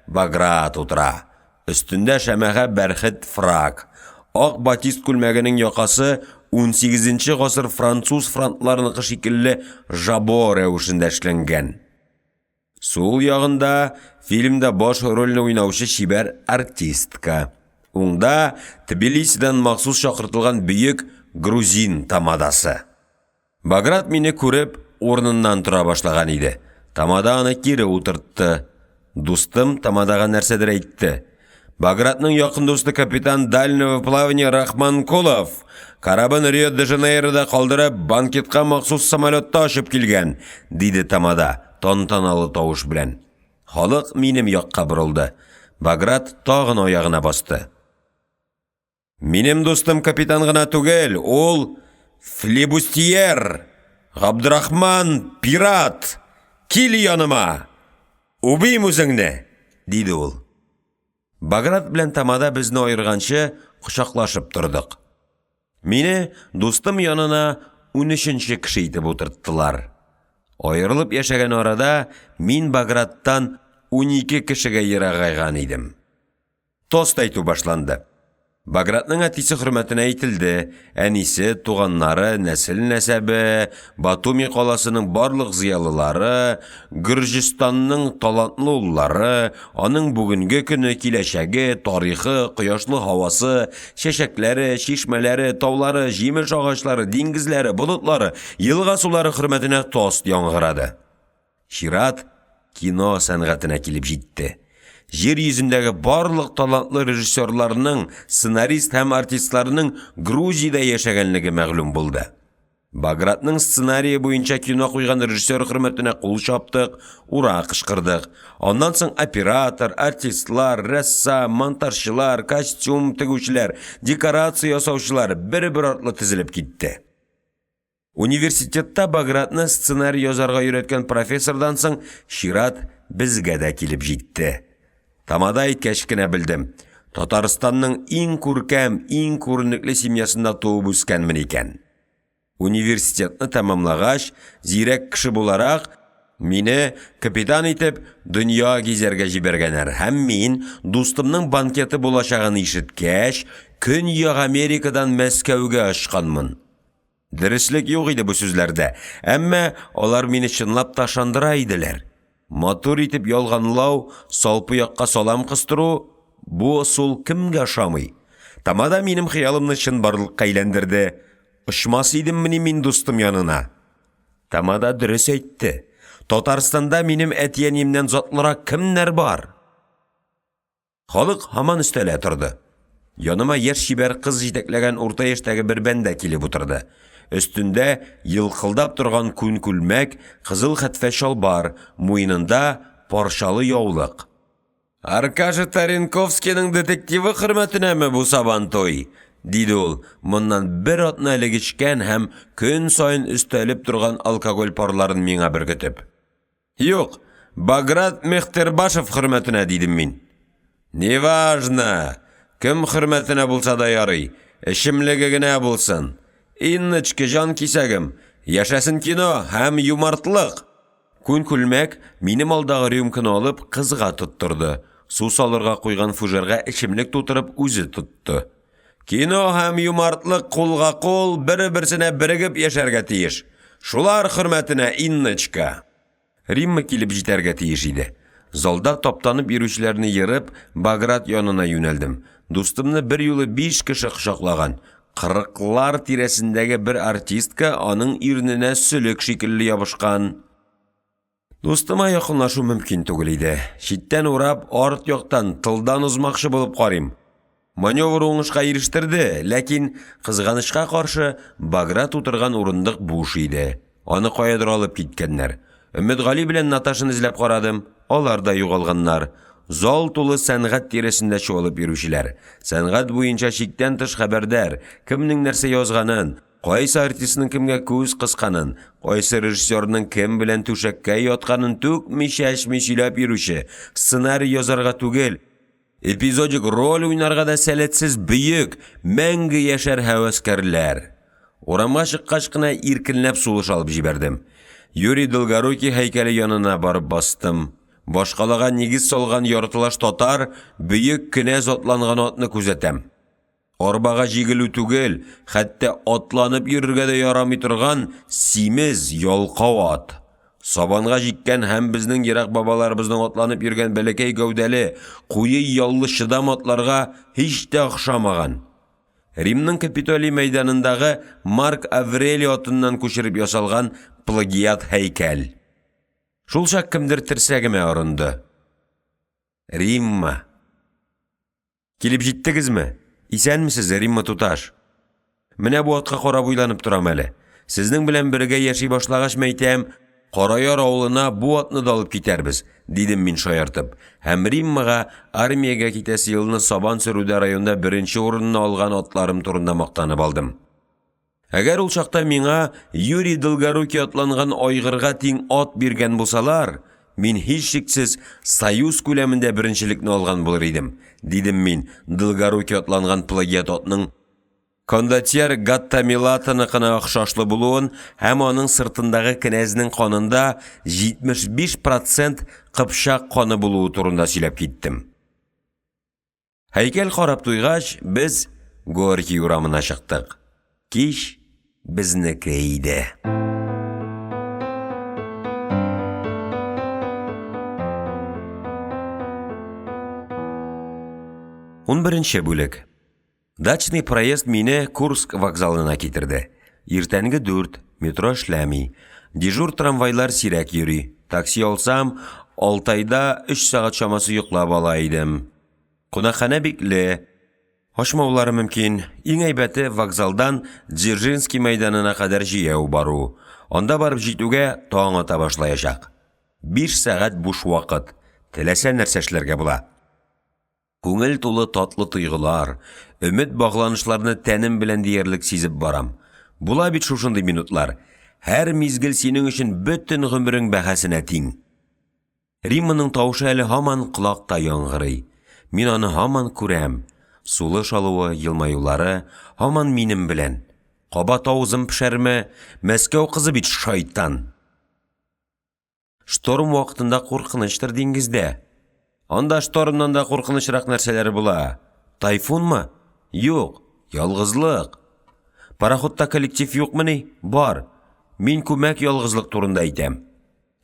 Баграт утыра. Өстендә шәмәгә бәрхет фрак. Ак батист күлмәгенең якасы 18-нче гасыр француз франтларыныкы шикелле жабо рәвешендә эшләнгән. Сул ягында фильмда баш рольне уйнаучы шибәр артистка. Унда Тбилисидан махсус чакыртылган бөек грузин тамадасы. Баграт мине күреп орныннан тора башлаган иде. Тамада аны кире утыртты. Дустым тамадага нәрсәдер әйтте. Багратның якын дусты капитан дальнего плавания Рахман Колов карабын Рио-де-Жанейрода калдырып банкетка махсус самолетта ашып килгән, диде тамада тантаналы тавыш белән. Халык минем якка борылды. Баграт тагын аягына басты. Минем дустым капитан гына түгел, ул флибустьер, Габдрахман пират. Кил яныма. Убыйм үзеңне, диде ул. Баграт белән тамада безне айырганчы кочаклашып тордык. Мине дустым янына 13-нче кеше итеп утырттылар. Айырылып яшәгән арада мин Баграттан 12 кешегә ерагайган идем. Тост әйтү башланды. Багратның әтисе хөрмәтенә әйтелде, әнисе, туганнары, нәсел-нәсәбе, Батуми каласының барлык зыялылары, Гөрҗистанның талантлы уллары, аның бүгенге көне, киләчәге, тарихы, кояшлы һавасы, чәчәкләре, чишмәләре, таулары, җимеш агачлары, диңгезләре, болытлары, елга сулары хөрмәтенә тост яңгырады. Шират кино сәнгатенә килеп җитте. Жер йөзендәге барлык талантлы режиссерларның, сценарист һәм артистларның Грузиядә яшәгәнлеге мәгълүм булды. Багратның сценарие буенча кино куйган режиссер хөрмәтенә кул чаптык, ура кышкырдык. Аннан соң оператор, артистлар, рәссам, монтажчылар, костюм тегүчеләр, декорация ясаучылар бер-бер артлы тезелеп китте. Университетта Багратны сценарий язарга өйрәткән профессордан соң Шират безгә дә килеп җитте. Тамада әйткәч кенә белдем. Татарстанның иң күркәм, иң күренекле семьясында туып үскәнмен икән. Университетны тәмамлагач, зирәк кеше буларак, мине капитан итеп дөнья гизәргә җибәргәннәр. Һәм мин дустымның банкеты булачагын ишеткәч, Көньяк Америкадан Мәскәүгә очканмын. Дәреслек юк иде бу сүзләрдә, әмма алар мине чынлап ташандыра иделәр. Матур итеп ялганлау, салпы якка салам кыстыру, бу усул кемгә ошамый? Тамада минем хыялымны чынбарлыкка әйләндерде. Очмас идеммени мин дустым янына? Тамада дөрес әйтте. Татарстанда минем әтиәниемнән затлырак кемнәр бар? Халык һаман өстәлә торды. Яныма яшь шибәр кыз җитәкләгән урта яшьтәге бер бәндә килеп утырды. Өстендә йылкылдап торган күн күлмәк, кызыл хәтфә шалбар, муенында парчалы яулык. Аркаша Таренковскийның детективы хөрмәтенәме бу сабантуй? Диде ул, моннан бер атна элек ичкән һәм көн сайын өстәлеп торган алкоголь парларын миңа бергетеп. Юк, Баграт Мехтербашев хөрмәтенә дидем мин. Неважно, кем хөрмәтенә булса да ярый, эшемлеге генә булсын. Инночка, жан кисәгем, яшәсен кино һәм юмартлык. Күн күлмәк минем алдагы рюмканы алып кызга тоттырды. Су салырга куйган фужерга эчемлек тутырып үзе тотты. Кино һәм юмартлык кулга кул, бер-берсенә бирегеп яшәргә тиеш. Шулар хөрмәтенә, Инночка. Римма килеп җитәргә тиеш иде. Залда таптанып йөрүчеләрне йырып, Баграт янына юнәлдем. Дустымны бер юлы 5 кеше кочаклаган. 40лар тирәсендәге бер артистка аның ирненә сөлек шикелле ябышкан. Дустыма якынлашу мөмкин түгел иде. Читтән урап, арт яктан тылдан узмакчы булып карыйм. Маневр уңышка ирештерде, ләкин кызганычка каршы Баграт утырган урындык буш иде. Аны каядыр алып киткәннәр. Өметгали белән Наташаны эзләп карадым. Алар да югалганнар. Зал тулы сәнгать тирәсендә чуалып йөрүчеләр. Сәнгать буенча чиктән тыш хәбәрдар, кемнең нәрсә язганын, кайсы артистның кемгә күз кысканын, кайсы режиссерның кем белән түшәккә ятканын түкми-чәчми сөйләп йөрүче, сценарий язарга түгел, эпизодик роль уйнарга да сәләтсез бөек, мәңге яшәр һәвәскәрләр. Урамга чыккач кына иркенләп сулыш алып җибәрдем. Юрий Долгорукий һәйкәле янына барып бастым. Башкалага нигез салган яртылаш татар бөек кенәз атланган атны күзәтәм. Арбага җигелү түгел, хәтта атланып йөрергә дә ярамый торган симез ялкау ат. Сабанга җиккән һәм безнең ерак бабаларыбызның атланып йөргән бәләкәй гәүдәле, куе яллы шыдам атларга һич тә охшамаган. Римның Капитолий мәйданындагы Марк Аврелий атыннан күчереп ясалган плагиат һәйкәл. Шул чак кемдер терсәгемә орынды. Римма. Килеп җиттегезме? Исәнмесез, Римма туташ? Менә бу атка карап уйланып торам әле. Сезнең белән бергә яши башлагач мәйтәм, Караяр авылына бу атны да алып китәрбез, дидем мин шаяртып. Һәм Риммага армиягә китәсе елны сабан сөрүдә районда 1нче урынны алган атларым турында мактанып алдым. Әгәр ул чакта миңа Юрий Долгорукий атланган айгырга тиң ат биргән булсалар, мин һич шиксез Союз күләмендә беренчелекне алган булыр идем, дидем мин Долгорукий атланган плагиат атның кондотьер Гатта Милатаныкына охшашлы булуын һәм аның сыртындагы кенәзнең канында 75% кыпчак каны булуы турында сөйләп киттем. Һәйкәл карап туйгач, без Горький урамына чыктык. Кич безнеке иде. 11нче бүлек. Дачный проезд мине Курск вокзалына китерде. Иртәнге 4, метро эшләми. Дежур трамвайлар сирәк йөри. Такси алсам, Алтайда 3 сагать чамасы йоклап ала идем. Кунакханә бикле. Ашмаулары мөмкин. Иң әйбәте вокзалдан Дзержинский мәйданына кадәр җыяу бару. Анда барып җитүгә таң ата башлаячак. 5 сагать буш вакыт. Теләсә нәрсә эшләргә була. Күңел тулы татлы тойгылар, өмет багланышларны тәнем белән диярлек сизеп барам. Була бит шушындый минутлар. Һәр мизгел синең өчен бөтен гомерең бәһасенә тиң. Римманың тавышы әле һаман колакта яңгырый. Мин аны һаман күрәм. Сулы шалуы, елмаюлары һаман минем белән. Кабат авызым пешәрме, Мәскәү кызы бит шайтан. Шторм вакытында куркынычлар диңгездә. Анда штормнан да куркынычрак нәрсәләр була. Тайфунмы? Юк, ялгызлык. Пароходта коллектив юкмыни? Бар. Мин күмәк ялгызлык турында әйтәм.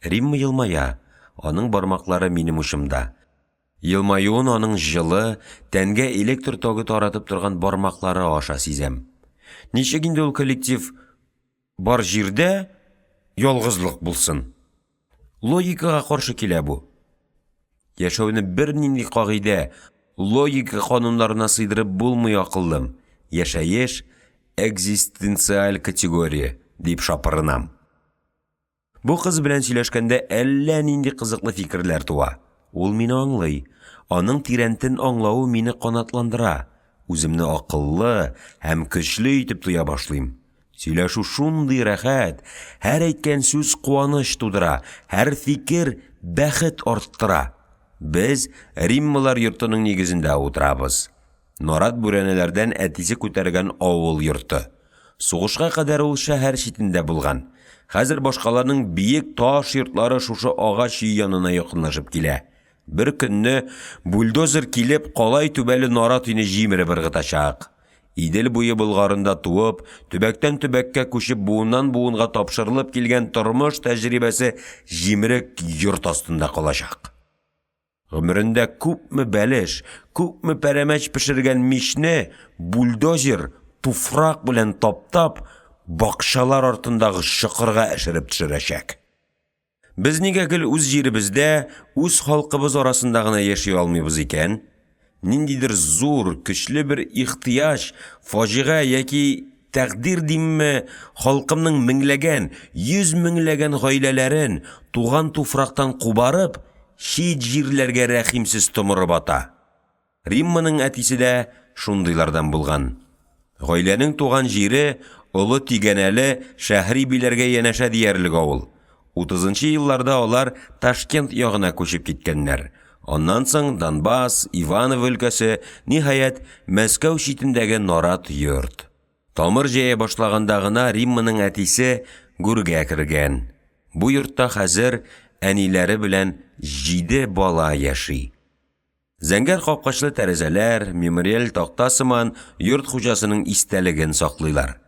Римма елмая. Аның бармаклары минем ушымда. Елмаюын аның жылы, тәнгә электр тогы таратып торган бармаклары аша сизәм. Ничек инде ул коллектив бар җирдә ялгызлык булсын? Логикага каршы килә бу. Яшәүне бер нинди кагыйдә, логика кануннарына сыйдырып булмый акыллым. Яшәеш экзистенциаль категория дип шапырынам. Бу кыз белән сөйләшкәндә әллә нинди кызыклы фикерләр туа. Ул мине аңлый. Аның тирәнтен аңлавы мине канатландыра. Үземне акыллы һәм көчле итеп туя башлыйм. Сөйләшү шундый рәхәт, һәр әйткән сүз куаныч тудыра, һәр фикер бәхет арттыра. Без Риммалар йортының нигезендә утырабыз. Нарат бүрәнәләрдән әтисе күтәргән авыл йорты. Сугышка кадәр ул шәһәр читендә булган. Хәзер башкаларның биек таш йортлары шушы агач өй янына якынлашып килә. Бер көнне бульдозер килеп калай түбәле нарат өйне җимереп ыргытачак. Идел буе булгарында туып, төбәктән төбәккә күчеп буыннан буынга тапшырылып килгән тормыш тәҗрибәсе җимерек йорт астында калачак. Гомерендә күпме бәлеш, күпме пәрәмәч пешергән мичне бульдозер туфрак белән таптап, бакчалар артындагы чокырга әшереп төшерәчәк. Без нигә гел үз җиребездә, үз халкыбыз арасында гына яши алмыйбыз икән? Ниндидер зур, көчле бер ихтияҗ, фаҗига яки тәкъдир димме, халкымның меңләгән, 100 меңләгән гаиләләрен туган туфрактан кубарып, чит җирләргә рәхимсез томырып ата. Римманың әтисе дә шундыйлардан булган. Гаиләнең туган җире Олы Тигәнәле шәһри биләргә янәшә диярлек авыл. 30-нчы елларда алар Ташкент ягына күчеп киткәннәр. Аннан соң Донбасс, Иваново өлкәсе, ниһаять Мәскәү читендәге нарат йорт. Тамыр җәя башлаганда гына Римманың әтисе гүргә кергән. Бу йортта хәзер әниләре белән 7 бала яши. Зәңгәр капкачлы тәрәзәләр, мемориаль такта сыман йорт хуҗасының истәлеген саклыйлар.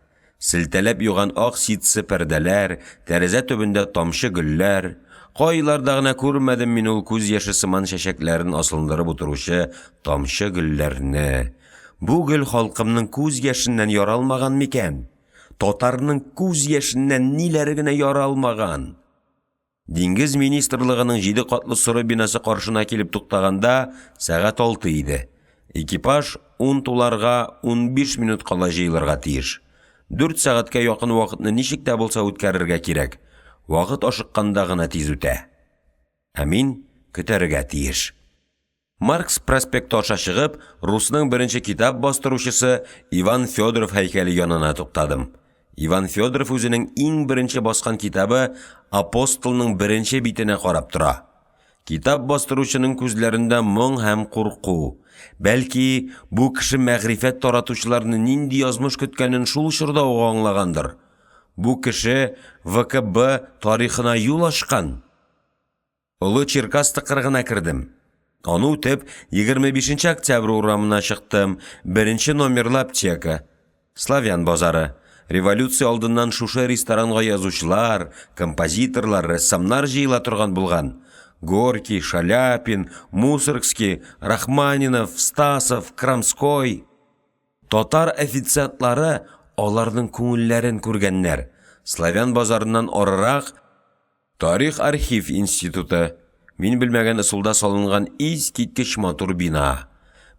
Силтәләп юган ак ситсы пәрдәләр, тәрәзә төбендә тамчы гөлләр. Кайларда гына күрмәдем мин ул күз яшы сыман чәчәкләрен асылдырып утыручы тамчы гөлләрне. Бу гөл халкымның күз яшеннән яралмаган микән? Татарның күз яшеннән ниләре генә яралмаган? Диңгез министрлыгының 7 катлы соры бинасы каршына килеп туктаганда сәгать 6 иде. Экипаж 10 туларга 15 минут кала җыелырга тиеш. 4 сәгатькә якын вакытны ничек тә булса үткәрергә кирәк. Вакыт ашыкканда гына тиз үтә. Ә мин көтәргә тиеш. Маркс проспекты аша чыгып, Русның беренче китап бастыручысы Иван Федоров һәйкәле янына туктадым. Иван Федоров үзенең иң беренче баскан китабы Апостолның беренче битенә карап тора. Китап бастыручының күзләрендә моң һәм курку. Бәлки, бу кеше мәгърифәт таратучыларны нинди язмыш көткәнен шул чорда ук аңлагандыр. Бу кеше ВКБ тарихына юл ачкан. Олы Черкас кыргына кирдем. Аны үтеп, 25 октябрь урамына чыктым. Беренче номерлы аптека. Славян базары. Революция алдыннан шушы ресторанга язучылар, композиторлар, рәссамнар җыела торган булган. Горький, Шаляпин, Мусоргский, Рахманинов, Стасов, Крамской. Татар официантлары аларның күңелләрен күргәннәр. Славян базарыннан арырак Тарих архив институты. Мин белмәгән ысулда салынган искиткеч матур бина.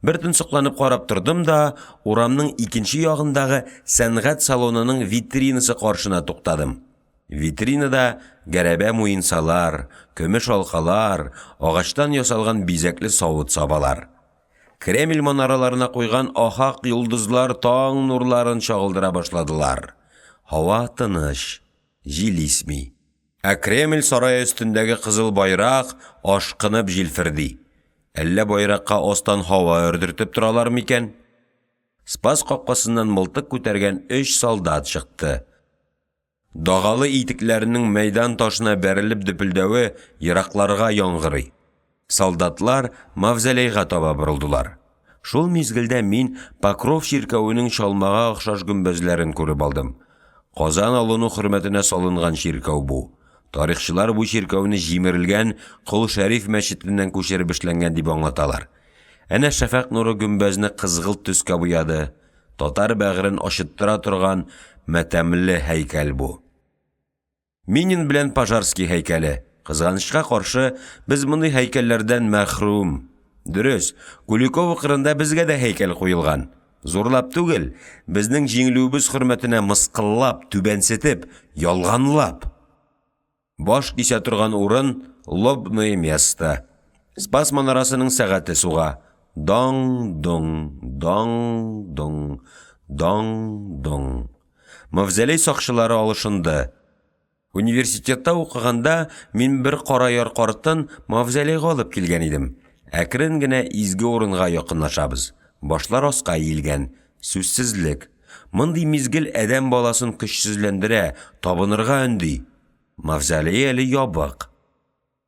Бер тынсыкланып карап тордым да, урамның икенче ягындагы сәнгать салонының витринасы каршына туктадым. Витринада гәрәбә муенсалар, көмеш алкалар, агачтан ясалган бизәкле савыт сабалар. Кремль манараларына куйган ахак йолдызлар таң нурларын чагылдыра башладылар. Һава тыныч, җил исми. Ә Кремль сарае өстендәге кызыл байрак ашкынып җилферди. Әллә байракка астан һава өрдертеп торалар микән? Спас капкасыннан мылтык күтәргән 3 солдат чыкты. Дагалы итекләренең мәйдан ташына бәрелеп дөпелдәве еракларга яңгырый. Солдатлар мавзолейга таба борылдылар. Шул мизгелдә мин Покров чиркәвенең чалмага охшаш гөмбәзләрен күреп алдым. Казан алыну хөрмәтенә салынган чиркәү бу. Тарихчылар бу чиркәүне җимерелгән Кол Шәриф мәчетеннән күчереп эшләнгән дип аңлаталар. Әнә шәфәк нуры гөмбәзне кызгылт төскә буяды. Татар бәгырен ачыттыра торган мәтәмле һәйкәл бу. Минин белән Пожарский һәйкәле. Кызганычка каршы, без мондый һәйкәлләрдән мәхрум. Дөрес, Куликов кырында безгә дә һәйкәл куелган. Зурлап түгел, безнең җиңелүебез хөрмәтенә мыскыллап, түбәнсетеп, ялганлап. Баш кисә торган урын лобное место. Спас манарасының сәгате суга. Даң-доң, даң-доң, даң-доң. Мавзолей сакчылары алышынды. Университетта укыганда мин бер караяр картын мавзолейга алып килгән идем. Әкрен генә изге урынга якынлашабыз. Башлар аска иелгән. Сүзсезлек. Мондый мизгел әдәм баласын көчсезләндерә, табынырга өнди. Мавзолей әле ябык.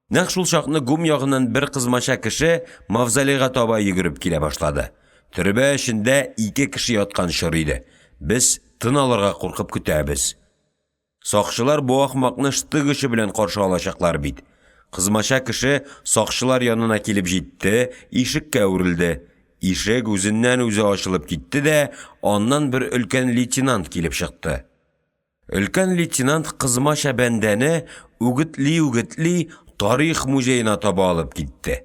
Нәкъ шул чакны гум ягыннан бер кызмача кеше мавзолейга таба йөгереп килә башлады. Төрбә эчендә 2 кеше яткан чор иде. Без тын алырга куркып көтәбез. Сакчылар бу ахмакны штыгышы белән каршы алачаклар бит. Кызмача кеше сакчылар янына килеп җитте, ишеккә үрелде. Ишек үзеннән үзе ачылып китте дә, аннан бер өлкән лейтенант килеп чыкты. Өлкән лейтенант кызмача бәндәне үгетли тарих музеена таба алып китте.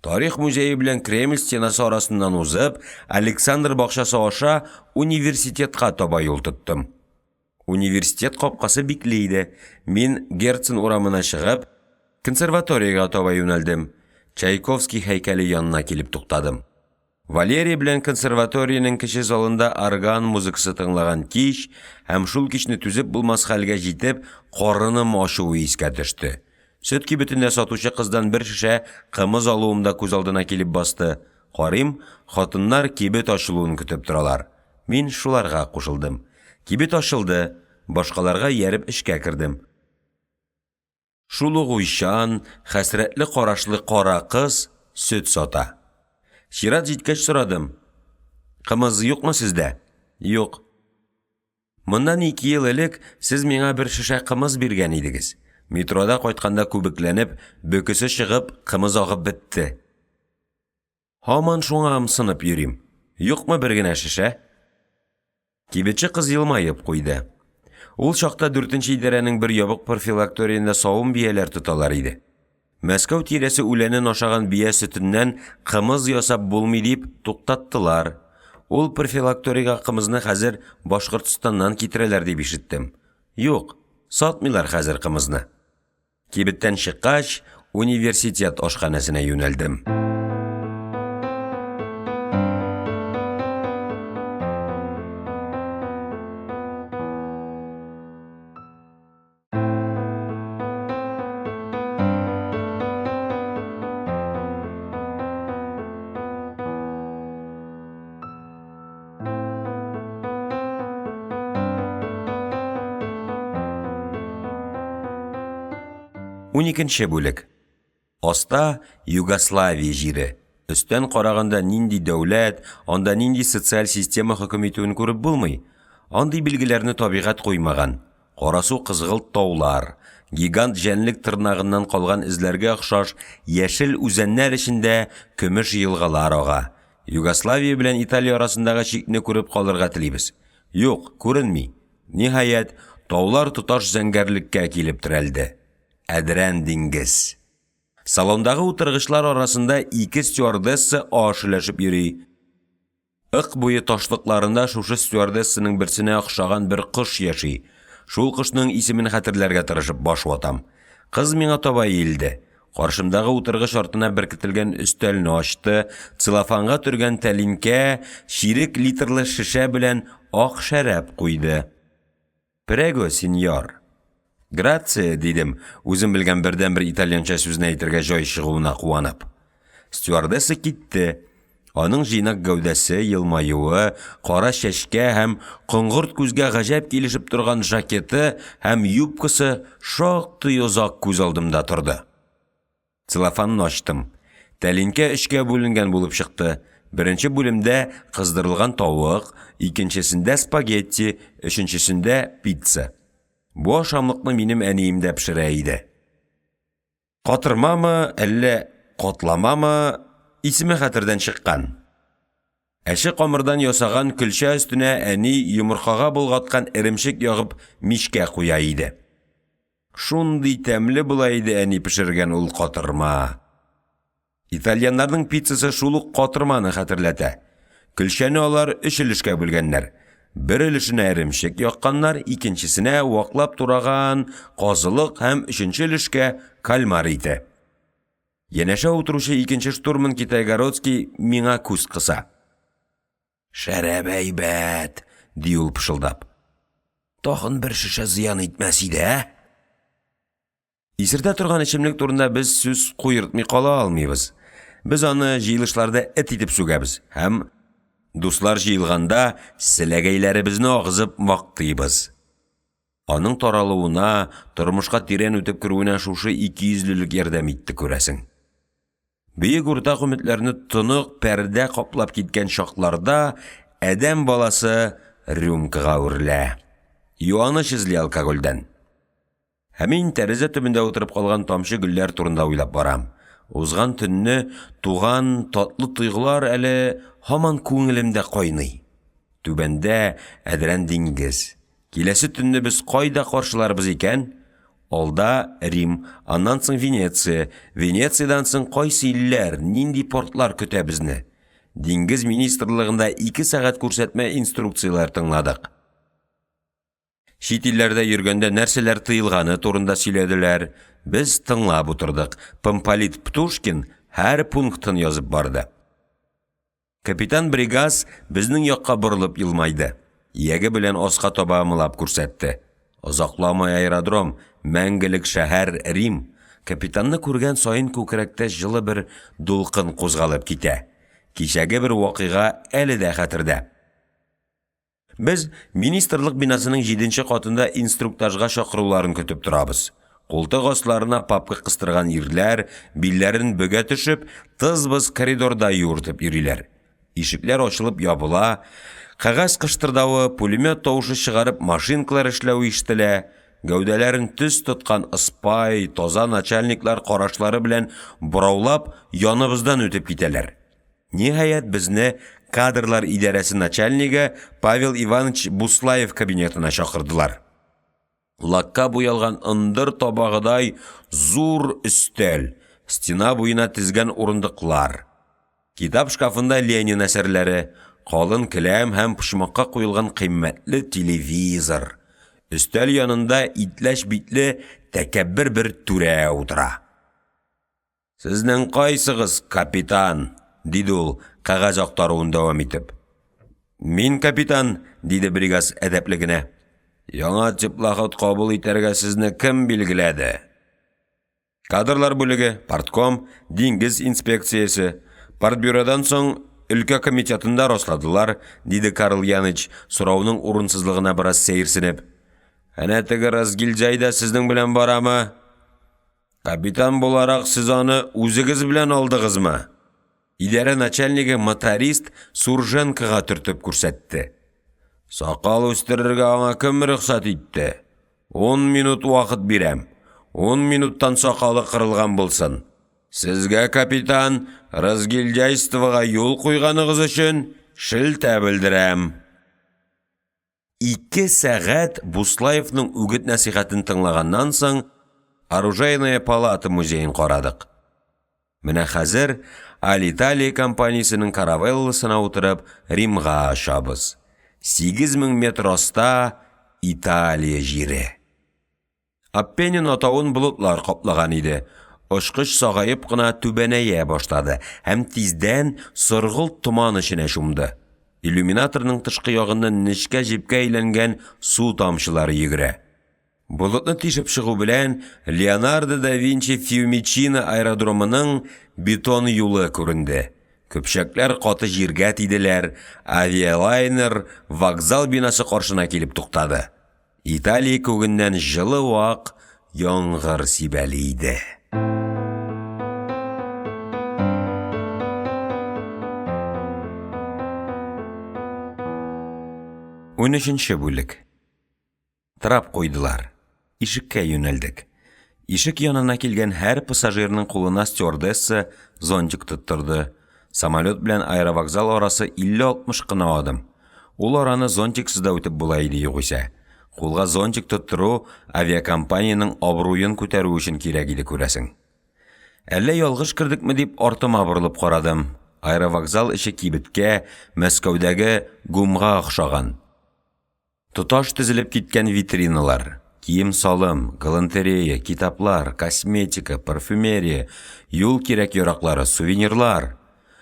Тарих музее белән Кремль стенасы арасыннан узып, Александр бакчасы аша университетка таба юл тоттым. Университет капкасы бикле иде. Мин Герцен урамына чыгып, консерваториягә таба юнәлдем. Чайковский һәйкәле янына килеп туктадым. Валерий белән консерваториянең кече залында орган музыкасы тыңлаган кич, һәм шул кичне түзеп булмас хәлгә җитеп, карыным ачуы искә төште. Сөт кибетендә сатучы кыздан бер шешә кымыз алуымда күз алдына килеп басты. Карыйм, хатыннар кибет ачылуын көтеп торалар. Мин шуларга кушылдым. Кибет ачылды, башкаларга ярып эшкә кердем. Шул уйчан, хәсрәтле карашлы кара кыз сөт сата. Чират җиткәч сорадым. Кымыз юкмы сездә? Юк. Моннан 2 ел элек сез миңа бер шешә кымыз биргән идегез. Метрода кайтканда күбекләнеп, бөкесе чыгып, кымыз агып бетте. Һаман шуңа ымсынып йөрим. Юкмы бер генә шешә? Кибетче кыз елмаеп куйды. Ул чакта 4нче идарәнең бер ябык профилакториенда савым бияләр тоталар иде. Мәскәү тирәсе үләнен ашаган бия сөтеннән кымыз ясап булмый дип туктаттылар. Ул профилакториягә кымызны хәзер Башкортстаннан китерәләр дип ишеттем. Юк, сатмыйлар хәзер кымызны. Кибеттән чыккач, университет ашханәсенә юнәлдем. Уникенче бүлек. Аста Югославия җире. Өстән караганда нинди дәүләт, анда нинди социаль система хөкем итүен күреп булмый. Андый билгеләрне табигать куймаган. Карасу кызгылт таулар, гигант җәнлек тырнагыннан калган эзләргә охшаш яшел үзәннәр эчендә көмеш елгалар ага. Югославия белән Италия арасындагы чикне күреп калырга телибез. Юк, күренми. Ниһаять, таулар туташ зәңгәрлеккә килеп терәлде. Әдрән диңгез. Салондагы утыргычлар арасында 2 стюардесса ашылашып йөри. Ык буе ташлыкларында шушы стюардессаның берсенә охшаган бер кош яши. Шул кошның исемен хәтерләргә тырышып баш ватам. Кыз миңа таба иелде. Каршымдагы утыргыч артына беркетелгән өстәлне ачты, целлофанга төргән тәлинкә, чирек литрлы шешә белән ак шәраб куйды. Прего, сеньор. Грация, дидем, үзем белгән бердән-бер итальянча сүзне әйтергә җай чыгуына куанып. Стюардесса китте. Аның җыйнак гәүдәсе, елмаюы, кара чәчкә һәм коңгырт күзгә гаҗәп килешеп торган жакеты һәм юбкасы шактый озак күз алдымда торды. Целлофанны ачтым. Тәлинкә 3кә бүленгән булып чыкты. Беренче бүлемдә кыздырылган тавык, икенчесендә спагетти, өченчесендә пицца. Бу ашамлыкны минем әнием дә пешерә иде. Катырмамы, әллә катламамы, исеме хәтердән чыккан. Әше камырдан ясаган көлчә өстенә әни йомыркага булгаткан эремшек ягып мичкә куя иде. Шундый тәмле була иде әни пешергән ул катырма. Итальяннарның пиццасы шул ук катырманы хәтерләтә. Көлчәне алар 3 өлешкә бүлгәннәр. Бер өлешенә эремшек якканнар, икенчесенә ваклап тураган казылык һәм 3нче өлешкә кальмар ите. Янәшә утыручы 2нче штурман Китайгородский миңа күз кыса. Шәраб әйбәт, ди ул пышылдап. Тагын бер шешә зыян итмәс иде, ә? Исердә торган эчемлек турында без сүз куертмый кала алмыйбыз. Без аны җыелышларда эт итеп сүгәбез һәм Дуслар җыелганда, селәгәйләребезне агызып мактыйбыз. Аның таралуына, тормышка тирән үтеп керүенә шушы 200-лек ярдәм итте күрәсең. Бөек уртак өметләрне тонык пәрдә каплап киткән шакларда адәм баласы рюмкага үрелә. Юаныч эзли алкогольдән. Һәм мин тәрәзә төбендә утырып калган тамчы гөлләр турында уйлап барам. Узган төнне туган татлы тойгылар әле һаман күңелемдә кайный. Түбәндә әдрән диңгез. Киләсе төнне без кайда каршыларбыз икән? Алда Рим, аннан соң Венеция, Венециядан соң кайсы илләр, нинди портлар көтә безне? Диңгез министрлыгында 2 сәгать күрсәтмә инструкцияләр тыңладык. Чит илләрдә йөргәндә нәрсәләр тыелганы турында сөйләделәр. Без тыңлап утырдык. Помполит Птушкин һәр пунктын язып барды. Капитан Бригас безнең якка борылып елмайды. Ияге белән аска таба мылап күрсәтте. Озакламай аэродром, мәңгелек шәһәр Рим. Капитанны күргән сайын күкрәктә җылы бер дулкын кузгалып китә. Кичәге бер вакыйга әле дә хәтердә. Без министрлык бинасының 7-нче катында инструктажга чакыруларын көтеп торабыз. Култык асларына папка кыстырган ирләр, билләрен бөгә төшеп, тыз-быз коридорда юыртып йөриләр. Ишекләр ачылып ябыла, кагаз кыштырдавы, пулемет тавышы чыгарып машинкалар эшләү ишетелә. Гәүдәләрен төс тоткан ыспай, тоза начальниклар карашлары белән бораулап яныбыздан үтеп китәләр. Ниһаять безне кадрлар идарәсе начальнигы Павел Иванович Буслаев кабинетына чакырдылар. Лакка буялган ындыр табагыдай зур өстәл, стена буена тезгән урындыклар. Китап шкафында Ленин әсәрләре, калын келәм һәм пушмакка куелган кыйммәтле телевизор. Өстәл янында итләш битле тәкәббер бер түрә утыра. Сезнең кайсыгыз, капитан? Диде ул, кагаз актаруын дәвам итеп. Мин капитан, диде Бригас әдәпле генә. Яңа теплоход кабул итәргә сезне кем билгеләде? Кадрлар бүлеге, партком, диңгез инспекциясе. Партбюродан соң өлкә комитетында расладылар, диде Карл Яныч, сорауның урынсызлыгына бераз сәерсенеп. Әнә теге Разгильҗайда сезнең белән барамы? Капитан буларак сез аны үзегез белән алдыгызмы? Идарә начальнигы моторист Сурженкага төртеп күрсәтте. Сакал үстерергә аңа кем рөхсәт итте? 10 минут вакыт бирәм. 10 минуттан сакалы кырылган булсын. Сезгә, капитан, разгильдяйствога юл куйганыгыз өчен шелтә белдерәм. 2 сәгать Буслаевның үгет нәсихәтен тыңлаганнан соң Оружейная палата музейын карадык. Менә хәзер Аль-Италия компаниясының каравелласына утырып Римга ашабыз. 8000 метр аста Италия җире. Аппенин атавын болытлар каплаган иде. Очкыч сагайып кына түбәнәя баштады һәм тиздән сыргылт томан эченә чумды. Иллюминаторның тышкы ягыннан нечкә җипкә әйләнгән су тамчылары йөгерә. Болытны тишеп чыгу белән Леонардо да Винчи Фьюмичино аэродромының бетон юлы күренде. Көпчәкләр каты җиргә тиделәр, авиалайнер вокзал бинасы каршына килеп туктады. Италия күгеннән җылы вак яңгыр сибәли иде. Унөченче бүлек. Трап куйдылар. Ишеккә юнәлдек. Ишек янына килгән һәр пассажирның кулына стюардесса зонтик тоттырды. Самолет белән аэровокзал арасы 50-60 кына адым. Ул араны зонтиксыз да үтеп була иде югыйсә. Кулга зонтик тоттыру авиакомпанияның абруен күтәрү өчен кирәк иде күрәсең. Әллә ялгыш кирдекме дип артыма борылып карадым. Аэровокзал эче кибеткә, Мәскәүдәге ГУМга охшаган. Тоташ тезелеп киткән витриналар, кием-салым, галантерея, китаплар, косметика, парфюмерия, юл кирәк-яраклары, сувенирлар.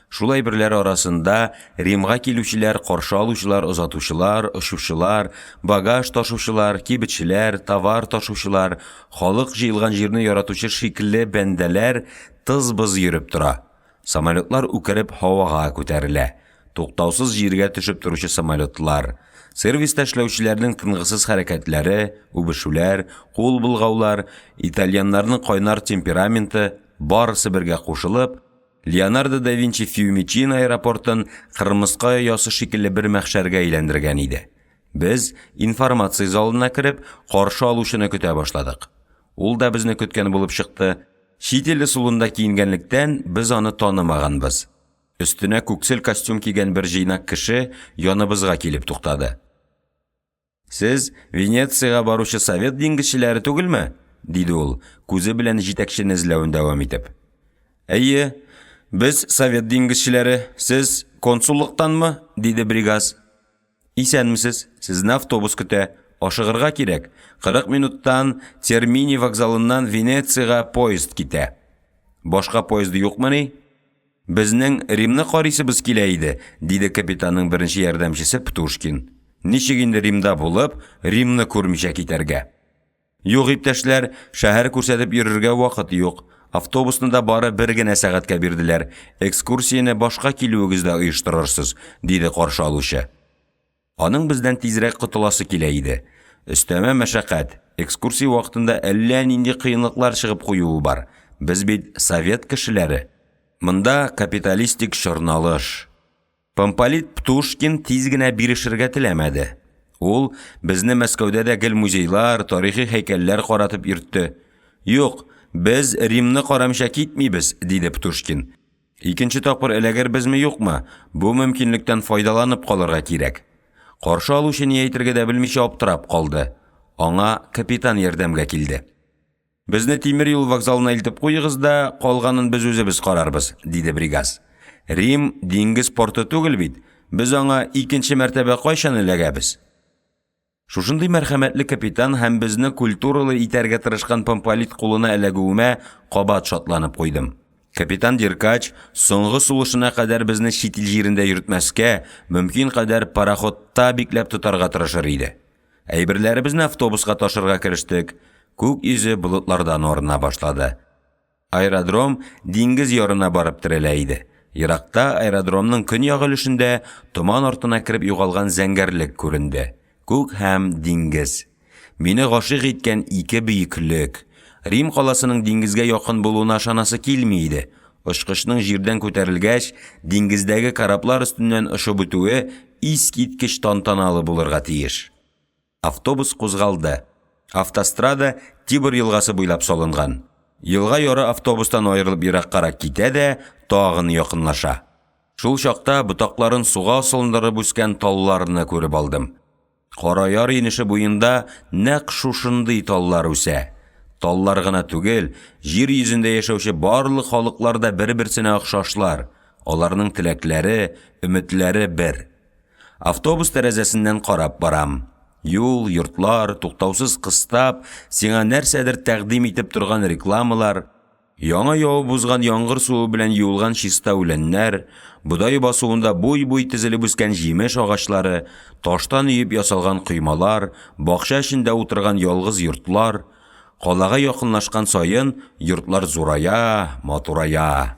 Шулай берләр арасында Римга килүчеләр, каршы алучылар, озатучылар, очучылар, багаж ташучылар, кибетчеләр, товар ташучылар, халык җыелган җирне яратучы шикелле бәндәләр тыз-быз йөреп тора. Самолетлар үкереп һавага күтәрелә. туктаусыз җиргә төшеп торучы самолетлар, сервиста эшләүчеләрнең тынгысыз хәрәкәтләре, үбешүләр, кул булгаулар, итальяннарның кайнар темпераменты барысы бергә кушылып, Леонардо да Винчи Фьюмичино аэропортын Кырмыска ясы шикелле бер мәхшәргә әйләндергән иде. Без информация залына кереп, каршы алучыны көтә башладык. Ул да безне көткән булып чыкты. Чит ил сулында киенгәнлектән без аны танымаганбыз. Өстенә күксел костюм кигән бер җыйнак кеше яныбызга килеп туктады. Сез Венециягә баручы совет диңгезчеләре түгелме? Диде ул, күзе белән җитәкчене эзләвен дәвам итеп. Әйе, без совет диңгезчеләре, сез консуллыктанмы? Диде бригаз. Исәнмесез, сезне автобус көтә, ашыгырга кирәк. 40 минуттан Термини вокзалыннан Венециягә поезд китә. Башка поезд юкмыни? Безнең Римны карыйсыбыз килә иде, диде капитанның беренче ярдәмчесе Птушкин. Ничек инде Римда булып, Римны күрмичә китәргә? Юк, иптәшләр, шәһәр күрсәтеп йөрергә вакыт юк. Автобусны да бары бер генә сәгатькә бирделәр. Экскурсияне башка килүегездә оештырырсыз, диде каршы алучы. Аның бездән тизрәк котыласы килә иде. Өстәмә мәшәкать, экскурсия вакытында әллә нинди кыенлыклар чыгып куюы бар. Без бит совет кешеләре. Монда капиталистик журналыш. Помполит Птушкин тиз генә бирешергә теләмәде. Ул безне Мәскәүдә дә гел музейлар, тарихи һәйкәлләр каратып йөртте. Юк, без Римны карамыйча китмибез, диде Птушкин. Икенче тапкыр эләгер безме юкмы? Бу мөмкинлектән файдаланып калырга кирәк. Каршы алучы ни әйтергә дә белмичә аптырап калды. Аңа капитан ярдәмгә килде. Безне тимер юл вокзалына илтеп куйыгыз да, калганын без үзебез карарбыз, диде бригаз. Рим диңгез порты түгел бит. Без аңа икенче мәртәбә кайчан эләгәбез? Шушындый мәрхәмәтле капитан һәм безне культуралы итәргә тырышкан помполит кулына эләгүемә кабат шатланып куйдым. Капитан Деркач соңгы сулышына кадәр безне чит ил җирендә йөртмәскә, мөмкин кадәр пароходта бикләп тотарга тырышыр иде. Әйберләребезне автобуска ташырга керештек. Күк йөзе болытлардан орына башлады. Аэродром диңгез ярына барып терәлә иде. Еракта аэродромның көньяк өлешендә томан артына кереп югалган зәңгәрлек күренде. Күк һәм диңгез. Мине гашыйк иткән ике бөеклек. Рим каласының диңгезгә якын булуына ышанасы килми иде. Очкычның җирдән күтәрелгәч, диңгездәге кораблар өстеннән очып үтүе искиткеч тантаналы булырга тиеш. Автобус кузгалды. Автострада Тибр елгасы буйлап салынган. Елга яры автобустан аерылып ераккарак китә дә, тагын якынлаша. Шул чакта ботакларын суга салындырып үскән талларны күреп алдым. Караяр инеше буенда нәкъ шушындый таллар үсә. Таллар гына түгел, җир йөзендә яшәүче барлык халыклар да бер-берсенә охшашлар. Аларның теләкләре, өметләре бер. Автобус тәрәзәсеннән карап барам. Юл, йортлар, туктаусыз кыстап, сиңа нәрсәдер тәкъдим итеп торган рекламалар, яңа явып узган яңгыр суы белән юылган чиста үләннәр, будай басуында буй-буй тезелеп үскән җимеш агачлары, таштан өеп ясалган коймалар, бакча эчендә утырган ялгыз йортлар. Калага якынлашкан саен йортлар зурая, матурая.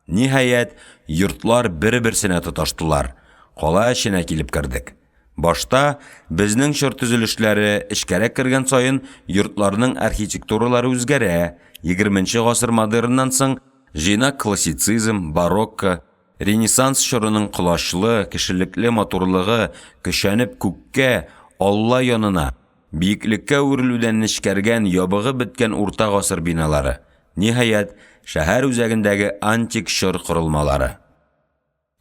Ниһаять, йортлар бер-берсенә тоташтылар. Кала эченә килеп кердек. Башта безнең чор төзелешләре эчкәрәк кергән саен йортларның архитектуралары үзгәрә. 20нче гасыр модерннан соң җыйнак классицизм, барокко, ренессанс чорының кылачлы, кешелекле матурлыгы көчәнеп күккә, Алла янына, биеклеккә үрелүдән нечкәргән, ябыгы беткән урта гасыр биналары. Ниһаять, шәһәр үзәгендәге антик чор корылмалары.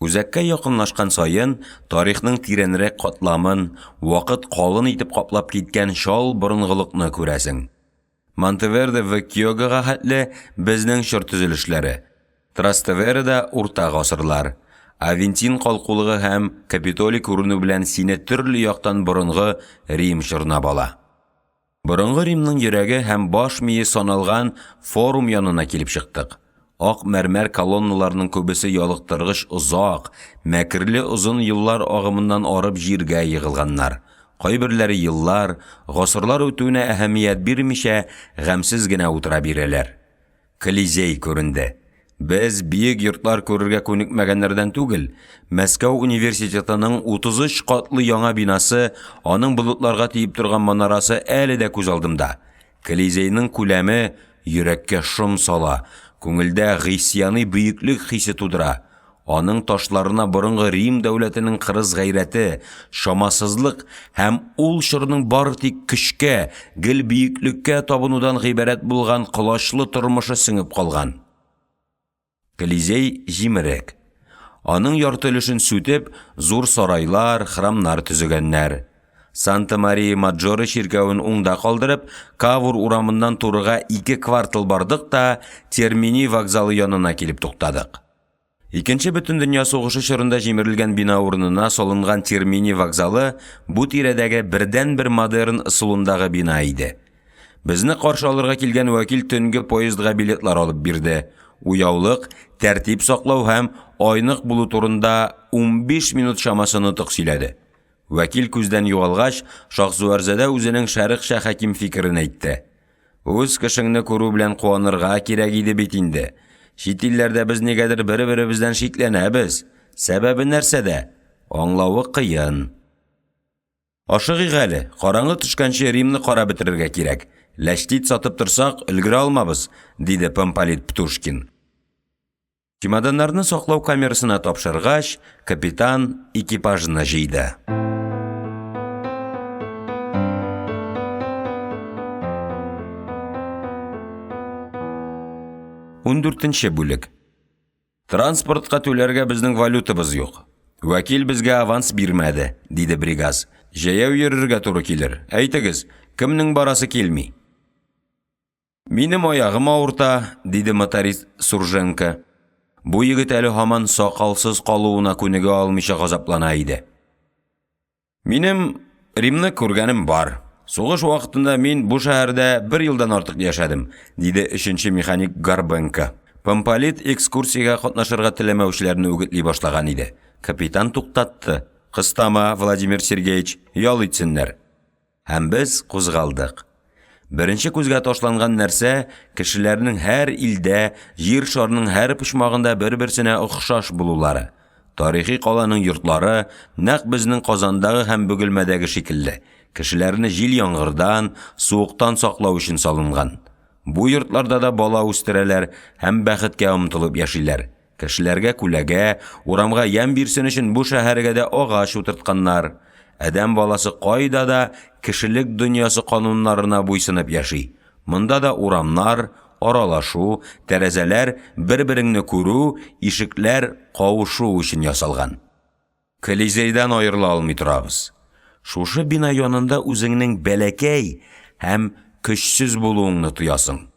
Үзәккә якынлашкан саен, тарихның тирәнрәк катламын, вакыт калын итеп каплап киткән шал борынгылыкны күрәсең. Монтеверде ва Кьогага хәтле безнең чор төзелешләре. Траставереда урта гасырлар. Авентин калкулыгы һәм Капитолий күренү белән сине төрле яктан борынгы Рим чорына бала. Борынгы Римның йөрәге һәм баш мие саналган форум янына килеп чыктык. Ак мәрмәр колонналарның күбесе ялыктыргыч озак, мәкерле озын еллар агымыннан арып җиргә егылганнар. Кайберләре еллар, гасырлар үтүенә әһәмият бирмичә, гамсыз гына утыра бирәләр. Колизей күренде. Без бийек йортлар күрергә күнекмәгәннәрдән түгел, Мәскәү университетының 33 катлы яңа бинасы, аның болытларга тиеп торган манарасы әле дә күз алдымда. Колизейның күләме йөрәккә шом сала, күңелдә гыйсияни бөеклек хисе тудыра. Аның ташларына борынгы Рим дәүләтенең кырыс гайрәте, шамасызлык һәм ул чорның бары тик көчкә, гел бөеклеккә табынудан гыйбарәт булган колачлы тормышы сеңеп калган. Колизей җимерек. Аның ярты өлешен сүтеп, зур сарайлар, храмнар төзегәннәр. Санта-Мария Маджоре чиркәвен уңда калдырып, Кавур урамыннан турыга 2 квартал бардык та Термини вокзалы янына килеп туктадык. Икенче бөтен дөнья сугышы чорында җимерелгән бина урынына салынган Термини вокзалы бу тирәдәге бердән-бер модерн ысулындагы бина иде. Безне каршы алырга килгән вәкил төнге поездга билетлар алып бирде. Уяулык, тәртип саклау һәм айнык булу турында 15 минут чамасын сөйләде. Вәкил күздән югалгач, Шахсуарзада үзенең шәрехчә хаким фикерен әйтте. Үз кешеңне күрү белән куанырга кирәк иде бит инде. Чит илләрдә без нигәдер бер-беребездән шикләнәбез. Сәбәбе нәрсәдә? Аңлавы кыен. Ашыгыйк әле, караңгы төшкәнче Римны кара бетерергә кирәк. Ләштит сатып торсак, өлгерә алмабыз, диде Помполит Птушкин. Чемоданнарны саклау камерасына тапшыргач, капитан экипажны җыйды. 14-нче бүлек. Транспортка түләргә безнең валютабыз юк. Вәкил безгә аванс бирмәде, диде бригаз. Җәяү йөрергә туры килер. Әйтегез, кемнең барасы килми? Минем аягым авырта, диде моторист Сурженко. Бу егет әле һаман сакалсыз калуына күнегә алмыйча газаплана иде. Минем Римны күргәнем бар. Сугыш вакытында мин бу шәһәрдә 1 елдан артык яшәдем, диде 3нче механик Горбенко. Помполит экскурсиягә катнашырга теләмәүчеләрне үгетли башлаган иде. Капитан туктатты. Кыстама, Владимир Сергеевич, ял итсеннәр. Һәм без кузгалдык. Беренче күзгә ташланган нәрсә кешеләрнең һәр илдә, җир шарының һәр почмагында бер-берсенә охшаш булулары. Тарихи каланың йортлары нәкъ безнең Казандагы һәм Бөгелмәдәге шикелле. Кешеләрне җил яңгырдан, суыктан саклау өчен салынган. Бу йортларда да бала үстерәләр һәм бәхеткә омтылып яшиләр. Кешеләргә күләгә, урамга ям бирсен өчен бу шәһәргә дә агач утыртканнар. Адәм баласы кайда да кешелек дөньясы кануннарына буйсынып яши. Монда да урамнар, аралашу, тәрәзәләр, бер-береңне күрү, ишекләр кавышу өчен ясалган. Колизейдан аерыла алмый торабыз. Шушы бина янында үзеңнең бәләкәй һәм көчсез булуыңны тоясың.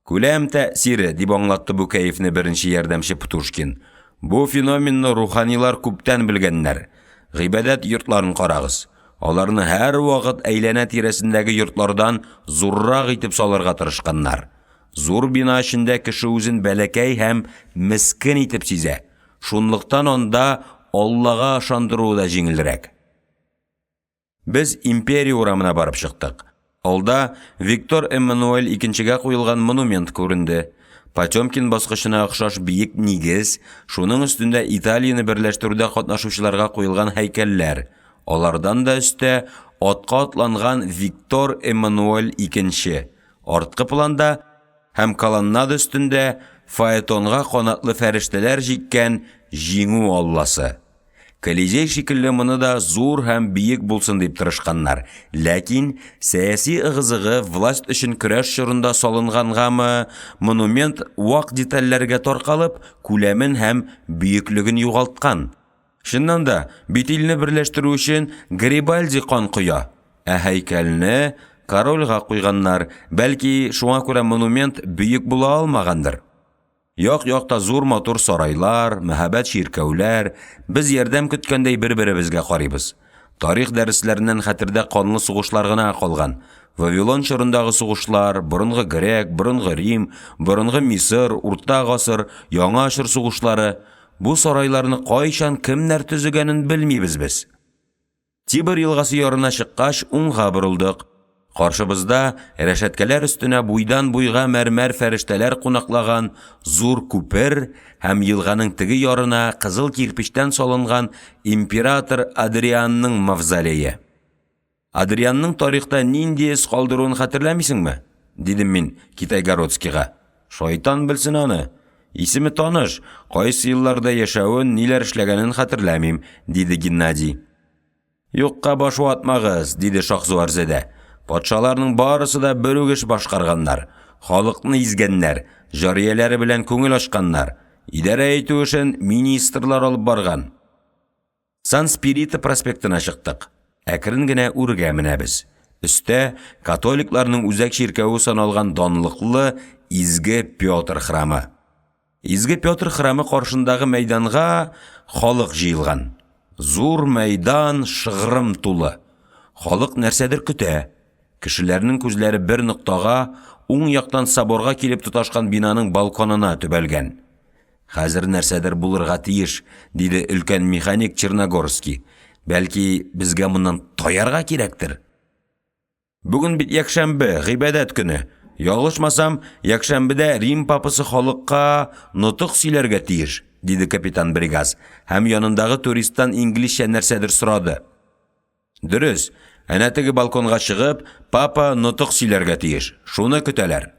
Күләм тәэсире, дип аңлатты бу кәефне беренче ярдәмче Птушкин. Бу феноменны руханилар күптән белгәннәр. Гыйбадәт йортларын карагыз. Аларны һәр вакыт әйләнә тирәсендәге йортлардан зуррак итеп салырга тырышканнар. Зур бина эчендә кеше үзен бәләкәй һәм мискин итеп сизә. Шунлыктан анда Аллага ышандыру да җиңелрәк. Без империя урамына барып чыктык. Алда Виктор Эммануэль икенчегә куелган монумент күренде. Потёмкин баскычына охшаш биек нигез, шуның өстендә Италияны берләштерүдә катнашучыларга куелган һәйкәлләр. Алардан да өстә атка атланган Виктор Эммануэль икенче. Арткы планда һәм колоннада өстендә фаэтонга канатлы фәрештәләр җиккән җиңү алласы. Колизей шикелле моны да зур һәм биек булсын дип тырышканнар. Ләкин сәяси ыгызыгы власть өчен көрәш чорында салынгангамы, монумент вак детальләргә таркалып, күләмен һәм бөеклеген югалткан. Шуннан да бит илне берләштерү өчен Гарибальди кан куя. Һәйкәлне корольга куйганнар, бәлки шуңа күрә монумент бөек була алмагандыр. Як-якта зур матур сарайлар, мәһабәт ширкәүләр, без ярдәм көткәндәй бер-беребезгә карыйбыз. Тарих дәресләреннән хәтердә канлы сугышлар гына калган. Вавилон чорындагы сугышлар, борынгы Грек, борынгы Рим, борынгы Мисыр, Урта гасыр, Яңа Ашыр сугышлары. Бу сарайларны кайчан кемнәр төзегәнен белмибез без. Тибр елгасы ярына чыккач, уңга борылдык. Каршыбызда рәшәткәләр өстенә буйдан буйга мәрмәр фәрештәләр кунаклаган зур күпер һәм елганың теге ярына кызыл кирпичтән салынган император Адрианның мавзолее. Адрианның тарихта нинди эз калдыруын хәтерләмисеңме? Дидем мин Китайгородскийга. Шайтан белсен аны. Исеме таныш, кайсы елларда яшәвен, ниләр эшләгәнен хәтерләмим, диде Геннадий. Юкка баш ватмагыз, диде Шахзуарзәдә. Патшаларның барысы да бер үк эш башкарганнар, халыкны изгәннәр, җарияләре белән күңел ачканнар, идарә итү өчен министрлар алып барган. Сан-Спирита проспектына чыктык. Әкрен генә үргә менәбез. Өстә католикларның үзәк ширкәве саналган данлыклы Изге Петр храмы. Изге Петр храмы каршындагы мәйданга халык җыелган. Зур мәйдан шыгрым тулы. Халык нәрсәдер көтә. Кешеләрнең күзләре бер ноктага, уң яктан соборга килеп тоташкан бинаның балконына төбәлгән. Хәзер нәрсәдер булырга тиеш, диде өлкән механик Черногорский. Бәлки безгә моннан таярга кирәктер. Бүген бит якшәмбе, гыйбадәт көне. Ялгышмасам, якшәмбедә Рим папасы халыкка нутык сөйләргә тиеш, диде капитан Бригас, һәм янындагы туристтан инглизчә нәрсәдер сорады. Дөрес, әнә теге балконга чыгып, папа нутык сөйләргә тиеш. Шуны көтәләр.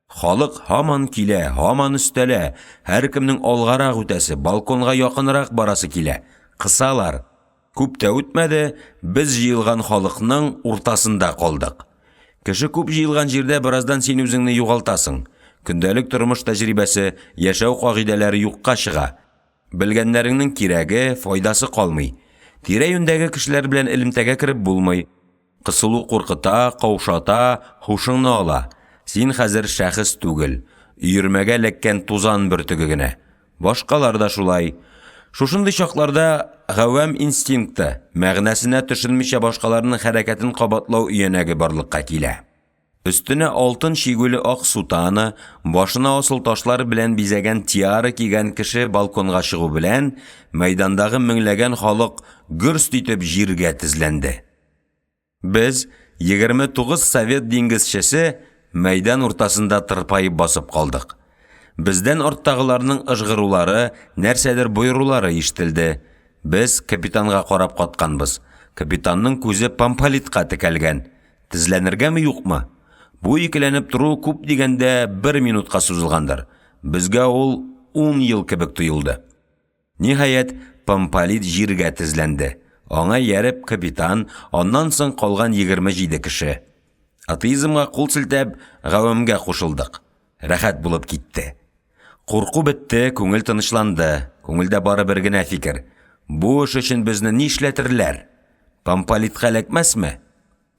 Халык һаман килә, һаман өстәлә. Һәркемнең алгарак үтәсе, балконга якынрак барасы килә. Кысалар. Күп тә үтмәде, без җыелган халыкның уртасында калдык. Кеше күп җыелган җирдә бераздан син үзеңне югалтасың. Көндәлек тормыш тәҗрибәсе, яшәү кагыйдәләре юкка чыга. Белгәннәреңнең кирәге, файдасы калмый. Тирә-юньдәге кешеләр белән элемтәгә кереп булмый. Кысылу куркыта, каушата, хушыңны ала. Син хәзер шәхес түгел, өермәгә ләккән тузан бөртеге генә. Башкалар да шулай. Шушындый чакларда гавам инстинкты, мәгънәсенә төшенмичә башкаларның хәрәкәтен кабатлау өянәге барлыкка килә. Өстенә алтын шигүле ак сутаны, башына асыл ташлар белән бизәгән тиара кигән кеше балконга чыгу белән, мәйдандагы меңләгән халык гөрст итеп җиргә тезләнде. Без 29 совет диңгезчесе мәйдан уртасында тырпайып басып калдык. Бездән арттагыларның ыжгырулары, нәрсәдер буйрулары ишетелде. Без капитанга карап катканбыз. Капитанның күзе Помполитка текәлгән. Тезләнергәме юкмы? Бу икеләнеп туру күп дигәндә 1 минутка сузылгандыр. Безгә ул 10 ел кебек тоелды. Ниһаять, Помполит җиргә тезләнде. Аңа ярып капитан, аннан соң калган 27 кеше. Атеизмга кул селтәп, гавамга кушылдык. Рәхәт булып китте. Курку бетте, күңел тынычланды. Күңелдә бары бер генә фикер. Бу эш өчен безне ни эшләтерләр? Помполит хәләкмәсме?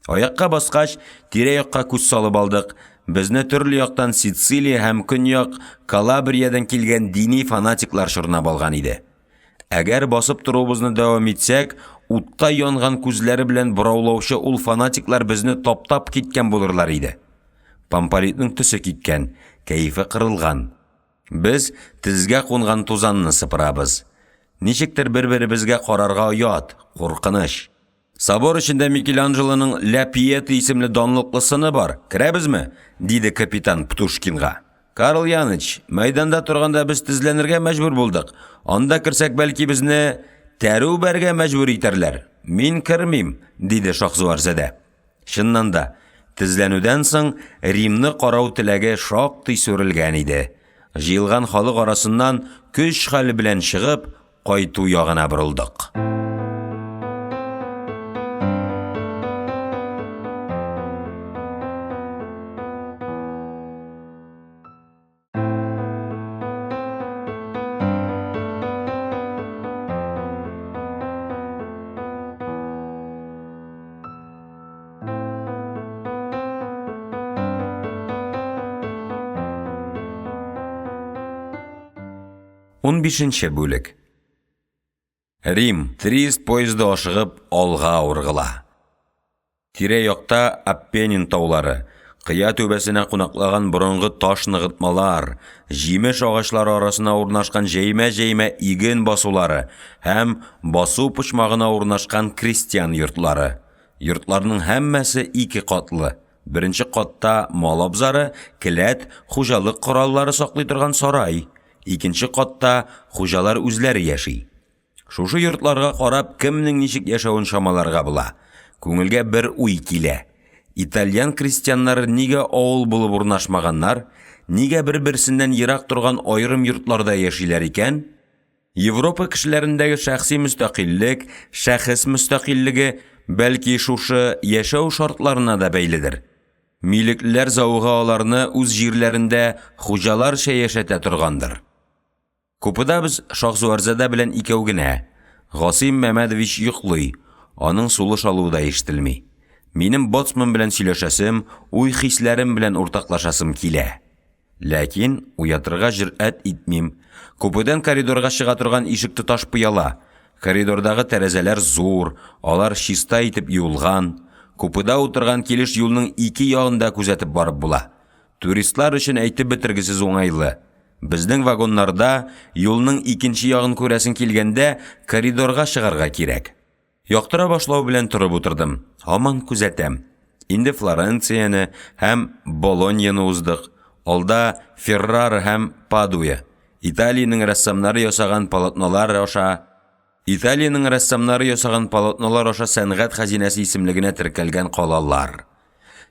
Аякка баскач, тирә-якка күз салып алдык. Безне төрле яктан Сицилия һәм көньяк Калабриядән килгән дини фанатиклар чорнап алган иде. Әгәр басып торубызны дәвам итсәк, утта янган күзләре белән бораулаучы ул фанатиклар безне таптап киткән булырлар иде. Помполитның төсе киткән, кәефе кырылган. Без тезгә кунган тузанны сыпырабыз. Ничектер бер-беребезгә карарга ят, куркыныч. Собор эчендә Микеланджелоның Ля Пиета исемле данлыклысыны бар. Керәбезме? Диде капитан Птушкинга. Карл Яныч, мәйданда торганда без тезләнергә мәҗбүр булдык. Анда керсәк бәлки безне тәрү бәргә мәҗбүр итәрләр. Мин кермим, диде Шахзуарзәдә. Чыннан да, тезләнүдән соң Римны карау теләге шактый сүрелгән иде. Җыелган халык арасыннан көч хәле белән чыгып, кайту ягына борылдык. Он бишенче бүлек. Рим, Триест поезды ашыгып, алга ургыла. Тирә-якта Аппенин таулары, кыя түбәсенә кунаклаган борынгы таш ныгытмалар, җимеш агачлары арасына урнашкан җәймә-җәймә иген басулары һәм басу почмагына урнашкан крестьян йортлары. Йортларның һәммәсе 2 катлы. Беренче катта мал абзары, келәт, хуҗалык кораллары саклый торган сарай. Икенче катта хуҗалар үзләре яши. Шушы йортларга карап, кемнең ничек яшәвен шамаларга була. Күңелгә бер уй килә. Итальян крестьяннары нигә авыл булып урнашмаганнар, нигә бер-берсеннән ерак торган аерым йортларда яшиләр икән? Европа кешеләрендәге шәхси мөстәкыйльлек, шәхес мөстәкыйльлеге бәлки шушы яшәү шартларына да бәйледер. Милеклеләр зауыгы аларны үз җирләрендә хуҗаларча яшәтә торгандыр. Купыда без Шахзуарзада белән икәү генә. Гасим Мәмәдович йоклый, аның сулыш алуы да ишетелми. Минем боцман белән сөйләшәсем, уй-хисләрем белән уртаклашасым килә. Ләкин уятырга җөрьәт итмим. Купыдан коридорга чыга торган ишек тоташ пыяла. Коридордагы тәрәзәләр зур, алар чиста итеп юылган. Купыда утырган килеш юлның 2 ягында күзәтеп барып була. Туристлар өчен әйтеп бетергесез уңайлы. Безнең вагоннарда юлның 2нче ягын күрәсен килгәндә коридорга чыгарга кирәк. Яктыра башлау белән торып утырдым. Һаман күзәтәм. Инде Флоренцияны һәм Болоньяны уздык. Алда Феррара һәм Падуя. Италиянең рәссамнары ясаган полотнолар аша сәнгать хәзинәсе исемлегенә теркәлгән калалар.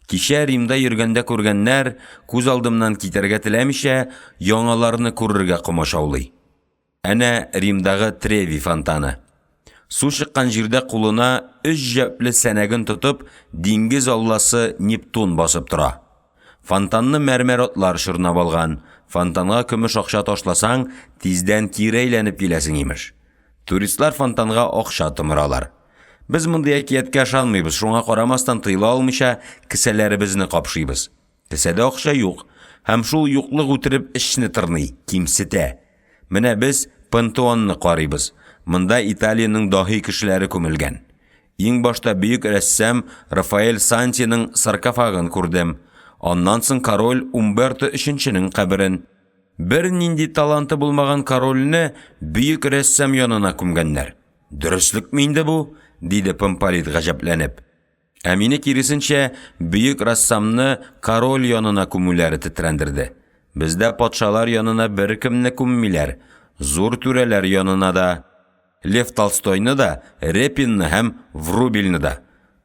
Кичә Римда йөргәндә күргәннәр күз алдымнан китәргә теләмичә яңаларны күрергә комачаулый. Әнә Римдагы Треви фонтаны. Су чыккан җирдә кулына 3 җәпле сәнәген тотып, диңгез алласы Нептун басып тора. Фонтанны мәрмәр атлар чорнап алган. Фонтанга көмеш акча ташласаң, тиздән кире әйләнеп киләсең имеш. Туристлар фонтанга акча тымыралар. Без мондый әкияткә ышанмыйбыз, шуңа карамастан тыйла алмыйча кесәләребезне капшыйбыз. Кесәдә акча юк, һәм шул юклык үтереп эшне тырный, кимсетә. Менә без Пантеонны карыйбыз. Монда Италиянең дахи кешеләре күмелгән. Иң башта бөек рәссам Рафаэль Сантиның саркофагын күрдем. Аннан соң король Умберто 3-нең каберен. Бер нинди таланты булмаган корольне бөек рәссам янына күмгәннәр. Дөреслекме инде бу? Диде Помпалит гаҗәпләнеп. Ә мине киресенчә бөек рәссамны король янына күмүләре тетрәндерде. Бездә патшалар янына беркемне күммиләр, зур түрәләр янына да. Лев Толстойны да, Репинны һәм Врубельны да.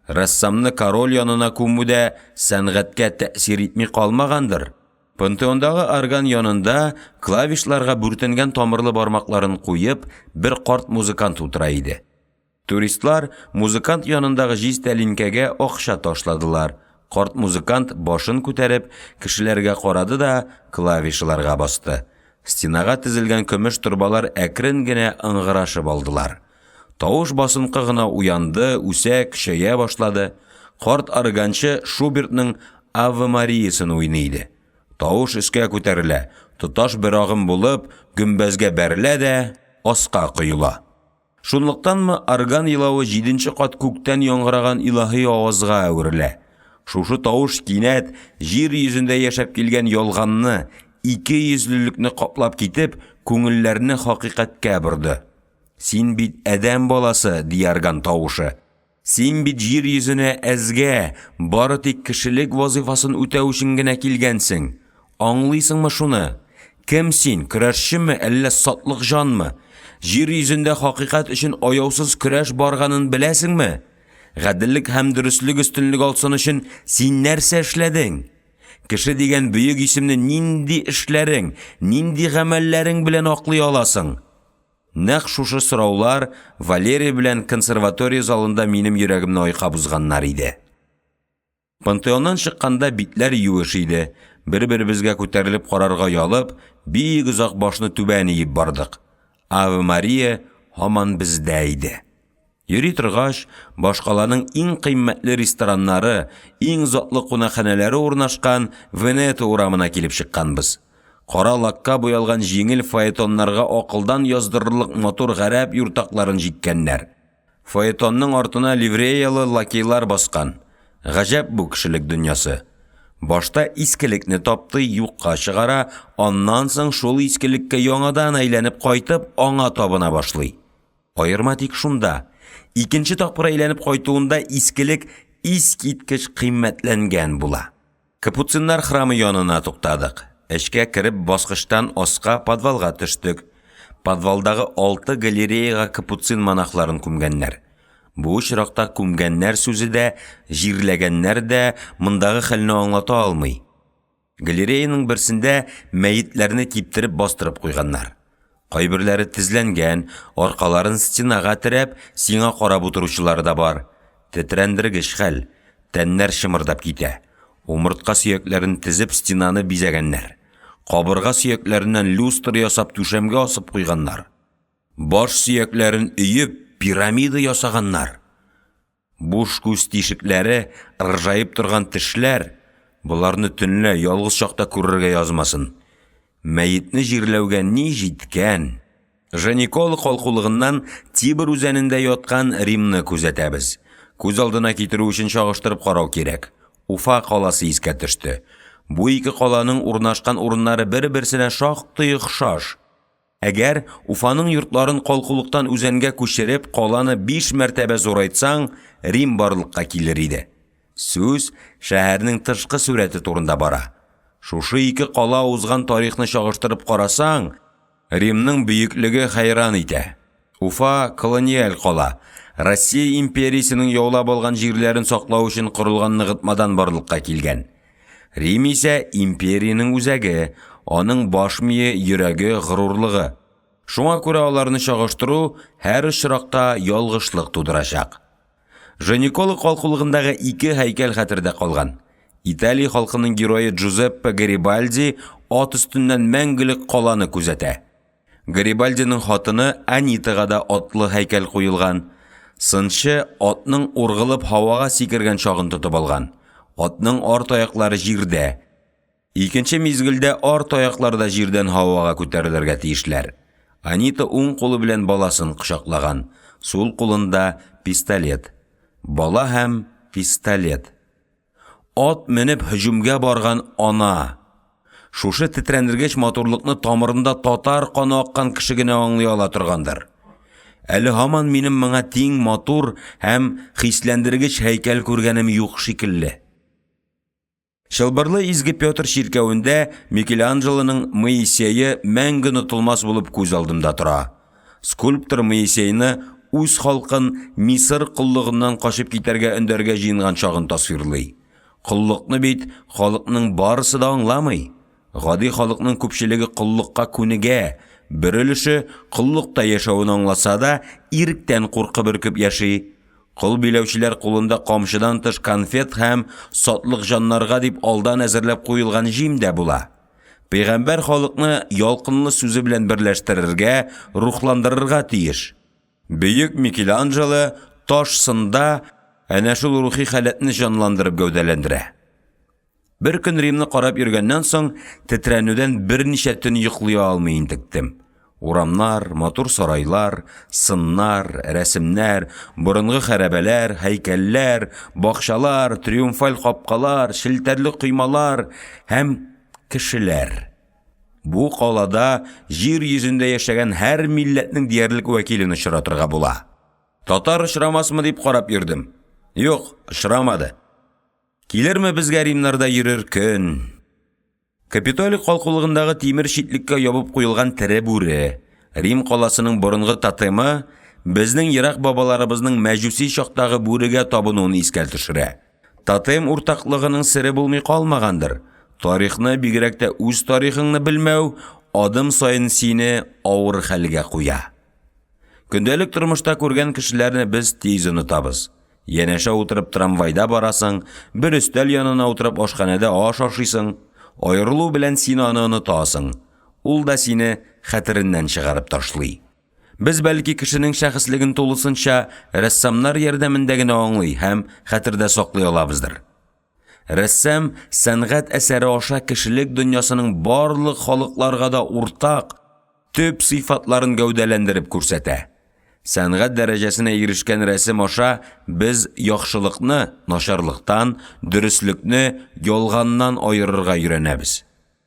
Рәссамны король янына күмүдә сәнгатькә тәэсир итми калмагандыр. Пантеондагы орган янында клавишларга бүртенгән тамырлы бармакларын куеп, бер карт музыкант утыра иде. Туристлар музыкант янындагы җиз тәлинкәгә акча ташладылар. Карт музыкант башын күтәреп, кешеләргә карады да клавишларга басты. Стенага тезелгән көмеш торбалар әкрен генә ыңгырашып алдылар. Тавыш басынкы гына уянды, үсә, көчәя башлады. Карт органчы Шубертның Ave Maria'сын уйный иде. Тавыш өскә күтәрелә, тоташ бер агым булып, гөмбәзгә бәрелә дә аска коела. Шунлыктанмы орган елавы 7нче кат күктән яңгыраган илаһи авазга әверелә. Шушы тавыш кинәт җир йөзендә яшәп килгән ялганны, 200ллекне каплап китеп, күңелләрне хакыйкатькә борды. Син бит әдәм баласы, диярган тавышы. Син бит җир йөзенә әзгә, бары тик кешелек вазифасын үтәү өчен генә килгәнсең. Аңлыйсыңмы шуны? Кем син, көрәшчеме, әллә сатлык җанмы? Җир йөзендә хакыйкать өчен аяусыз көрәш барганын беләсеңме? Гаделлек һәм дөрестлек өстенлек алсын өчен син нәрсә эшләдең? Кеше дигән бөек исемне нинди эшләрең, нинди гамәлләрең белән аклый аласың? Нәкъ шушы сораулар Валерий белән консерватория залында минем йөрәгемне айкап узганнар иде. Пантеоннан чыкканда битләр юеш иде. Бер-беребезгә күтәрелеп карарга ялып, бик озак башны түбән иеп бардык. Ave Maria һаман бездә иде. Йөри торгач, башкаларның иң кыйммәтле рестораннары, иң затлы кунакханәләре урнашкан Венето урамына килеп чыкканбыз. Кара лакка буялган җиңел фаэтоннарга акылдан яздырырлык мотор гарәп юртакларын җиккәннәр. Фаэтонның артына ливреялы лакейлар баскан. Гаҗәп бу кешелек дөньясы. Башта искелекне тапты, юкка чыгара, аннан соң шул искелеккә яңадан әйләнеп кайтып, аңа табына башлый. Аерма тик шунда. Икенче тапкыр әйләнеп кайтуында искелек искиткеч кыйммәтләнгән була. Капуциннар храмы янына туктадык. Эшкә кереп баскычтан аска подвалга төштек. Подвалдагы 6 галереяга капуцин монахларын күмгәннәр. Бу очракта күмгәннәр сүзе дә, җирләгәннәр дә мондагы хәлне аңлата алмый. Галереяның берсендә мәетләрне киптереп бастырып куйганнар. Кайберләре тезләнгән, аркаларын стенага терәп, сиңа карап утыручылар да бар. Тетрәндергеч хәл, тәннәр шымырдап китә. Умыртка сөякләрен тезеп стенаны бизәгәннәр. Кабырга сөякләреннән люстр ясап түшәмгә асып куйганнар. Баш сөякләрен өеп пирамида ясаганнар. Буш күз тишекләре, ыржаеп торган тешләр, буларны төнлә ялгыз чакта күрергә язмасын. Мәетне җирләүгә ни җиткән? Женикол калкулыгыннан Тибр үзәнендә яткан Римны күзәтәбез. Күз алдына китерү өчен чагыштырып карау кирәк. Уфа каласы искә төште. Бу ике каланың урнашкан урыннары бер-берсенә шактый охшаш. Әгәр Уфаның йортларын калкулыктан үзәнгә күчереп, каланы 5 мәртәбә зурайтсаң, Рим барлыкка килер иде. Сүз шәһәрнең тышкы сурәте турында бара. Шушы ике кала узган тарихны чагыштырып карасаң, Римның бөеклеге хайран итә. Уфа колониаль кала. Россия империясының яулап алган җирләрен саклау өчен корылган ныгытмадан барлыкка килгән. Рим исә империяның үзәге, аның баш мие, йөрәге, горурлыгы. Шуңа күрә аларны чагыштыру һәр очракта ялгышлык тудырачак. Жениколы калкулыгындагы 2 һәйкәл хәтердә калган. Италия халкының герое Джузеппе Гарибальди ат өстеннән мәңгелек каланы күзәтә. Гарибальдиның хатыны Анитага да атлы һәйкәл куелган. Сынчы атның ургылып һавага сикергән чагын тотып алган. Атның арт аяклары җирдә. Икенче мизгелдә арт аяклары да җирдән һавага күтәрелергә тиешләр. Анита уң кулы белән баласын кочаклаган. Сул кулында пистолет. Бала һәм пистолет. Ат менеп һөҗүмгә барган ана. Шушы тетрәндергеч матурлыкны тамырында татар каны аккан кеше генә аңлый ала торгандыр. Әле һаман минем моңа тиң матур һәм хисләндергеч һәйкәл күргәнем юк шикелле. Чылбырлы изге Петр ширкәвендә Микеланджелоның Моисее мәңге онытылмас булып күз алдымда тора. Скульптор Моисейны үз халкын Мисыр куллыгыннан качып китәргә өндәргә җыенган чагын тасвирлый. Куллыкны бит халыкның барысы да аңламый. Гади халыкның күпчелеге куллыкка күнегә, бер өлеше куллыкта яшәүен аңласа да, иректән куркып өркеп яши. Кул биләүчеләр кулында камчыдан тыш конфет һәм сатлык җаннарга дип алдан әзерләп куелган җим дә була. Пәйгамбәр халыкны ялкынлы сүзе белән берләштерергә, рухландырырга тиеш. Бөек Микеланджело таш сында әнә шул рухи халәтне җанландырып гәүдәләндерә. Бер көн Римны карап йөргәннән соң, тетрәнүдән берничә төн йоклый алмый интектем. Урамнар, матур сарайлар, сыннар, рәсемнәр, борынгы хәрабәләр, һәйкәлләр, бакчалар, триумфаль капкалар, шелтәрле коймалар һәм кешеләр. Бу калада җир йөзендә яшәгән һәр милләтнең диярлек вәкилен очратырга була. Татар очрамасмы дип карап йөрдем. Юк, очрамады. Килерме безгә Римнарда йөрер көн? Капитолий калкулыгындагы тимер шитлеккә ябып куелган тере бүре, Рим каласының борынгы тотемы безнең ерак бабаларыбызның мәҗүси чактагы бүрегә табынуын искә төшерә. Тотем уртаклыгының сире булмый калмагандыр. Тарихны, бигрәк тә үз тарихыңны белмәү, адым сайын сине авыр хәлгә куя. Көндәлек тормышта күргән кешеләрне без тиз онытабыз. Янәшә утырып трамвайда барасың, бер өстәл янына утырып ашханәдә аш ашыйсың. Аерылу белән син аны онытасың. Ул да сине хәтереннән чыгарып ташлый. Без бәлки кешенең шәхеслеген тулысынча рәссамнар ярдәмендә генә аңлый һәм хәтердә саклый алабыздыр. Рәссам сәнгать әсәре аша кешелек дөньясының барлык халыкларга да уртак төп сыйфатларын гәүдәләндереп күрсәтә. Сәнгать дәрәҗәсенә ирешкән рәсем аша без яхшылыкны начарлыктан, дөреслекне ялганнан айырырга өйрәнәбез.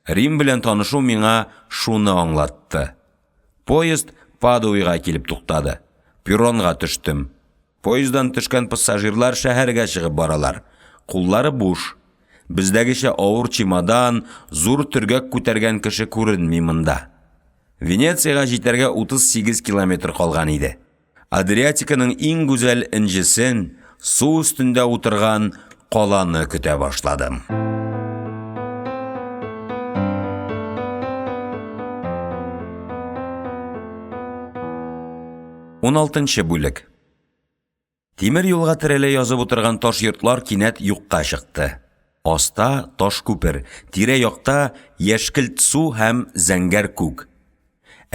Рим белән танышу миңа шуны аңлатты. Поезд Падуяга килеп туктады. Перронга төштем. Поездан төшкән пассажирлар шәһәргә чыгып баралар. Куллары буш. Бездәгечә авыр чемодан, зур төргәк күтәргән кеше күренми монда. Венецияга җитәргә 38 километр калган иде. Адриатиканың иң гүзәл инҗесен, су өстендә утырган каланы көтә башладым. 16 бүлек. Тимер юлга тереле язып утырган таш йортлар кинәт юкка чыкты. Аста таш күпер, тирә якта яшькелт су һәм зәңгәр күк.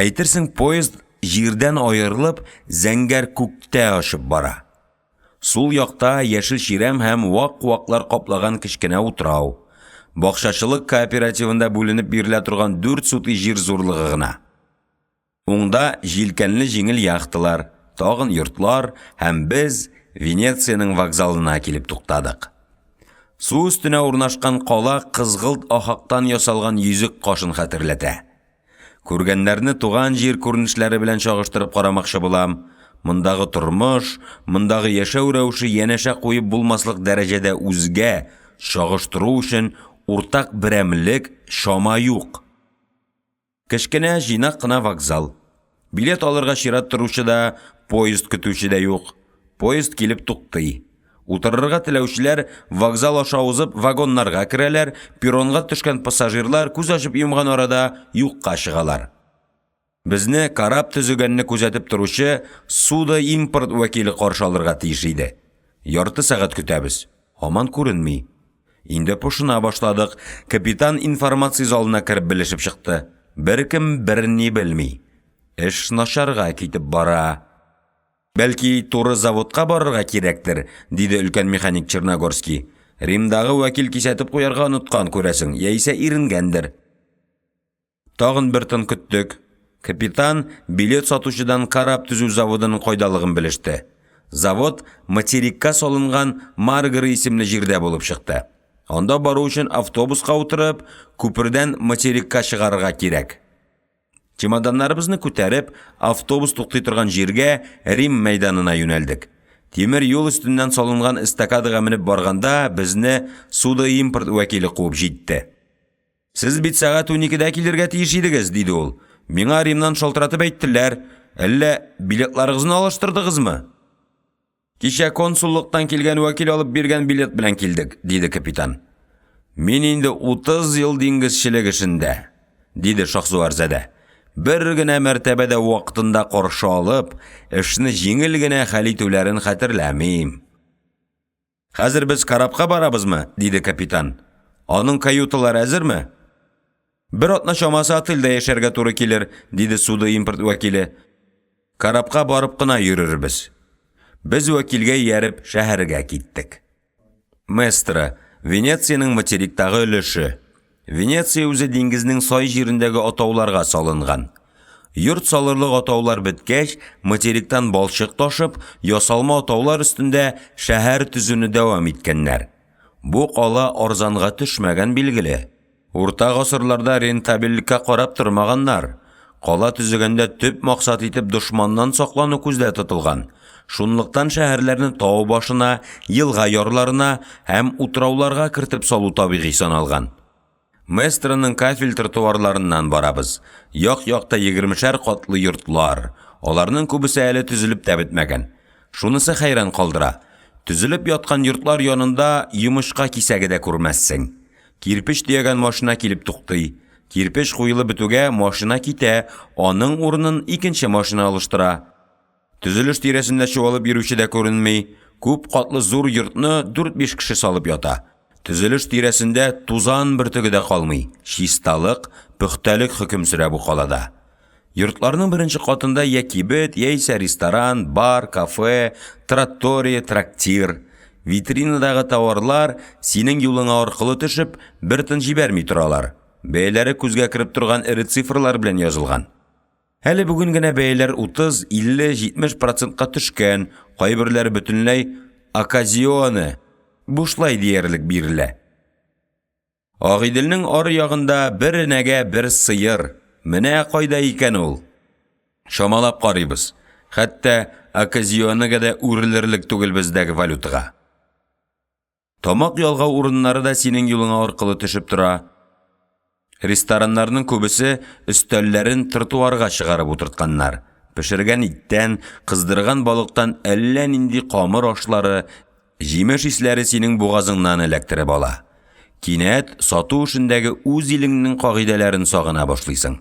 Әйтерсең, поезд җирдән аерылып, зәңгәр күктә ашып бара. Сул якта яшел ширәм һәм вак-ваклар каплаган кечкенә утрау. Бакчачылык кооперативында бүленеп бирелә торган 4 сутый җир зурлыгы гына. Уңда җилкәнле җиңел яхталар, тагын йортлар һәм без Венецияның вокзалына килеп туктадык. Су өстенә урнашкан кала кызгылт ахактан ясалган йөзек кашын хәтерләтә. Күргәннәрне туган җир күренешләре белән чагыштырып карамакчы булам. Мондагы тормыш, мондагы яшәү рәвеше янәшә куеп булмаслык дәрәҗәдә үзгә, чагыштыру өчен уртак берәмлек шама юк. Кечкенә җыйнак кына вокзал. Билет алырга чират торучы да, поезд көтүче дә юк. Поезд килеп туктый. Утырырга теләүчеләр вокзал аша узып вагоннарга керәләр, перронга төшкән пассажирлар күз ачып йомган арада юкка чыгалар. Безне карап төзегәнне күзәтеп торучы суда импорт вәкиле каршы алырга тиеш иде. Ярты сәгать көтәбез. Һаман күренми. Инде пошына башладык. Капитан информация залына кереп белешеп чыкты. Беркем берни белми. Эш начарга китеп бара. Бәлки туры заводка барырга кирәктер, диде өлкән механик Черногорский. Римдагы вәкил кисәтеп куярга оныткан күрәсең, яисә иренгәндер. Тагын бер тын көттек. Капитан билет сатучыдан карап төзү заводының кайдалыгын белеште. Завод материкка салынган Маргар исемле җирдә булып чыкты. Анда бару өчен автобуска утырып, күпердән материкка чыгарырга кирәк. Чемоданнарыбызны күтәреп, автобус туктый торган җиргә, Рим мәйданына юнәлдек. Тимер юл өстеннән салынган эстакадага менеп барганда, безне суда импорт вәкиле куып җитте. Сез бит сәгать 12дә килергә тиеш идегез, диде ул. Миңа Римнан шалтыратып әйттеләр. Әллә билетларыгызны алыштырдыгызмы? Кичә консуллыктан килгән вәкил алып биргән билет белән килдек, диде капитан. Мин инде 30 ел диңгезчелек эшендә, диде Шахсуарзадә. Бер генә мәртәбәдә вакытында каршы алып, эшне җиңел генә хәл итүләрен хәтерләмим. Хәзер без карапка барабызмы? Диде капитан. Аның каюталары әзерме? Бер атна чамасы отельдә яшәргә туры килер, диде суда импорт вәкиле. Карапка барып кына йөрербез. Без вәкилгә ияреп шәһәргә киттек. Местра, Венецияның материктагы өлеше. Венеция үзе диңгезнең сай җирендәге атауларга салынган. Йорт салырлык атаулар беткәч, материктан балчык ташып, ясалма атаулар өстендә шәһәр төзүне дәвам иткәннәр. Бу кала арзанга төшмәгән билгеле. Урта гасырларда рентабельлеккә карап тормаганнар. Кала төзегәндә төп максат итеп дошманнан саклану күздә тотылган. Шунлыктан шәһәрләрне тау башына, елга ярларына һәм утрауларга кертеп салу табигый саналган. Местраның кафель тротуарларыннан барабыз. Як-якта 20шәр катлы йортлар. Аларның күбесе әле төзелеп тә бетмәгән. Шунысы хәйран калдыра. Төзелеп яткан йортлар янында йомышка кисәге дә күрмәссең. Кирпеч дигән машина килеп туктый. Кирпеч куелып бетүгә машина китә, аның урынын икенче машина алыштыра. Төзелеш тирәсендә чуалып йөрүче дә күренми. Күп катлы зур йортны 4-5 кеше салып ята. Төзелеш тирәсендә тузан бөртеге дә калмый. Чисталык, пөхтәлек хөкем сөрә бу калада. Йортларның беренче катында я кибет, яисә ресторан, бар, кафе, траттория, трактир. Витринадагы товарлар синең юлыңа аркылы төшеп, бер тын җибәрми торалар. Бәяләре күзгә кирип торган ире цифрлар белән язылган. Әле бүген генә бәяләр 30, 50, 70% төшкән, кайберләре бөтенләй оказионы, бушлай диярлек бирелә. Агыйделнең ары ягында бер энәгә бер сыер. Менә кайда икән ул? Шамалап карыйбыз. Хәтта оказионыга да үрілерлік түгіл біздегі валютаға. Тамақ ялға урыннары да сенің юлыңа арқылы түшіп тұра. Ресторанларның көбісі үстәлләрін тротуарға шығарып отыртқаннар. Пішірген иттен, қыздырған балықтан әллә нинди қамыр ашлары, жемеш исләре сенің буғазыңнан эләктіріп ала. Кинәт сату ішіндегі үз илеңнең қағидаларын сағына башлыйсың.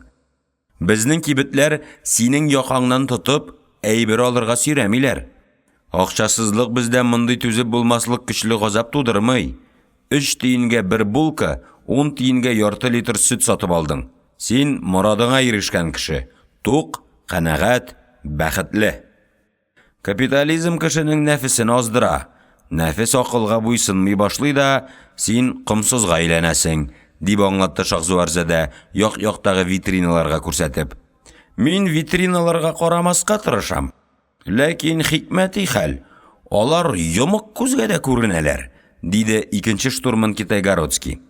Безнең кибетләр синең яқаңнан тотып, әйбер алырга сөйрәмиләр. Акчасызлык бездән мондый түзеп булмаслык көчле газап тудырмый. 3 тиенгә бер булка, 10 тиенгә ярты литр сөт сатып алдың. Син морадыңа ирешкән кеше. Тук, канагать, бәхетле. Капитализм кешенең нәфесен аздыра. Нәфес акылга буйсынмый башлый да, син кымсызга әйләнәсең, дип аңлатты Шахзуарзада як-яктагы витриналарга күрсәтеп. Мин витриналарга карамаска тырышам. Ләкин хикмәти хәл, алар йомык күзгә дә күренәләр, диде икенче штурман Китайгородский.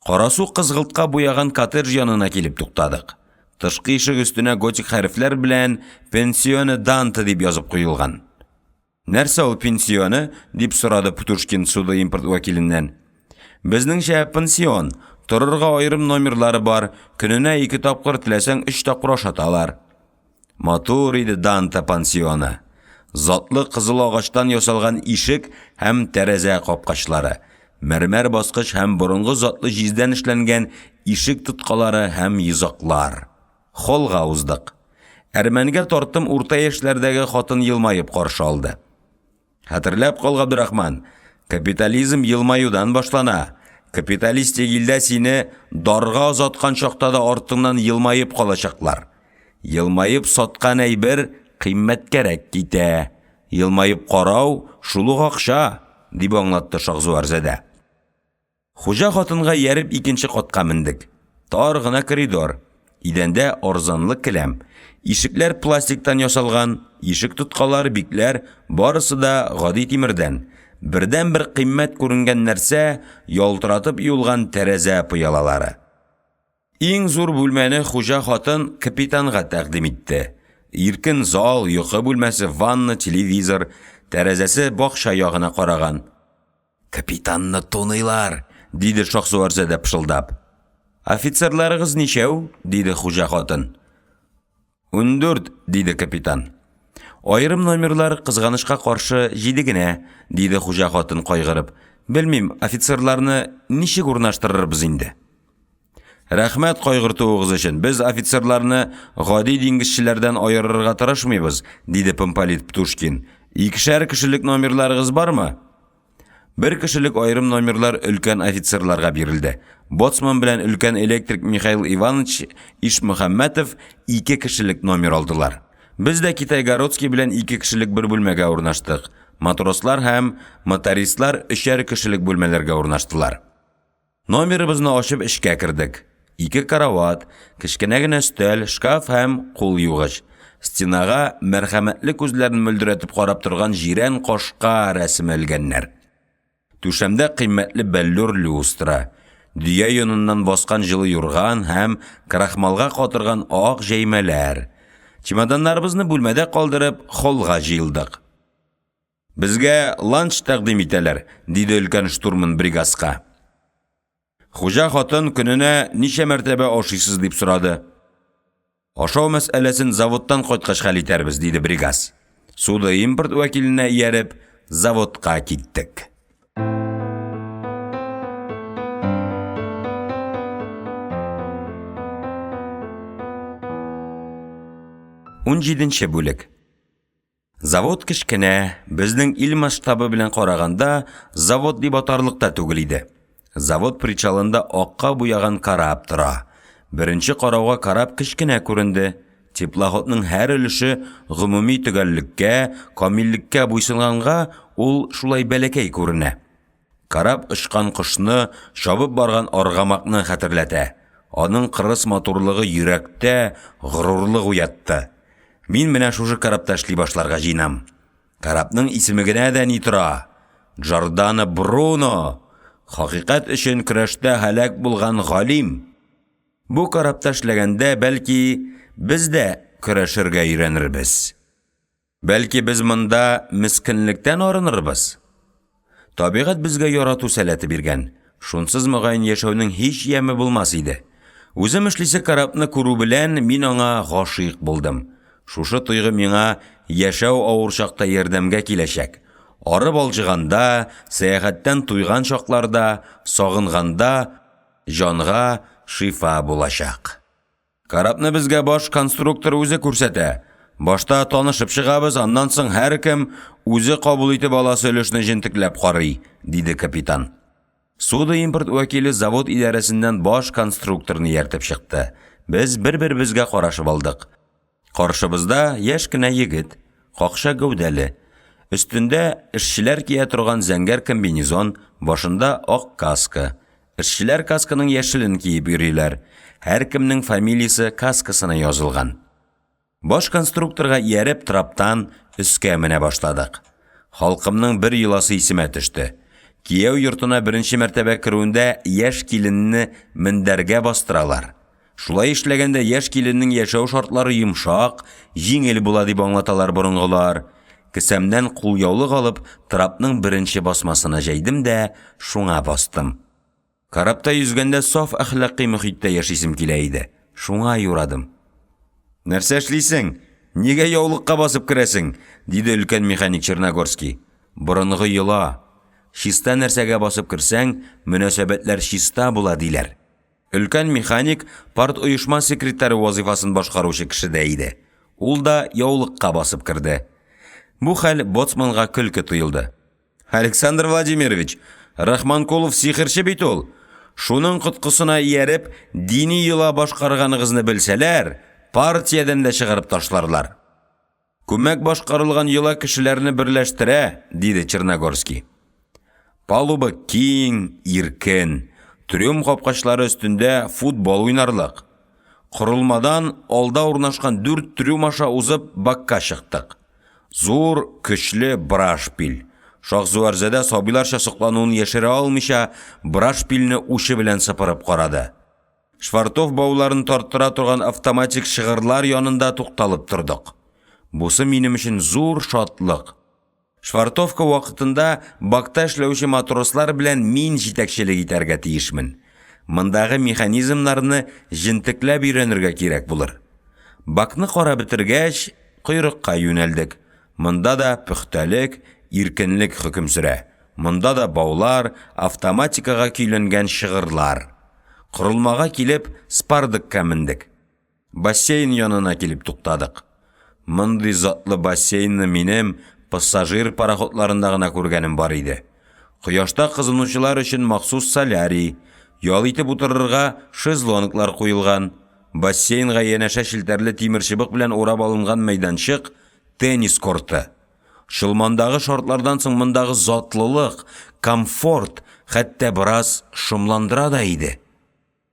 Карасу кызгылтка буяган коттедж янына килеп туктадык. Тышкы ишек өстенә готик хәрефләр белән «Пенсионы Данте» дип язып куелган. Нәрсә ул пенсионы? Дип сорады Путушкин суда импорт вәкиленнән. Безнеңчә пенсион, торырга айрым номерлары бар, көненә 2 тапкыр теләсәң 3 тапкыр ашаталар. Матур иде Данте пансионы. Затлы кызыл агачтан ясалган ишек һәм тәрәзә капкачлары, мәрмәр баскыч һәм борынгы затлы җиздән эшләнгән ишек тоткалары һәм йозаклар. Холга уздык. Әрмәнгә тартым урта яшьләрдәге хатын елмаеп каршы алды. Хәтерләп кал, Габдрахман, капитализм елмаюдан башлана. Капиталистик илдә сине дарга азаткан чакта да артыңнан елмаеп калачаклар. Елмаеп саткан әйбер кыйммәткәрәк китә. Елмаеп карау шулык акча, дип аңлатты Шахзуарзада. Хуҗа хатынга ярып икенче катка мендек. Тар гына коридор. Идәндә арзанлы келәм. Ишекләр пластиктан ясалган, ишек тоткалары бикләр, барысы да гади тимердән. Бердән бер кыйммәт күренгән нәрсә ялтыратып юлган тәрәзә пыялалары. Иң зур бүлмәне хуҗа хатын капитанга тәкъдим итте. Иркен зал, йокы бүлмәсе, ванна, телевизор, тәрәзәсе бакча ягына караган. Капитанны туныйлар, диде Шахзуарзада пышылдап. Офицерларыгыз ничәү? Диде хуҗа хатын. 14, диде капитан. Айрым номерлар кызганышка каршы 7 генә, диде хуҗа хатын кайгырып. Белмим, офицерларны ничек урнаштырырбыз инде. Рәхмәт кайгыртуыгыз өчен. Без офицерларны гади диңгезчеләрдән айырырга тырышмыйбыз, диде Помполит Птушкин. 2 кешелек номерларыгыз бармы? 1 кешелек айрым номерлар өлкән офицерларга бирелде. Боцман белән өлкән электрик Михаил Иванович Ишмөхәммәтов 2 кешелек номер алдылар. Без дә Китайгородский белән 2 кешелек бер бүлмәгә урнаштык. Матрослар һәм мотористлар 3 кешелек бүлмәләргә урнаштылар. Номерыбызны ачып эшкә кердек. 2 карават, кечкенә генә өстәл, шкаф һәм кул югыч. Стенага мәрхәмәтле күзләрен мөлдерәтеп карап торган җирән кашка рәсемләнгәннәр. Түшәмдә кыйммәтле бәллүр люстра, дөя яныннан баскан җылы юрган һәм крахмалга катырган ак җәймәләр. Чемоданнарыбызны бүлмәдә калдырып, холга җыелдык. Безгә ланч тәкъдим итәләр, диде өлкән штурман бригадка. Хуҗа хатын көненә ничә мәртәбә ашыйсыз дип сорады. Ашау мәсьәләсен заводтан кайткач хәл итәрбез, диде бригаз. Суда импорт вәкиленә ияреп, заводка киттек. 17 бүлек. Завод кечкенә, безнең ил масштабы белән караганда, завод дип атарлыкта түгел иде. Завод причалында акка буяган карап тора. Беренче карауга карап кечкенә күренде. Теплоходның һәр өлеше гомуми төгәллеккә, камиллеккә буйсынганга, ул шулай бәләкәй күренә. Карап ышкан кошны, шабып барган аргамакны хәтерләтә. Аның кырыс матурлыгы йөрәктә горурлык уятты. Мин менә шушы карапта эшли башларга җыйнам. Карапның исеме генә дә ни тора? Джордано Бруно. Хакыйкать өчен көрәштә һәлак булган галим. Бу карапта эшләгәндә, бәлки, без дә көрәшергә өйрәнербез. Бәлки без монда мискинлектән арынырбыз. Табигать безгә ярату сәләте биргән. Шунсыз мөгаен яшәүнең һич яме булмас иде. Үзем эшлисе карапны күрү белән мин аңа гашыйк булдым. Шушы тойгы миңа яшәү авыр чакта ярдәмгә киләчәк. Арып алҗыганда, сәяхәттән туйган чакларда, сагынганда җанга шифа булачак. Карапны безгә баш конструктор үзе күрсәтә. Башта танышып чыгабыз, аннан соң һәркем үзе кабул итеп аласы өлешне җентекләп карый, диде капитан. Суда импорт вәкиле завод идарәсеннән баш конструкторны яртып чыкты. Без бер-беребезгә карашып алдык. Каршыбызда яшь кенә егет, какша гәүдәле. Өстендә эшчеләр кия торган зәңгәр комбинезон, башында ак каска. Эшчеләр касканың яшелен киеп йөриләр. Һәркемнең фамилиясе каскасына язылган. Баш конструкторга ияреп траптан өскә менә башладык. Халкымның бер йоласы исемә төште. Кияү йортына беренче мәртәбә керүендә яшь киленне мендәргә бастыралар. Шулай эшләгәндә яшь киленнең яшәү шартлары йомшак, җиңел була дип аңлаталар борынгылар. Кесәмнән кулъяулык алып, трапның беренче басмасына җәйдем дә шуңа бастым. Карапта йөзгәндә саф әхлакый мөхиттә яшисем килә иде. Шуңа юрадым. Нәрсә эшлисең? Нигә яулыкка басып керәсең? Диде өлкән механик Черногорский. Борынгы йола. Чиста нәрсәгә басып керсәң, мөнәсәбәтләр чиста була диләр. Өлкән механик парт оешма секретары вазифасын башкаручы кеше дә иде. Ул да яулыкка басып керде. Бу хәл боцманга көлке тоелды. Александр Владимирович, Рахманкулов сихерче бит ул. Шуның коткысына ияреп, дини йола башкарганыгызны белсәләр, партиядән дә чыгарып ташларлар. Күмәк башкарылган йола кешеләрне берләштерә, диде Черногорский. Палуба киң, иркен. Трюм капкачлары өстендә футбол уйнарлык. Корылмадан алда урнашкан 4 трюм аша узып бакка чыктык. Зур, көчле брашпиль. Шахзуарзәдә сабиларча соклануын яшерә алмыйча, брашпильне учы белән сыпырып карады. Швартов бауларын тарттыра торган автоматик шыгырлар янында тукталып тордык. Бусы минем өчен зур шатлык. Швартовка вакытында бакта эшләүче матрослар белән мин җитәкчелек итәргә тиешмен. Мондагы механизмнарны җентекләп өйрәнергә кирәк булыр. Бакны карап бетергәч, койрыкка юнәлдек. Монда да пөхтәлек, иркенлек хөкем сүрә. Монда да баулар, автоматикага көйләнгән шыгырлар. Корылмага килеп, спардыкка мендек. Бассейн янына килеп туктадык. Мондый затлы бассейнны минем пассажир пароходларында гына күргәнем бар иде. Кояшта кызынучылар өчен махсус солярий, ял итеп утырырга шезлонглар куелган. Бассейнга янәшә шелтәрле тимер чыбык белән урап алынган мәйданчык, теннис корты. Шылмандагы шартлардан соң мондагы затлылык, комфорт хәтта бераз шомландыра да иде.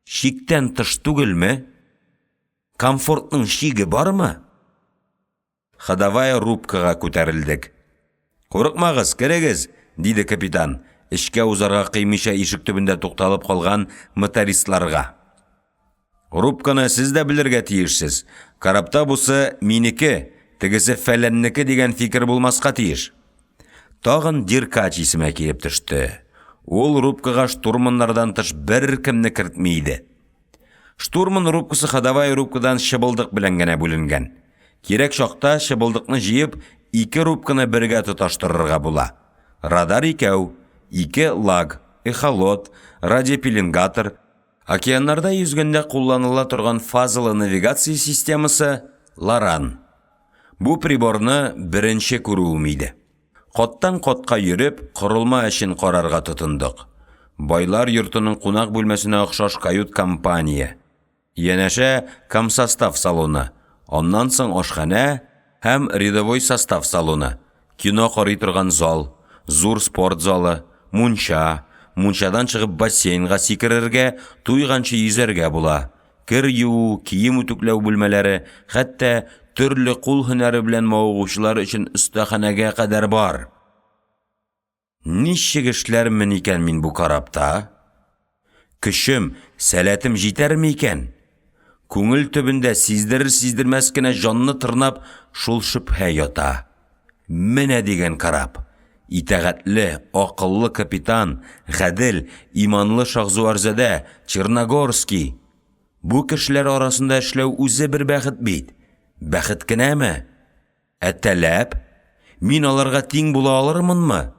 Шиктән тыш түгелме? Комфортның шиге бармы? Ходовая рубкага күтәрелдек. Курыкмагыз, керегез, диде капитан, эшкә узарга кыймыйча ишек төбендә тукталып калган мотористларга. Рубканы сез дә белергә тиешсез. Карапта бусы минеке, тегесе фәләннеке дигән фикер булмаска тиеш. Тагын Диркач исемә килеп төште. Ул рубкага штурманнардан тыш бер кемне кертми иде. Штурман рубкасы ходовая рубкадан шыбылдык белән генә бүленгән. Кирәк чакта шыбылдыкны җыеп, 2 рубканы бергә тоташтырырга була. Радар 2, 2 лаг, эхолот, радиопеленгатор. Океаннарда йөзгәндә кулланыла торган фазалы навигация системасы Ларан. Бу приборны беренче күрүем иде. Коттан котка йөреп, корылма эшен карарга тотындык. Байлар йортының кунак бүлмәсенә охшаш кают-компания. Янәшә комсостав салоны. Оннан соң ашхана һәм рядовой состав салоны. Кино карый торган зал, зур спорт залы, мунчадан чыгып бассейнга сикерергә, туйганчы йөзәргә була. Кер юу, кием үтүкләү бүлмәләре, хәтта төрле кул һөнәре белән мавыгучылар өчен остаханәгә кадәр бар. Ничек эшләрмен икән мин бу карапта? Көчем, сәләтем җитәрме икән? Күңел төбендә сиздерер-сиздермәс кенә җанны тырнап шул шөбһә ята. Менә дигән карап. Итәгатьле, акыллы капитан, гадел, иманлы Шахзуарзадә, Черногорский. Бу кешеләр арасында эшләү үзе бер бәхет бит. Бәхет кенәме? Тәләп? Мин аларга тиң була алырмынмы?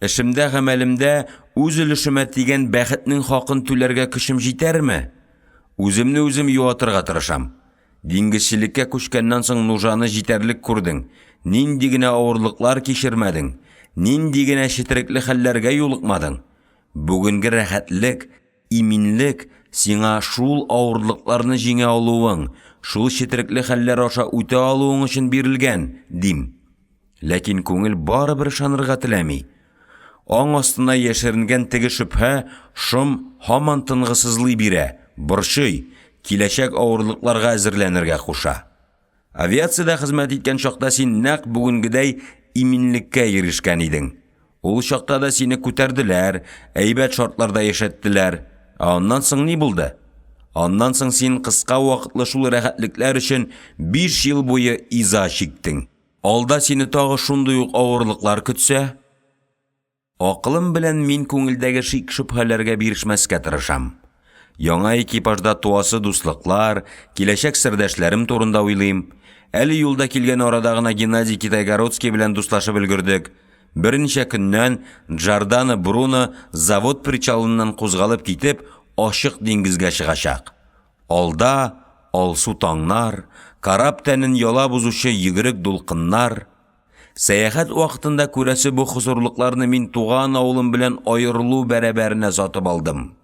Эшемдә, гамәлемдә үз өлешемә тигән бәхетнең хакын түләргә көчем җитәрме? Үземне үзем юатырга тырышам. Диңгезчелеккә күчкәннән соң нужаны җитәрлек күрдең. Нинди генә авырлыклар кичермәдең. Нинди генә четерекле хәлләргә юлыкмадың. Бүгенге рәхәтлек, иминлек сиңа шул авырлыкларны җиңә алуың, шул четерекле хәлләр аша үтә алуың өчен бирелгән, дим. Ләкин күңел барыбер ышанырга теләми. Аң астына яшеренгән теге шөбһә шом һаман тынгысызлый бирә, борчый, киләчәк авырлыкларга әзерләнергә куша. Авиациядә хезмәт иткән чакта син нәкъ бүгенгедәй иминлеккә ирешкән идең. Ул чакта да сине күтәрделәр, әйбәт шартларда яшәттеләр. Аннан соң ни булды? Аннан соң син кыска вакытлы шул рәхәтлекләр өчен 5 ел буе иза чиктең. Алда сине тагы шундый ук авырлыклар көтсә? Акылым белән мин күңелдәге шик-шөбһәләргә бирешмәскә тырышам. Яңа экипажда туасы дуслыклар, киләчәк сердәшләрем турында уйлыйм. Әле юлда килгән арада гына Геннадий Китайгородский белән дуслашып өлгердек. Берничә көннән Джордано Бруно завод причалыннан кузгалып китеп, ачык диңгезгә чыгачак. Алда алсу таңнар, карап тәнен яла бузучы йөгерек дулкыннар. Сәяхәт вакытында күрәсе бу хозурлыкларны мин туган авылым белән аерылу бәрабәренә сатып алдым.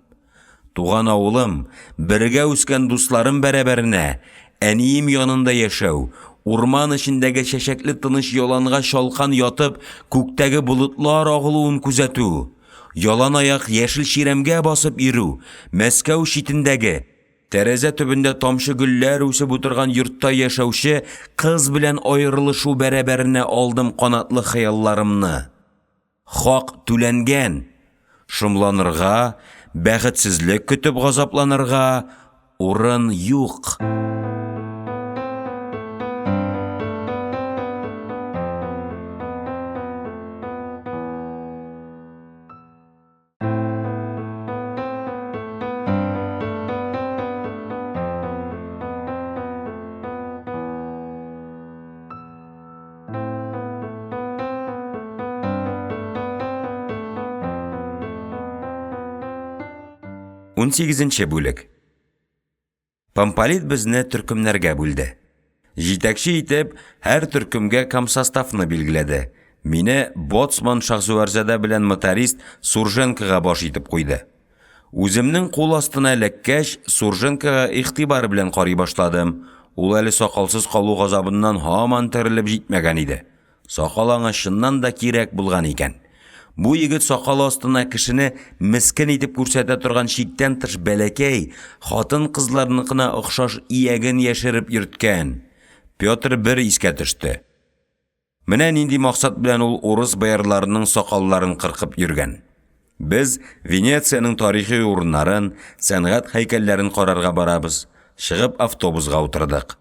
Туган авылым, бергә үскән дусларым бәрабәренә, әнием янында яшәү, урман эчендәге чәчәкле тыныч яланга шалкан ятып, күктәге болытлар агылуын күзәтү, ялан аяк яшел ширемгә басып йөрү, Мәскәү читендәге, тәрәзә төбендә тамчы гөлләр үсеп утырган йортта яшәүче кыз белән аерылышу бәрабәренә алдым канатлы хыялларымны. Хак түләнгән, шомланырга, бәхетсезлек көтеп газапланырга урын юк. Он 8-нче бүлек. Помполит безне төркемнәргә бүлде. Җитәкче итеп, һәр төркемгә комсоставны билгеләде. Мине боцман Шахзуарзада белән моторист Сурженкага баш итеп куйды. Үземнең кул астына эләккәч, Сурженкага игътибар белән карый башладым. Ул әле сакалсыз калу газабыннан һаман терелеп җитмәгән иде. Сакал аңа чыннан да кирәк булган икән. Бу егет сакал астына кешене мескен итеп күрсәтә торган чиктән тыш бәләкәй, хатын кызларныкына охшаш ияген яшереп йөрткән. Петр бер искә төште. Менә нинди максат белән ул урыс боярларының сакалларын кыркып йөргән. Без Венецияның тарихи урыннарын, сәнгать һәйкәлләрен карарга барабыз. Чыгып автобусга утырдык.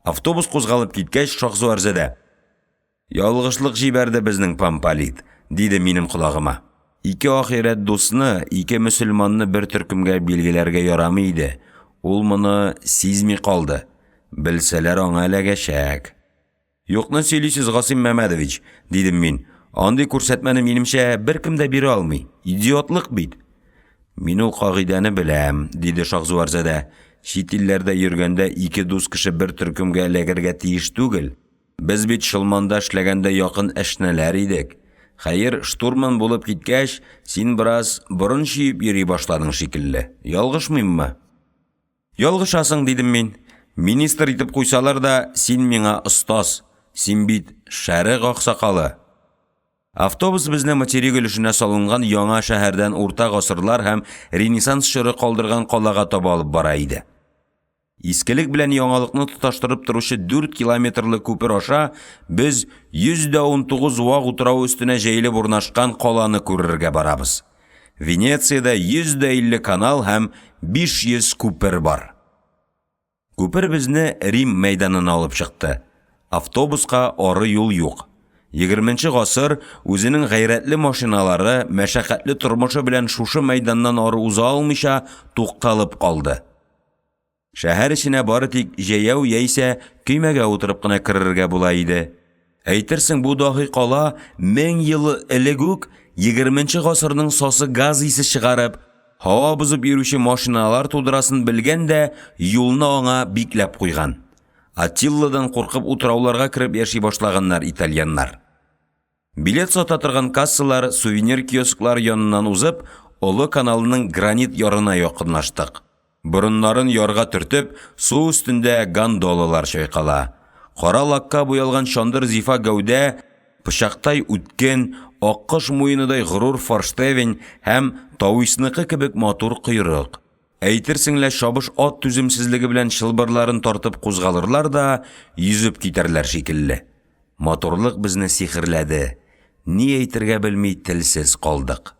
Автобус кузгалып киткәч, Шахзуарзада: "Ялгышлык җибәрде безнең помполит", диде минем колагыма. Ике ахирәт дусны, ике мөселманны бер төркемгә билгеләргә ярамый иде. Ул моны сизми калды. Белсәләр аңа эләгәчәк. "Юкны сөйлисез, Гасим Мәмәдович", дидем мин. "Андый күрсәтмәне минемчә беркем дә бирә алмый. Идиотлык бит." "Мин ул кагыйдәне беләм", диде Шахзуарзада. "Чит илләрдә йөргәндә ике дус кеше бер төркемгә эләгергә тиеш түгел. Без бит Шылманда эшләгәндә якын әшнәләр идек. Хәер, штурман булып киткәч, син бераз борын чиеп йөри башладың шикелле. Ялгышмыйммы?" "Ялгышасың", дидем мин. "Министр итеп куйсалар да, син миңа остаз. Син бит шәрык аксакалы." Автобус безне материк өлешенә салынган яңа шәһәрдән урта гасырлар һәм Ренессанс чоры калдырган калага таба алып бара иде. Искелек белән яңалыкны тоташтырып торучы 4 километрлы күпер аша без 119 вак утрау өстенә җәелеп урнашкан каланы күрергә барабыз. Венецияда 150 канал һәм 500 күпер бар. Күпер безне Рим мәйданына алып чыкты. Автобуска ары юл юк. 20-нче гасыр үзенең гайрәтле машиналары мәшәкатьле тормышы белән шушы мәйданнан ары уза алмыйча тукталып калды. Шәһәр эченә бары тик җәяү яисә көймәгә утырып кына керергә була иде. Әйтерсең, бу дахи кала 1000 ел элек үк 20-нче гасырның сасы газ исе чыгарып, һава бузып йөрүче машиналар тудырасын белгән дә юлны аңа бикләп куйган. Аттилладан куркып утрауларга кирип яши башлаганнар итальяннар. Билет сата торган кассалар, сувенир киосклар яныннан узып, Олы каналының гранит ярына якынлаштык. Борыннарын ярга төртеп, су өстендә гондолалар чайкала. Кара лакка буялган шандыр зифа гәүдә, пычактай үткен, аккыш муеныдай горур форштевень һәм тавысныкы кебек матур койрык. Әйтерсеңлә, шабыш ат түземсезлеге белән шылбырларын тартып кузгалырлар да, йөзеп китәрләр шикелле. Матурлык безне сихерләде. Ни әйтергә белми телсез калдык.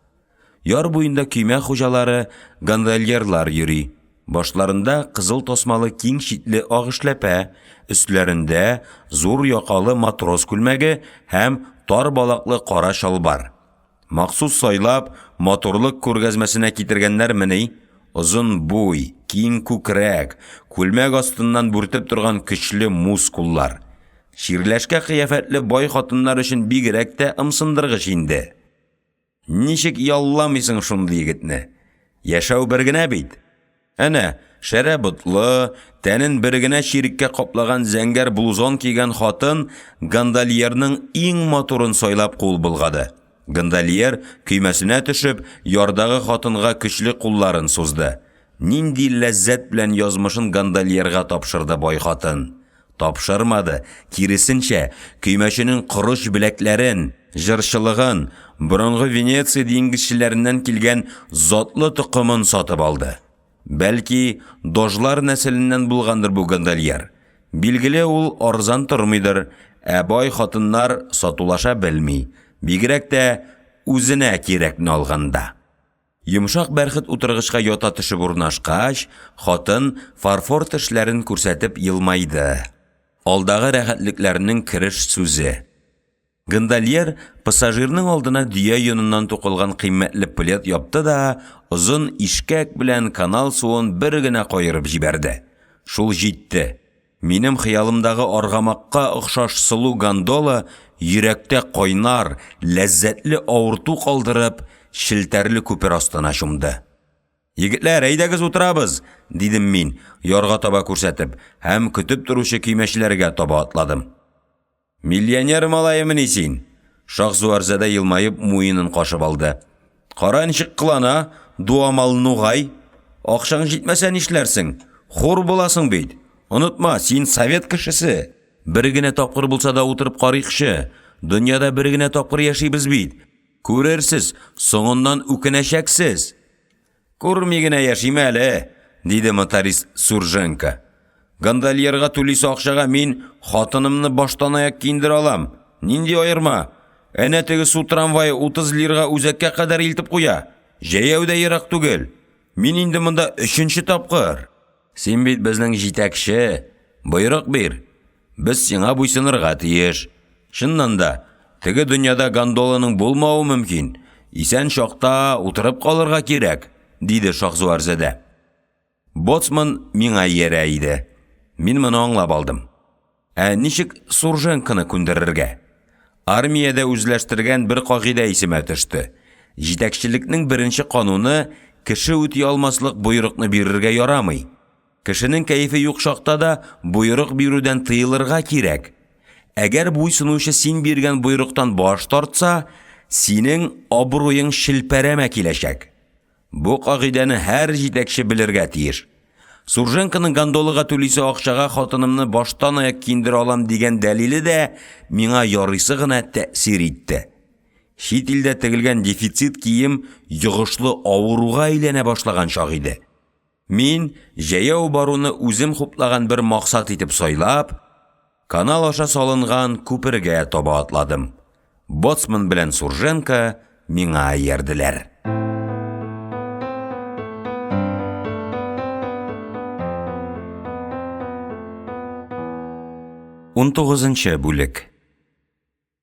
Яр буенда көймә хуҗалары, гондольерлар йөри. Башларында кызыл тосмалы киң читле ак эшләпә, өстләрендә зур якалы матрос күлмәге һәм тар балаклы кара шалбар. Махсус сайлап, матурлык күргәзмәсенә китергәннәр мени, озын буй, киң күкрәк, күлмәк астыннан бүртеп торган көчле мускуллар. Ширләшкә кыяфәтле бай хатыннар өчен бигрәк тә ымсындыргыч инде. Ничек ялламыйсың шундый егетне? Яшәү бер генә бит. Әнә, шәрә ботлы, тәнен бер генә чиреккә каплаган зәңгәр блузон кигән хатын гондольерның иң матурын сайлап кул булгады. Гондольер көймәсенә төшеп, ярдагы хатынга көчле кулларын сузды. Нинди ләззәт белән язмышын гондольерга тапшырды бай хатын. Тапшырмады, киресенчә, көймәченең корыш беләкләрен, җырчылыгын, борынгы Венеция диңгезчеләреннән килгән затлы тукымын сатып алды. Бәлки, дожлар нәселеннән булгандыр бу гондольер. Билгеле, ул арзан тормыйдыр, ә бай хатыннар сатулаша белми. Бигрәк тә үзенә кирәкне алганда. Йомшак бәрхет утыргычка ята төшеп урнашкач, хатын фарфор тешләрен күрсәтеп елмайды. Алдагы рәхәтлекләрнең кереш сүзе. Гондольер пассажирның алдына дөя йоныннан тукылган кыйммәтле плед япты да, озын ишкәк белән канал суын бер генә кайырып җибәрде. Шул җитте. Минем хыялымдагы аргамакка охшаш сылу гондола йөрәктә кайнар, ләззәтле авырту калдырып, шелтәрле күпер астына чумды. Егетләр, әйдәгез утырабыз, дидем мин, ярга таба күрсәтеп, һәм көтеп торучы көймәчеләргә таба атладым. Миллионер малайымыни син? Шахзуарзада елмайып муенын кашып алды. Кара ничек кылана, дуамал нугай. Акчаң җитмәсә нишләрсең? Хур буласың бит. Онытма, син совет кешесе. Бер генә тапкыр булса да утырып карыйкчы. Дөньяда бер генә тапкыр яшибез бит. Күрерсез, соңыннан үкенәчәксез. Күрми генә яшим әле, диде моторист Сурженко. Гондольерга түлисе акчага мин хатынымны баштан аяк киндер алам. Нинди аерма? Әнә теге су трамвайы 30 лирга үзәккә кадәр илтеп куя. Җәяү дә ерак түгел. Мин инде монда 3нче тапкыр. Син бит безнең җитәкче. Боерык бир. Без сиңа буйсынырга тиеш. Чыннан да, теге дөньяда гондоланың булмауы мөмкин. Исән чакта утырып калырга кирәк, диде Шахзуарзада. Боцман миңа ярә иде. Мин моны аңлап алдым. Ничек Сурженканы күндерергә? Армиядә үзләштергән бер кагыйдә исемә төште. Җитәкчелекнең беренче кануны кеше үти алмаслык буйрыкны бирергә ярамый. Кешенең кәефе юк чакта да буйрык бирүдән тыелырга кирәк. Әгәр буйсынучы син биргән буйрыктан баш тартса, синең абруең шелпәрәмә киләчәк. Бу кагыйдәне һәр җитәкче белергә тиеш. Сурженканың гондолага түлисе акчага хатынымны баштан аяк киндер алам дигән дәлиле дә миңа ярыйсы гына тәэсир итте. Чит илдә тегелгән дефицит кием йогышлы авыруга әйләнә башлаган чак иде. Мин җәяү баруны үзем хуплаган бер максат итеп сайлап, канал аша салынган күпергә таба атладым. Боцман белән Сурженко миңа иярделәр. 19-нчы бүлек.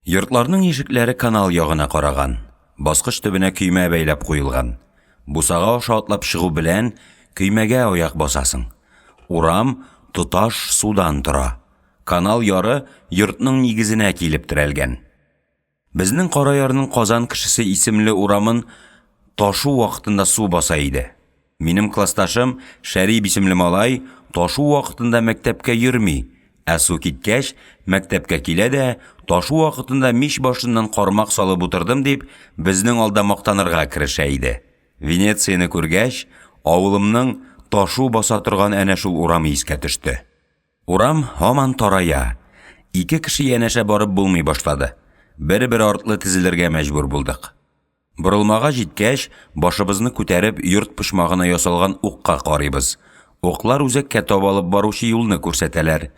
Йортларның ишекләре канал ягына караган. Баскыч төбенә көймә бәйләп куелган. Бусага аша атлап чыгу белән көймәгә аяк басасың. Урам тоташ судан тора. Канал яры йортның нигезенә килеп терәлгән. Безнең Кара ярның Казан кешесе исемле урамын ташу вакытында су баса иде. Минем классташым Шәрип исемле малай ташу вакытында мәктәпкә йөрми, ә су киткәч мәктәпкә килә дә, ташу вакытында мич башыннан кармак салып утырдым дип, безнең алда мактанырга керешә иде. Венецияны күргәч, авылымның ташу баса торган әнә шул урамы искә төште. Урам һаман тарая. Ике кеше янәшә барып булмый башлады. Бер-бер артлы тезелергә мәҗбүр булдык. Борылмага җиткәч, башыбызны күтәреп йорт пошмагына ясалган укка карыйбыз. Уклар үзәккә таба алып баручы юлны күрсәтәләр.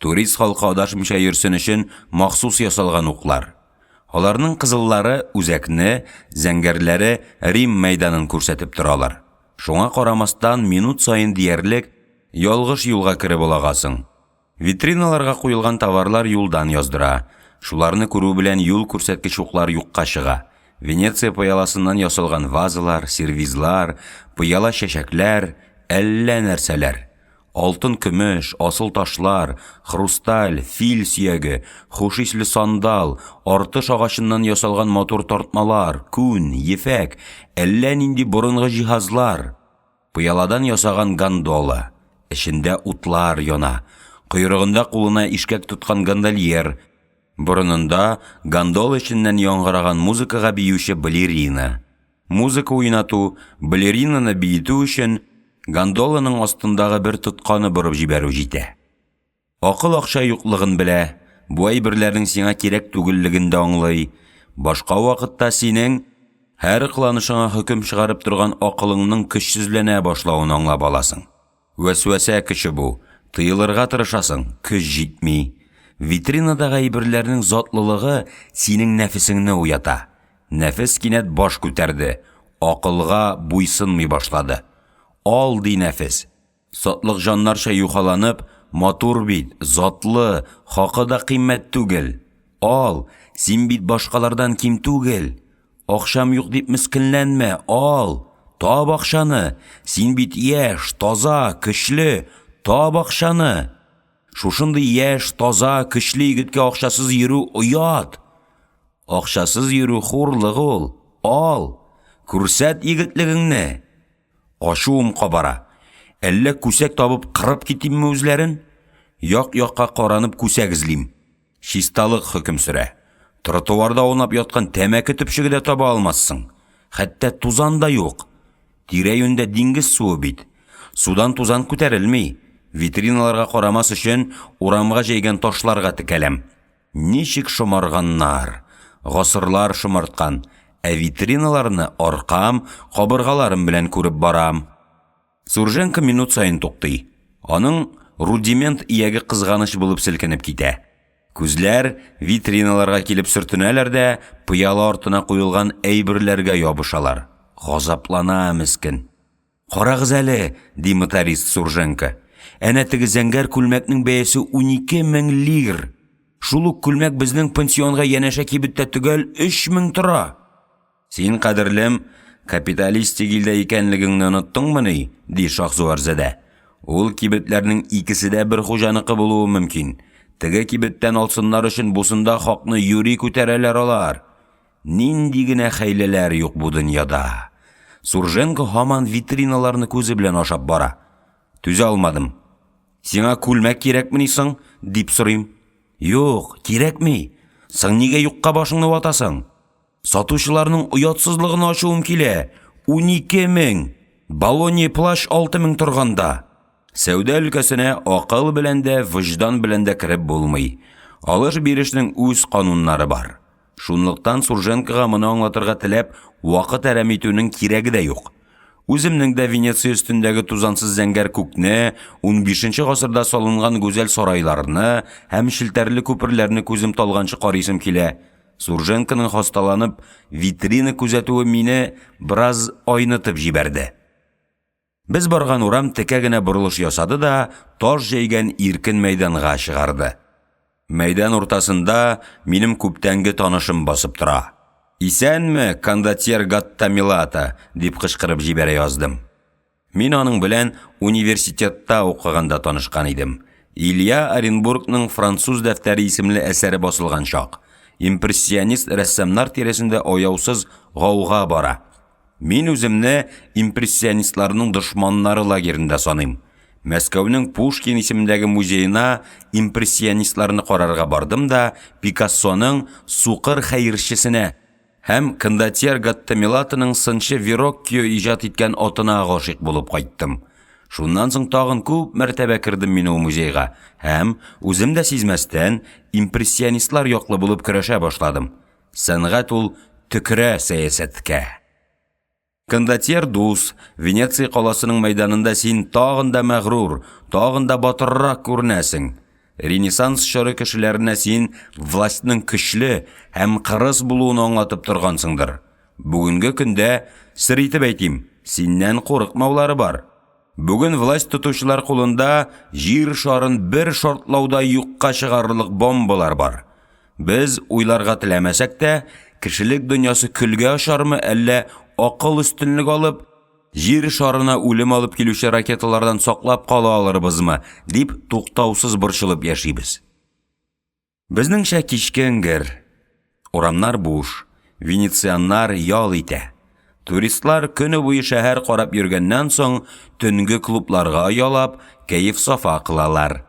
Турист халкы адашмыйча йөрсен өчен махсус ясалган уклар. Аларның кызыллары үзәкне, зәңгәрләре Рим мәйданын күрсәтеп торалар. Шуңа карамастан минут сайын диярлек ялгыш юлга кереп алагасың. Витриналарга куелган товарлар юлдан яздыра. Шуларны күрү белән юл күрсәткеч уклар юкка чыга. Венеция пыяласыннан ясалган вазалар, сервизлар, пыяла чәчәкләр, әллә нәрсәләр. Алтын көмеш, асыл ташлар, хрусталь, фил сөяге, хуш исле сандал, артыш агачыннан ясалган матур тартмалар, күн, ефәк, әллә нинди борынгы җиһазлар. Пыяладан ясаган гондола, эчендә утлар яна, койрыгында кулына ишкәк тоткан гондольер, борынында гондол эченнән яңгыраган музыкага биюче балерина. Музыка уйнату, балеринаны биетү өчен гондоланың астындагы бер тотканы борып җибәрү җитә. Акыл акча юклыгын белә, бу әйберләрнең сиңа кирәк түгеллеген дә аңлый. Башка вакытта синең һәр кыланышыңа хөкем чыгарып торган акылыңның көчсезләнә башлавын аңлап аласың. Вәсвәсә көче бу. Тыелырга тырышасың, көч җитми. Витринадагы әйберләрнең затлылыгы синең нәфесеңне уята. Нәфес кинәт баш күтәрде, акылга буйсынмый башлады. Ал ди нәфес. Сатлык җаннарча юхаланып, матур бит, затлы, хакы да кыйммәт түгел. Ал, син бит башкалардан ким түгел. Акчам юк дип мискенләнмә, ал. Таб акчаны. Син бит яшь, таза, көчле. Таб акчаны. Шушындый яшь, таза, көчле егеткә акчасыз йөрү уят. Акчасыз йөрү хурлык ул. Ал. Күрсәт егетлегеңне. Ашуым кабара. Әллә күсәк табып кырып китимме үзләрен? Як-якка каранып күсәк эзлим. Чисталык хөкем сүрә. Тротуарда аунап яткан тәмәке төпчеге дә таба алмассың. Хәтта тузан да юк. Тирә-юньдә диңгез суы бит. Судан тузан күтәрелми. Витриналарга карамас өчен урамга җәйгән ташларга текәләм. Ничек шомарганнар. Гасырлар шомарткан. Ә витриналарны аркам, кабыргаларым белән күреп барам. Сурженко минут сайын туктый. Аның рудимент ияге кызганыч булып селкенеп китә. Күзләр витриналарга килеп сөртенәләр дә, пыяла артына куелган әйберләргә ябышалар. Газаплана мискин. Карагыз әле, ди моторист Сурженко. Әнә теге зәңгәр күлмәкнең бәясе 12,000 лир. Шул ук күлмәк безнең пенсионга янәшә кибеттә түгел 3,000 тора. Син, кадерлем, капиталистик илдә икәнлегеңне оныттыңмыни, ди Шахзуарзадә. Ул кибетләрнең икесе дә бер хуҗаныкы булуы мөмкин. Теге кибеттән алсыннар өчен бусында хакны юри күтәрәләр алар. Нинди генә хәйләләр юк бу дөньяда. Сурженко һаман витриналарны күзе белән ашап бара. Түзә алмадым. Сиңа күлмәк кирәкмени соң? Дип сорыйм. Юк, кирәкми. Соң нигә юкка башыңны ватасың? Сатучыларның уятсызлыгын ачуым килә. 12,000. Балония плащ 6,000 торганда. Сәүдә өлкәсенә акыл белән дә, вөҗдан белән дә кирип булмый. Алыш-бирешнең үз кануннары бар. Шунлыктан Сурженкога моны аңлатырга теләп, вакыт әрәм итүнең кирәге дә юк. Үземнең дә Венеция өстендәге тузансыз зәңгәр күкне, 15нче гасырда салынган гүзәл сарайларны һәм шелтәрле күперләрне күзем талганчы карыйсым килә. Сурженконың хасталанып, витрина күзәтүе мине бераз айнытып җибәрде. Без барган урам текә генә борылыш ясады да, таш җәйгән иркен мәйданга чыгарды. Мәйдан уртасында минем күптәнге танышым басып тора. «Исәнме, кондотьер Гаттамилата?» дип кычкырып җибәрә яздым. Мин аның белән университетта укыганда танышкан идем. Илья Оренбургның «Француз дәфтәре» исемле әсәре басылган чак. Импрессионист рәссамнар тирәсендә аяусыз гауга бара. Мин үземне импрессионистларның дошманнары лагерендә саныйм. Мәскәүнең Пушкин исемендәге музейына импрессионистларны карарга бардым да Пикассоның «Сукыр хәерчесенә» һәм кондотьер Гаттамилатаның «Сынчы Вероккио» иҗат иткән атына гашыйк булып кайттым. Шуннан соң тагын күп мәртәбә кердем мин ул музейга һәм үзем дә сизмәстән импрессионистлар яклы булып көрәшә башладым. Сәнгать ул төкерә сәясәткә. Кондотьер дус, Венеция каласының мәйданында син тагын да мәгърур, тагын да батыррак күренәсең. Ренессанс чоры кешеләренә син властьның көчле һәм кырыс булуын аңлатып торгансыңдыр. Бүгенге көндә сер итеп әйтим, синнән курыкмаулары бар. Бүген власть тотучылар кулында җир шарын бер шартлауда юкка чыгарырлык бомбалар бар. Без уйларга теләмәсәк тә, кешелек дөньясы көлгә ашармы, әллә акыл өстенлек алып, җир шарына үлем алып килүче ракеталардан саклап кала алырбызмы, дип туктаусыз борчылып яшибез. Безнеңчә кичкенгер. Урамнар буш, венецианнар ял итә. Туристлар көне буе шәһәр карап йөргәннән соң төнге клубларга ялап, кәеф сафа кылалар.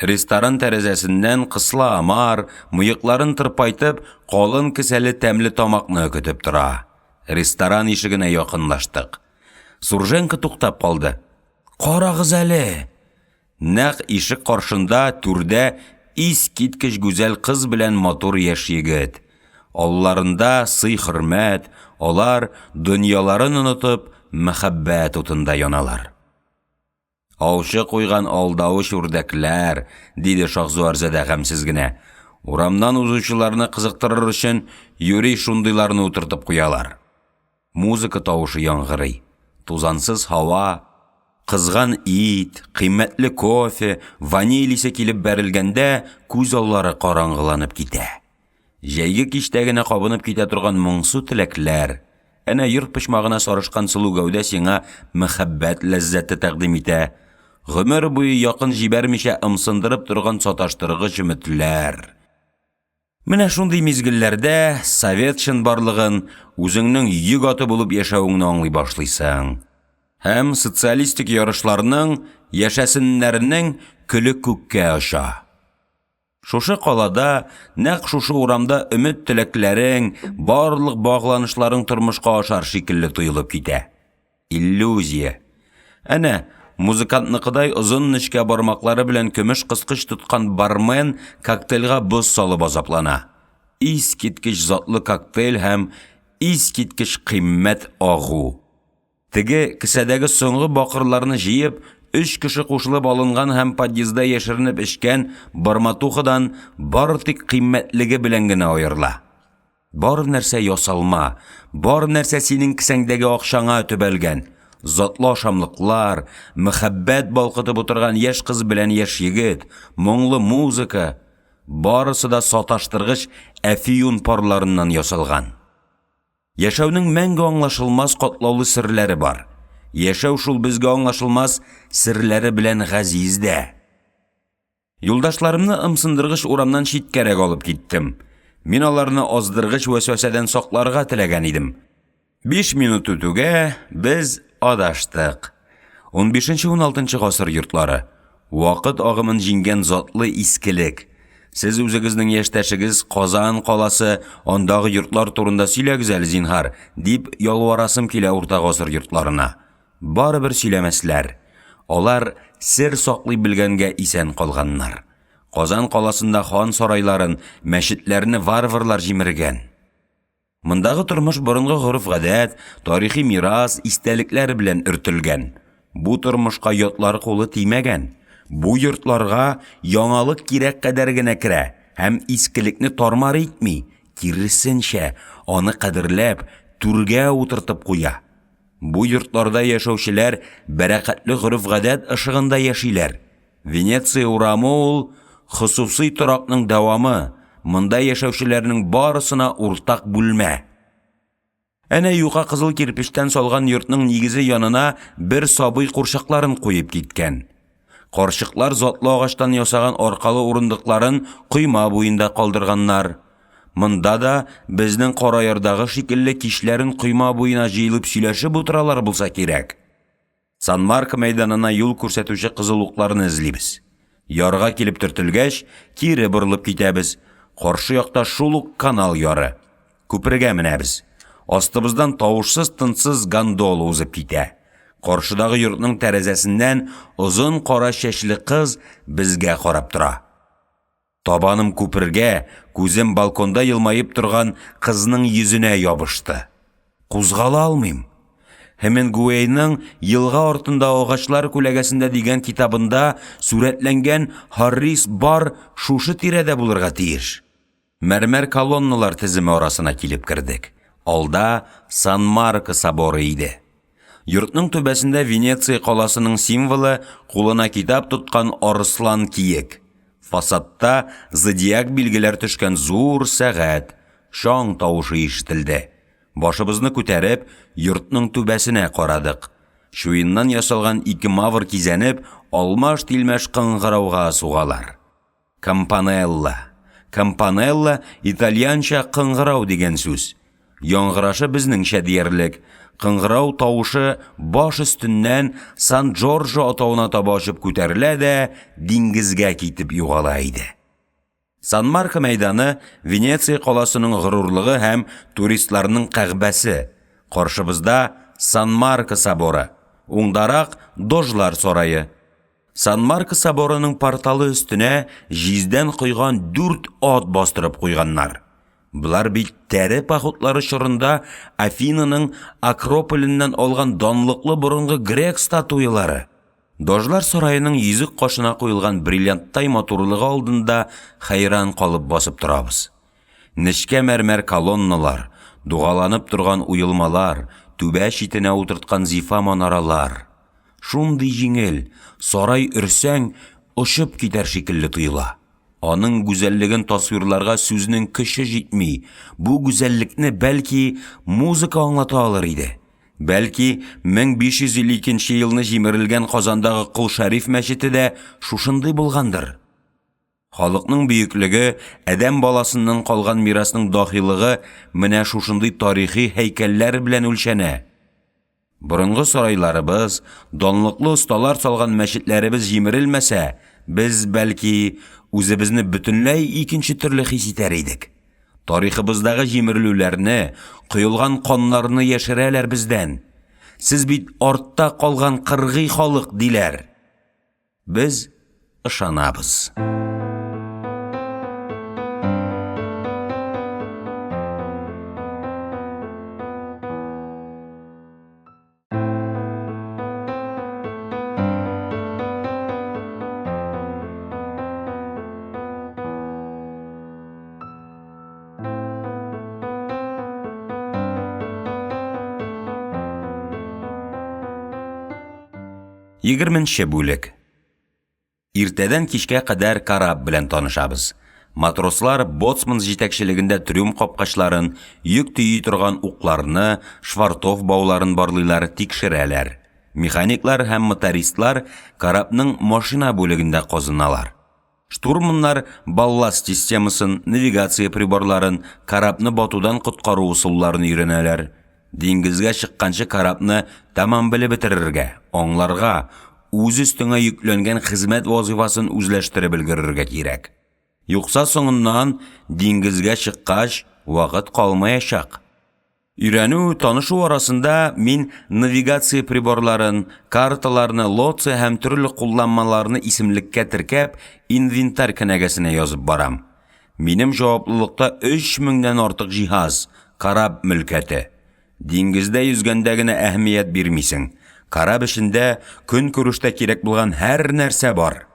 Ресторан тәрәзәсеннән кысла амар, мыекларын тырпайтып, калын кесәле тәмле тамакны көтеп тора. Ресторан ишегенә якынлаштык. Сурженко туктап калды. «Карагыз әле!» Нәкъ ишек каршында түрдә искиткеч гүзәл кыз белән матур яшь егет. Алларында сый-хөрмәт, алар дөньяларын онытып, мәхәббәт утында яналар. «Аучы куйган алдавыч үрдәкләр», диде Шахзуарзадә гамьсез генә. Урамнан узучыларны кызыктырыр өчен юри шундыйларны утыртып куялар. Музыка тавышы яңгырый. Тузансыз һава, кызган ит, кыйммәтле кофе, ваниль исе килеп бәрелгәндә, күз аллары караңгыланып китә. Җәйге кичтә генә кабынып китә торган моңсу теләкләр, әнә йорт почмагына сарышкан сылу гәүдә сиңа мәхәббәт ләззәте тәкъдим итә. Гомер буе якын җибәрмичә ымсындырып торган саташтыргыч өметләр. Менә шундый мизгелләрдә совет чынбарлыгын үзеңнең йөк аты булып яшәвеңне аңлый башлыйсың. Һәм социалистик ярышларның, яшәсеннәрнең көле күккә аша. Шушы калада, нәкъ шушы урамда өмет теләкләрең, барлык багланышларың тормышка ашар шикелле тоелып китә. Иллюзия. Әнә музыкантныкыдай озын нечкә бармаклары белән көмеш кыскыч тоткан бармен коктейльгә боз салып азаплана. Искиткеч затлы коктейль һәм искиткеч кыйммәт агу. Теге кесәдәге соңгы бакырларны җыеп, 3 кеше кушылып алынган һәм подъездда яшеренеп эчкән барматухадан бар тик кыйммәтлеге белән генә аерыла. Бар нәрсә ясалма, бар нәрсә синең кесәңдәге акчаңа төбәлгән. Затлы ашамлыклар, мәхәббәт балкытып утырган яшь кыз белән яшь егет, моңлы музыка, барысы да саташтыргыч әфиюн парларыннан ясалган. Яшәүнең мәңге аңлашылмас катлаулы серләре бар. Яшәү шул безгә аңлашылмас серләре белән газиз дә. Юлдашларымны ымсындыргыч урамнан читкәрәк алып киттем. Мин аларны аздыргыч вәсвәсәдән сакларга теләгән идем. 5 минут үтүгә без адаштык. 15-16 гасыр йортлары. Вакыт агымын җиңгән затлы искелек. Сез үзегезнең яшьтәшегез Казан каласы, андагы йортлар турында сөйләгез әле зинһар, дип ялварасым килә урта гасыр йортларына. Барыбер сөйләмәсләр. Алар сер саклый белгәнгә исән калганнар. Казан каласында хан сарайларын, мәчетләрне варварлар җимергән. Мондагы тормыш борынгы горыф-гадәт, тарихи мирас, истәлекләр белән өртелгән. Бу тормышка ятлар кулы тимәгән. Бу йортларга яңалык кирәк кадәр генә керә һәм искелекне тармар итми, киресенчә, аны кадерләп, түргә утыртып куя. Бу йортларда яшәүчеләр бәрәкәтле горыф-гадәт ышыгында яшиләр. Венеция урамы ул Хосусый торакның дәвамы, монда яшәүчеләрнең барысына уртак бүлмә. Әнә юка кызыл кирпечтән салган йортның нигезе янына бер сабый курчакларын куеп киткән. Карчыклар затлы агачтан ясаган аркалы урындыкларын койма буенда калдырганнар. Монда да безнең Караярдагы шикелле кичләрен койма буена җыелып сөйләшеп утыралар булса кирәк. Сан-Марко мәйданына юл күрсәтүче кызыл укларны эзлибез. Ярга килеп төртелгәч, кире борылып китәбез. Каршы якта шул ук канал яры. Күпергә менәбез. Астыбыздан тавышсыз тынсыз гондола узып китә. Каршыдагы йортның тәрәзәсеннән озын кара чәчле кыз безгә карап тора. Табаным күпергә, күзем балконда елмаеп торган кызның йөзенә ябышты. Кузгала алмыйм. Хемингуэйның «Елга артында агачлар күләгәсендә» дигән китабында сүрәтләнгән Харрис бар шушы тирәдә булырга тиеш. Мәрмәр колонналар теземе арасына килеп кердек. Алда Сан-Марко соборы иде. Йортның төбәсендә Венеция каласының символы кулына китап тоткан арыслан киек. Фасадта зодиак билгеләр төшкән зур сәгать, шаң тавышы ишетелде. Башыбызны күтәреп, йортның түбәсенә карадык. Шуеннан ясалган ике мавр кизәнеп, алмаш-тилмәш кыңгырауга сугалар. Кампанелла итальянча кыңгырау дигән сүз. Яңгырашы безнеңчә диярлек. Кыңгырау тавышы баш өстеннән Сан-Джорджо атауына таба очып күтәрелә дә диңгезгә китеп югала иде. Сан-Марко мәйданы Венеция каласының горурлыгы һәм туристларның кәгъбәсе. Каршыбызда Сан-Марко соборы, уңдарак Дожлар сарайы. Сан-Марко соборының порталы өстенә җиздән койган 4 ат бастырып куйганнар. Булар бит тәре пахутлары чорында Афинаның Акрополеннән алган данлыклы борынгы грек статуялары. Дожлар сарайының йөзек кашына куелган бриллианттай матурлыгы алдында хайран калып басып торабыз. Нечкә мәрмәр колонналар, дугаланып торган уелмалар, түбә читенә утырткан зифа манаралар. Шундый җиңел, сарай өрсәң, очып китәр шикелле тоела. Аның гүзәллеген тасвирларга сүзнең көче җитми. Бу гүзәллекне бәлки музыка аңлата алыр иде. Бәлки 1552 елны җимерелгән Казандагы Кол Шәриф мәчете дә шушындый булгандыр. Халыкның бөеклеге, адәм баласыннан калган мирасның дахилыгы менә шушындый тарихи һәйкәлләр белән үлчәнә. Борынгы сарайларыбыз, данлыклы осталар салган мәчетләребез җимерелмәсә, без бәлки үзебезне бөтенләй икенче төрле хис итәр идек. Тарихыбыздагы җимерелүләрне, кыйлган каннарны яшерәләр бездән. Сез бит артта калган кыргый халык диләр. Без ышанабыз. Егерменче бүлек. Иртәдән кичкә кадәр карап белән танышабыз. Матрослар боцман җитәкчелегендә трюм капкачларын, йөк төйи торган укларны, швартов бауларын барлыйлар, тикшерәләр. Механиклар һәм мотористлар карапның машина бүлегендә казыналар. Штурманнар балласт системасын, навигация приборларын, карапны батудан коткару усулларын өйрәнәләр. Диңгезгә чыкканчы карапны тамам белеп бетерергә, аңларга, үз өстеңә йөкләнгән хезмәт вазифасын үзләштереп өлгерергә кирәк. Юкса соңыннан диңгезгә чыккач вакыт калмаячак. Өйрәнү, танышу арасында мин навигация приборларын, карталарны, лоция һәм төрле кулланмаларны исемлеккә теркәп, инвентарь кенәгәсенә язып барам. Минем җаваплылыкта 3000дән артык җиһаз, карап мөлкәте. Диңгездә йөзгәндә генә әһмият бирмисең. Карап эшендә көн күрештә кирәк булган һәр нәрсә бар.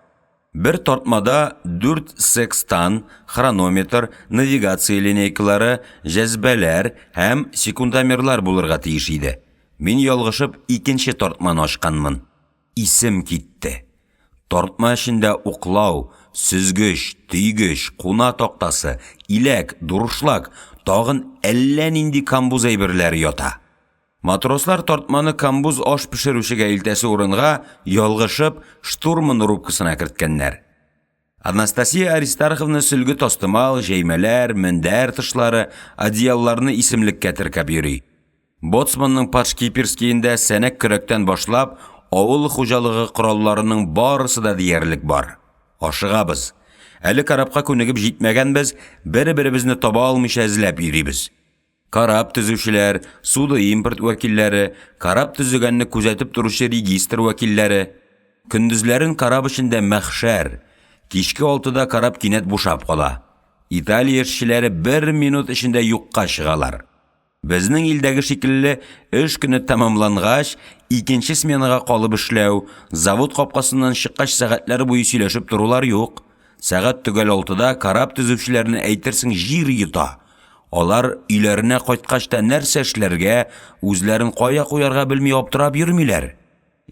Бер тартмада 4 секстан, хронометр, навигация линейкалары, җәзбәләр һәм секундомерлар булырга тиеш иде. Мин ялгышып икенче тартманы ачканмын. Исем китте. Тартма эшендә уклау, сүзгіш, түйгіш, куна тоқтасы, иләк, дұрышлак, тағын әллә нинди камбуз әйберләре ята. Матрослар тартманы камбуз аш пішірушіге илтәсі орынға ялғышып штурман рубкасына керткәннәр. Анастасия Аристарховна сүлгі тостымал, жеймәләр, мендәр тышлары, одеялларны исемлеккә теркәп йөри. Боцманның Пашкипирскийінде сәнәк көрәктән башлап, авыл хуҗалыгы коралларының барысы да диярлек бар. Ашыгабыз. Әле карапка күнегеп җитмәгәнбез, бер-беребезне таба алмыйча эзләп йөрибез. Карап төзүчеләр, суды импорт вәкилләре, карап төзегәнне күзәтеп торучы регистр вәкилләре. Көндүзләрен карап эчендә мәхшәр. Кичке 6-да карап кинәт бушап кала. Италия эшчеләре 1 минут эчендә юкка чыгалар. Безнең илдәге шикелле эш көне тәмамлангач, икенче сменага калып эшләү, завод капкасыннан чыккач сәгатьләр буе сөйләшеп торулар юк. Сәгать төгәл 6-да карап төзүчеләрне әйтерсең җир йота. Алар өйләренә кайткач та нәрсә эшләргә, үзләрен кая куярга белми аптырап йөрмиләр.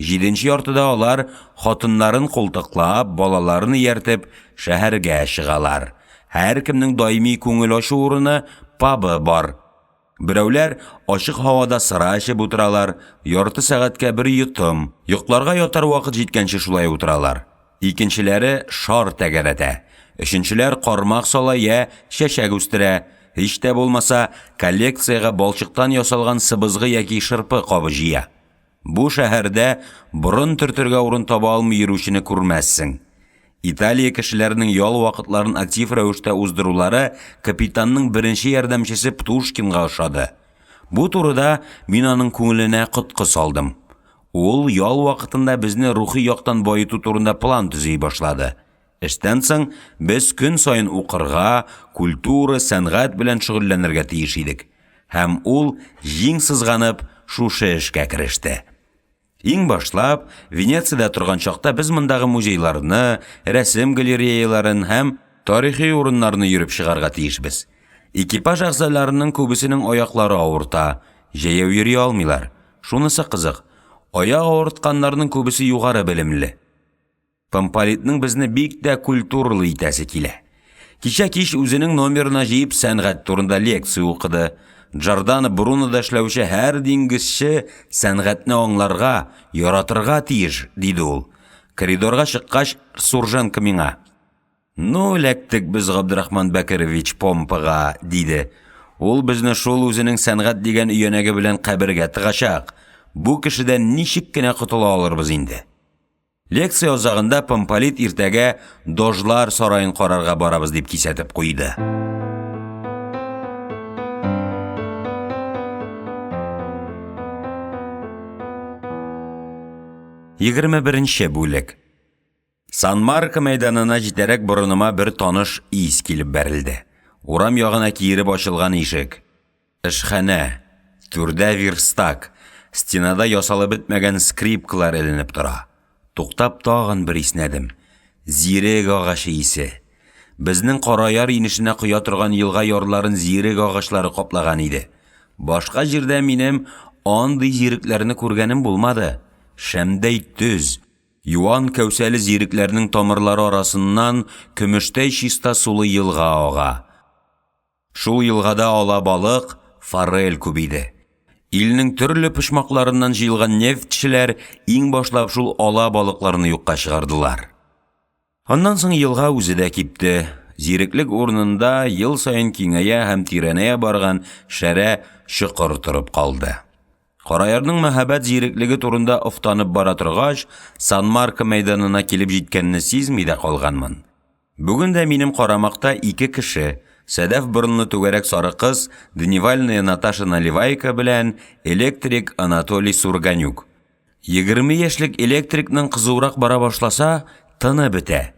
7нче яртыда алар хатыннарын култыклап, балаларын ияртеп шәһәргә чыгалар. Һәркемнең даими күңел ачу урыны пабы бар. Берәүләр ачык һавада сыра эчеп утыралар, ярты сәгатькә бер йотым. Йокларга ятар вакыт җиткәнче шулай утыралар. Икенчеләре шар тәгәрәтә. Өченчеләр кармак сала я чәчәк үстерә. Һич тә булмаса коллекцияга балчыктан ясалган сыбызгы яки шырпы кабы җыя. Бу шәһәрдә борын төртергә урын таба алмый йөрүчене күрмәссең. Италия кешеләренең ял вакытларын актив рәвештә уздырулары капитанның беренче ярдәмчесе Птушкинга ошады. Бу турыда мин аның күңеленә котқы салдым. Ул ял вакытында безне рухи яктан байыту турында план төзи башлады. Эштән соң без көн сайын укырга, культура, сәнгать белән шөгыльләнергә тиеш идек. Һәм ул җиң сызганып шушы эшкә кереште. Иң башлап, Венецияда торган чакта без мондагы музейларны, рәсем галереяларын һәм тарихи урыннарны йөреп чыгарга тиешбез. Экипаж әгъзаларының күбесенең аяклары авырта, җәяү йөри алмыйлар. Шунысы кызык. Аяк авыртканнарның күбесе югары белемле. Помполитның безне бик тә культуралы итәсе килә. Кичә кич үзенең номерына җыеп сәнгать турында лекция укыды. Джордано Брунода эшләүче һәр диңгезче сәнгатьне аңларга, яратырга тиеш, диде ул. Коридорга чыккач, Сурженко миңа: "Ну, ләктек без Габдрахман Бәкерович помпага", диде. Ул безне шул үзенең сәнгать дигән өянәге белән кабергә тыгачак. Бу кешедән ничек кенә котыла алырбыз инде? Лекция узагында помполит иртәгә Дожлар сарайын карарга барабыз дип кисәтеп куйды. 21-нче бүлек. Сан-Марко мәйданына җитәрәк борыныма бер таныш ис килеп бәрелде. Урам ягына киереп ачылган ишек. Эшханә, түрдә верстак, стенада ясалып бетмәгән скрипкалар эленеп тора. Туктап тагын бер иснәдем. Зирек агачы исе. Безнең Караяр инешенә куя торган елга ярларын зирек агачлары каплаган иде. Башка җирдә минем андый зирекләрне күргәнем булмады. Шәмдәй төз, юан кәүсәле зирекләрнең тамырлары арасыннан көмештәй чиста сулы елга ага. Шул елгада ала балык, форель күп иде. Илнең төрле пышмакларыннан җыелган нефтчеләр иң башлап шул ала балыкларны юкка чыгардылар. Аннан соң елга үзе дә кипте. Зиреклек урынында ел сайын киңәя һәм тирәнәя барган шәрә чокыр торып калды. Караярның мәхәббәт зиреклеге турында офтанып бара торгач, Сан-Марко мәйданына килеп җиткәнне сизми дә калганмын. Бүген дә минем карамакта ике кеше, сәдәф борынлы түгәрәк сары кыз, Дневальная Наташа Наливайка белән электрик Анатолий Сурганюк. 20 яшьлек электрикның кызурак бара башласа, тыны бетә.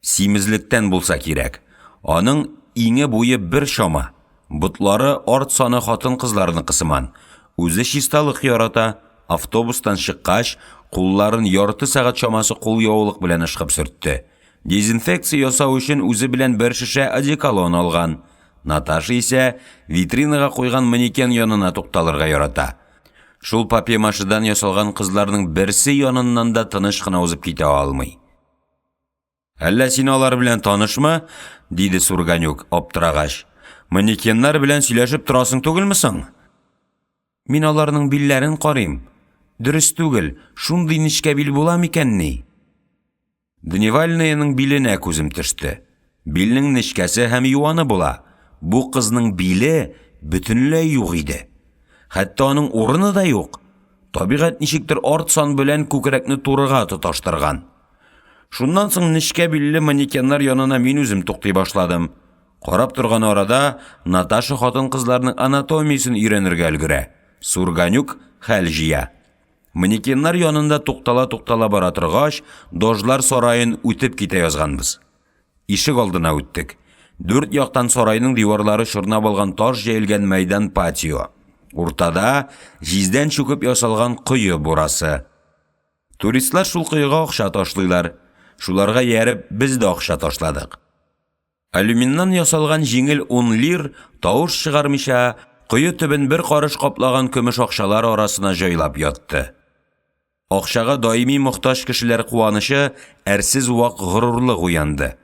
Симезлектән булса кирәк. Аның иңе буе бер чама. Бутлары арт саны хатын-кызларны кысыман. Үзе чисталык ярата, автобустан чыккач, кулларын ярты сәгать чамасы кул яулык белән ышкып сөртте. Дезинфекция ясау өчен үзе белән бер шешә одеколон алган. Наташа исә витринага куйган манекен янына тукталырга ярата. Шул папье-машидан ясалган кызларның берсе яныннан да тыныч кына узып китә алмый. Әллә син алар белән танышмы? Диде Сурганюк, аптырагаш. Манекеннар белән сөйләшеп торасың түгелме соң? Мин аларның билләрен карыйм. Дөрес түгел, шундый нечкә бил була микәнни? Дневальныйның биленә күзем төште. Билнең нечкәсе һәм юаны була. Бу кызның биле бөтенләй юк иде. Хәтта аның урыны да юк. Табигать ничектер арт сан белән күкрәкне турыга тоташтырган. Шуннан соң нечкә билле манекеннар янына мин үзем туктый башладым. Карап торган арада Наташа хатын-кызларның анатомиясын өйрәнергә өлгерә. Сурганюк хәл җыя. Манекеннар янында туктала бара торгач, Дожлар сарайын үтеп китә язганбыз. Ишек алдына үттек. 4 яктан сарайның диварлары чорнап алган таш җәелгән мәйдан патио. Уртада җиздән чүкеп ясалган кое бурасы. Туристлар шул кыйга акча ташлыйлар. Шуларга ярып без дә акча ташладык. Алюминнан ясалган җиңел 10 лир тавыш чыгармыйча кое төбен бер карыш каплаган көмеш акчалар арасына җайлап ятты. Акчага даими мохтаҗ кешеләр куанышы әрсез вак горурлык уянды.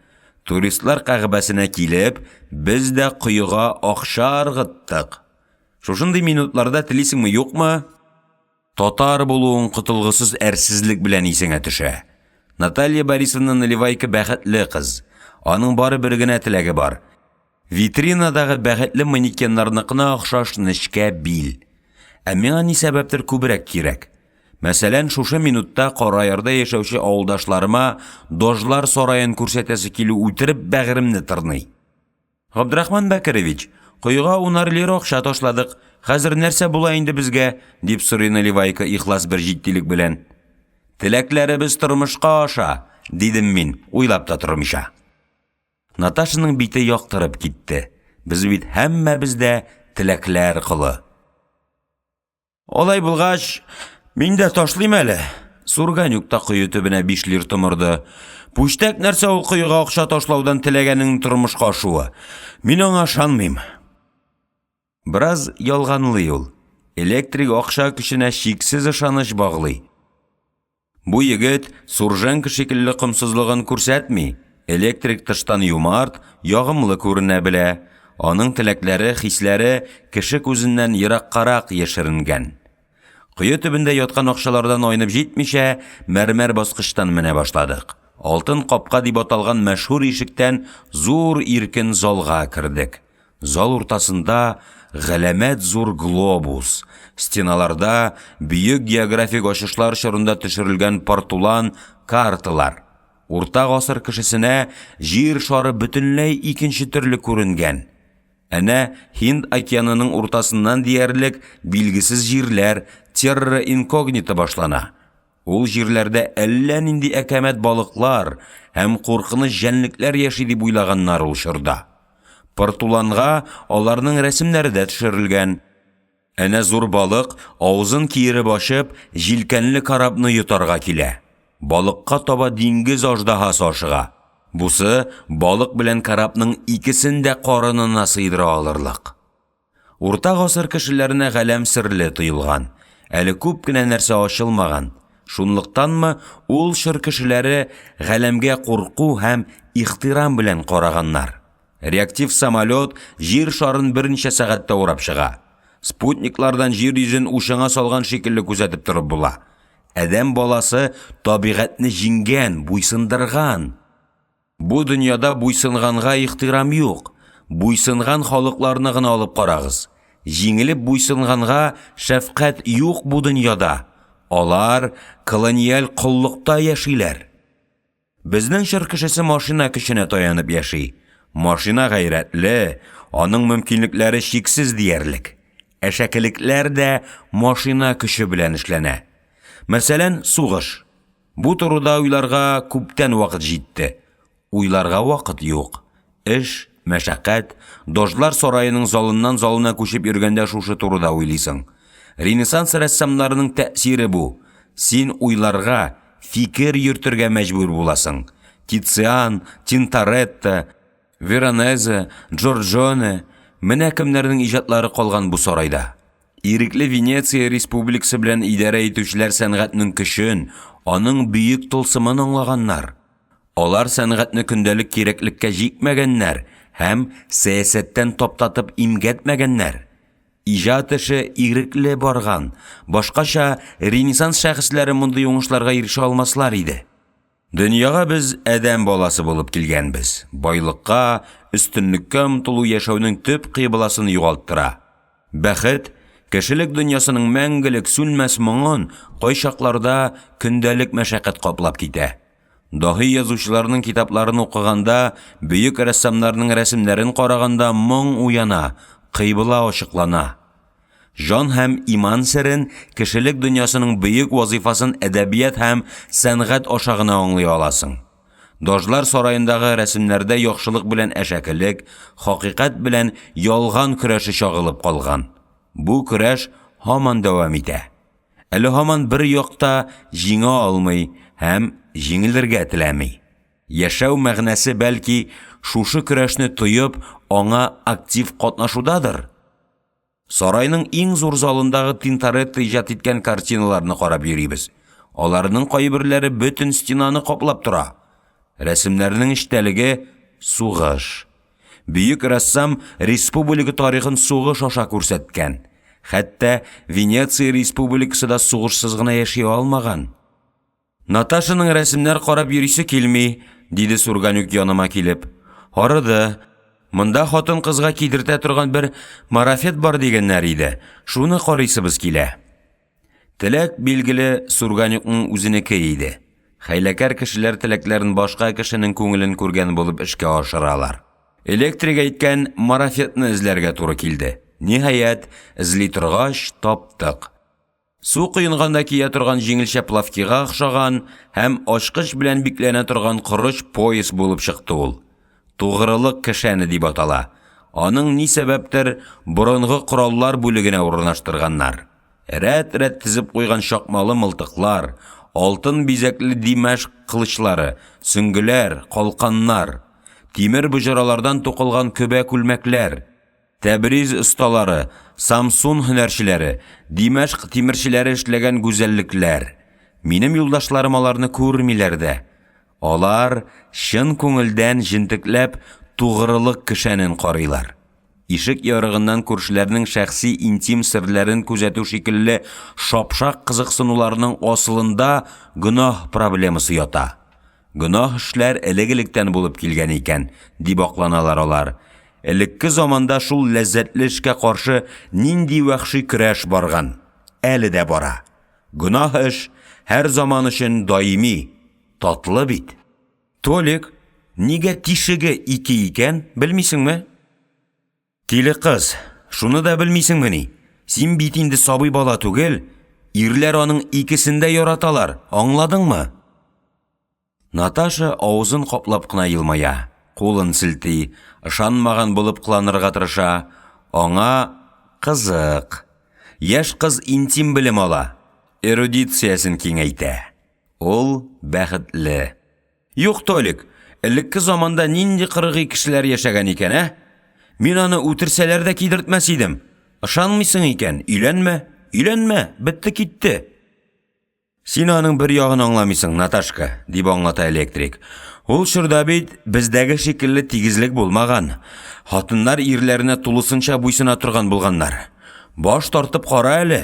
Туристлар кагыбасына килеп, без дә кыйга акча аргыттык. Шушындый минутларда телисеңме юкмы? Татар булуың кытылгысыз әрсезлек белән исеңә төшә. Наталья Борисовна Наливайка бәхетле кыз. Аның бары бер генә теләге бар. Витринадагы бәхетле манекеннарныкына охшаш нечкә бил. Ә миңа ни сәбәптер күбрәк кирәк. Мәсәлән, шушы минутта Караярда яшәүче авылдашларыма Дожлар сарайын күрсәтәсе килү үтереп бәгыремне тырный. Габдрахман Бәкерович, кыйга 10 лир акча ташладык. Хәзер нәрсә була инде безгә? Дип сорый Наливайка ихлас бер җиттилек белән. Теләкләребез тормышка аша, дидем мин, уйлап та тормыйча. Наташаның бите яктырып китте. Без бит һәммәбез дә теләкләр кылы. Алай булгач, мин дә ташлыйм әле. Сурганюк та кое төбенә 5 лир томырды. Пуштәк нәрсә ул кыйга акча ташлаудан теләгәнең тормышка ашуы? Мин аңа ышанмыйм. Бераз ялганлый ул. Электрик акча көченә шиксез ышаныч баглый. Бу егет Сурженко шикелле кымсызлыгын күрсәтми. Электрик тыштан юмарт, ягымлы күренә белә. Аның теләкләре, хисләре кеше күзеннән ераккарак яшеренгән. Кое төбендә яткан акчалардан айнып җитмичә, мәрмәр баскычтан менә башладык. Алтын капка дип аталган мәшһүр ишектән зур иркен залга кердек. Зал уртасында галәмәт зур глобус. Стеналарда бөек географик ачышлар чорында төшерелгән портулан карталар. Урта гасыр кешесенә җир шары бөтенләй икенче төрле күренгән. Әнә Һинд океанының уртасыннан диярлек билгесез җирләр, терра инкогнита башлана. Ул җирләрдә әллә нинди әкәмәт балыклар һәм куркыныч җәнлекләр яши дип уйлаганнар ул чорда. Портуланга аларның рәсемнәре дә төшерелгән. Әнә зур балык авызын киереп ачып, җилкәнле карабны йотарга килә. Балыкка таба диңгез аждаһасы ашыга. Бусы балык белән карабның икесен дә карынына сыйдыра алырлык. Урта гасыр кешеләренә галәм серле тоелган. Әле күп кенә нәрсә ачылмаган. Шунлыктанмы ул шыр кешеләре галәмгә курку һәм ихтирам белән караганнар. Реактив самолет җир шарын берничә сәгатьтә урап чыга. Спутниклардан җир йөзен ушыңа салган шикелле күзәтеп торып була. Әдәм баласы табигатьне җиңгән, буйсындырган. Бу дөньяда буйсынганга ихтирам юк. Буйсынган халыкларны гына алып карагыз. Җиңелеп буйсынганга шәфкать юк бу дөньяда. Алар колониаль куллыкта яшиләр. Безнең шыр кешесе машина көченә таянып яши. Машина гайрәтле, аның мөмкинлекләре шиксез диярлек. Әшәкелекләр дә машина көче белән эшләнә. Мәсәлән, сугыш. Бу турыда уйларга күптән вакыт җитте. Уйларга вакыт юк. Эш, мәшәкать, Дожлар сарайының залыннан залына күчеп йөргәндә шушы турыда уйлыйсың. Ренессанс рәссамнарының тәэсире бу. Син уйларга, фикер йөртергә мәҗбүр буласың. Тициан, Тинторетто, Веронезе, Джорджоне, менә кемнәрнең иҗатлары калган бу сарайда. Ирекле Венеция республикасы белән идарә итүчеләр сәнгатьнең көчен, аның бөек тылсымын аңлаганнар. Алар сәнгатьне көндәлек кирәклеккә җикмәгәннәр һәм сәясәттән таптатып имгәтмәгәннәр. Иҗат эше ирекле барган, башкача Ренессанс шәхесләре мондый уңышларга ирешә алмаслар иде. Дөньяга без адәм баласы булып килгәнбез. Байлыкка, өстенлеккә омтылу яшәүнең төп кыйбласын югалттыра. Бәхет кешелек дөньясының мәңгелек сүнмәс моңын кайчакларда көндәлек мәшәкать каплап китә. Даһи язучыларның китапларын укыганда, бөек рәссамнарның рәсемнәрен караганда моң уяна, кыйбла ачыклана. Жан һәм иман серен, кешелек дөньясының бөек вазифасын әдәбият һәм сәнгать аша гына аңлый аласың. Дожлар сараендагы рәсемнәрдә яхшылык белән әшәкелек, хакыйкать белән ялган көрәше чагылып калган. Бу көрәш һаман дәвам итә. Әле һаман бер якта җиңә алмый һәм җиңелергә теләми. Яшәү мәгънәсе бәлки шушы көрәшне тоеп, аңа актив катнашудадыр. Сарайның иң зур залындагы Тинторетто иҗат иткән картиналарны карап йөрибез. Аларның кайберләре бөтен стенаны каплап тора. Рәсемнәрнең эчтәлеге сугыш. Бөек рәссам республика тарихын сугыш аша күрсәткән. Хәтта Венеция республикасында сугышсыз гына яши алмаган. Наташаның рәсемнәр карап йөрисе килми, диде Сурганюк яныма килеп. Арыды. Монда хатын кызга кидертә торган бер марафет бар дигәннәр иде. Шуны карыйсыбыз килә. Теләк билгеле Сурганюкның үзенеке иде. Хәйләкәр кешеләр теләкләрен башка кешенең күңелен күргән булып эшкә ашыралар. Электрик әйткән марафетны эзләргә туры килде. Ниһаять, эзли торгач таптык. Су куенганда кия торган җиңелчә плавкига охшаган һәм ачкыч белән бикләнә торган корыч пояс булып чыкты ул. Тугрылык кешәне дип атала. Аның ни сәбәптер борынгы кораллар бүлегенә урнаштырганнар. Рәт-рәт тизеп куйган шакмалы мылтыклар, алтын бизәкле димәш кылычлары, сөңгеләр, калканнар, тимер бөҗралардан тукылган көбә күлмәкләр, Тәбриз осталары, Самсун һөнәрчеләре, Димәшк тимерчеләре эшләгән гүзәллекләр. Минем юлдашларым аларны күрмиләр дә. Алар чын күңелдән җентекләп тугрылык кешәнен карыйлар. Ишек ярыгыннан күршеләрнең шәхси интим серләрен күзәтү шикелле шапшак кызыксынуларның асылында гөнаһ проблемасы ята. Гөнаһ эшләр элек-электән булып килгән икән, дип акланалар алар. Элекке заманда шул ләззәтле эшкә каршы нинди вәхши көрәш барган, әле дә бара. Гөнаһ эш һәр заман өчен даими, татлы бит. Толик, нигә тишеге ике икән, белмисеңме? Тиле кыз, шуны да белмисеңме ни? Син бит инде сабый бала түгел, ирләр аның икесен дә яраталар, аңладыңмы? Наташа авызын каплап кына елмая, кулын силти, ышанмаган булып кыланырга тырыша. Аңа кызык. Яшь кыз интим белем ала, эрудициясын киңәйтә. Ул бәхетле. Юк, Толик, элекке заманда нинди кыргый кешеләр яшәгән икән, ә? Мин аны үтерсәләр дә кидертмәс идем. Ышанмыйсың икән, өйләнмә, бетте китте. Син аның бер ягын аңламыйсың, Наташка, дип аңлата электрик. Ул чорда бит бездәге шикелле тигезлек булмаган. Хатыннар ирләренә тулысынча буйсына торган булганнар. Баш тартып кара әле.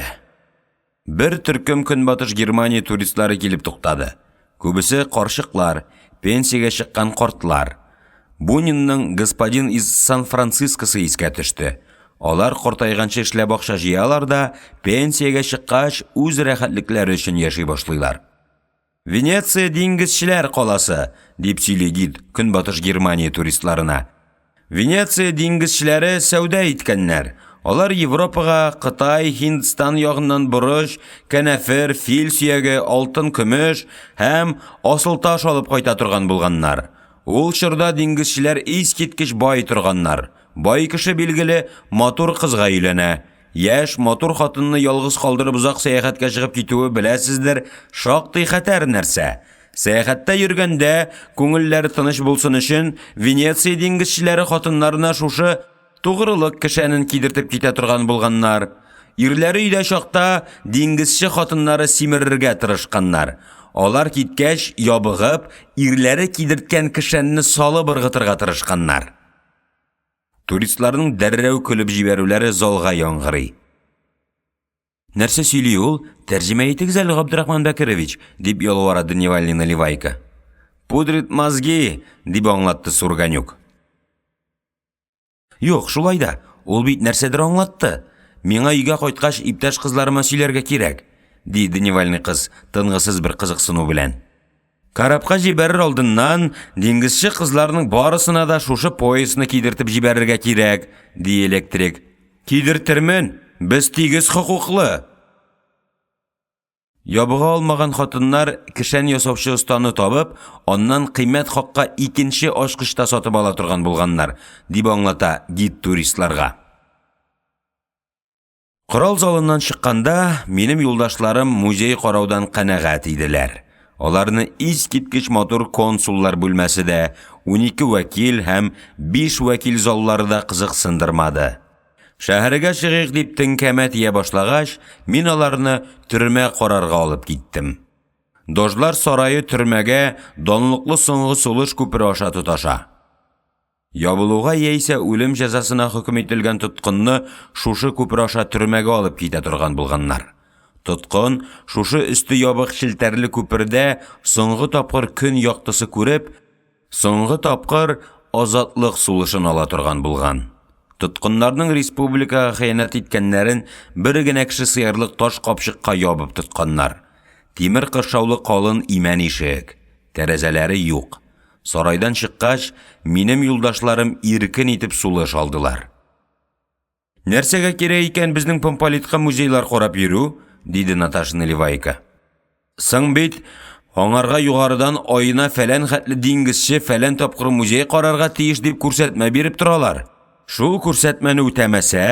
Бер төркем көнбатыш Германия туристлары килеп туктады. Күбесе карчыклар, пенсиягә чыккан картлар. Бунинның господин из Сан-Францискосы искә төште. Алар картайганчы эшләп акча җыялар да, пенсиягә чыккач үз рәхәтлекләре өчен яши башлыйлар. Венеция диңгезчеләр каласы, дип сөйли гид көнбатыш Германия туристларына. Венеция диңгезчеләре сәүдә иткәннәр. Алар Европага, Кытай, Һиндстан ягыннан борыч, кәнәфер, фил сөяге, алтын, көмеш һәм асыл таш алып кайта торган булганнар. Ул чорда диңгезчеләр искиткеч бай торганнар. Бай кеше билгеле матур кызга өйләнә. Яшь матур хатынны ялгыз калдырып узак сәяхәткә чыгып китүе беләсездер, шактый хәтәр нәрсә. Сәяхәттә йөргәндә күңелләре тыныч булсын өчен Венеция диңгезчеләре хатыннарына шушы тугрылык кешәнен кидертеп китә торган булганнар. Ирләре өйдә чакта диңгезче хатыннары симерергә тырышканнар. Алар киткәч, ябыгып, ирләре кидерткән кешәнне салып ыргытырга тырышканнар. Туристларның дәррәү көлеп җибәрүләре залга яңгырый. Нәрсә сөйли ул? Тәрҗемә итегез әле, Габдрахман Бәкирович, дип ялварады Дневальный Наливайка. Пудрит мозги, дип аңлатты Сурганюк. Юк, шулай да, ул бит нәрсәдер аңлатты. Миңа өйгә кайткач иптәш кызларыма сөйләргә кирәк, диде Дневальный кыз, тынгысыз бер кызыксыну белән. Карапка җибәрер алдыннан, диңгезче кызларның барысына да шушы поясны кидертеп җибәрергә кирәк, ди электрик. Кидертермен, без тигез хокуклы. Ябыга алмаган хатыннар кишән ясаучы останы табып, аннан кыйммәт хакка икенче ачкычта сатып ала торган булганнар, дип аңлата гид туристларга. Корал залыннан чыкканда, минем юлдашларым музей караудан канәгать иделәр. Аларны искиткеч матур консуллар бүлмәсе дә, 12 вәкил һәм 5 вәкил заллары да кызыксындырмады. Шәһәргә чыгыйк дип теңкәмә тия башлагач, мин аларны төрмә карарга алып киттем. Дожлар сарайы төрмәгә данлыклы соңгы сулыш күпер аша тоташа. Ябылуга яисә үлем җәзасына хөкем ителгән тоткынны шушы күпер аша төрмәгә алып китә торган булганнар. Тоткын шушы өсте ябык челтәрле күпердә соңгы тапкыр көн яктысы күреп, соңгы тапкыр азатлык сулышын ала торган булган. Тоткыннарның республикага хыянат иткәннәрен бер генә кеше сыярлык таш капчыкка ябып тотканнар. Тимер кыршаулы калын имән ишек, тәрәзәләре юк. Сарайдан чыккач, минем юлдашларым иркен итеп сулыш алдылар. Нәрсәгә кирәк икән безнең помполитка музейлар карап йөрү? Диде Наташа Наливайка. Соң бит, аңарга югарыдан айына фәлән хәтле диңгезче фәлән тапкыр музей карарга тиеш дип күрсәтмә биреп торалар. Шул күрсәтмәне үтәмәсә,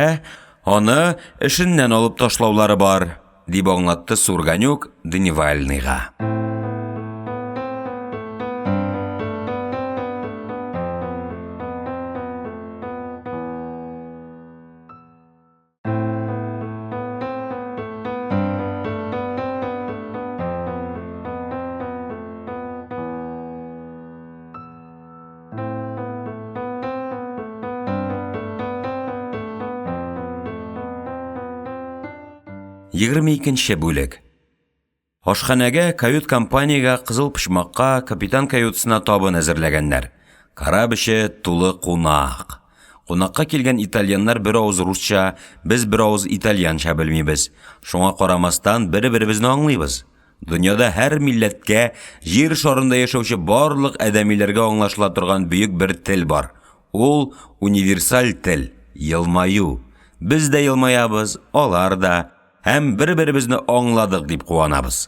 аны эшеннән алып ташлаулары бар, дип аңлатты Сурганюк Дневальныйга. 22-нче бүлек. Ашханәгә, кают-компанияга, кызыл пышмакка, капитан каютысына табын әзерләгәннәр. Карап эче тулы кунак. Кунакка килгән итальяннар бер авыз русча, без бер авыз итальянча белмибез. Шуңа карамастан бер-беребезне аңлыйбыз. Дөньяда һәр милләткә, җир шарында яшәүче барлык әдәмиләргә аңлашыла торган бөек бер тел бар. Ул универсаль тел, елмаю. Без дә елмаябыз, алар да, һәм бер-беребезне аңладык дип куанабыз.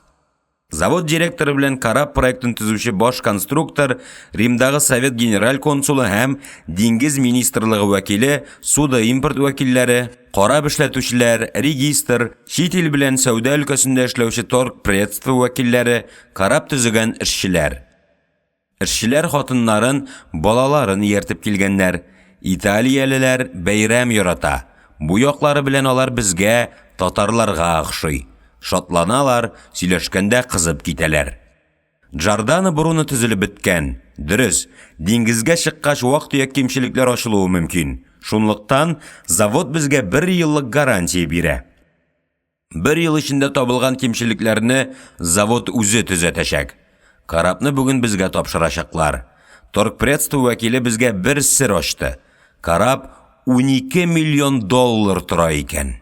Завод директоры белән карап проектын төзүче баш конструктор, Римдагы совет генераль консулы һәм диңгез министрлыгы вәкиле, суда импорт вәкилләре, карап эшләтүчеләр, регистр, чит ил белән сәүдә өлкәсендә эшләүче торгпредство вәкилләре, карап төзегән эшчеләр. Эшчеләр хатыннарын, балаларын ияртеп килгәннәр. Италиялеләр бәйрәм ярата. Бу яклары белән алар безгә, татарларга охшый. Шатланалар, сөйләшкәндә кызып китәләр. Джордано Бруно төзелеп беткән. Дөрес, диңгезгә чыккач вак-төяк кимчелекләр ачылуы мөмкин. Шунлыктан завод безгә 1 еллык гарантия бирә. 1 ел эчендә табылган кимчелекләрне завод үзе төзәтәчәк. Карапны бүген безгә тапшырачаклар. Торгпредство вәкиле безгә бер сер ачты. Карап 12 миллион доллар тора икән.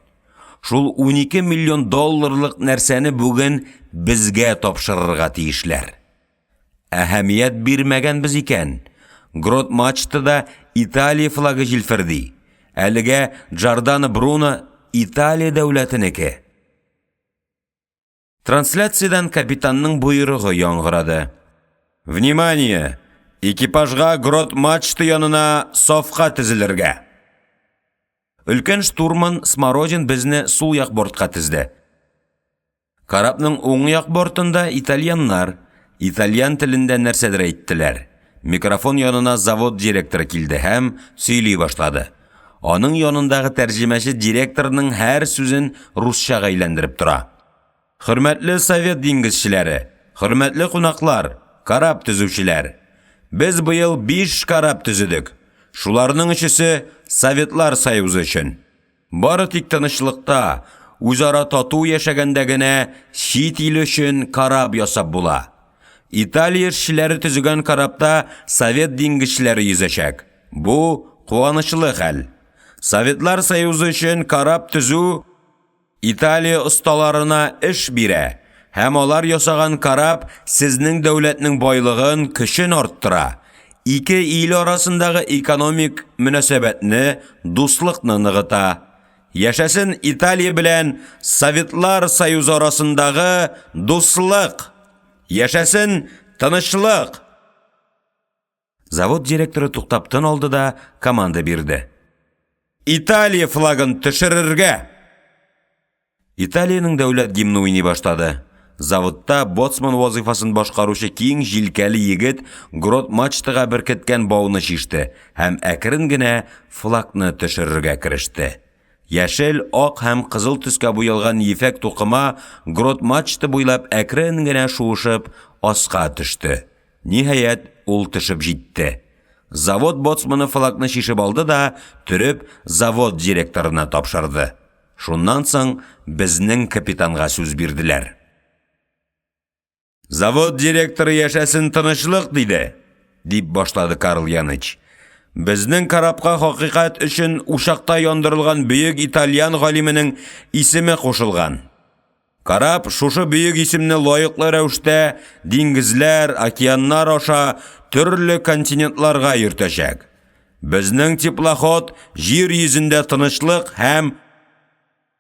Шул 12 миллион долларлык нәрсәне бүген безгә тапшырырга тиешләр. Әһәмият бирмәгән без икән. Грот мачтада Италия флагы җилферди. Әлегә Джордано Бруно Италия дәүләтенеке. Трансляциядән капитанның буйрыгы яңгырады. Внимание! Экипажга грот мачты янына сафка тезелергә. Өлкән штурман Смородин безне сул як бортка тезде. Карапның уң як бортында итальяннар, итальян телендә нәрсәдер әйттеләр. Микрофон янына завод директоры килде һәм сөйли башлады. Аның янындагы тәрҗемәче директорның һәр сүзен русчага әйләндереп тора. Хөрмәтле совет диңгезчеләре, Hürmetli qunaqlar, karab tüzüşçiler. Biz bu yıl 5 karab tüzüdük. Şularının içisi Sovetlar Soyuzu için. Bari tik tanışlıkta, uzara tatu yaşagandagina şit il üçün karab yasab bula. İtalya işçileri tüzügen karabda Sovet dingişleri yüzecek. Bu kuvanışlı hal. Sovetlar Soyuzu için karab tüzü İtalya ustalarına iş bire. Hem olar yasagan karab sizning devletning boylığın kışın arttıra. İki il arasındagı ekonomik münasebetni, dostlukni nığıta. Yaşasın İtalya bilen Sovetlar Soyuzu arasındagı dostluk. Yaşasın tanışlık. Zavod direktori tuktaptan oldu da komanda birdi. İtalya flagın tüşürürge. İtalya'nın devlet gimni oyni başladı. Zavodda botsman vazifasını başqaruшы keng jilkali yigit grot machtaga birkitgan bovni shishdi ham akringina flagni tüşürürge kirishdi. Yashil, oq ham qizil tusga bo'yalgan yefak to'qima grot machta bo'ylab akringina shuvushib osqa tushdi. Nihayat ul tushib jetdi. Zavod botsmani flagni shishib oldi da turib zavod direktorina topshirdi. Shundan so'ng bizning kapitanga so'z berdilar. Zavod direktori yaşasın tanışlık dedi, deb başladı Karl Yanich. Bizning karabqa haqiqat üçün uşaqda yandırılgan büyük İtalyan galiminin isimi qo'shilgan. Karab şuşu büyük isimni loyiqli ravishda dengizlar, okeanlar aşa türlü kontinentlarga yurtacak. Bizning teplahot yer yuzida tinchlik ham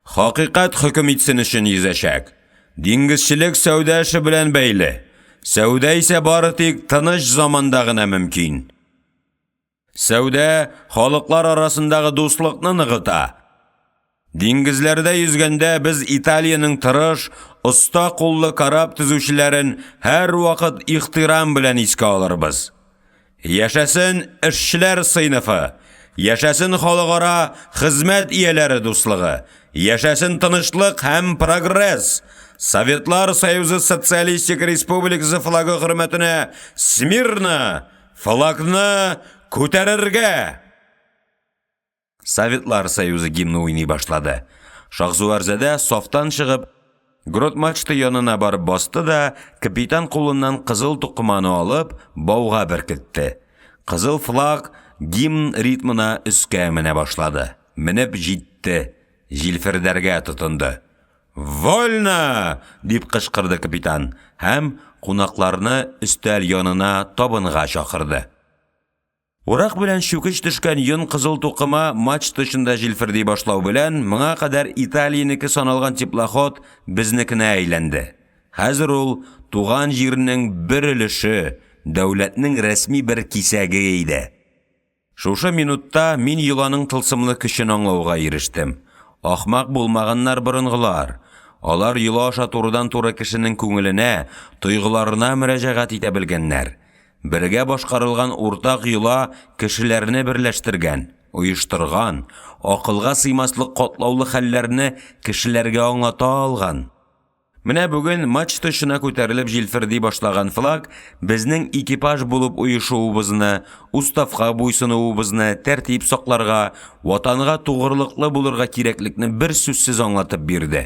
haqiqat hukm etsin üçün yüzecek. Dengizchilik savdo ishi bilan beyli. Savdo ise bari tek tinish zamandagina mumkin. Savdo xalqlar arasındagi do'stlikni nig'ita. Dengizlarda yüzganda biz İtalya'nın tirish, usta qo'lli karab tuzuvchilarin har vaqt ehtirom bilan esga olamiz. Yaşasın ishchilar sinfi. Yaşasın xalqaro xizmat egalari do'stligi. Yaşasın tinchlik ham progress. Sovetlar Soyuzu Sotsialistik Respublikasi flagi hurmatini Smirna flagni ko'tarirga. Sovetlar Soyuzu gimni o'ynay boshladi. Shahzuvarzada sofdan chiqib, grot machta yonina borib bosdi da kapitan qo'lidan qizil to'qimani olib, bovg'a birkitdi. Qizil flag gimn ritmina uska mina boshladi. Minib jetdi. Jilfirdarga tutindi. Volna! Deb qishqirdi kapitan. Ham qo'noqlarni ustal yonina tobinga chaqirdi. O'roq bilan shukish tushgan yun qizil to'qima machta ishida jilfirday boshlov bilan mingga qadar Italiyaniki sanalgan teplahot biznikini aylandi. Hozir ul tug'an yerning bir ulushi, davlatning rasmiy bir kisagi edi. Shusha minutda men yılanın tılsımlı kishini anglauga erishdim. Ahmaq bo'lmaganlar burungilar. Olar yılasha to'ridan to'ra kishining ko'ngilini, tuyg'ularına mürajaat ete bilganlar. Birga boshqarilgan o'rtaq yıla kishilarni birlashtirgan, uyushtirgan, aqlga siymaslik qatlovli hallarni kishilarga anglata olgan. Менә бүген мачта шына күтәрелеп җилферди башлаган флаг безнең экипаж булып уйышуыбызны, уставка буйсынуыбызны тәртип сакларга, ватанга тугрылыклы булырга кирәклекне бер сүзсез аңлатып бирде.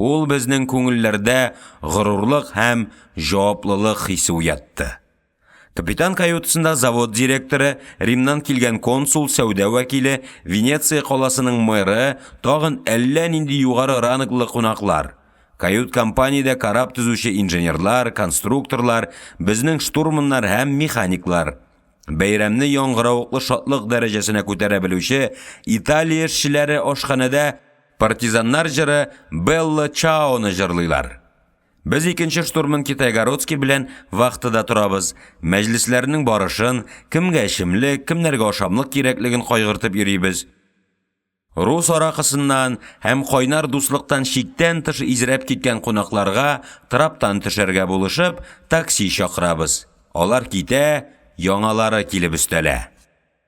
Ул безнең күңелләрдә горурлык һәм җаваплылык хисе уятты. Капитан каютысында завод директоры, Римнан килгән консул, сәүдә вәкиле, Венеция каласының мэры, тагын әллә нинди югары ранглы кунаклар. Кают компанияда карап төзүче инженерлар, конструкторлар, безнең штурманнар һәм механиклар. Бәйрәмне яңгыравыклы шатлык дәрәҗәсенә күтәрә белүче Италия эшчеләре ашханәдә партизаннар җыры Белла Чаоны җырлыйлар. Без икенче штурман Китайгородский белән вакытыда торабыз. Мәҗлесләрнең барышын, кемгә эчемлек, кемнәргә ашамлык кирәклеген кайгыртып йөрибез. Рус аракысыннан һәм кайнар дуслыктан шиктән тыш изрәп киткән кунакларга траптан төшәргә булышып, такси чакырабыз. Алар китә, яңалары килеп өстәлә.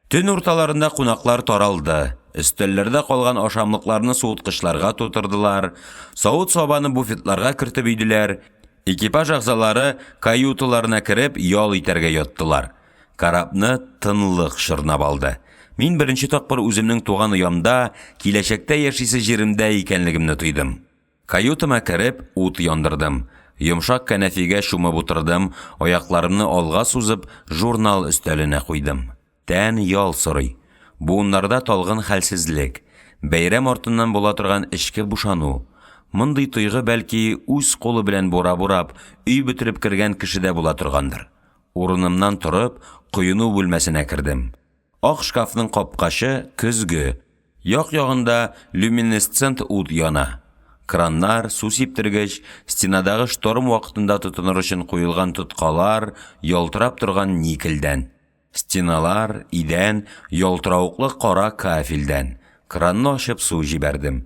Төн урталарында кунаклар таралды. Өстәлләрдә калган ашамлыкларны суыткычларга тутырдылар. Савыт-сабаны буфетларга кертеп өйдиләр. Экипаж ағзалары каюталарына кіріп, ял итәргә яттылар. Карапны тынлык шырнап алды. Мин беренче тапкыр үземнең туган уямда, киләчәктә яшисе җиремдә икәнлегемне тойдым. Каютыма кіріп, ут яндырдым. Йомшак кәнәфигә шумып утырдым, аякларымны алга сузып, журнал өстәленә куйдым. Тән ял сорый. Буыннарда талгын хәлсезлек, бәйрәм артыннан була торган эчке бушану. Мондый тойгы бәлки үз қолы белән бурап, өй бөтереп кергән кешедә була торгандыр. Урынымнан торып, куйыну бүлмәсенә кердем. Ак шкафның капкачы көзге. Як-ягында люминесцент ут яна. Краннар, су сиптергеч, стенадагы шторм вакытында тотыныр өчен куелган тоткалар ялтырап торган никелдән. Стеналар, идән, ялтырауклы кара кафелдән. Кранны ачып су җибәрдем.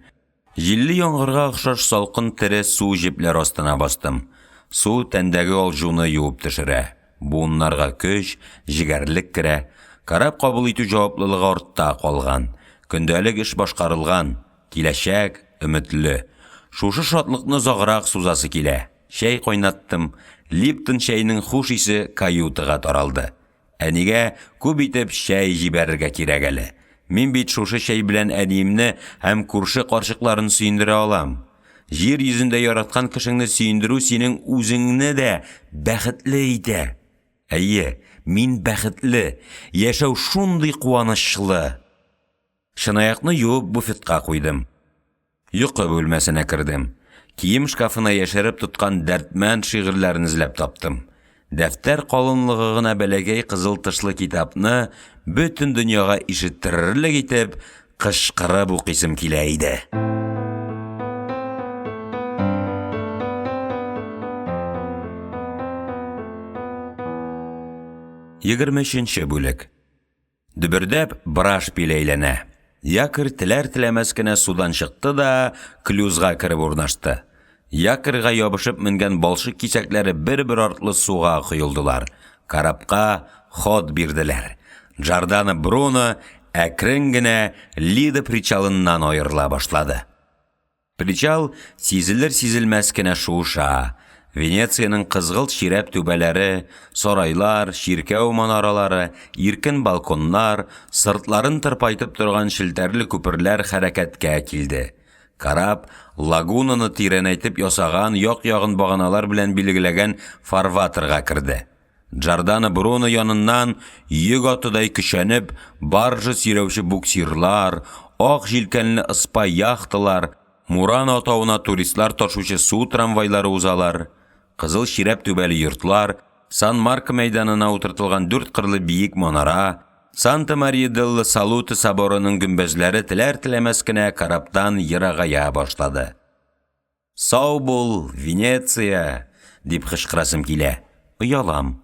Җилле яңгырга охшаш салкын тере су җипләр астына бастым. Су тәндәге алҗуны юып төшерә. Буыннарга көч, җигәрлек керә. Карап кабул итү җаваплылыгы артта калган. Көндәлек эш башкарылган. Киләчәк өметле. Шушы шатлыкны заграк сузасы килә. Чәй кайнаттым. Липтон чәйнең хуш исе каютыга таралды. Әнигә күп итеп чәй җибәрергә кирәк әле. Мин бит шушы чәй белән әниемне һәм күрше карчыкларын сөендерә алам. Җир йөзендә яраткан кешеңне сөендерү синең үзеңне дә бәхетле итә. Әйе, мин бәхетле. Яшәү шундый куанычлы. Шынаякны юып буфетка куйдым. Йокы бүлмәсенә кердем. Кием шкафына яшереп тоткан дәртмән шигырьләрен эзләп таптым. Дәфтәр калынлыгы гына бәләгәй кызыл тышлы китапны бөтен дөньяга ишеттерерлек итеп кычкырып укыйсым килә иде. 23-нче бүлек. Дөбердәп браш пиләйләнә. Якорь теләр-теләмәс кенә судан чыкты да клюзга кереп урнашты. Якорьга ябышып менгән балшык кисәкләре бер-бер артлы суга коелдылар. Карапка ход бирделәр. Джордано Бруно әкрен генә Лида причалыннан аерыла башлады. Причал сизелер-сизелмәс кенә шуша. Венецияның кызгылт чирәп түбәләре, сарайлар, чиркәү манаралары, иркен балконнар, сыртларын тырпайтып торган шелтәрле күперләр хәрәкәткә килде. Карап лагунаны тирәнәйтеп ясаган як-ягын баганалар белән билгеләгән фарватерга керде. Джордано Бруно яныннан йөк атыдай көчәнеп, баржа сирәүче буксирлар, ак җилкәнле ыспа яхталар, Мурано тауына туристлар ташучы су трамвайлары узалар. Кызыл чирәп түбәле йортлар, Сан-Марко мәйданына утыртылган 4 кырлы биек манара, Санта-Мария-делла Салуте соборының гөмбәзләре теләр-теләмәс кенә караптан ерагая башлады. Сау бул, Венеция, дип кычкырасым килә. Уялам.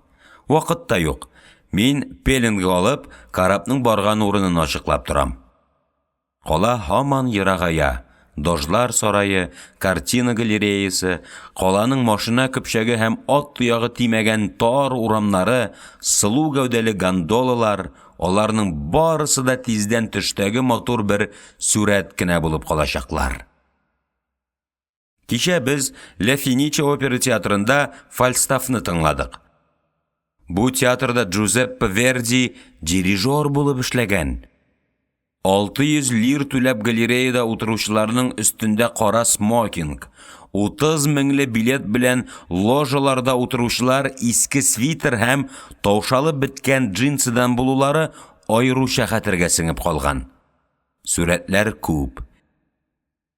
Вакыт та юк. Мин пеленге алып, карапның барган урынын ачыклап торам. Кала һаман ерагая. Дожлар сарайы, картина галереясы, каланың машина көпчәге һәм ат туягы тимәгән тар урамнары, сылу гәүдәле гондолалар, аларның барысы да тиздән төштәге матур бер сүрәт кенә булып калачаклар. Кичә без Ла Финиче опера театрында Фальстафны тыңладык. Бу театрда Джузеппе Верди дирижер булып эшләгән. 600 лир түләп галереяда утыручыларның өстендә кара смокинг, 30 меңле билет белән ложаларда утыручылар иске свитер һәм таушалып беткән джинсыдан булулары аеруча хәтергә сеңеп калган. Сүрәтләр күп.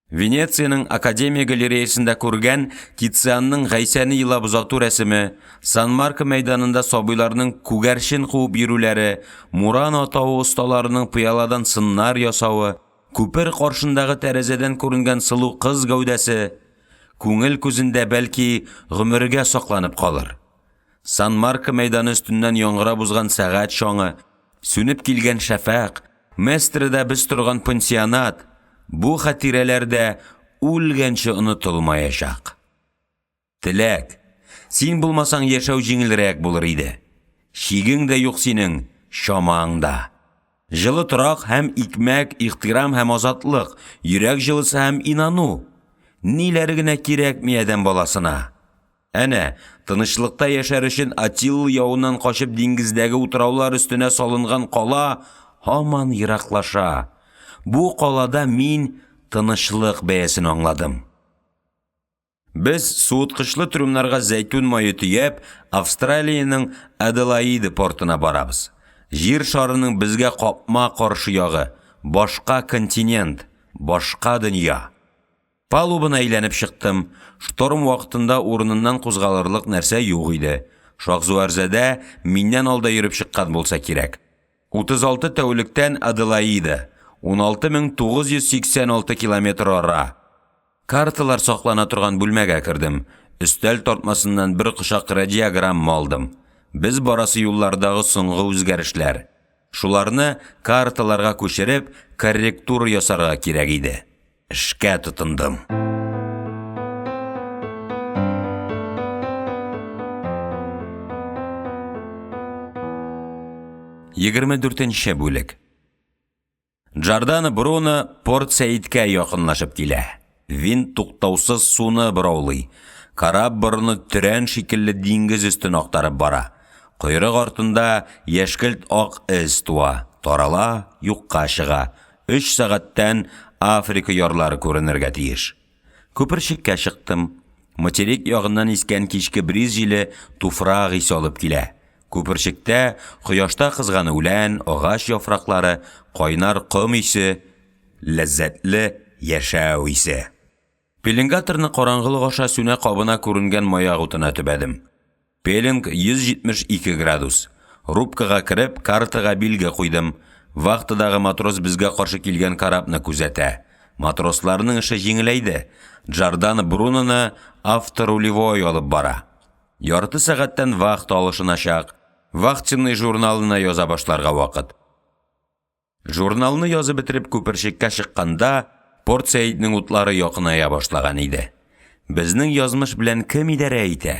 Венецияның Академия галереясында күргән Тицианның Гайсәне елап озату рәсеме, Сан-Марко мәйданында сабыйларның күгәрчен куып йөрүләре, Мурано тауы осталарының пыяладан сыннар ясавы, күпер каршындагы тәрәзәдән күренгән сылу кыз гәүдәсе, күңел күзендә бәлки гомергә сакланып калыр. Сан-Марко мәйданы өстеннән яңгырап узган сәгать шаңы, сүнеп килгән шәфәк, Местреда без торган пансионат, бу хатирәләрдә үлгәнче онытылмаячак. Теләк, син булмасаң яшәү җиңелрәк булыр иде. Шигең дә юк синең, шамаңда. Җылы торак һәм икмәк, ихтирам һәм азатлык, йөрәк җылысы һәм инану. Ниләр генә кирәкми адәм баласына. Әнә, тынычлыкта яшәр өчен Атилл явынан качып диңгездәге утраулар үстенә салынган кала һаман ераклаша. Бу калада мин тынычлык бәясен аңладым. Без суыткычлы трюмнарга зәйтүн майы төяп, Австралиянең Аделаида портына барабыз. Җир шарының безгә капма каршы ягы, башка континент, башка дөнья. Палубына әйләнеп чыктым. Шторм вакытында урыныннан кузгалырлык нәрсә юк иде. Шахзуарзадә миннән алда йөреп чыккан булса кирәк. 36 тәүлектән Аделаида, 16986 километр ара. Карталар саклана торган бүлмәгә кердем. Өстәл тартмасыннан бер кышак радиограмма алдым. Без барасы юллардагы соңгы үзгәрешләр. Шуларны карталарга күчереп, корректура ясарга кирәк иде. Эшкә тотындым. Егерме дүртенче бүлек. Джордано Бруно Порт Саидкә якынлашып килә. Винт туктаусыз суны бораулый. Карап борыны төрән шикелле диңгез өстен актарып бара. Койрык артында яшькелт ак эз туа. Тарала, юкка чыга. 3 сәгатьтән Африка ярлары күренергә тиеш. Күперчеккә чыктым. Материк ягыннан искән кичке бриз җиле туфрак исе алып килә. Күперчектә кояшта кызган үлән, агач яфраклары, кайнар ком исе, ләззәтле яшәү исе. Пеленгаторны караңгылык аша сүнә кабына күренгән маяк утына төбәдем. Пеленг 172 градус. Рубкага кирип, картага билге куйдым. Вахтадагы матрос безгә каршы килгән карапны күзәтә. Матросларның эше җиңеләйде. Джордано Бруноны авторулевой алып бара. Ярты сәгатьтән вахт алышыначак. Вахтчынный журналына яза башларга вакыт. Журналны язып бетереп күперчеккә чыкканда, Порт Саидның утлары якыная башлаган иде. Безнең язмыш белән кем идарә итә?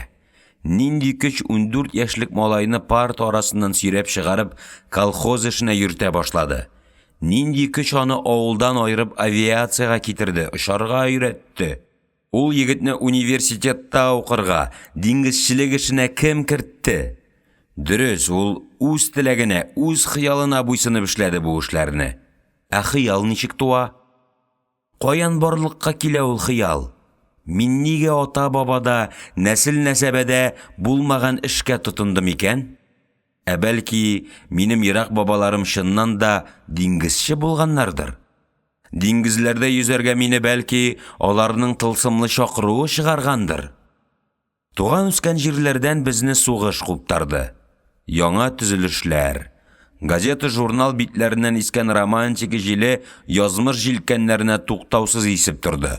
Нинди көч 14 яшьлек малайны парт арасыннан сөйрәп чыгарып, колхоз эшенә йөртә башлады. Нинди көч аны авылдан айырып авиацияга китерде, очарга өйрәтте. Ул егетне университетта укырга, диңгезчелек эшенә кем кертте? Дөрес, ул үз теләгенә, үз хыялына буйсынып эшләде бу эшләрне. Ә хыял ничек туа? Каян барлыкка килә ул хыял? Мин нигә ата-бабада, нәсел-нәсәбәдә булмаган эшкә тотындым икән? Ә бәлки, минем ерак бабаларым чыннан да диңгезче булганнардыр. Диңгезләрдә йөзәргә мине бәлки аларның тылсымлы чакыруы чыгаргандыр. Туган үскән җирләрдән безне сугыш куптарды. Яңа төзелешләр. Газета, журнал битләреннән искән романтик җиле язмыш җилкәннәренә туктаусыз исеп торды.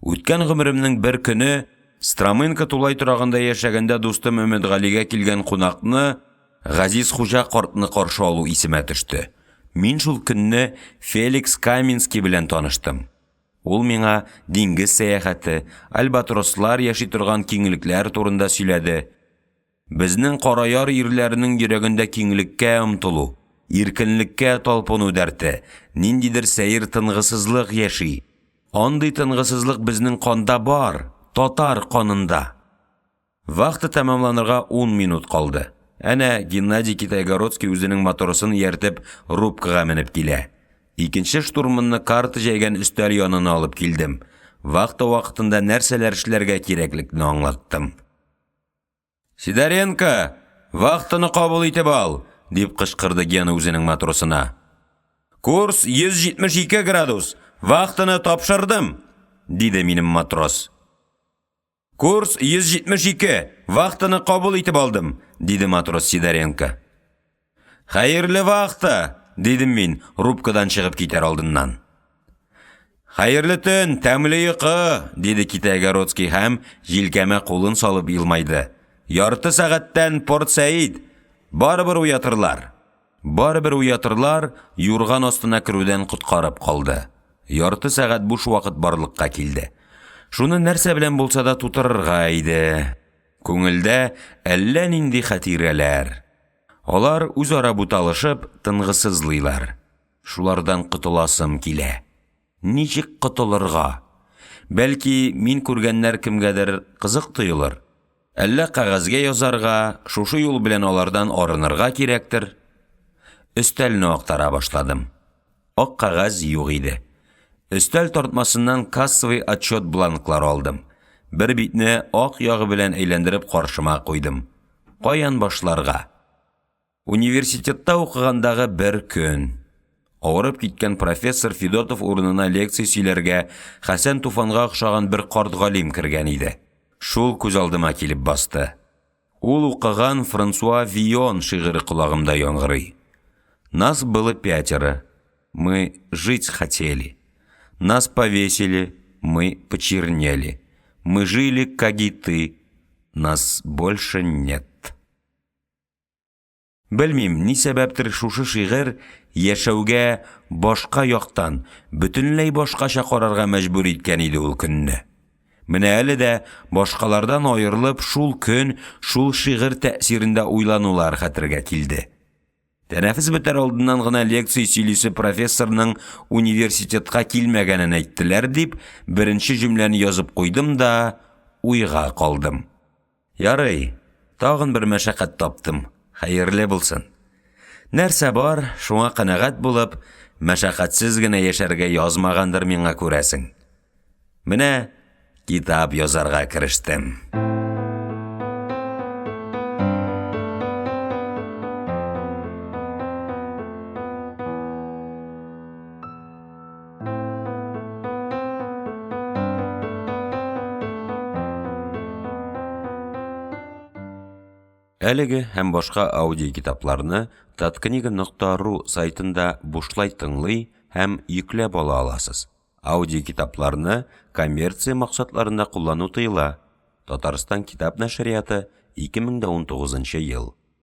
Үткән гомеремнең бер көне Стромынка тулай торганда яшәгәндә дустым Өмәтгалигә килгән кунакны, Газиз Хуҗа картны каршы алу исемә төште. Мин шул көнне Феликс Каминский белән таныштым. Ул миңа диңгез сәяхәте, альбатрослар яши торган киңлекләр турында сөйләде. Безнең караяр ирләренең йөрәгендә киңлеккә омтылу, иркенлеккә талпыну дәрте, ниндидер сәер тынгысызлык яши. Андый тынгысызлык безнең канда бар, татар канында. Вакыты тәмамланырга 10 минут калды. Әнә Геннадий Китайгородский үзенең матросын ияртеп рубкага менеп килә. Икенче штурманны карта җәйгән өстәл янына алып килдем. Вакытында нәрсәләр эшләргә кирәклекне аңлаттым. Сидоренко, вакытны кабул итеп ал, дип кычкырды Гена үзенең матросына. Курс 172 градус, вакытны тапшырдым, диде минем матрос. Курс 172, вакытны кабул итеп алдым, диде матрос Сидоренко. Хәерле вакыты, дидем мин рубкадан чыгып китәр алдыннан. Хәерле төн, тәмле йокы, диде Китайгородский һәм җилкәмә кулын салып елмайды. Ярты сәгатьтән Порт Саид, барыбер уятырлар. Барыбер уятырлар, юрган астына керүдән коткарып калды. Ярты сәгать буш вакыт барлыкка килде. Шуны нәрсә белән булса да тутырырга иде. Күңелдә әллә нинди хатирәләр. Алар үзара буталышып, тынгысызлыйлар. Шулардан котыласым килә. Ничек котылырга? Бәлки, мин күргәннәр кемгәдер кызык тоелыр. Әллә кәгазьгә язарга, шушы юл белән алардан арынырга кирәктер? Өстәлне актара башладым. Ак кәгазь юк иде. Өстәл тартмасыннан кассовый отчет бланклары алдым. Бер битне ак ягы белән әйләндереп каршыма куйдым. Каян башларга? Университетта укыгандагы бер көн. Авырып киткән профессор Федотов урынына лекция сөйләргә Хәсән Туфанга охшаган бер карт галим кергән иде. Шул күз алдыма килеп басты. Ул укыган Франсуа Вион шигыре колагымда яңгырый. Нас было 5. Мы жить хотели. Нас повесили, мы почернели. Мы жили, как и ты. Нас больше нет. Белмим, ни сәбәптер шушы шигырь яшәүгә башка яктан, бөтенләй башкача карарга мәҗбүр иткән иде ул көнне. Менә әле дә башкалардан аерылып шул көн, шул шигырь тәэсирендә уйланулар хәтергә килде. Тәнәфес бетәр алдыннан гына лекция сөйлисе профессорның университетка килмәгәнен әйттеләр дип, беренче җөмләне язып куйдым да уйга калдым. Ярый, тагын бер мәшәкать таптым. Хәерле булсын. Нәрсә бар, шуңа канәгать булып, мәшәкатьсез генә яшәргә язмагандыр миңа күрәсең. Менә китап язарга керештем. Әлеге һәм башка аудио китапларны tatkniga.ru сайтында бушлай тыңлый һәм йөкләп ала аласыз. Аудио китапларны коммерция максатларында куллану тыела. Татарстан китап нәшрияты 2019 ел.